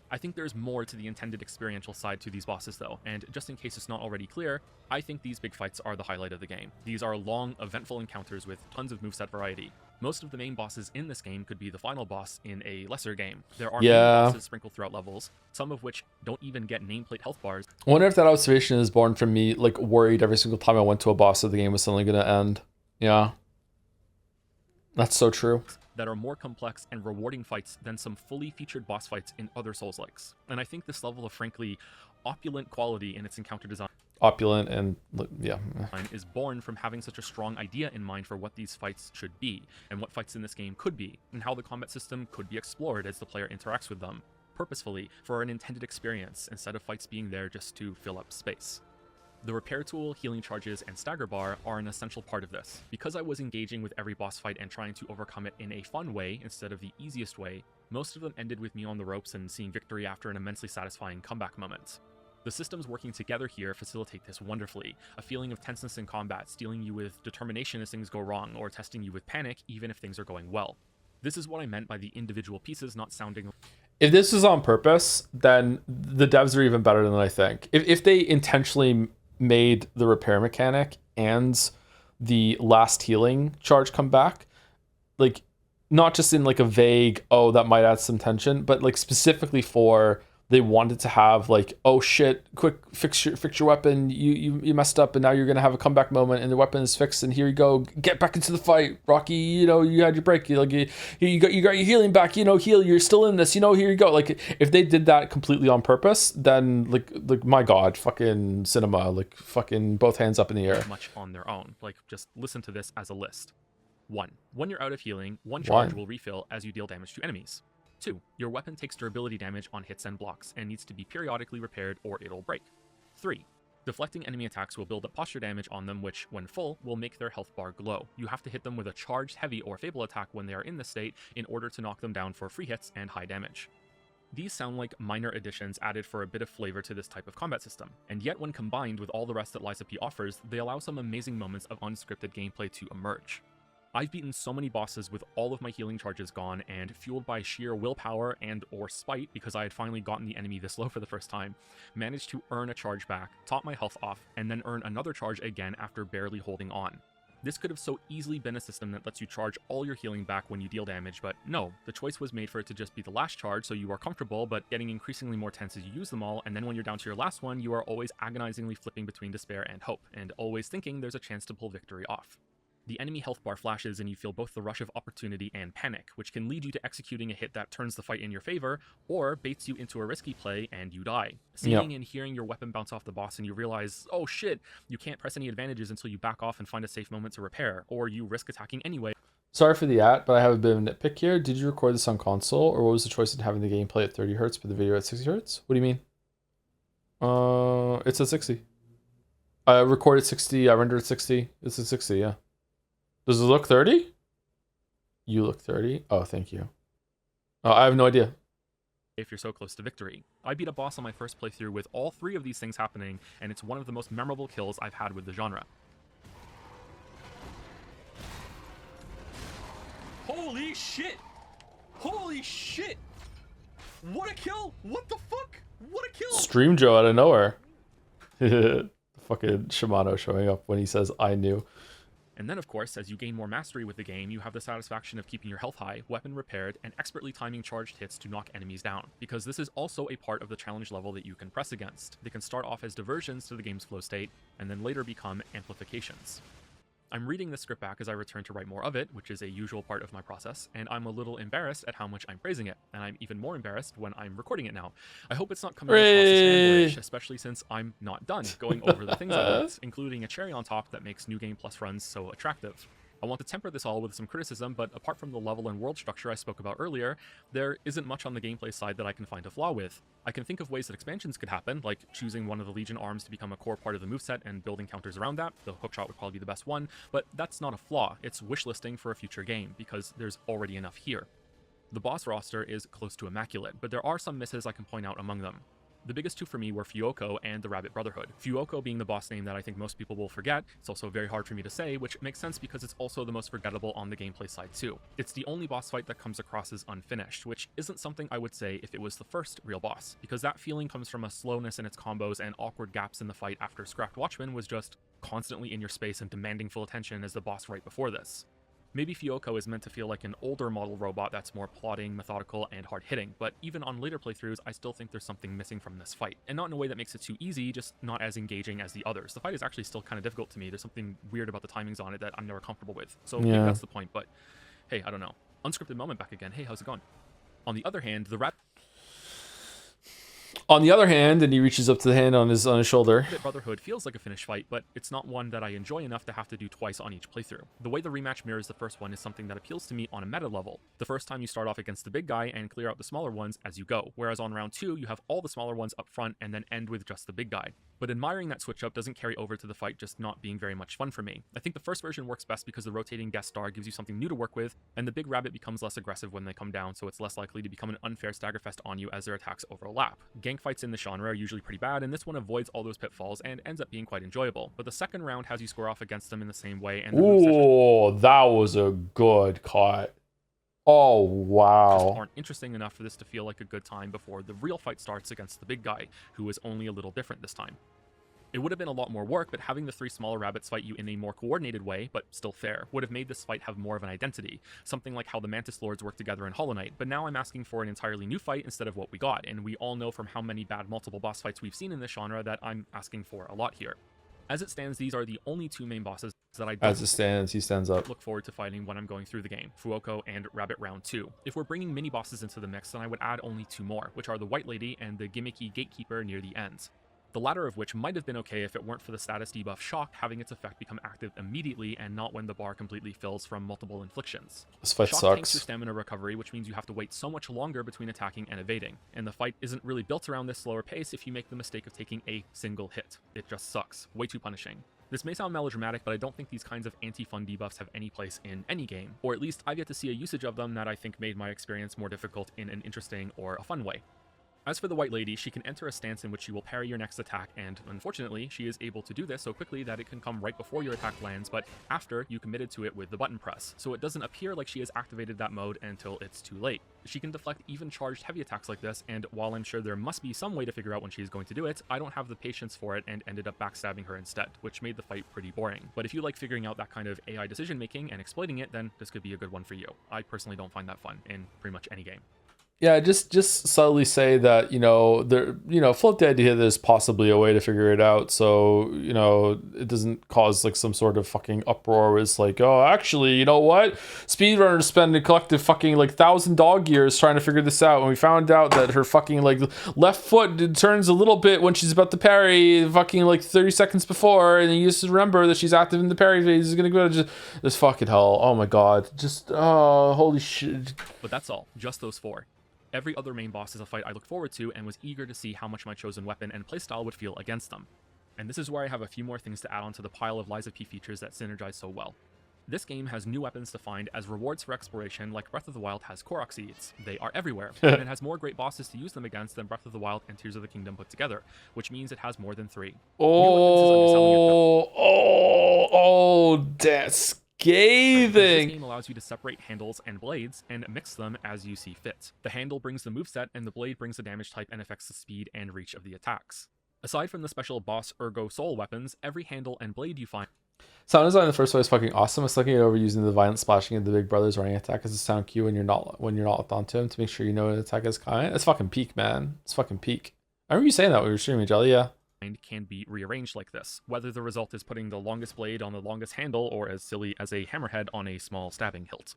I think there's more to the intended experiential side to these bosses though, and just in case it's not already clear, I think these big fights are the highlight of the game. These are long, eventful encounters with tons of moveset variety. Most of the main bosses in this game could be the final boss in a lesser game. There are many bosses sprinkled throughout levels, some of which don't even get nameplate health bars. I wonder if that observation is born from me, like, worried every single time I went to a boss that the game was suddenly going to end. Yeah. That's so true. That are more complex and rewarding fights than some fully featured boss fights in other Souls-likes. And I think this level of frankly opulent quality in its encounter design opulent and yeah. Is born from having such a strong idea in mind for what these fights should be, and what fights in this game could be, and how the combat system could be explored as the player interacts with them, purposefully, for an intended experience, instead of fights being there just to fill up space. The repair tool, healing charges, and stagger bar are an essential part of this. Because I was engaging with every boss fight and trying to overcome it in a fun way instead of the easiest way, most of them ended with me on the ropes and seeing victory after an immensely satisfying comeback moment. The systems working together here facilitate this wonderfully, a feeling of tenseness in combat, stealing you with determination as things go wrong, or testing you with panic even if things are going well. This is what I meant by the individual pieces not sounding... If this is on purpose, then the devs are even better than I think. If they intentionally made the repair mechanic and the last healing charge come back, like not just in like a vague, oh, that might add some tension, but like specifically for they wanted to have like, oh shit, quick fix your weapon, you messed up and now you're gonna have a comeback moment and the weapon is fixed and here you go, get back into the fight, Rocky, you know, you had your break, you got your healing back, you know, heal, you're still in this, you know, here you go. Like if they did that completely on purpose, then like my god, fucking cinema, like fucking both hands up in the air. Much on their own. Like just listen to this as a list. 1. When you're out of healing, one charge will refill as you deal damage to enemies. 2. Your weapon takes durability damage on hits and blocks, and needs to be periodically repaired or it'll break. 3. Deflecting enemy attacks will build up posture damage on them, which, when full, will make their health bar glow. You have to hit them with a charged, heavy, or fable attack when they are in this state in order to knock them down for free hits and high damage. These sound like minor additions added for a bit of flavor to this type of combat system, and yet when combined with all the rest that Lies of P offers, they allow some amazing moments of unscripted gameplay to emerge. I've beaten so many bosses with all of my healing charges gone, and fueled by sheer willpower and or spite because I had finally gotten the enemy this low for the first time, managed to earn a charge back, top my health off, and then earn another charge again after barely holding on. This could have so easily been a system that lets you charge all your healing back when you deal damage, but no, the choice was made for it to just be the last charge so you are comfortable, but getting increasingly more tense as you use them all, and then when you're down to your last one, you are always agonizingly flipping between despair and hope, and always thinking there's a chance to pull victory off. The enemy health bar flashes and you feel both the rush of opportunity and panic, which can lead you to executing a hit that turns the fight in your favor, or baits you into a risky play and you die. Seeing and hearing your weapon bounce off the boss and you realize, oh shit, you can't press any advantages until you back off and find a safe moment to repair, or you risk attacking anyway. Sorry for the but I have a bit of a nitpick here. Did you record this on console, or what was the choice in having the gameplay at 30 Hz but the video at 60 Hz? What do you mean? It's at 60. I recorded 60, I rendered 60. It's at 60, yeah. Does it look 30? You look 30? Oh, thank you. I have no idea. If you're so close to victory. I beat a boss on my first playthrough with all 3 of these things happening, and it's one of the most memorable kills I've had with the genre. Holy shit! Holy shit! What a kill! What the fuck? What a kill! Stream Joe out of nowhere. Fucking Shimano showing up when he says, I knew. And then, of course, as you gain more mastery with the game, you have the satisfaction of keeping your health high, weapon repaired, and expertly timing charged hits to knock enemies down, because this is also a part of the challenge level that you can press against. They can start off as diversions to the game's flow state, and then later become amplifications. I'm reading this script back as I return to write more of it, which is a usual part of my process, and I'm a little embarrassed at how much I'm praising it, and I'm even more embarrassed when I'm recording it now. I hope it's not coming across as fanboyish, especially since I'm not done going over the things I want, including a cherry on top that makes New Game Plus runs so attractive. I want to temper this all with some criticism, but apart from the level and world structure I spoke about earlier, there isn't much on the gameplay side that I can find a flaw with. I can think of ways that expansions could happen, like choosing one of the Legion arms to become a core part of the moveset and building counters around that. The hookshot would probably be the best one, but that's not a flaw. It's wishlisting for a future game, because there's already enough here. The boss roster is close to immaculate, but there are some misses I can point out among them. The biggest 2 for me were Fuoko and the Rabbit Brotherhood. Fuoko being the boss name that I think most people will forget. It's also very hard for me to say, which makes sense because it's also the most forgettable on the gameplay side too. It's the only boss fight that comes across as unfinished, which isn't something I would say if it was the first real boss, because that feeling comes from a slowness in its combos and awkward gaps in the fight after Scrapped Watchman was just constantly in your space and demanding full attention as the boss right before this. Maybe Fuoko is meant to feel like an older model robot that's more plodding, methodical, and hard-hitting, but even on later playthroughs, I still think there's something missing from this fight. And not in a way that makes it too easy, just not as engaging as the others. The fight is actually still kind of difficult to me. There's something weird about the timings on it that I'm never comfortable with. So maybe that's the point, but hey, I don't know. Unscripted moment back again. Hey, how's it going? On the other hand, the On the other hand, and he reaches up to the hand on his shoulder. That Brotherhood feels like a finished fight, but it's not one that I enjoy enough to have to do twice on each playthrough. The way the rematch mirrors the first one is something that appeals to me on a meta level. The first time you start off against the big guy and clear out the smaller ones as you go, whereas on round 2 you have all the smaller ones up front and then end with just the big guy. But admiring that switch up doesn't carry over to the fight just not being very much fun for me. I think the first version works best because the rotating guest star gives you something new to work with, and the big rabbit becomes less aggressive when they come down, so it's less likely to become an unfair staggerfest on you as their attacks overlap. Gank fights in the genre are usually pretty bad, and this one avoids all those pitfalls and ends up being quite enjoyable. But the second round has you square off against them in the same way, and the ooh, that was a good cut. Oh, wow. Aren't interesting enough for this to feel like a good time before the real fight starts against the big guy, who is only a little different this time. It would have been a lot more work, but having the 3 smaller rabbits fight you in a more coordinated way, but still fair, would have made this fight have more of an identity, something like how the Mantis Lords work together in Hollow Knight, but now I'm asking for an entirely new fight instead of what we got, and we all know from how many bad multiple boss fights we've seen in this genre that I'm asking for a lot here. As it stands, these are the only 2 main bosses that I As it stands, he stands up. Look forward to fighting when I'm going through the game, Fuoko and Rabbit Round 2. If we're bringing mini bosses into the mix, then I would add only 2 more, which are the White Lady and the gimmicky Gatekeeper near the ends. The latter of which might have been okay if it weren't for the status debuff Shock having its effect become active immediately and not when the bar completely fills from multiple inflictions. This fight Shock sucks. tanks your stamina recovery, which means you have to wait so much longer between attacking and evading, and the fight isn't really built around this slower pace if you make the mistake of taking a single hit. It just sucks. Way too punishing. This may sound melodramatic, but I don't think these kinds of anti-fun debuffs have any place in any game, or at least I've yet to see a usage of them that I think made my experience more difficult in an interesting or a fun way. As for the White Lady, she can enter a stance in which she will parry your next attack, and unfortunately, she is able to do this so quickly that it can come right before your attack lands, but after you committed to it with the button press, so it doesn't appear like she has activated that mode until it's too late. She can deflect even charged heavy attacks like this, and while I'm sure there must be some way to figure out when she is going to do it, I don't have the patience for it and ended up backstabbing her instead, which made the fight pretty boring. But if you like figuring out that kind of AI decision making and exploiting it, then this could be a good one for you. I personally don't find that fun in pretty much any game. Yeah, just subtly say that, float the idea that there's possibly a way to figure it out, so, it doesn't cause like some sort of fucking uproar. It's like, oh, actually, you know what? Speedrunners spend a collective fucking like 1,000 dog years trying to figure this out, and we found out that her fucking like left foot turns a little bit when she's about to parry, fucking like 30 seconds before, and you just remember that she's active in the parry phase. Is gonna go just fucking hell. Oh my god, just holy shit. But that's all, just those 4. Every other main boss is a fight I look forward to and was eager to see how much my chosen weapon and playstyle would feel against them. And this is where I have a few more things to add onto the pile of Lies of P features that synergize so well. This game has new weapons to find as rewards for exploration like Breath of the Wild has Korok seeds. They are everywhere, and it has more great bosses to use them against than Breath of the Wild and Tears of the Kingdom put together, which means it has more than 3. That's scathing. This game allows you to separate handles and blades and mix them as you see fit. The handle brings the moveset and the blade brings the damage type and affects the speed and reach of the attacks. Aside from the special boss Ergo Soul weapons, every handle and blade you find... Sound design in the first place is fucking awesome. It's looking it over using the violent splashing of the big brother's running attack as a sound cue when you're not locked onto him to make sure you know an attack is coming. It's fucking peak, man. It's fucking peak. I remember you saying that when we were streaming, Jelly, yeah. Can be rearranged like this, whether the result is putting the longest blade on the longest handle or as silly as a hammerhead on a small stabbing hilt.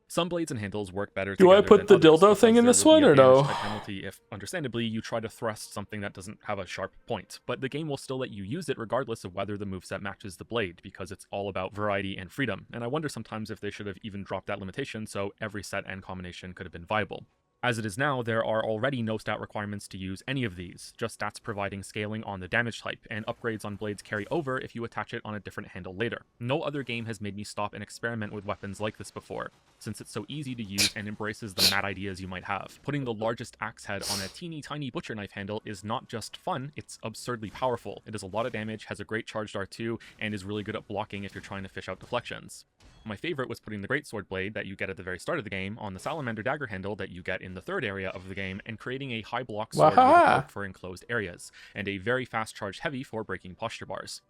Some blades and handles work better together. Do I put the dildo thing in this one or no? Penalty if, understandably, you try to thrust something that doesn't have a sharp point, but the game will still let you use it regardless of whether the moveset matches the blade, because it's all about variety and freedom, and I wonder sometimes if they should have even dropped that limitation so every set and combination could have been viable. As it is now, there are already no stat requirements to use any of these, just stats providing scaling on the damage type, and upgrades on blades carry over if you attach it on a different handle later. No other game has made me stop and experiment with weapons like this before, since it's so easy to use and embraces the mad ideas you might have. Putting the largest axe head on a teeny tiny butcher knife handle is not just fun, it's absurdly powerful. It does a lot of damage, has a great charged R2, and is really good at blocking if you're trying to fish out deflections. My favorite was putting the greatsword blade that you get at the very start of the game on the salamander dagger handle that you get in the third area of the game, and creating a high block sword with a for enclosed areas, and a very fast charged heavy for breaking posture bars.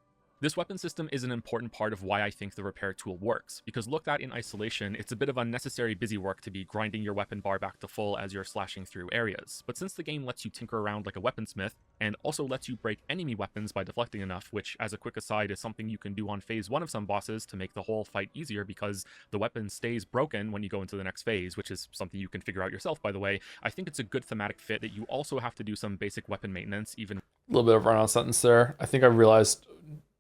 This weapon system is an important part of why I think the repair tool works, because looked at in isolation, it's a bit of unnecessary busy work to be grinding your weapon bar back to full as you're slashing through areas. But since the game lets you tinker around like a weaponsmith, and also lets you break enemy weapons by deflecting enough, which, as a quick aside, is something you can do on phase 1 of some bosses to make the whole fight easier because the weapon stays broken when you go into the next phase, which is something you can figure out yourself, by the way. I think it's a good thematic fit that you also have to do some basic weapon maintenance, even... A little bit of run-on sentence there. I think I realized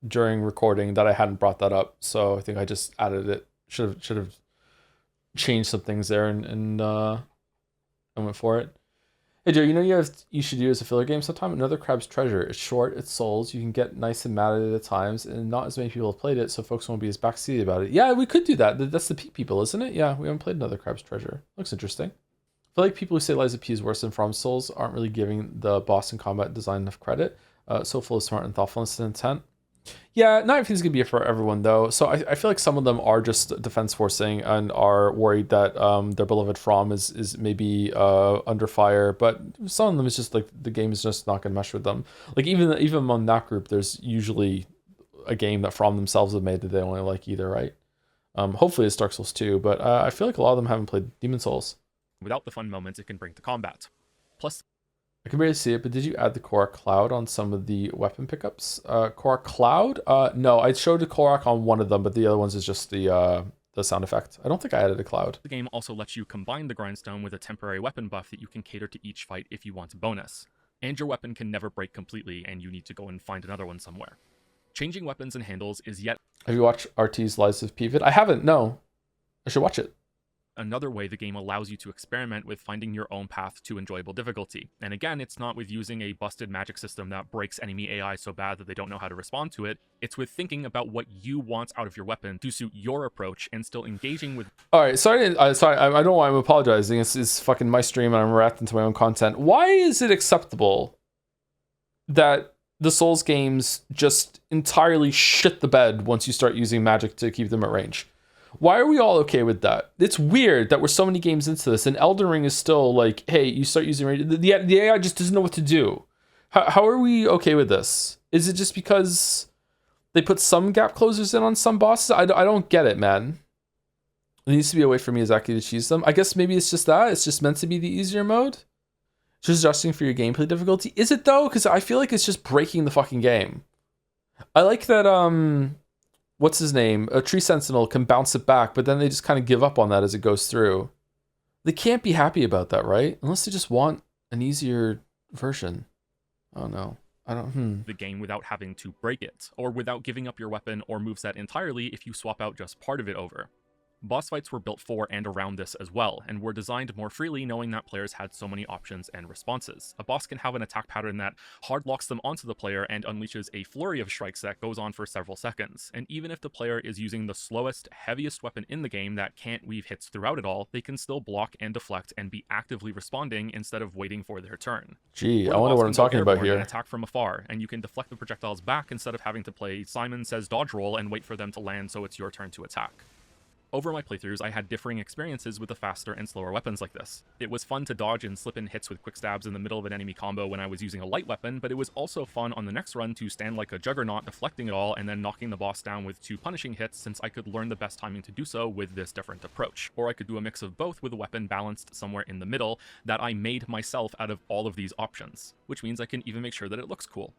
during recording that I hadn't brought that up, so I think I just added it. Should have changed some things there and went for it. Hey Joe, you know you should use a filler game sometime? Another Crab's Treasure. It's short, it's souls, you can get nice and mad at it at times, and not as many people have played it, so folks won't be as backseated about it. Yeah, we could do that. That's the Peak people, isn't it? Yeah, we haven't played Another Crab's Treasure. Looks interesting. I feel like people who say Lies of P is worse than From Souls aren't really giving the boss and combat design enough credit. So full of smart and thoughtfulness and intent. Yeah, not everything's gonna be for everyone though. So I feel like some of them are just defense forcing and are worried that their beloved From is maybe under fire, but some of them is just like the game is just not gonna mesh with them. Like even among that group, there's usually a game that From themselves have made that they don't really like either, right? Hopefully it's Dark Souls 2, but I feel like a lot of them haven't played Demon Souls. Without the fun moments it can bring to combat. Plus, I can barely see it, but did you add the Korok Cloud on some of the weapon pickups? Korok Cloud? No, I showed the Korok on one of them, but the other ones is just the sound effect. I don't think I added a cloud. The game also lets you combine the Grindstone with a temporary weapon buff that you can cater to each fight if you want a bonus. And your weapon can never break completely, and you need to go and find another one somewhere. Changing weapons and handles is yet... Have you watched RT's Lies of P? I haven't, no. I should watch it. Another way the game allows you to experiment with finding your own path to enjoyable difficulty. And again, it's not with using a busted magic system that breaks enemy AI so bad that they don't know how to respond to it. It's with thinking about what you want out of your weapon to suit your approach and still engaging with... All right, sorry, I don't know why I'm apologizing. It's fucking my stream and I'm reacting to my own content. Why is it acceptable that the Souls games just entirely shit the bed once you start using magic to keep them at range? Why are we all okay with that? It's weird that we're so many games into this, and Elden Ring is still like, hey, you start using range. The AI just doesn't know what to do. How are we okay with this? Is it just because they put some gap closers in on some bosses? I don't get it, man. There needs to be a way for Miyazaki to choose them. I guess maybe it's just that. It's just meant to be the easier mode. Just adjusting for your gameplay difficulty. Is it though? Because I feel like it's just breaking the fucking game. I like that, what's his name? A Tree Sentinel can bounce it back, but then they just kind of give up on that as it goes through. They can't be happy about that, right? Unless they just want an easier version. Oh no. I don't, the game without having to break it, or without giving up your weapon or moveset entirely if you swap out just part of it over. Boss fights were built for and around this as well, and were designed more freely knowing that players had so many options and responses. A boss can have an attack pattern that hard locks them onto the player and unleashes a flurry of strikes that goes on for several seconds, and even if the player is using the slowest, heaviest weapon in the game that can't weave hits throughout it all, they can still block and deflect and be actively responding instead of waiting for their turn. Gee, I wonder what I'm talking about here. Attack from afar, and you can deflect the projectiles back instead of having to play Simon Says dodge roll and wait for them to land so it's your turn to attack. Over my playthroughs, I had differing experiences with the faster and slower weapons like this. It was fun to dodge and slip in hits with quick stabs in the middle of an enemy combo when I was using a light weapon, but it was also fun on the next run to stand like a juggernaut deflecting it all and then knocking the boss down with 2 punishing hits, since I could learn the best timing to do so with this different approach. Or I could do a mix of both with a weapon balanced somewhere in the middle that I made myself out of all of these options, which means I can even make sure that it looks cool.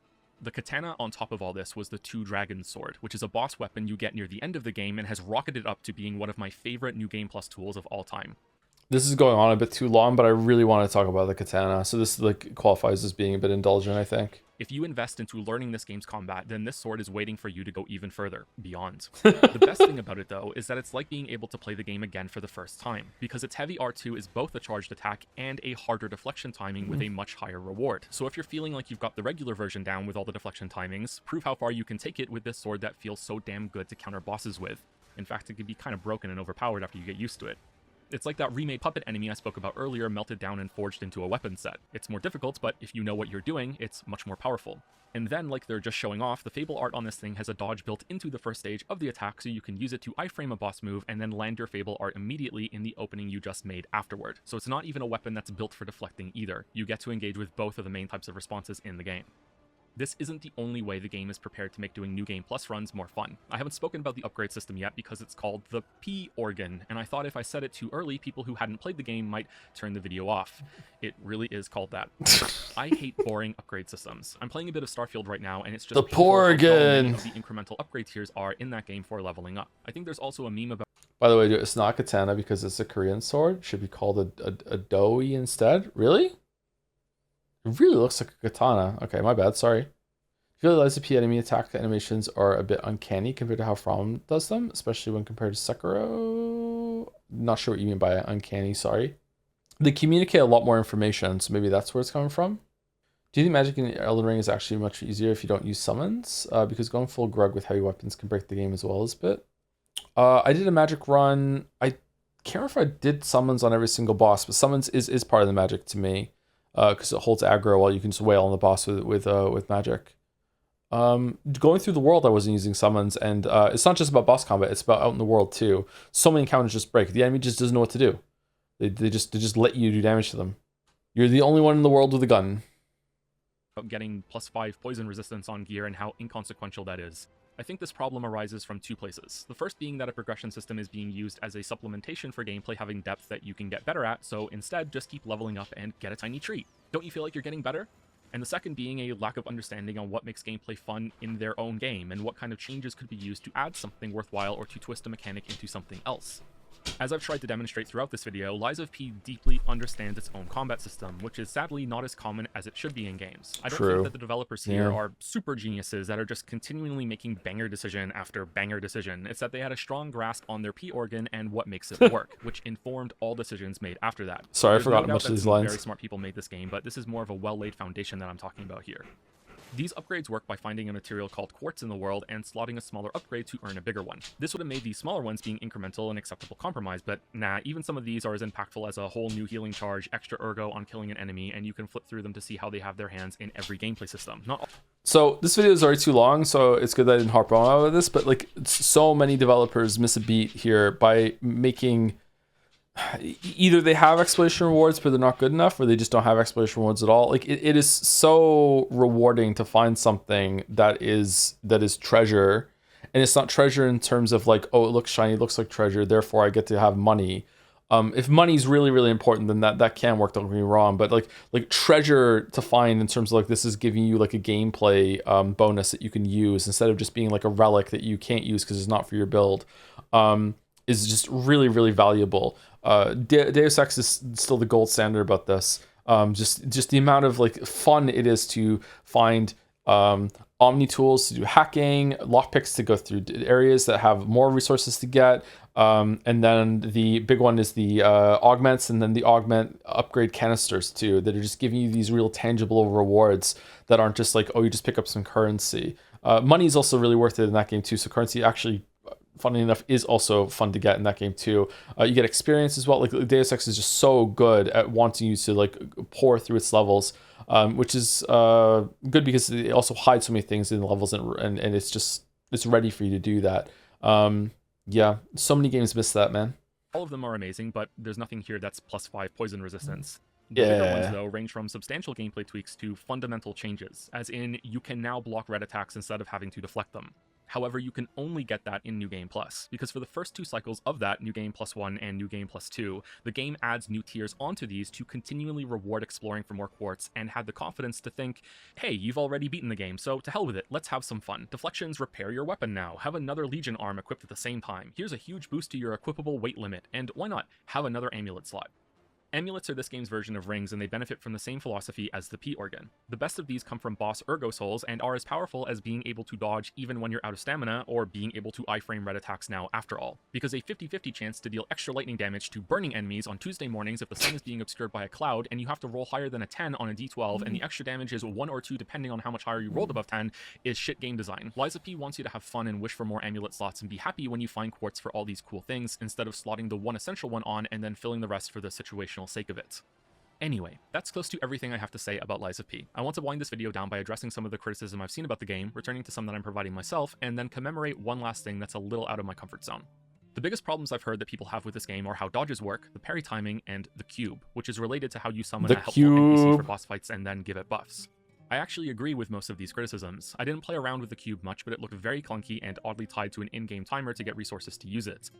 The katana on top of all this was the Two Dragons Sword, which is a boss weapon you get near the end of the game and has rocketed up to being one of my favorite New Game Plus tools of all time. This is going on a bit too long, but I really want to talk about the katana, so this like qualifies as being a bit indulgent, I think. If you invest into learning this game's combat, then this sword is waiting for you to go even further, beyond. The best thing about it though is that it's like being able to play the game again for the first time, because its heavy R2 is both a charged attack and a harder deflection timing with a much higher reward. So if you're feeling like you've got the regular version down with all the deflection timings, prove how far you can take it with this sword that feels so damn good to counter bosses with. In fact, it can be kind of broken and overpowered after you get used to it. It's like that remade puppet enemy I spoke about earlier melted down and forged into a weapon set. It's more difficult, but if you know what you're doing, it's much more powerful. And then, like they're just showing off, the Fable art on this thing has a dodge built into the first stage of the attack, so you can use it to iframe a boss move and then land your Fable art immediately in the opening you just made afterward. So it's not even a weapon that's built for deflecting either. You get to engage with both of the main types of responses in the game. This isn't the only way the game is prepared to make doing New Game Plus runs more fun. I haven't spoken about the upgrade system yet because it's called the P organ, and I thought if I said it too early, people who hadn't played the game might turn the video off. It really is called that. I hate boring upgrade systems. I'm playing a bit of Starfield right now, and it's just The Porgan. of the incremental upgrade tiers are in that game for leveling up. I think there's also a meme about By the way, it's not katana because it's a Korean sword. It should be called a doei instead. Really? It really looks like a katana. Okay, my bad. Sorry. I feel like Lies of P enemy attack animations are a bit uncanny compared to how From does them, especially when compared to Sekiro. Not sure what you mean by uncanny. Sorry. They communicate a lot more information, so maybe that's where it's coming from. Do you think magic in Elden Ring is actually much easier if you don't use summons? Because going full grug with heavy weapons can break the game as well as a bit. I did a magic run. I can't remember if I did summons on every single boss, but summons is part of the magic to me. Because it holds aggro while you can just wail on the boss with magic. Going through the world, I wasn't using summons, and it's not just about boss combat; it's about out in the world too. So many encounters just break. The enemy just doesn't know what to do. They just let you do damage to them. You're the only one in the world with a gun. getting +5 poison resistance on gear and how inconsequential that is. I think this problem arises from two places. The first being that a progression system is being used as a supplementation for gameplay having depth that you can get better at, so instead just keep leveling up and get a tiny treat. Don't you feel like you're getting better? And the second being a lack of understanding on what makes gameplay fun in their own game, and what kind of changes could be used to add something worthwhile or to twist a mechanic into something else. As I've tried to demonstrate throughout this video, Lies of P deeply understands its own combat system, which is sadly not as common as it should be in games. I don't think that the developers here are super geniuses that are just continually making banger decision after banger decision. It's that they had a strong grasp on their P organ and what makes it work, which informed all decisions made after that. Sorry, There's I forgot no doubt much of that these some lines. Very smart people made this game, but this is more of a well-laid foundation that I'm talking about here. These upgrades work by finding a material called quartz in the world and slotting a smaller upgrade to earn a bigger one. This would have made these smaller ones being incremental and acceptable compromise, but nah, even some of these are as impactful as a whole new healing charge, extra ergo on killing an enemy, and you can flip through them to see how they have their hands in every gameplay system. Not all. So this video is already too long, so it's good that I didn't harp on about this, but like so many developers miss a beat here by making either they have exploration rewards but they're not good enough, or they just don't have exploration rewards at all. Like it is so rewarding to find something that is treasure, and it's not treasure in terms of like, oh, it looks shiny, it looks like treasure, therefore I get to have money. If money's really, really important, then that can work, don't get me wrong, but like treasure to find in terms of like this is giving you like a gameplay bonus that you can use instead of just being like a relic that you can't use because it's not for your build, is just really, really valuable. Deus Ex is still the gold standard about this. Just the amount of like fun it is to find omni tools to do hacking, lockpicks to go through areas that have more resources to get, and then the big one is the augments, and then the augment upgrade canisters too, that are just giving you these real tangible rewards that aren't just like, oh, you just pick up some currency. Money is also really worth it in that game too, so currency actually, funny enough, is also fun to get in that game too. You get experience as well. Like Deus Ex is just so good at wanting you to like pour through its levels, which is good because it also hides so many things in the levels, and it's ready for you to do that. Yeah, so many games miss that, man. All of them are amazing, but there's nothing here that's +5 poison resistance. The bigger ones, though, range from substantial gameplay tweaks to fundamental changes, as in, you can now block red attacks instead of having to deflect them. However, you can only get that in New Game Plus, because for the first two cycles of that, New Game Plus 1 and New Game Plus 2, the game adds new tiers onto these to continually reward exploring for more quartz, and had the confidence to think, hey, you've already beaten the game, so to hell with it, let's have some fun. Deflections repair your weapon now, have another Legion arm equipped at the same time, here's a huge boost to your equipable weight limit, and why not, have another amulet slot. Amulets are this game's version of rings, and they benefit from the same philosophy as the P organ. The best of these come from boss ergo souls and are as powerful as being able to dodge even when you're out of stamina, or being able to iframe red attacks now after all. Because a 50-50 chance to deal extra lightning damage to burning enemies on Tuesday mornings if the sun is being obscured by a cloud and you have to roll higher than a 10 on a d12, and the extra damage is 1 or 2 depending on how much higher you rolled above 10, is shit game design. Lies of P wants you to have fun and wish for more amulet slots and be happy when you find quartz for all these cool things, instead of slotting the one essential one on and then filling the rest for the situational sake of it. Anyway, that's close to everything I have to say about Lies of P. I want to wind this video down by addressing some of the criticism I've seen about the game, returning to some that I'm providing myself, and then commemorate one last thing that's a little out of my comfort zone. The biggest problems I've heard that people have with this game are how dodges work, the parry timing, and the cube, which is related to how you summon a helpful NPC for boss fights and then give it buffs. I actually agree with most of these criticisms. I didn't play around with the cube much, but it looked very clunky and oddly tied to an in-game timer to get resources to use it.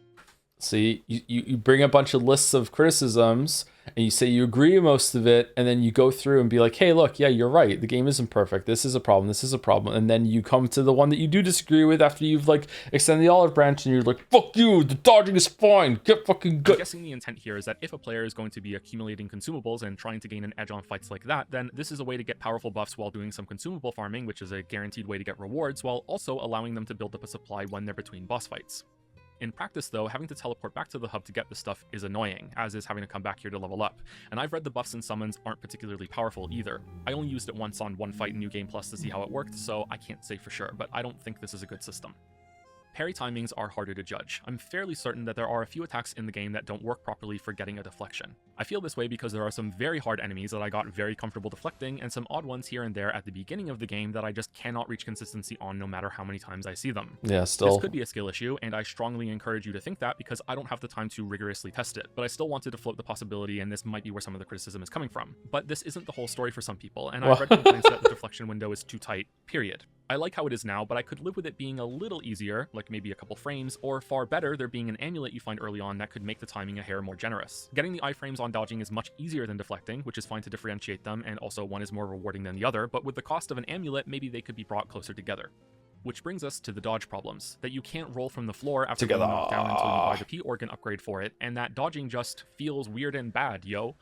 See, you bring a bunch of lists of criticisms and you say you agree with most of it, and then you go through and be like, hey, look, yeah, you're right. The game isn't perfect. This is a problem. This is a problem. And then you come to the one that you do disagree with after you've like extended the olive branch and you're like, fuck you, the dodging is fine. Get fucking good. I'm guessing the intent here is that if a player is going to be accumulating consumables and trying to gain an edge on fights like that, then this is a way to get powerful buffs while doing some consumable farming, which is a guaranteed way to get rewards, while also allowing them to build up a supply when they're between boss fights. In practice, though, having to teleport back to the hub to get this stuff is annoying, as is having to come back here to level up. And I've read the buffs and summons aren't particularly powerful either. I only used it once on one fight in New Game Plus to see how it worked, so I can't say for sure, but I don't think this is a good system. Parry timings are harder to judge. I'm fairly certain that there are a few attacks in the game that don't work properly for getting a deflection. I feel this way because there are some very hard enemies that I got very comfortable deflecting, and some odd ones here and there at the beginning of the game that I just cannot reach consistency on no matter how many times I see them. Yeah, still. This could be a skill issue, and I strongly encourage you to think that because I don't have the time to rigorously test it, but I still wanted to float the possibility, and this might be where some of the criticism is coming from. But this isn't the whole story for some people, and I've read complaints that the deflection window is too tight, period. I like how it is now, but I could live with it being a little easier, like maybe a couple frames, or far better, there being an amulet you find early on that could make the timing a hair more generous. Getting the iframes on dodging is much easier than deflecting, which is fine to differentiate them, and also one is more rewarding than the other, but with the cost of an amulet, maybe they could be brought closer together. Which brings us to the dodge problems, that you can't roll from the floor after being knocked down until you buy the P-Organ upgrade for it, and that dodging just feels weird and bad, yo.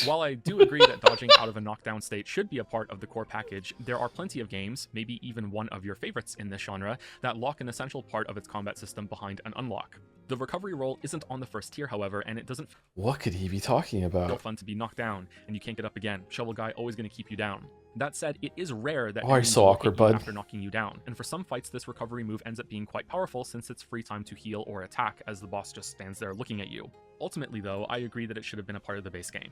While I do agree that dodging out of a knockdown state should be a part of the core package, there are plenty of games, maybe even one of your favorites in this genre, that lock an essential part of its combat system behind an unlock. The recovery roll isn't on the first tier, however, and it doesn't What could he be talking about? feel fun to be knocked down, and you can't get up again. Shovel Guy always going to keep you down. That said, it is rare that you're so awkward, bud. After knocking you down, and for some fights this recovery move ends up being quite powerful since it's free time to heal or attack as the boss just stands there looking at you. Ultimately though, I agree that it should have been a part of the base game.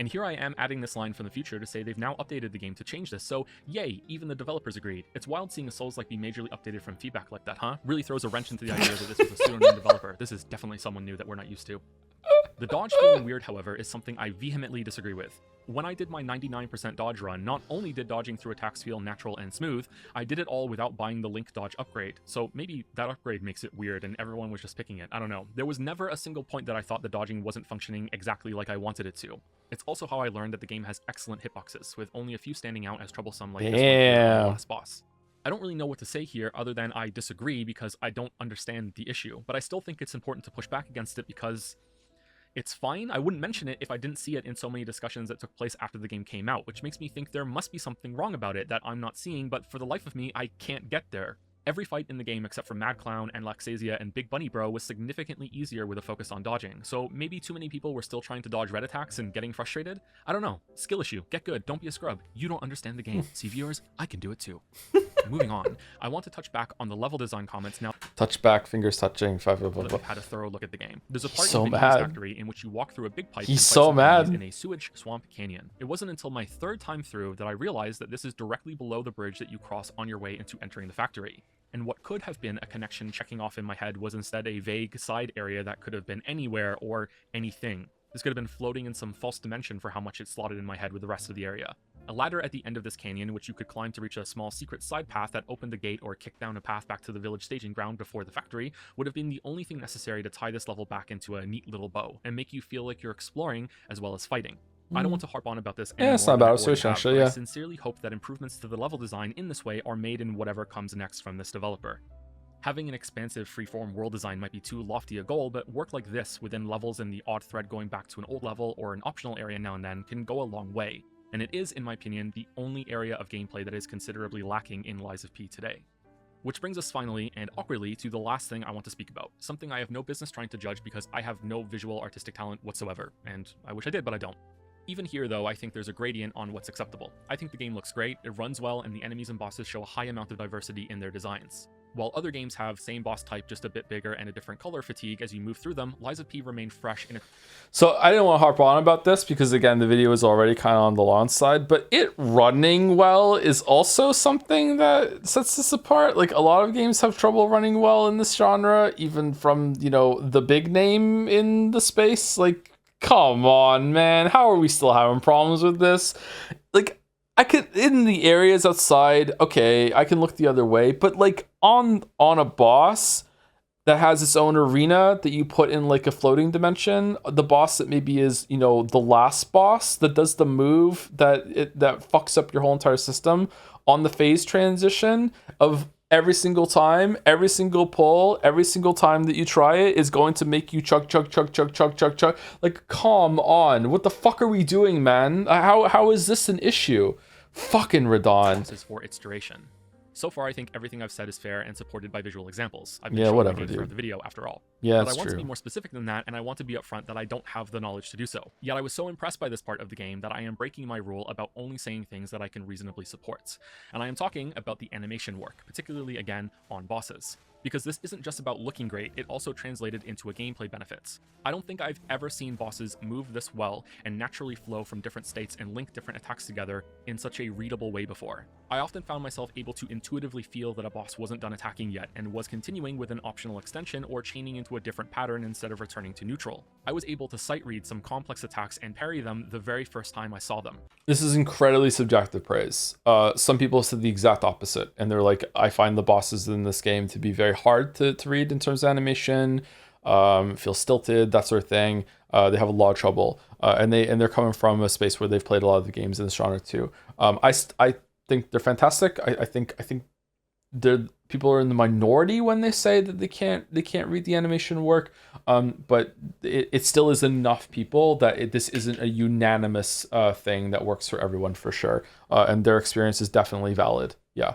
And here I am adding this line from the future to say they've now updated the game to change this, so yay, even the developers agreed. It's wild seeing a Souls-like be majorly updated from feedback like that, huh? Really throws a wrench into the idea that this was a pseudonym developer. This is definitely someone new that we're not used to. The dodge feeling weird, however, is something I vehemently disagree with. When I did my 99% dodge run, not only did dodging through attacks feel natural and smooth, I did it all without buying the Link dodge upgrade, so maybe that upgrade makes it weird and everyone was just picking it, I don't know. There was never a single point that I thought the dodging wasn't functioning exactly like I wanted it to. It's also how I learned that the game has excellent hitboxes, with only a few standing out as troublesome like this one here on the last boss. I don't really know what to say here other than I disagree because I don't understand the issue, but I still think it's important to push back against it because it's fine. I wouldn't mention it if I didn't see it in so many discussions that took place after the game came out, which makes me think there must be something wrong about it that I'm not seeing, but for the life of me, I can't get there. Every fight in the game except for Mad Clown and Laxasia and Big Bunny Bro was significantly easier with a focus on dodging, so maybe too many people were still trying to dodge red attacks and getting frustrated? I don't know. Skill issue. Get good. Don't be a scrub. You don't understand the game. See, viewers, I can do it too. Moving on, I want to touch back on the level design comments now. Touch back, fingers touching. I've had a thorough look at the game. There's a part So in the mad. factory in which you walk through a big pipe. He's and fight so some mad. enemies in a sewage swamp canyon. It wasn't until my third time through that I realized that this is directly below the bridge that you cross on your way into entering the factory. And what could have been a connection checking off in my head was instead a vague side area that could have been anywhere or anything. This could have been floating in some false dimension for how much it slotted in my head with the rest of the area. A ladder at the end of this canyon, which you could climb to reach a small secret side path that opened a gate or kicked down a path back to the village staging ground before the factory, would have been the only thing necessary to tie this level back into a neat little bow, and make you feel like you're exploring as well as fighting. I don't want to harp on about this anymore. Yeah, it's not a than I bad already solution, have, actually, but I yeah. sincerely hope that improvements to the level design in this way are made in whatever comes next from this developer. Having an expansive freeform world design might be too lofty a goal, but work like this within levels and the odd thread going back to an old level or an optional area now and then can go a long way, and it is, in my opinion, the only area of gameplay that is considerably lacking in Lies of P today. Which brings us finally, and awkwardly, to the last thing I want to speak about, something I have no business trying to judge because I have no visual artistic talent whatsoever, and I wish I did, but I don't. Even here though, I think there's a gradient on what's acceptable. I think the game looks great, it runs well, and the enemies and bosses show a high amount of diversity in their designs. While other games have same boss type, just a bit bigger and a different color fatigue as you move through them, Lies of P remain fresh in a... So I didn't want to harp on about this because again, the video is already kind of on the launch side, but it running well is also something that sets this apart. Like a lot of games have trouble running well in this genre, even from, you know, the big name in the space. Like, come on, man. How are we still having problems with this? Like, I could in the areas outside, okay, I can look the other way, but like on a boss that has its own arena that you put in like a floating dimension, the boss that maybe is, you know, the last boss that does the move that fucks up your whole entire system on the phase transition of every single time, every single pull, every single time that you try it is going to make you chug chug chug chug chug chug chug. Like, come on, what the fuck are we doing, man? How is this an issue? Fucking Radon. Is for its duration. So far, I think everything I've said is fair and supported by visual examples. I've been Yeah, showing whatever, my game dude. throughout the video, after all. Yeah, But that's I want true. to be more specific than that, and I want to be upfront that I don't have the knowledge to do so. Yet I was so impressed by this part of the game that I am breaking my rule about only saying things that I can reasonably support. And I am talking about the animation work, particularly again on bosses. Because this isn't just about looking great, it also translated into a gameplay benefits. I don't think I've ever seen bosses move this well and naturally flow from different states and link different attacks together in such a readable way before. I often found myself able to intuitively feel that a boss wasn't done attacking yet and was continuing with an optional extension or chaining into a different pattern instead of returning to neutral. I was able to sight read some complex attacks and parry them the very first time I saw them. This is incredibly subjective praise. Some people said the exact opposite, and they're like, I find the bosses in this game to be very hard to read in terms of animation, feel stilted, that sort of thing. They have a lot of trouble, and they're coming from a space where they've played a lot of the games in this genre too. I think they're fantastic. I think people are in the minority when they say that they can't read the animation work, but it still is enough people that this isn't a unanimous thing that works for everyone for sure, and their experience is definitely valid. Yeah.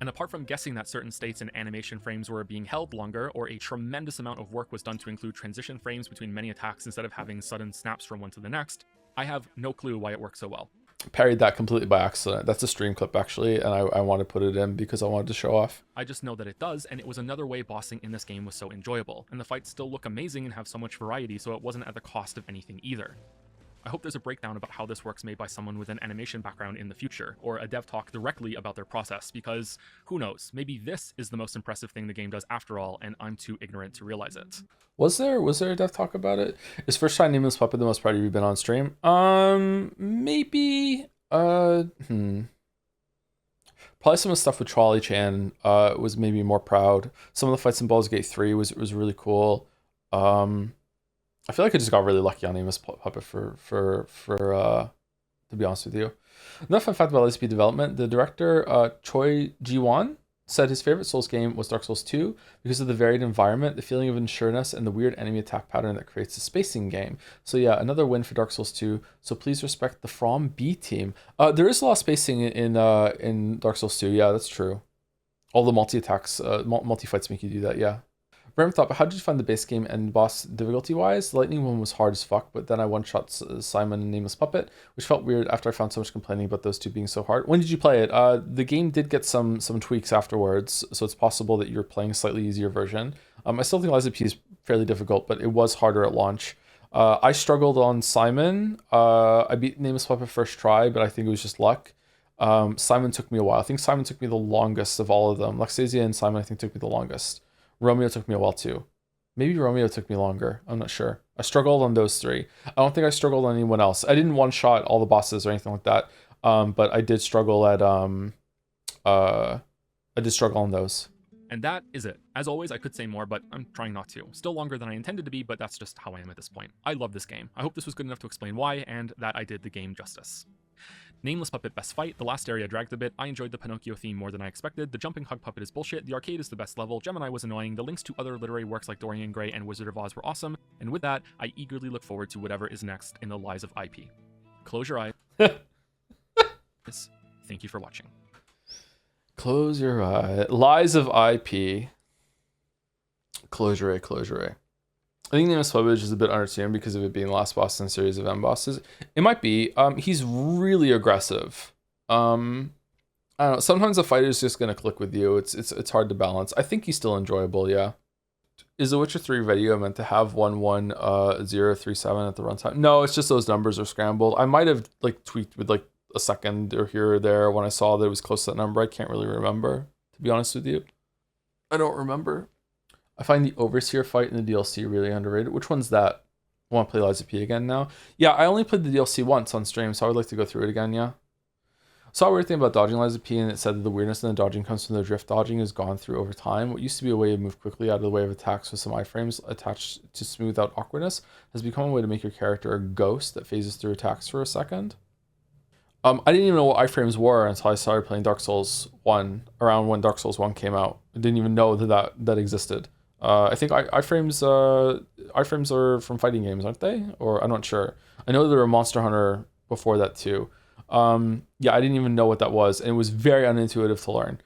And apart from guessing that certain states and animation frames were being held longer, or a tremendous amount of work was done to include transition frames between many attacks instead of having sudden snaps from one to the next, I have no clue why it works so well. Parried that completely by accident. That's a stream clip actually, and I want to put it in because I wanted to show off. I just know that it does, and it was another way bossing in this game was so enjoyable, and the fights still look amazing and have so much variety, so it wasn't at the cost of anything either. I hope there's a breakdown about how this works made by someone with an animation background in the future, or a dev talk directly about their process, because who knows, maybe this is the most impressive thing the game does after all, and I'm too ignorant to realize it. Was there a dev talk about it? Is first time Nameless Puppet the most proud you've been on stream? Maybe. Probably some of the stuff with Trolley Chan was maybe more proud. Some of the fights in Baldur's Gate 3 was really cool. I feel like I just got really lucky on Nameless Puppet for to be honest with you. Another fun fact about LSP development, the director Choi Ji-won said his favorite Souls game was Dark Souls 2 because of the varied environment, the feeling of insureness, and the weird enemy attack pattern that creates a spacing game. So yeah, another win for Dark Souls 2. So please respect the From B team. There is a lot of spacing in Dark Souls 2. Yeah, that's true. All the multi-attacks, multi-fights make you do that, yeah. Random thought, but how did you find the base game and boss difficulty-wise? The lightning one was hard as fuck, but then I one-shot Simon and Nameless Puppet, which felt weird after I found so much complaining about those two being so hard. When did you play it? The game did get some tweaks afterwards, so it's possible that you're playing a slightly easier version. I still think Lies of P is fairly difficult, but it was harder at launch. I struggled on Simon. I beat Nameless Puppet first try, but I think it was just luck. Simon took me a while. I think Simon took me the longest of all of them. Luxasia and Simon, I think, took me the longest. Romeo took me a while too. Maybe Romeo took me longer. I'm not sure. I struggled on those three. I don't think I struggled on anyone else. I didn't one-shot all the bosses or anything like that. But I did struggle at I did struggle on those. And that is it. As always, I could say more, but I'm trying not to. Still longer than I intended to be, but that's just how I am at this point. I love this game. I hope this was good enough to explain why, and that I did the game justice. Nameless Puppet best fight, the last area dragged a bit, I enjoyed the Pinocchio theme more than I expected, the jumping hug puppet is bullshit, the arcade is the best level, Gemini was annoying, the links to other literary works like Dorian Gray and Wizard of Oz were awesome, and with that, I eagerly look forward to whatever is next in the Lies of IP. Close your eyes. Thank you for watching. Close your eye. Lies of IP. Close your eye, close your eye. I think Nameless Puppet is a bit understated because of it being the last boss in a series of M bosses. It might be. He's really aggressive. I don't know. Sometimes a fighter is just gonna click with you. It's hard to balance. I think he's still enjoyable. Yeah. Is the Witcher 3 video meant to have 11037 at the runtime? No, it's just those numbers are scrambled. I might have like tweaked with like a second or here or there when I saw that it was close to that number. I can't really remember, to be honest with you. I don't remember. I find the Overseer fight in the DLC really underrated. Which one's that? I want to play Lies of P again now. Yeah, I only played the DLC once on stream, so I would like to go through it again, yeah. Saw a weird thing about dodging lines of P, and it said that the weirdness in the dodging comes from the drift dodging is gone through over time. What used to be a way to move quickly out of the way of attacks with some iframes attached to smooth out awkwardness has become a way to make your character a ghost that phases through attacks for a second. I didn't even know what iframes were until I started playing Dark Souls 1, around when Dark Souls 1 came out. I didn't even know that existed. I think iframes are from fighting games, aren't they? Or I'm not sure. I know there were Monster Hunter before that too. Yeah, I didn't even know what that was, and it was very unintuitive to learn.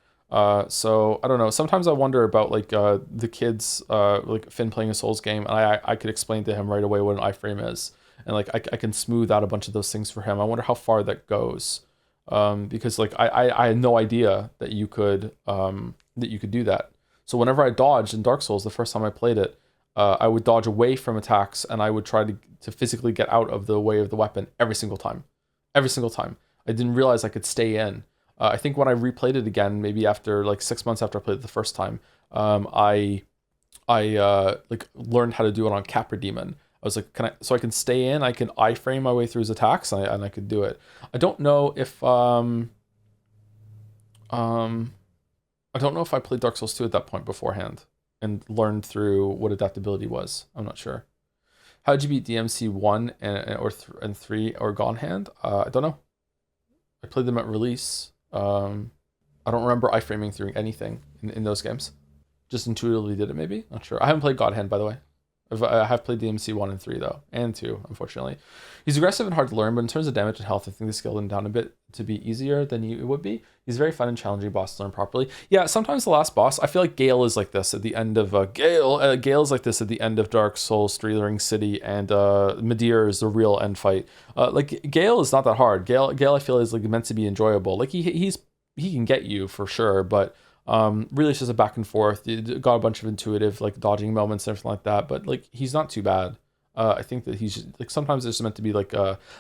So I don't know. Sometimes I wonder about like the kids, like Finn playing a Souls game, and I could explain to him right away what an iframe is, and like I can smooth out a bunch of those things for him. I wonder how far that goes, because like I had no idea that you could do that. So whenever I dodged in Dark Souls, the first time I played it, I would dodge away from attacks, and I would try to physically get out of the way of the weapon every single time. Every single time. I didn't realize I could stay in. I think when I replayed it again, maybe after like 6 months after I played it the first time, I like learned how to do it on Capra Demon. I was like, so I can stay in, I can iframe my way through his attacks, and I could do it. I don't know if I don't know if I played Dark Souls 2 at that point beforehand and learned through what adaptability was. I'm not sure. How did you beat DMC 1 and 3 or Gone Hand? I don't know. I played them at release. I don't remember iframing through anything in those games. Just intuitively did it maybe? Not sure. I haven't played God Hand, by the way. I have played DMC 1 and 3 though, and 2, unfortunately. He's aggressive and hard to learn, but in terms of damage and health, I think they scaled him down a bit to be easier than it would be. He's a very fun and challenging boss to learn properly. Yeah, sometimes the last boss, I feel like Gale is like this at the end of Gale is like this at the end of Dark Souls 3 Ring City, and Midir is the real end fight. Like Gale is not that hard. Gale I feel is like meant to be enjoyable. Like he can get you for sure, but really it's just a back and forth. You got a bunch of intuitive like dodging moments and everything like that, but like he's not too bad. I think that he's just, like sometimes it's meant to be like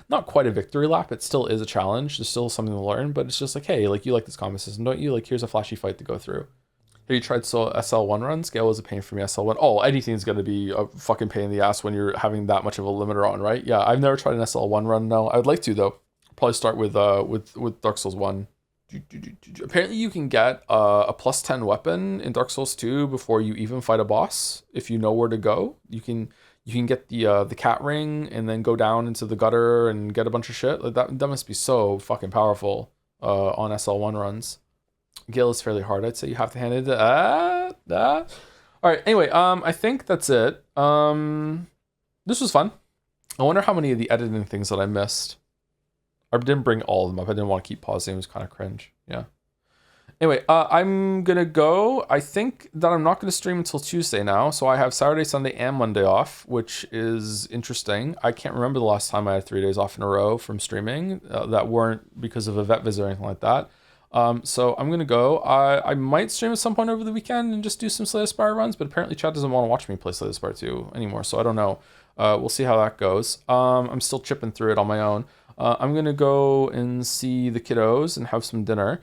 not quite a victory lap. It still is a challenge. There's still something to learn, but it's just like, hey, like you like this combat system, don't you? Like here's a flashy fight to go through. Have you tried SL1 runs? Scale was a pain for me. SL1. Oh, anything's gonna be a fucking pain in the ass when you're having that much of a limiter on, right? Yeah, I've never tried an SL1 run. No, I would like to though. Probably start with Dark Souls 1. Apparently you can get a plus 10 weapon in Dark Souls 2 before you even fight a boss. If you know where to go, you can get the cat ring and then go down into the gutter and get a bunch of shit. Like that must be so fucking powerful on SL1 runs. Gale is fairly hard. I'd say you have to hand it to all right, anyway, I think that's it. This was fun. I wonder how many of the editing things that I missed. I didn't bring all of them up. I didn't want to keep pausing. It was kind of cringe. Yeah. Anyway, I'm going to go. I think that I'm not going to stream until Tuesday now. So I have Saturday, Sunday, and Monday off, which is interesting. I can't remember the last time I had 3 days off in a row from streaming that weren't because of a vet visit or anything like that. So I'm going to go. I might stream at some point over the weekend and just do some Slay the Spire runs, but apparently Chad doesn't want to watch me play Slay the Spire 2 anymore. So I don't know. We'll see how that goes. I'm still chipping through it on my own. I'm going to go and see the kiddos and have some dinner.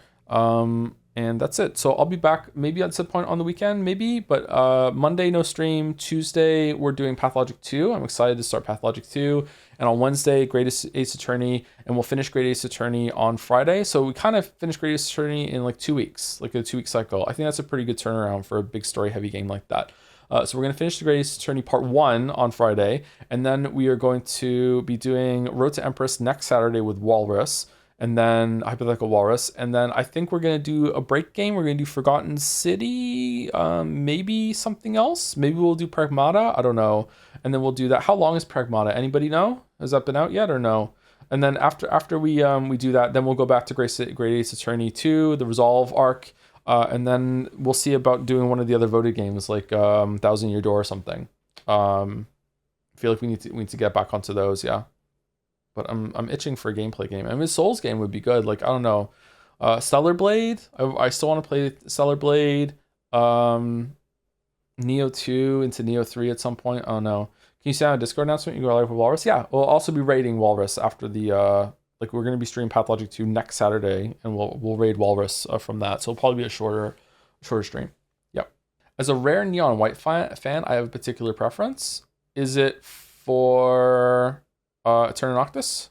And that's it. So I'll be back maybe at some point on the weekend, maybe. But Monday, no stream. Tuesday, we're doing Pathologic 2. I'm excited to start Pathologic 2. And on Wednesday, Great Ace Attorney. And we'll finish Great Ace Attorney on Friday. So we kind of finish Great Ace Attorney in like 2 weeks, like a 2-week cycle. I think that's a pretty good turnaround for a big story-heavy game like that. So we're going to finish the Great Ace Attorney Part 1 on Friday, and then we are going to be doing Road to Empress next Saturday with Walrus, and then Hypothetical Walrus, and then I think we're going to do a break game. We're going to do Forgotten City, maybe something else. Maybe we'll do Pragmata, I don't know. And then we'll do that. How long is Pragmata? Anybody know? Has that been out yet or no? And then after we do that, then we'll go back to Great Ace Attorney 2, the Resolve arc. And then we'll see about doing one of the other voted games like 1,000 Year Door or something. I feel like we need to get back onto those, yeah. But I'm itching for a gameplay game. I mean, Souls game would be good. Like I don't know, Stellar Blade. I still want to play Stellar Blade. Neo 2 into Neo 3 at some point. Oh no. Can you say on a Discord announcement you go live with Walrus? Yeah, we'll also be raiding Walrus after the like we're going to be streaming Pathologic 2 next Saturday, and we'll raid Walrus from that. So it'll probably be a shorter stream. Yep. As a rare Neon White fan, I have a particular preference. Is it for Eterna Noctis?